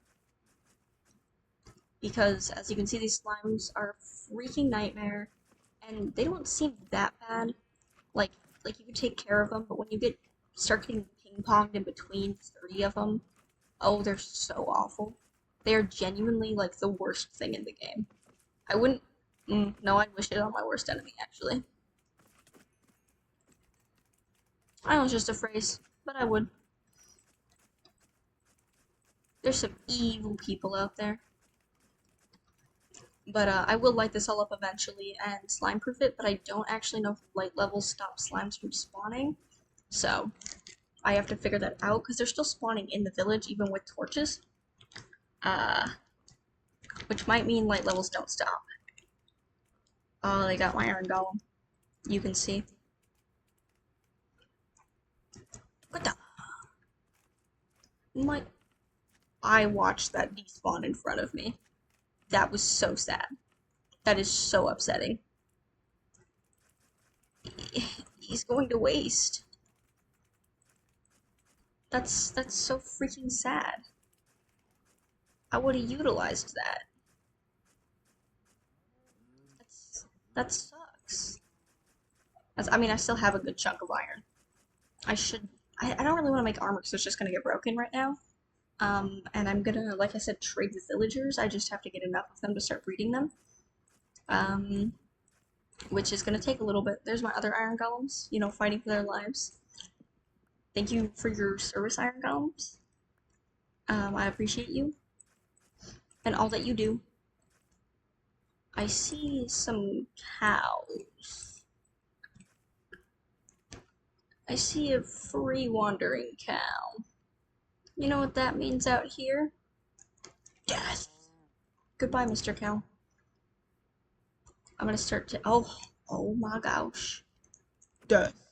Because, as you can see, these slimes are a freaking nightmare, and they don't seem that bad. Like you can take care of them, but when you start getting ping-ponged in between 30 of them, oh, they're so awful. They are genuinely, like, the worst thing in the game. I wouldn't... no, I'd wish it on my worst enemy, actually. I know it's just a phrase, but I would. There's some evil people out there. But I will light this all up eventually and slime-proof it, but I don't actually know if light levels stop slimes from spawning. So, I have to figure that out, because they're still spawning in the village, even with torches. Which might mean light levels don't stop. Oh, they got my iron golem. You can see. What the? I watched that despawn in front of me. That was so sad. That is so upsetting. He's going to waste. That's so freaking sad. I would have utilized that. That sucks. I mean, I still have a good chunk of iron. I don't really want to make armor, so it's just gonna get broken right now. And I'm gonna, like I said, trade with villagers. I just have to get enough of them to start breeding them. Which is gonna take a little bit. There's my other iron golems, you know, fighting for their lives. Thank you for your service, iron golems. I appreciate you. And all that you do. I see some cows. I see a free wandering cow. You know what that means out here? Death. Goodbye, Mr. Cow. I'm gonna start to. Oh my gosh. Death.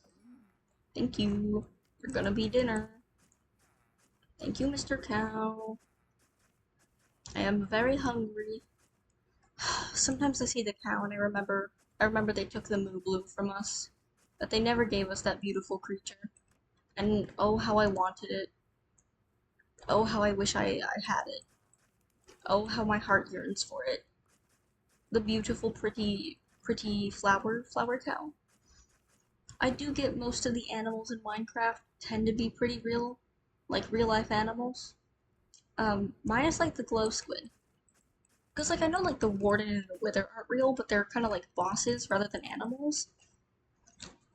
Thank you. You're gonna be dinner. Thank you, Mr. Cow. I am very hungry. Sometimes I see the cow and I remember they took the moo blue from us, but they never gave us that beautiful creature. And oh, how I wanted it. Oh, how I wish I had it. Oh, how my heart yearns for it. The beautiful, pretty flower cow. I do get most of the animals in Minecraft tend to be pretty real, like real life animals. Minus like the glow squid. Because like I know like the warden and the wither aren't real, but they're kind of like bosses rather than animals.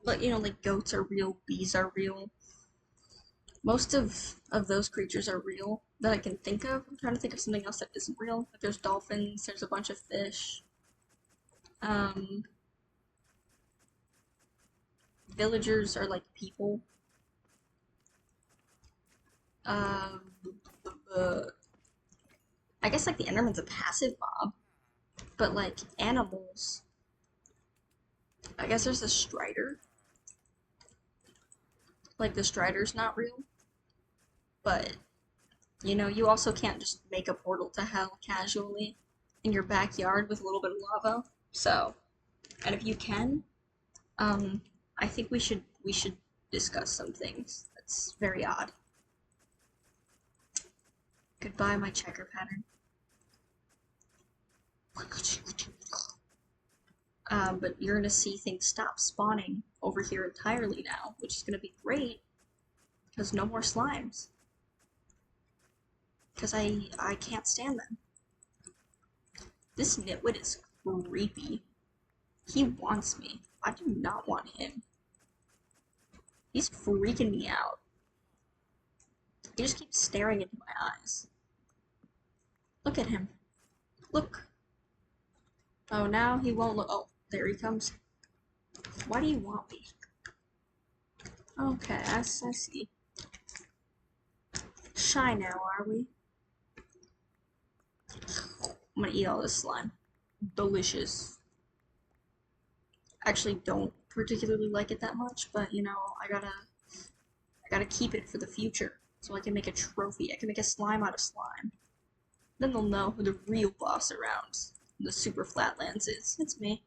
But you know, like goats are real, bees are real. Most of those creatures are real that I can think of. I'm trying to think of something else that isn't real. Like there's dolphins, there's a bunch of fish. Villagers are like people. I guess like the Enderman's a passive mob, but like animals. I guess there's a Strider. Like the Strider's not real, but you know, you also can't just make a portal to hell casually in your backyard with a little bit of lava. So, And if you can, I think we should discuss some things. That's very odd. Goodbye, my checker pattern. But you're gonna see things stop spawning over here entirely now, which is gonna be great, because no more slimes. Because I can't stand them. This nitwit is creepy. He wants me. I do not want him. He's freaking me out. He just keeps staring into my eyes. Look at him. Look. Oh, now he won't look. Oh, there he comes. Why do you want me? Okay, I see. Shy now, are we? I'm gonna eat all this slime. Delicious. Actually, don't particularly like it that much, but you know, I gotta keep it for the future, so I can make a trophy. I can make a slime out of slime. Then they'll know who the real boss around the Super Flatlands is. It's me.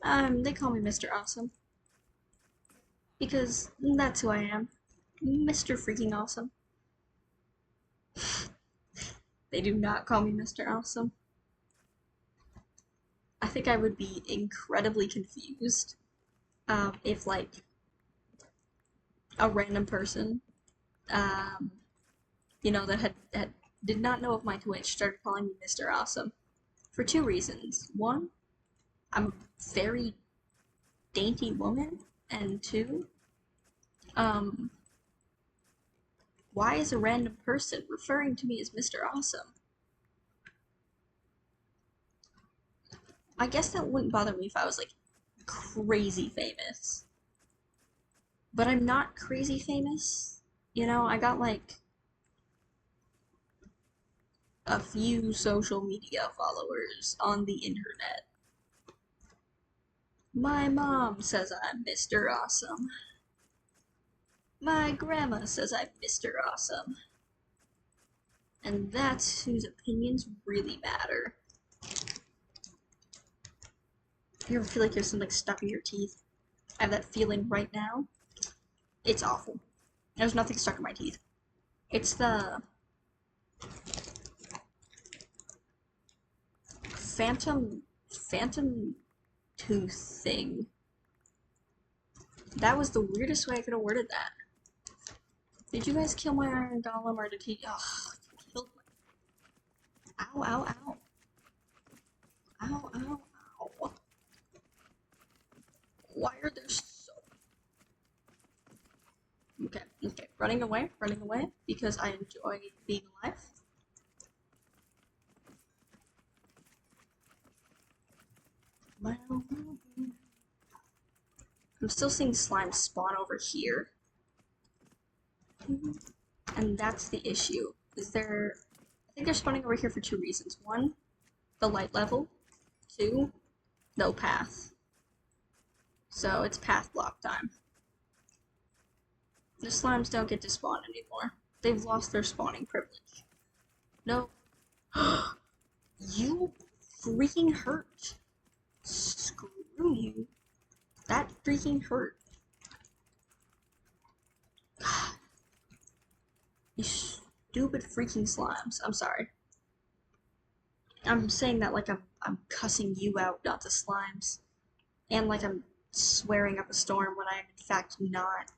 They call me Mr. Awesome. Because that's who I am. Mr. Freaking Awesome. They do not call me Mr. Awesome. I think I would be incredibly confused if, like, a random person, you know, that did not know of my Twitch started calling me Mr. Awesome. For two reasons. One, I'm a very dainty woman, and two, why is a random person referring to me as Mr. Awesome? I guess that wouldn't bother me if I was, like, crazy famous. But I'm not crazy famous. You know, I got, like, a few social media followers on the internet. My mom says I'm Mr. Awesome. My grandma says I'm Mr. Awesome. And that's whose opinions really matter. You ever feel like there's something stuck in your teeth? I have that feeling right now. It's awful. There's nothing stuck in my teeth. It's the phantom tooth thing. That was the weirdest way I could have worded that. Did you guys kill my iron golem, or did he? Oh, he killed my. Ow, ow, ow. Ow, ow, ow. Why are there so. Okay, running away, because I enjoy being alive. I'm still seeing slime spawn over here. And that's the issue. I think they're spawning over here for two reasons. One, the light level. Two, no path. So it's path block time. The slimes don't get to spawn anymore. They've lost their spawning privilege. No. You freaking hurt. Screw you. That freaking hurt. God. You stupid freaking slimes. I'm sorry. I'm saying that like I'm cussing you out, not the slimes. And like I'm swearing up a storm when I'm in fact not.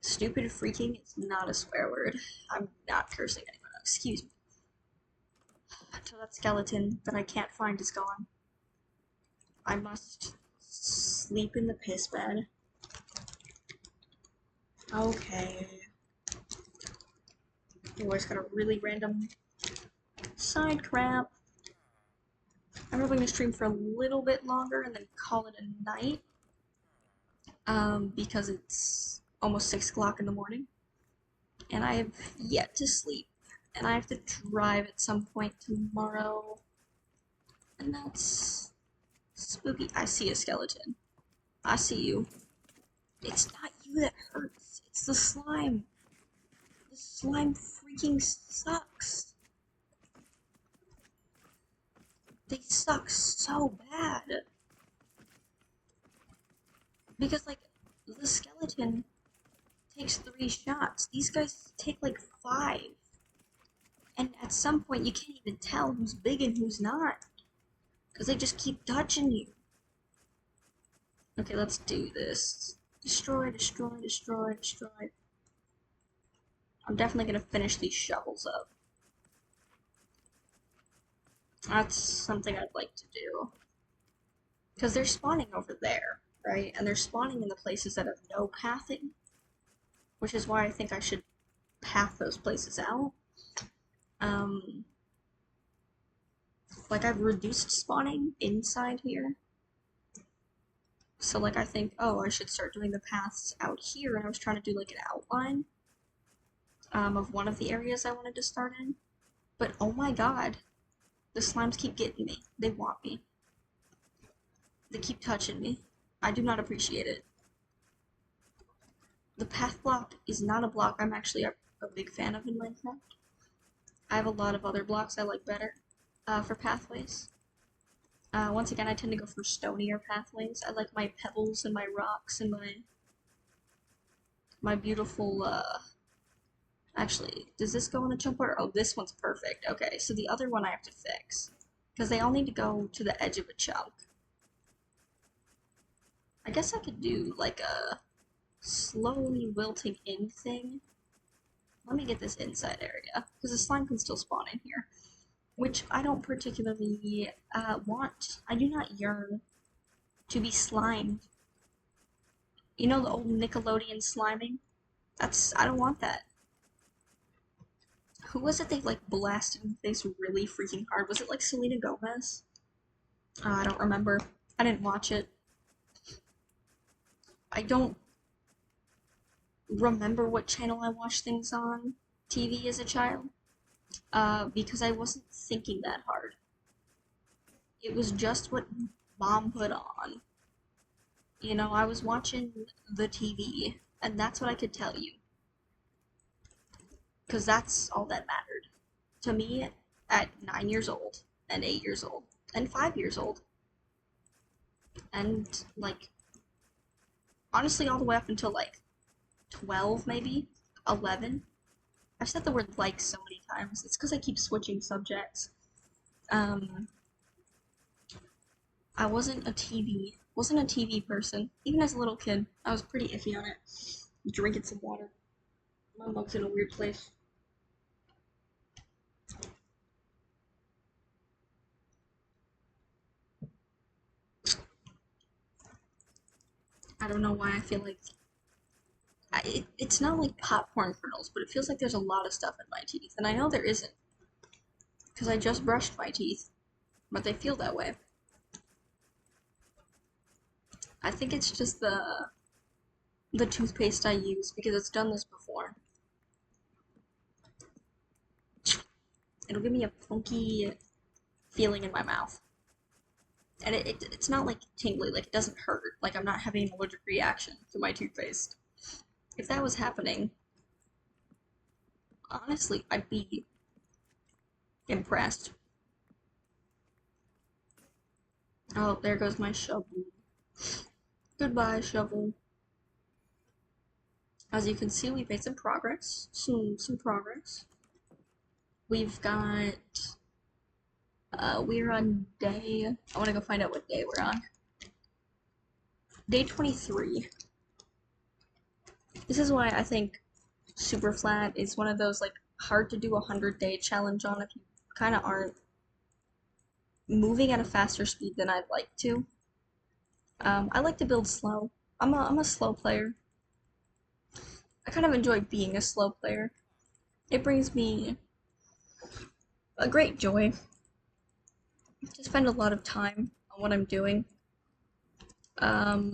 Stupid freaking is not a swear word. I'm not cursing anyone. Excuse me. Until that skeleton that I can't find is gone, I must sleep in the piss bed. Okay. You always got a really random side crap. I'm probably gonna stream for a little bit longer and then call it a night. Because it's almost 6 o'clock in the morning. And I have yet to sleep. And I have to drive at some point tomorrow. And that's spooky. I see a skeleton. I see you. It's not you that hurts. It's the slime. The slime freaking sucks. They suck so bad. Because, like, the skeleton takes 3 shots. These guys take like 5. And at some point, you can't even tell who's big and who's not. Because they just keep touching you. Okay, let's do this. Destroy, destroy, destroy, destroy. I'm definitely gonna finish these shovels up. That's something I'd like to do. Because they're spawning over there, right? And they're spawning in the places that have no pathing. Which is why I think I should path those places out. Um, like I've reduced spawning inside here. So like I think, oh, I should start doing the paths out here, and I was trying to do like an outline of one of the areas I wanted to start in. But oh my god, the slimes keep getting me. They want me. They keep touching me. I do not appreciate it. The path block is not a block I'm actually a big fan of in Minecraft. I have a lot of other blocks I like better for pathways. Once again, I tend to go for stonier pathways. I like my pebbles and my rocks and my beautiful, actually, does this go on a jump order? Oh, this one's perfect. Okay, so the other one I have to fix. Because they all need to go to the edge of a chunk. I guess I could do, like, a slowly wilting in thing. Let me get this inside area, because the slime can still spawn in here. Which I don't particularly, want. I do not yearn to be slimed. You know the old Nickelodeon sliming? I don't want that. Who was it they like blasted in the face really freaking hard? Was it like Selena Gomez? I don't remember. I didn't watch it. I don't remember what channel I watched things on TV as a child. Because I wasn't thinking that hard. It was just what mom put on. You know, I was watching the TV, and that's what I could tell you. Because that's all that mattered. To me, at 9 years old, and 8 years old, and 5 years old. And, like, honestly, all the way up until, like, 12, maybe? 11? I've said the word like so many times. It's because I keep switching subjects. Um, I wasn't a TV person. Even as a little kid, I was pretty iffy on it. Drinking some water. My mug's in a weird place. I don't know why I feel like it's not like popcorn kernels, but it feels like there's a lot of stuff in my teeth, and I know there isn't because I just brushed my teeth, but they feel that way. I think it's just the toothpaste I use because it's done this before. It'll give me a funky feeling in my mouth, and it's not like tingly, like it doesn't hurt, like I'm not having an allergic reaction to my toothpaste. If that was happening, honestly, I'd be impressed. Oh, there goes my shovel. Goodbye, shovel. As you can see, we've made some progress. Some progress. We've got we're on day, I wanna go find out what day we're on. Day 23. This is why I think Superflat is one of those like hard to do 100-day challenge on if you kinda aren't moving at a faster speed than I'd like to. I like to build slow. I'm a slow player. I kind of enjoy being a slow player. It brings me a great joy to spend a lot of time on what I'm doing. I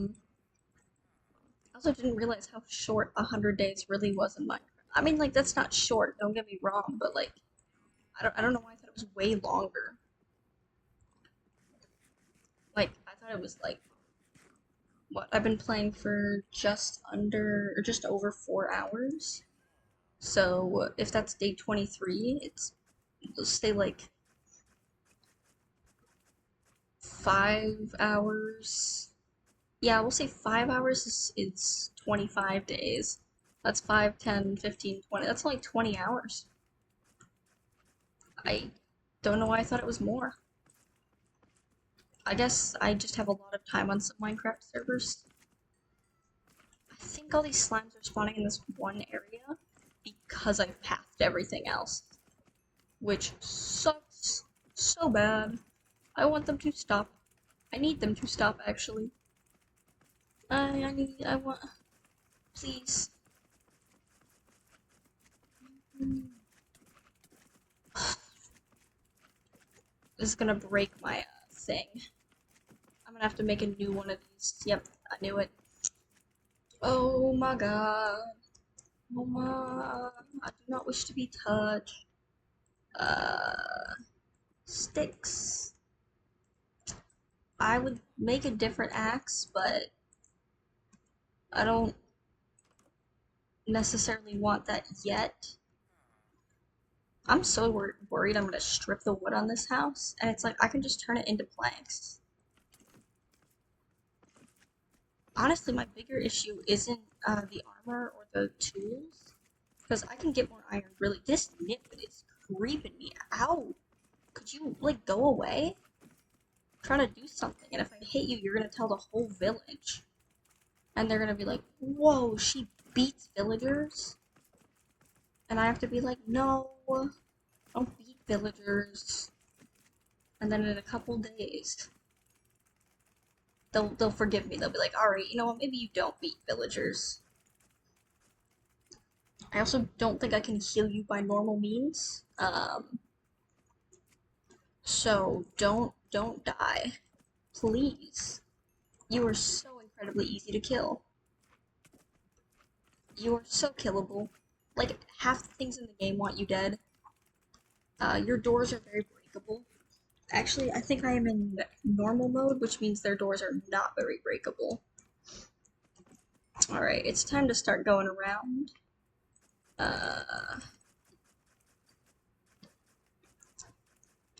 also didn't realize how short 100 days really was in Minecraft. I mean, like, that's not short, don't get me wrong, but, like, I don't know why I thought it was way longer. Like, I thought it was, like, what, I've been playing for just under, or just over 4 hours. So, if that's day 23, it'll stay, like, 5 hours Yeah, we'll say 5 hours is 25 days. That's 5, 10, 15, 20. That's only 20 hours. I don't know why I thought it was more. I guess I just have a lot of time on some Minecraft servers. I think all these slimes are spawning in this one area because I've pathed everything else, which sucks so bad. I want them to stop. I need them to stop, actually. I want, please. This is gonna break my thing. I'm gonna have to make a new one of these. Yep, I knew it. Oh my god. Oh my. I do not wish to be touched. Sticks. I would make a different axe, but I don't necessarily want that yet. I'm so worried I'm gonna strip the wood on this house, and it's like I can just turn it into planks. Honestly, my bigger issue isn't the armor or the tools, because I can get more iron really. This nipit is creeping me out. Could you, like, go away? I'm trying to do something, and if I hit you, you're gonna tell the whole village. And they're gonna be like, whoa, she beats villagers? And I have to be like, no, don't beat villagers. And then in a couple days, they'll forgive me. They'll be like, alright, you know what, maybe you don't beat villagers. I also don't think I can heal you by normal means. So don't die. Please. You are so incredibly easy to kill. You are so killable. Like, half the things in the game want you dead. Your doors are very breakable. Actually, I think I am in normal mode, which means their doors are not very breakable. Alright, it's time to start going around.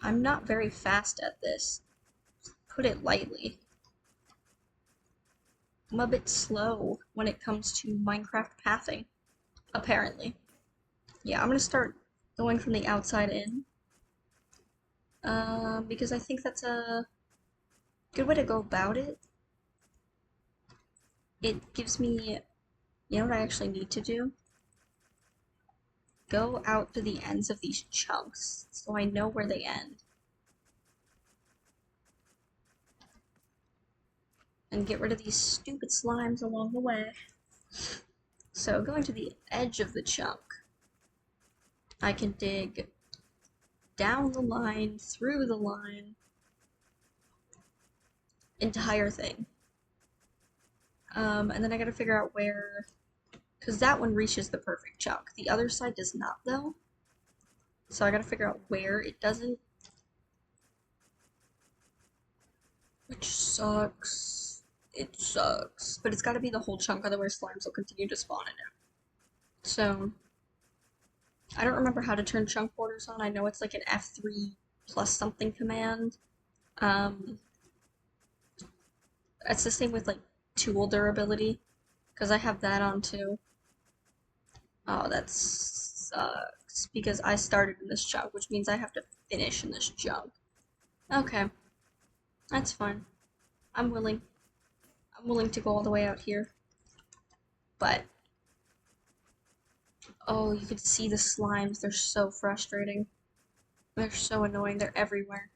I'm not very fast at this. Put it lightly. I'm a bit slow when it comes to Minecraft pathing, apparently. Yeah, I'm gonna start going from the outside in. Because I think that's a good way to go about it. It gives me, you know what I actually need to do? Go out to the ends of these chunks, so I know where they end. And get rid of these stupid slimes along the way. So going to the edge of the chunk, I can dig down the line, through the line, entire thing. And then I gotta figure out where, because that one reaches the perfect chunk. The other side does not, though. So I gotta figure out where it doesn't. Which sucks. It sucks. But it's gotta be the whole chunk, otherwise slimes will continue to spawn in it. So, I don't remember how to turn chunk borders on. I know it's like an F3 plus something command. It's the same with like tool durability, because I have that on too. Oh, that sucks, because I started in this chunk, which means I have to finish in this chunk. Okay, that's fine. I'm willing. I'm willing to go all the way out here. But, oh, you could see the slimes. They're so frustrating. They're so annoying. They're everywhere.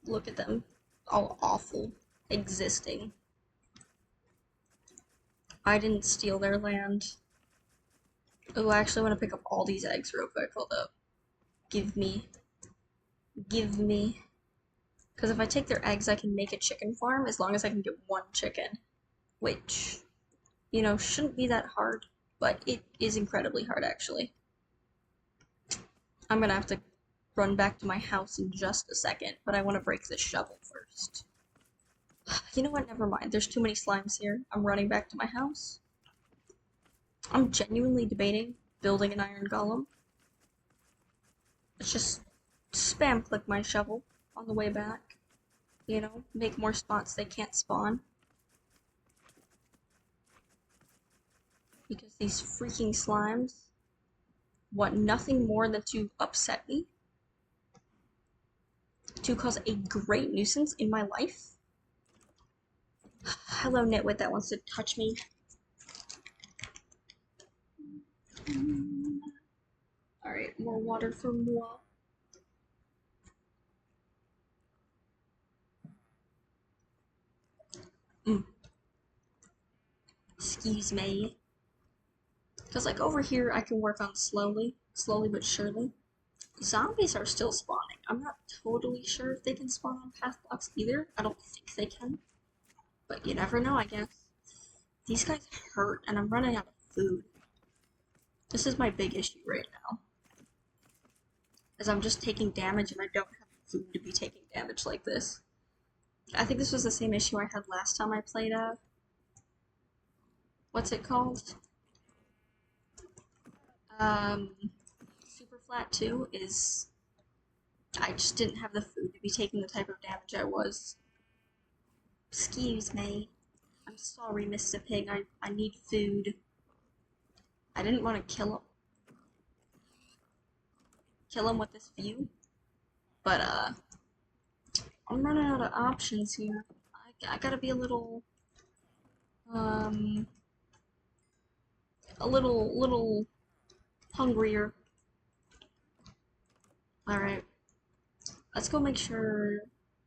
Look at them. All awful. Existing. I didn't steal their land. Oh, I actually want to pick up all these eggs real quick. Hold up. Give me. Give me. Because if I take their eggs, I can make a chicken farm as long as I can get one chicken. Which, you know, shouldn't be that hard. But it is incredibly hard, actually. I'm gonna have to run back to my house in just a second, but I want to break this shovel first. You know what? Never mind. There's too many slimes here. I'm running back to my house. I'm genuinely debating building an iron golem. Let's just spam click my shovel on the way back. You know, make more spots they can't spawn. Because these freaking slimes want nothing more than to upset me, to cause a great nuisance in my life. Hello, Nitwit that wants to touch me. Alright, more water for moi. Excuse me. Because, like, over here, I can work on slowly but surely. Zombies are still spawning. I'm not totally sure if they can spawn on path blocks either. I don't think they can. But you never know, I guess. These guys hurt, and I'm running out of food. This is my big issue right now. As I'm just taking damage, and I don't have food to be taking damage like this. I think this was the same issue I had last time I played, what's it called? Superflat 2 is... I just didn't have the food to be taking the type of damage I was. Excuse me. I'm sorry, Mr. Pig. I need food. I didn't want to kill him. Kill him with this view. But, I'm running out of options here. I gotta be a little hungrier. Alright. Let's go make sure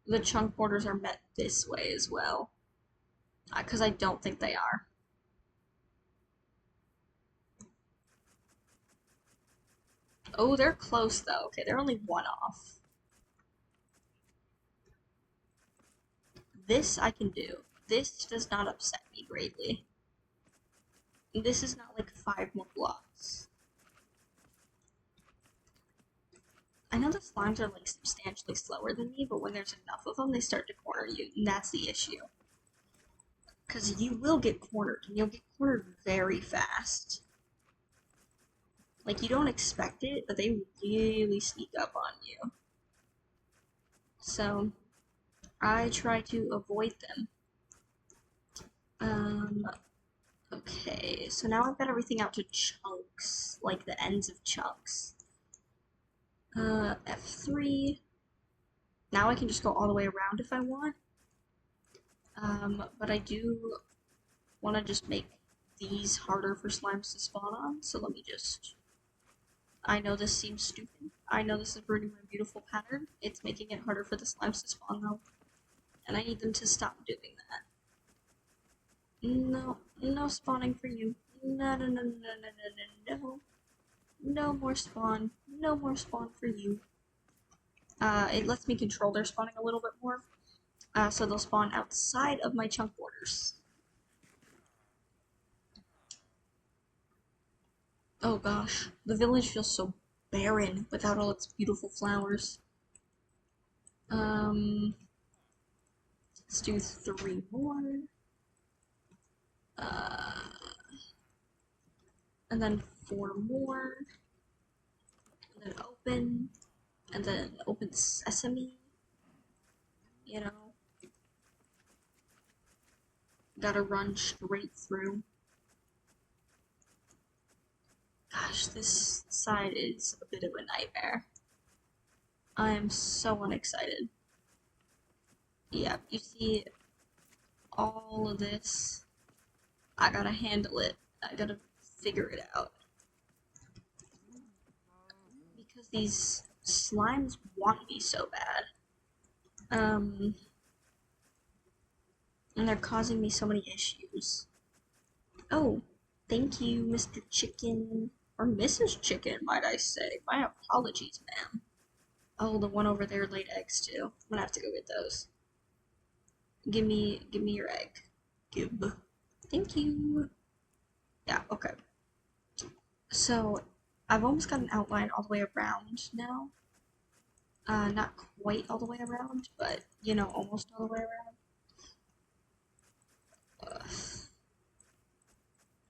the chunk borders are met this way as well. Because I don't think they are. Oh, they're close though. Okay, they're only one off. This I can do. This does not upset me greatly. This is not like 5 more blocks. I know the slimes are like substantially slower than me, but when there's enough of them, they start to corner you, and that's the issue. Because you will get cornered, and you'll get cornered very fast. Like, you don't expect it, but they really sneak up on you. So, I try to avoid them. Okay, so now I've got everything out to chunks, like the ends of chunks. F3. Now I can just go all the way around if I want. But I do want to just make these harder for slimes to spawn on, so let me just... I know this seems stupid. I know this is ruining my beautiful pattern. It's making it harder for the slimes to spawn though. And I need them to stop doing that. No, no spawning for you. No, no, no, no, no, no, no, no. No more spawn. No more spawn for you. It lets me control their spawning a little bit more. So they'll spawn outside of my chunk borders. Oh gosh, the village feels so barren without all its beautiful flowers. Let's do 3 more. And then 4 more. And then open. And then open sesame. You know. Gotta run straight through. Gosh, this side is a bit of a nightmare. I am so unexcited. Yeah, you see all of this. I gotta handle it. I gotta figure it out. Because these slimes want me so bad. And they're causing me so many issues. Oh, thank you, Mr. Chicken. Or Mrs. Chicken, might I say. My apologies, ma'am. Oh, the one over there laid eggs too. I'm gonna have to go get those. Give me your egg. Give. Thank you. Yeah, okay. So, I've almost got an outline all the way around now. Not quite all the way around, but, you know, almost all the way around.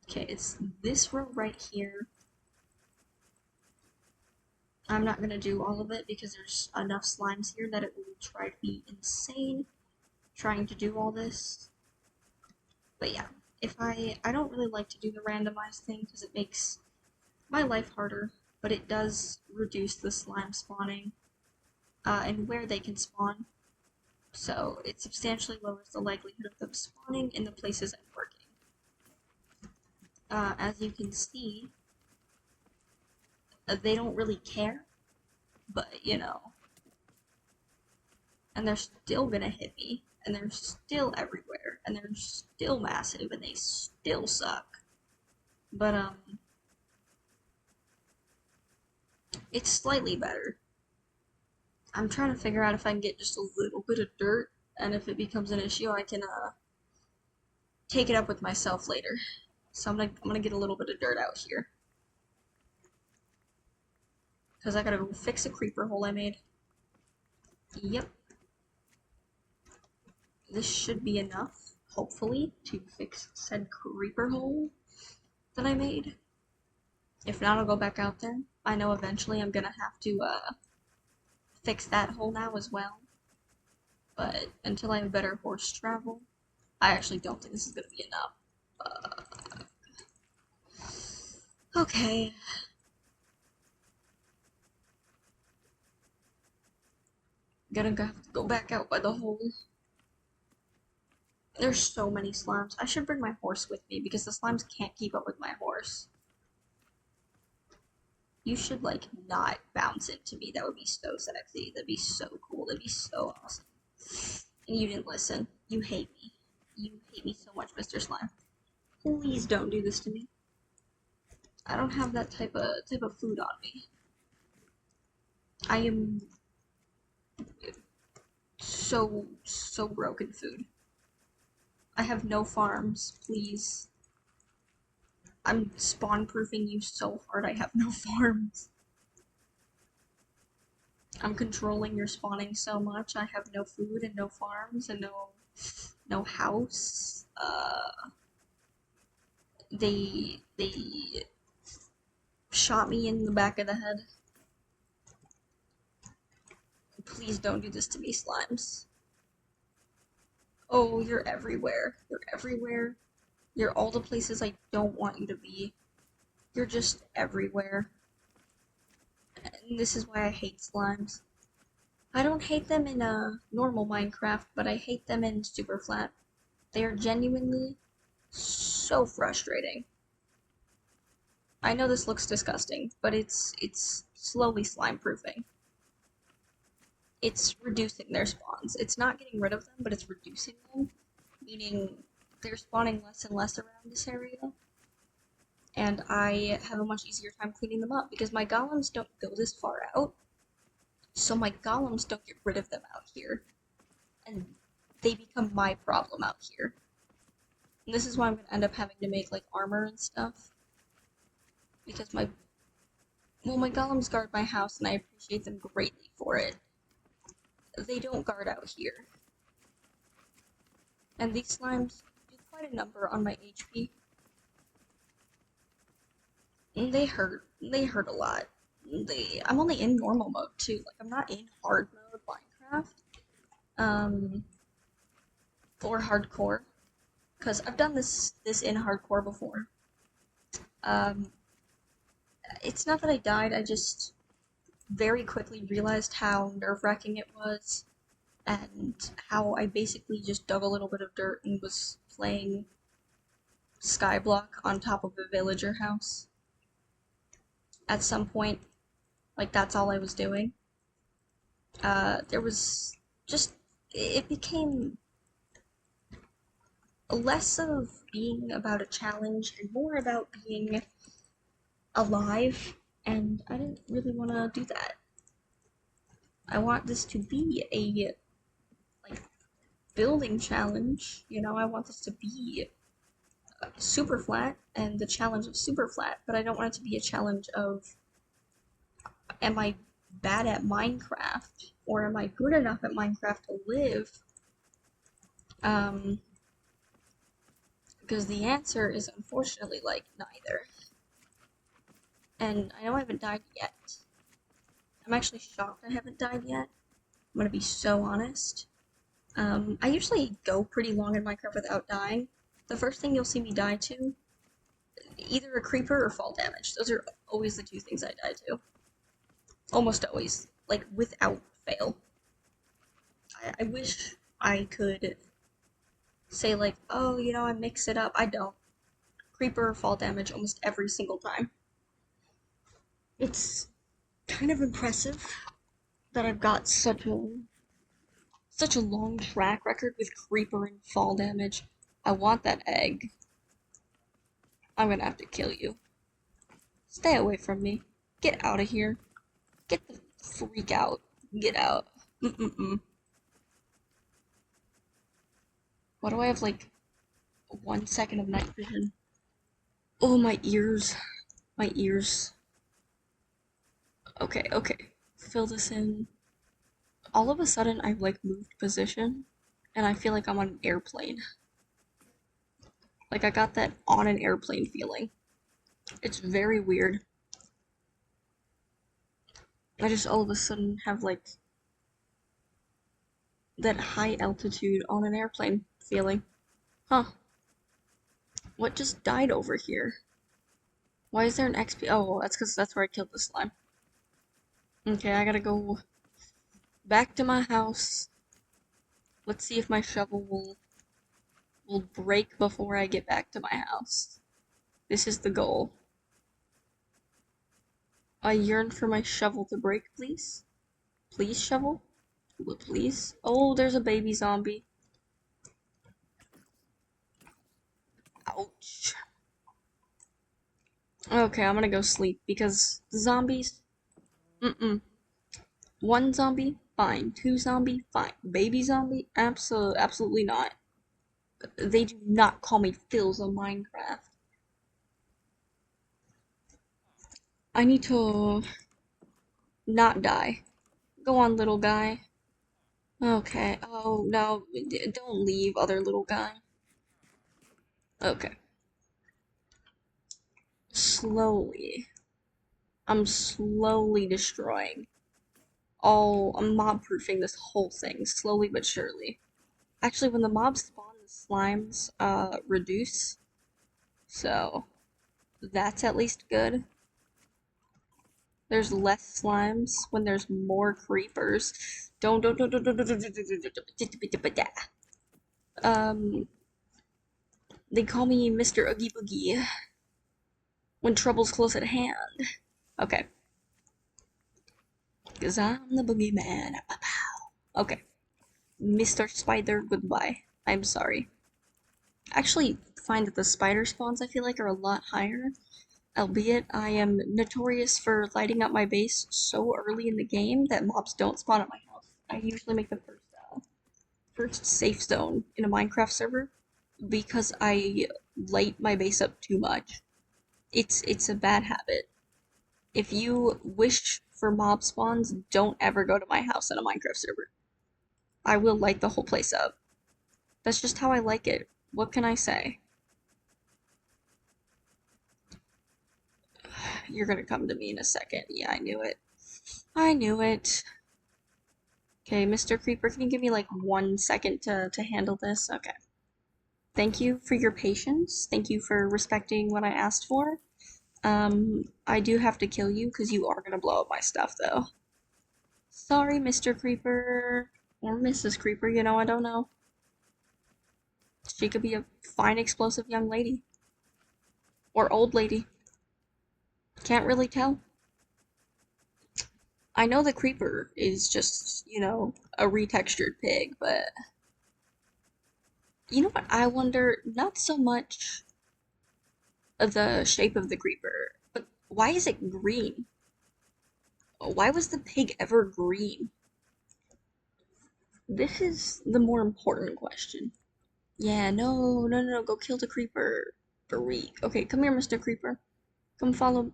Okay, it's this row right here. I'm not gonna do all of it because there's enough slimes here that it will try to be insane. trying to do all this. But yeah, if I don't really like to do the randomized thing because it makes my life harder, but it does reduce the slime spawning and where they can spawn. So it substantially lowers the likelihood of them spawning in the places I'm working. As you can see, they don't really care, but you know, and they're still gonna hit me, and they're still everywhere, and they're still massive, and they still suck. But it's slightly better. I'm trying to figure out if I can get just a little bit of dirt, and if it becomes an issue, I can take it up with myself later. So I'm gonna get a little bit of dirt out here, because I gotta go fix a creeper hole I made. Yep. This should be enough, hopefully, to fix said creeper hole that I made. If not, I'll go back out there. I know eventually I'm gonna have to fix that hole now as well. But until I have better horse travel, I actually don't think this is gonna be enough. Okay. Gonna have to go back out by the hole. There's so many slimes. I should bring my horse with me because the slimes can't keep up with my horse. You should, like, not bounce into me. That would be so sexy. That'd be so cool. That'd be so awesome. And you didn't listen. You hate me. You hate me so much, Mr. Slime. Please don't do this to me. I don't have that type of food on me. I am so broken food. I have no farms, please. I'm spawn proofing you so hard I have no farms. I'm controlling your spawning so much I have no food and no farms and no house. They shot me in the back of the head. Please don't do this to me, slimes. Oh, you're everywhere. You're everywhere. You're all the places I don't want you to be. You're just everywhere. And this is why I hate slimes. I don't hate them in a normal Minecraft, but I hate them in Superflat. They are genuinely so frustrating. I know this looks disgusting, but it's slowly slime proofing. It's reducing their spawns. It's not getting rid of them, but it's reducing them, meaning they're spawning less and less around this area. And I have a much easier time cleaning them up because my golems don't go this far out. So my golems don't get rid of them out here. And they become my problem out here. And this is why I'm going to end up having to make, like, armor and stuff. Because my golems guard my house and I appreciate them greatly for it. They don't guard out here. And these slimes do quite a number on my HP. And they hurt. They hurt a lot. I'm only in normal mode too. Like, I'm not in hard mode Minecraft. Or hardcore. Because I've done this in hardcore before. It's not that I died, I just very quickly realized how nerve-wracking it was, and how I basically just dug a little bit of dirt and was playing Skyblock on top of a villager house. At some point, like, that's all I was doing. There was just, it became less of being about a challenge and more about being alive, and I didn't really want to do that. I want this to be a, like, building challenge, you know, I want this to be Superflat and the challenge of Superflat, but I don't want it to be a challenge of, am I bad at Minecraft, or am I good enough at Minecraft to live? Because the answer is unfortunately, like, neither. And I know I haven't died yet. I'm actually shocked I haven't died yet. I'm gonna be so honest. I usually go pretty long in Minecraft without dying. The first thing you'll see me die to, either a creeper or fall damage. Those are always the two things I die to. Almost always. Like, without fail. I wish I could say, like, oh, I mix it up. I don't. Creeper or fall damage almost every single time. It's kind of impressive that I've got such a long track record with creeper and fall damage. I want that egg. I'm gonna have to kill you. Stay away from me. Get out of here. Get the freak out. Get out. Mm-mm-mm. Why do I have, like, 1 second of night vision? Oh, my ears. My ears. Okay, okay. Fill this in. All of a sudden, I've, like, moved position, and I feel like I'm on an airplane. Like, I got that on an airplane feeling. It's very weird. I just all of a sudden have, like, that high altitude on an airplane feeling. Huh. What just died over here? Why is there an XP? Oh, that's because that's where I killed the slime. Okay, I gotta go back to my house. Let's see if my shovel will break before I get back to my house. This is the goal. I yearn for my shovel to break, please. Please, shovel? Please? Oh, there's a baby zombie. Ouch. Okay, I'm gonna go sleep because the zombies. Mm-mm. One zombie, fine. Two zombie, fine. Baby zombie, absolutely not. They do not call me Phils on Minecraft. I need to not die. Go on, little guy. Okay. Oh, no. Don't leave, other little guy. Okay. Slowly. I'm slowly destroying. I'm mob-proofing this whole thing, slowly but surely. Actually, when the mobs spawn, the slimes, reduce. So, that's at least good. There's less slimes when there's more creepers. Um, they call me Mr. Oogie Boogie when trouble's close at hand. Okay. Because I'm the boogeyman. Okay. Mr. Spider, goodbye. I'm sorry. Actually, find that the spider spawns I feel like are a lot higher. Albeit, I am notorious for lighting up my base so early in the game that mobs don't spawn at my house. I usually make the first safe zone in a Minecraft server because I light my base up too much. It's a bad habit. If you wish for mob spawns, don't ever go to my house in a Minecraft server. I will light the whole place up. That's just how I like it. What can I say? You're gonna come to me in a second. Yeah, I knew it. I knew it. Okay, Mr. Creeper, can you give me like 1 second to handle this? Okay. Thank you for your patience. Thank you for respecting what I asked for. I do have to kill you because you are gonna blow up my stuff though. Sorry, Mr. Creeper. Or Mrs. Creeper, I don't know. She could be a fine, explosive young lady. Or old lady. Can't really tell. I know the creeper is just, a retextured pig, but you know what I wonder? Not so much the shape of the creeper, but why is it green? Why was the pig ever green? This is the more important question. Yeah, no, no, no, no, go kill the creeper. Freak. Okay, come here, Mr. Creeper. Come follow.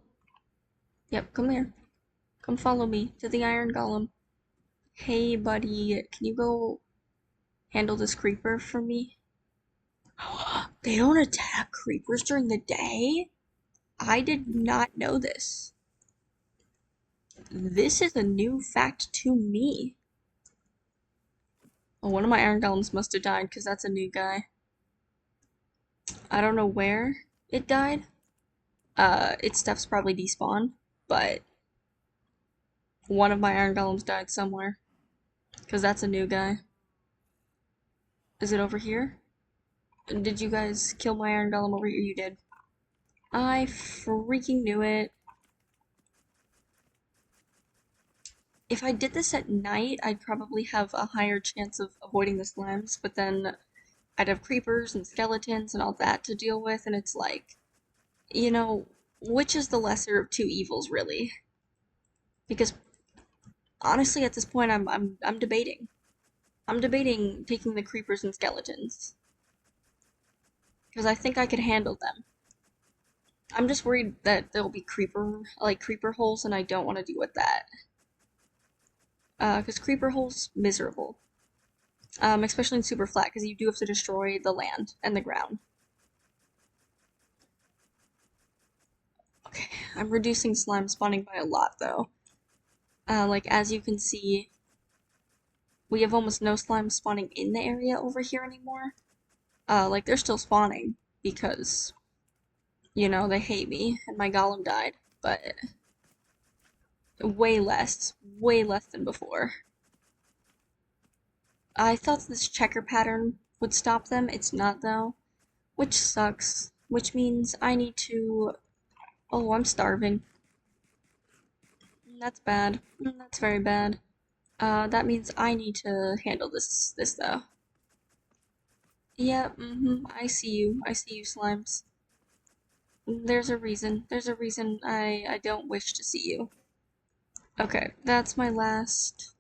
Yep, come here. Come follow me to the Iron Golem. Hey, buddy, can you go handle this creeper for me? They don't attack creepers during the day? I did not know this. This is a new fact to me. Oh, one of my iron golems must have died because that's a new guy. I don't know where it died. Its stuff's probably despawned, but one of my iron golems died somewhere because that's a new guy. Is it over here? Did you guys kill my iron golem over here? You did. I freaking knew it. If I did this at night, I'd probably have a higher chance of avoiding the slimes, but then I'd have creepers and skeletons and all that to deal with, and it's like, you know, which is the lesser of two evils, really? Because honestly, at this point, I'm debating. I'm debating taking the creepers and skeletons because I think I could handle them. I'm just worried that there'll be creeper holes, and I don't want to deal with that. Because creeper holes miserable. Especially in Superflat, because you do have to destroy the land and the ground. Okay, I'm reducing slime spawning by a lot, though. Like, as you can see, we have almost no slime spawning in the area over here anymore. Like, they're still spawning, because, you know, they hate me, and my golem died, but way less than before. I thought this checker pattern would stop them, it's not, though, which sucks, which means I need to... Oh, I'm starving. That's bad. That's very bad. That means I need to handle this though. Yeah, I see you. I see you, slimes. There's a reason. There's a reason I don't wish to see you. Okay, that's my last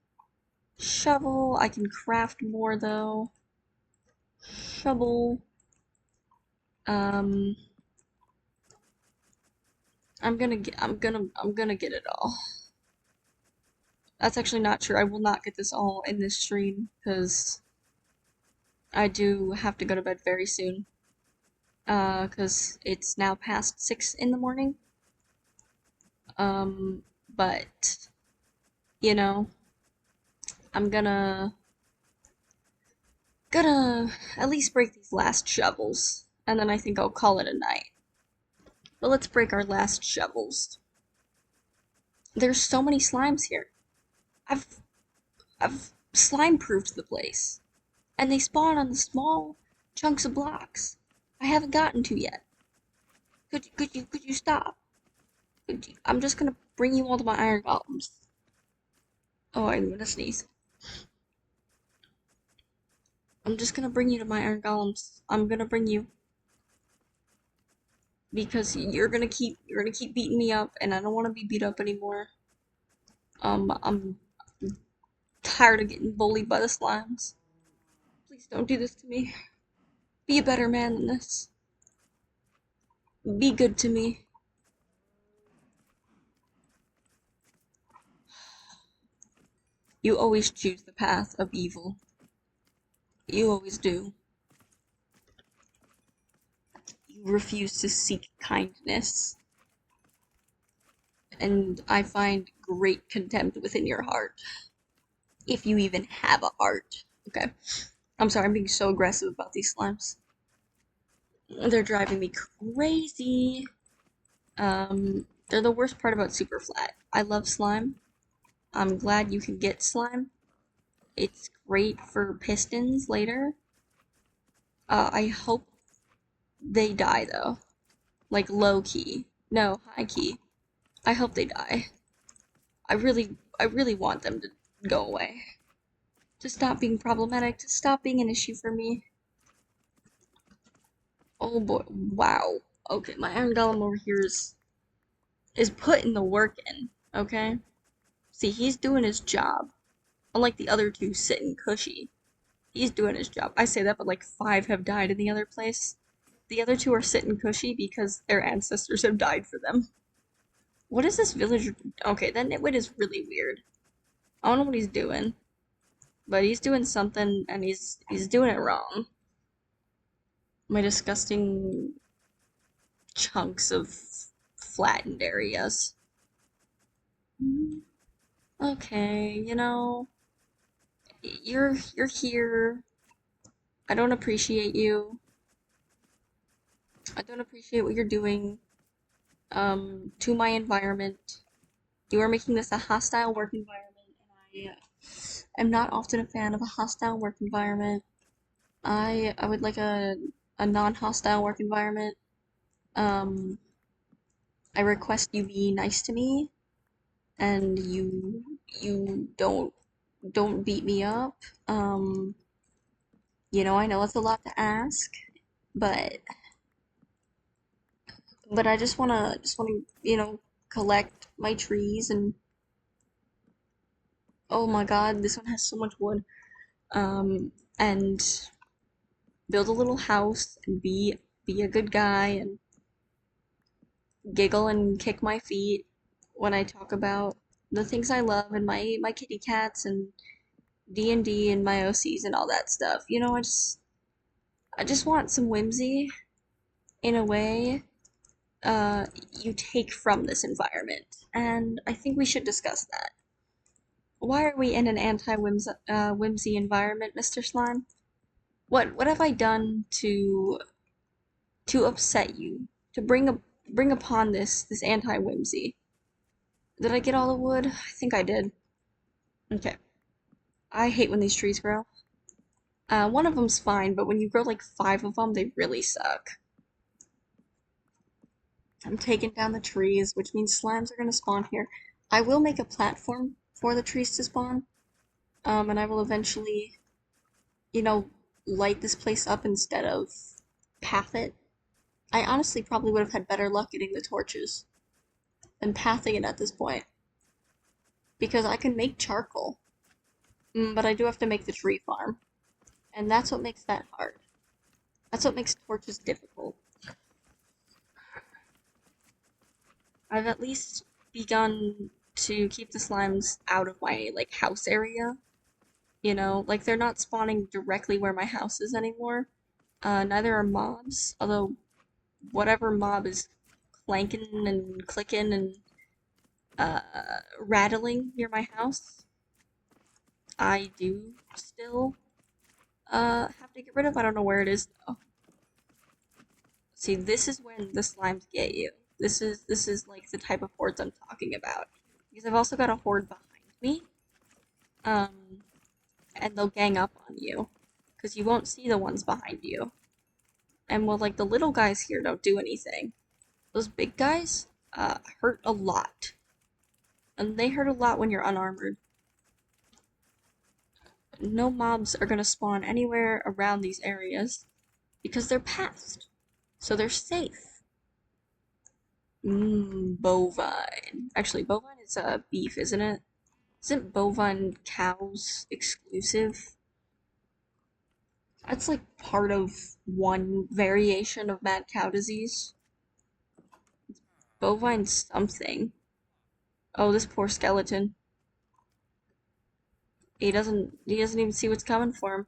shovel. I can craft more though. Shovel. Um, I'm gonna get it all. That's actually not true. I will not get this all in this stream because I do have to go to bed very soon. Because it's now past 6 in the morning. But, you know, I'm gonna at least break these last shovels, and then I think I'll call it a night. But let's break our last shovels. There's so many slimes here. I've, I've slime-proofed the place, and they spawn on the small chunks of blocks I haven't gotten to yet. Could you stop? I'm just gonna bring you all to my iron golems. Oh, I'm gonna sneeze. I'm just gonna bring you to my iron golems. I'm gonna bring you because you're gonna keep beating me up, and I don't want to be beat up anymore. I'm tired of getting bullied by the slimes. Please don't do this to me. Be a better man than this. Be good to me. You always choose the path of evil. You always do. You refuse to seek kindness. And I find great contempt within your heart. If you even have a heart. Okay. I'm sorry, I'm being so aggressive about these slimes. They're driving me crazy. They're the worst part about Superflat. I love slime. I'm glad you can get slime. It's great for pistons later. I hope they die though. Like low key. No, high key. I hope they die. I really want them to go away. To stop being problematic, to stop being an issue for me. Oh boy, wow. Okay, my iron golem over here is putting the work in, okay? See, he's doing his job. Unlike the other two sitting cushy. He's doing his job. I say that, but like 5 have died in the other place. The other 2 are sitting cushy because their ancestors have died for them. What is this villager? Okay, that nitwit is really weird. I don't know what he's doing. But he's doing something, and he's doing it wrong. My disgusting chunks of flattened areas. Okay, you know, You're here. I don't appreciate you. I don't appreciate what you're doing to my environment. You are making this a hostile work environment, and I am not often a fan of a hostile work environment. I would like a non-hostile work environment. Um, I request you be nice to me, and you don't beat me up. Um, I know it's a lot to ask, but I just wanna collect my trees and oh my God, this one has so much wood. And build a little house and be a good guy and giggle and kick my feet when I talk about the things I love and my kitty cats and D&D and my OCs and all that stuff. I just want some whimsy in a way you take from this environment, and I think we should discuss that. Why are we in an anti-whimsy environment, Mr. Slime? What have I done to upset you? To bring upon this anti-whimsy? Did I get all the wood? I think I did. Okay. I hate when these trees grow. One of them's fine, but when you grow like five of them, they really suck. I'm taking down the trees, which means slimes are gonna spawn here. I will make a platform for the trees to spawn, and I will eventually, you know, light this place up instead of path it. I honestly probably would have had better luck getting the torches than pathing it at this point, because I can make charcoal, but I do have to make the tree farm, and that's what makes that hard. That's what makes torches difficult. I've at least begun to keep the slimes out of my like house area. Like they're not spawning directly where my house is anymore. Neither are mobs, although whatever mob is clanking and clicking and rattling near my house, I do still have to get rid of. I don't know where it is though. See, this is when the slimes get you. This is like the type of hordes I'm talking about. Because I've also got a horde behind me. Um, and they'll gang up on you. Because you won't see the ones behind you. And well, like the little guys here don't do anything. Those big guys, hurt a lot. And they hurt a lot when you're unarmored. No mobs are gonna spawn anywhere around these areas because they're pathed. So they're safe. Bovine. Actually, bovine is beef, isn't it? Isn't bovine cows exclusive? That's like part of one variation of mad cow disease. Bovine something. Oh, this poor skeleton. He doesn't even see what's coming for him.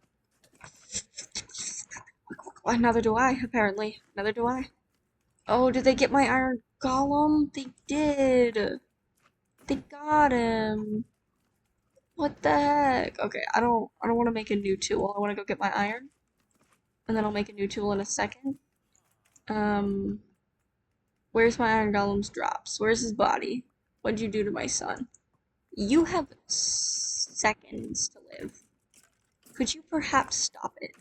Well, neither do I, apparently. Neither do I. Oh, did they get my iron golem? They did. They got him. What the heck? Okay, I don't want to make a new tool. I want to go get my iron, and then I'll make a new tool in a second. Um, where's my iron golem's drops? Where's his body? What'd you do to my son? You have seconds to live. Could you perhaps stop it?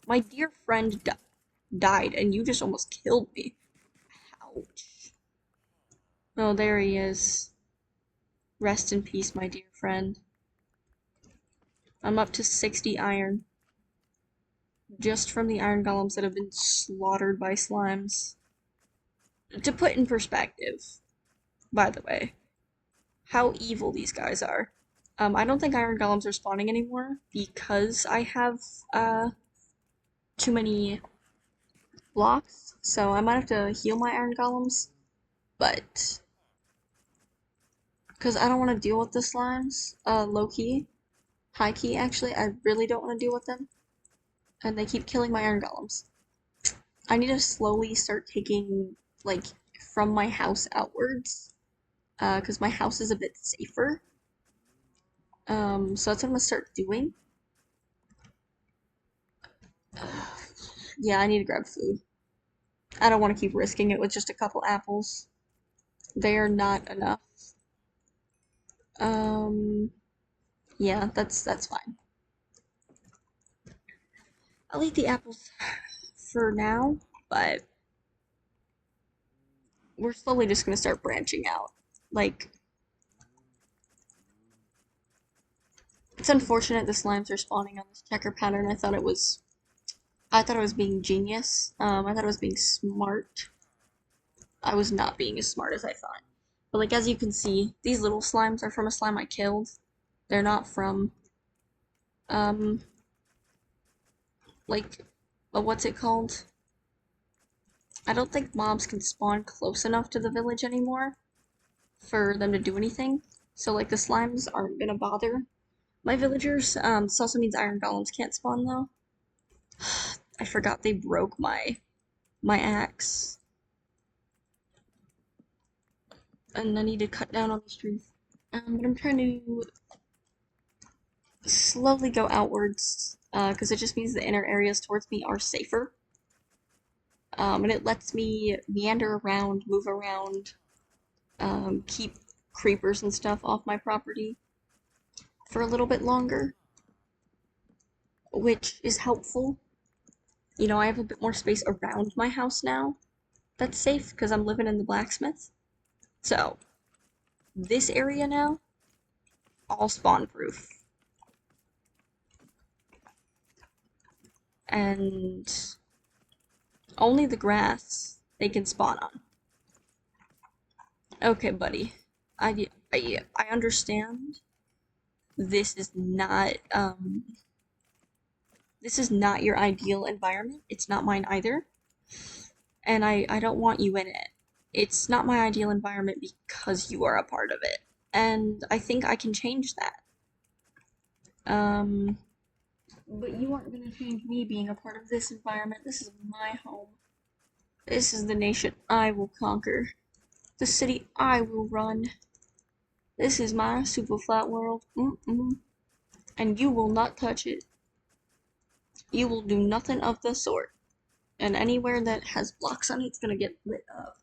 My dear friend died, and you just almost killed me. Ouch. Oh, there he is. Rest in peace, my dear friend. I'm up to 60 iron. Just from the iron golems that have been slaughtered by slimes. To put in perspective, by the way, how evil these guys are. I don't think iron golems are spawning anymore because I have too many blocks, so I might have to heal my iron golems, but because I don't want to deal with the slimes, low key, high key actually, I really don't want to deal with them, and they keep killing my iron golems. I need to slowly start taking, like, from my house outwards, because my house is a bit safer. So that's what I'm gonna start doing. Yeah, I need to grab food. I don't want to keep risking it with just a couple apples. They are not enough. Um, yeah, that's fine. I'll eat the apples for now, but we're slowly just gonna start branching out. Like, it's unfortunate the slimes are spawning on this checker pattern. I thought it was being genius. I thought it was being smart. I was not being as smart as I thought. But like as you can see, these little slimes are from a slime I killed. They're not from um like what's it called? I don't think mobs can spawn close enough to the village anymore for them to do anything. So like the slimes aren't gonna bother my villagers. This also means iron golems can't spawn though. I forgot they broke my axe. And I need to cut down on these trees. But I'm trying to slowly go outwards, because it just means the inner areas towards me are safer. And it lets me meander around, move around, keep creepers and stuff off my property for a little bit longer, which is helpful. You know, I have a bit more space around my house now that's safe because I'm living in the blacksmith. So, this area now, all spawn proof. And only the grass they can spawn on. Okay, buddy. I understand. This is not this is not your ideal environment. It's not mine either. And I don't want you in it. It's not my ideal environment because you are a part of it. And I think I can change that. Um but you aren't gonna change me being a part of this environment. This is my home. This is the nation I will conquer. The city I will run. This is my super flat world. And you will not touch it. You will do nothing of the sort. And anywhere that has blocks on it, it's gonna get lit up.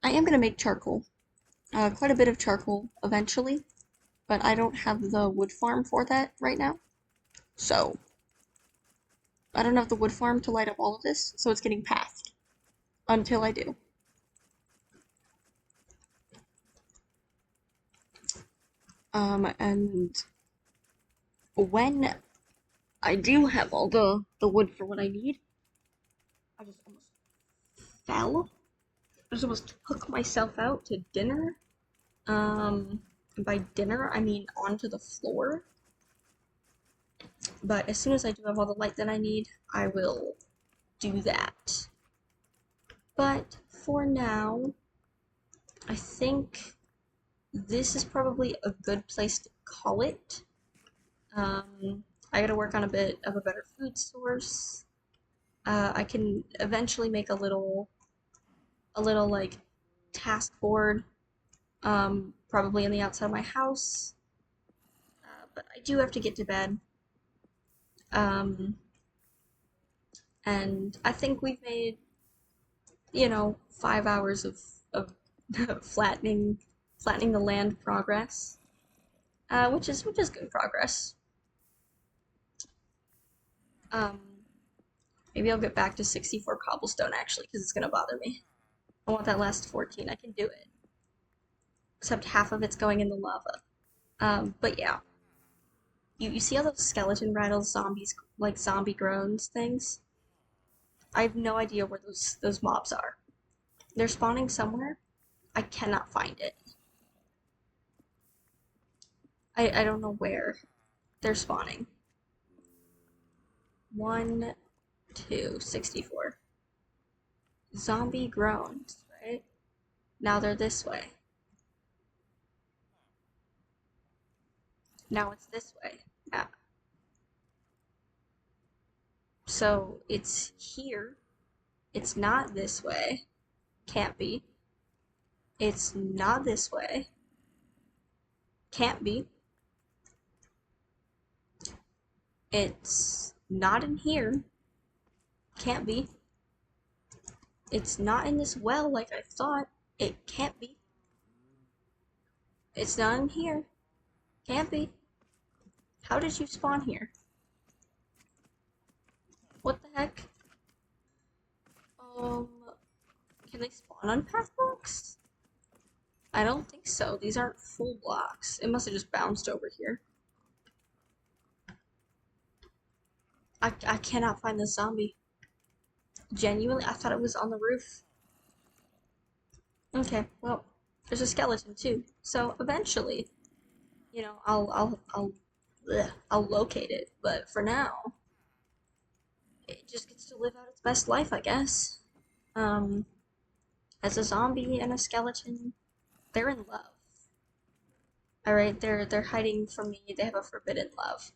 I am gonna make charcoal. Quite a bit of charcoal eventually, but I don't have the wood farm for that right now. So, I don't have the wood farm to light up all of this, so it's getting pathed until I do. And when I do have all the wood for what I need, I just almost fell. I just almost took myself out to dinner. And by dinner, I mean onto the floor. But as soon as I do have all the light that I need, I will do that. But for now, I think this is probably a good place to call it. I gotta work on a bit of a better food source. I can eventually make a little like task board, probably on the outside of my house. But I do have to get to bed. Um, and I think we've made, 5 hours of flattening the land progress, which is good progress. Um, maybe I'll get back to 64 cobblestone actually, because it's gonna bother me. I want that last 14. I can do it, except half of it's going in the lava. But yeah, you see how those skeleton rattles zombies like zombie groans things? I have no idea where those mobs are. They're spawning somewhere. I cannot find it. I don't know where they're spawning. 1, 2, 64. Zombie groans, right? Now they're this way. Now it's this way. Yeah. So it's here. It's not this way. Can't be. It's not this way. Can't be. It's not in here. Can't be. It's not in this well like I thought. It can't be. It's not in here. Can't be. How did you spawn here? What the heck? Um, can they spawn on path blocks? I don't think so. These aren't full blocks. It must have just bounced over here. I cannot find the zombie. Genuinely, I thought it was on the roof. Okay, well, there's a skeleton too. So eventually, I'll locate it. But for now, it just gets to live out its best life, I guess. Um, as a zombie and a skeleton, they're in love. All right, they're hiding from me. They have a forbidden love.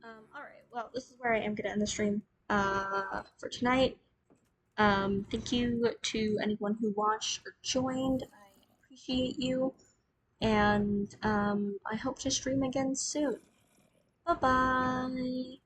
All right. Well, this is where I am gonna end the stream. For tonight. Thank you to anyone who watched or joined. I appreciate you, and I hope to stream again soon. Bye bye.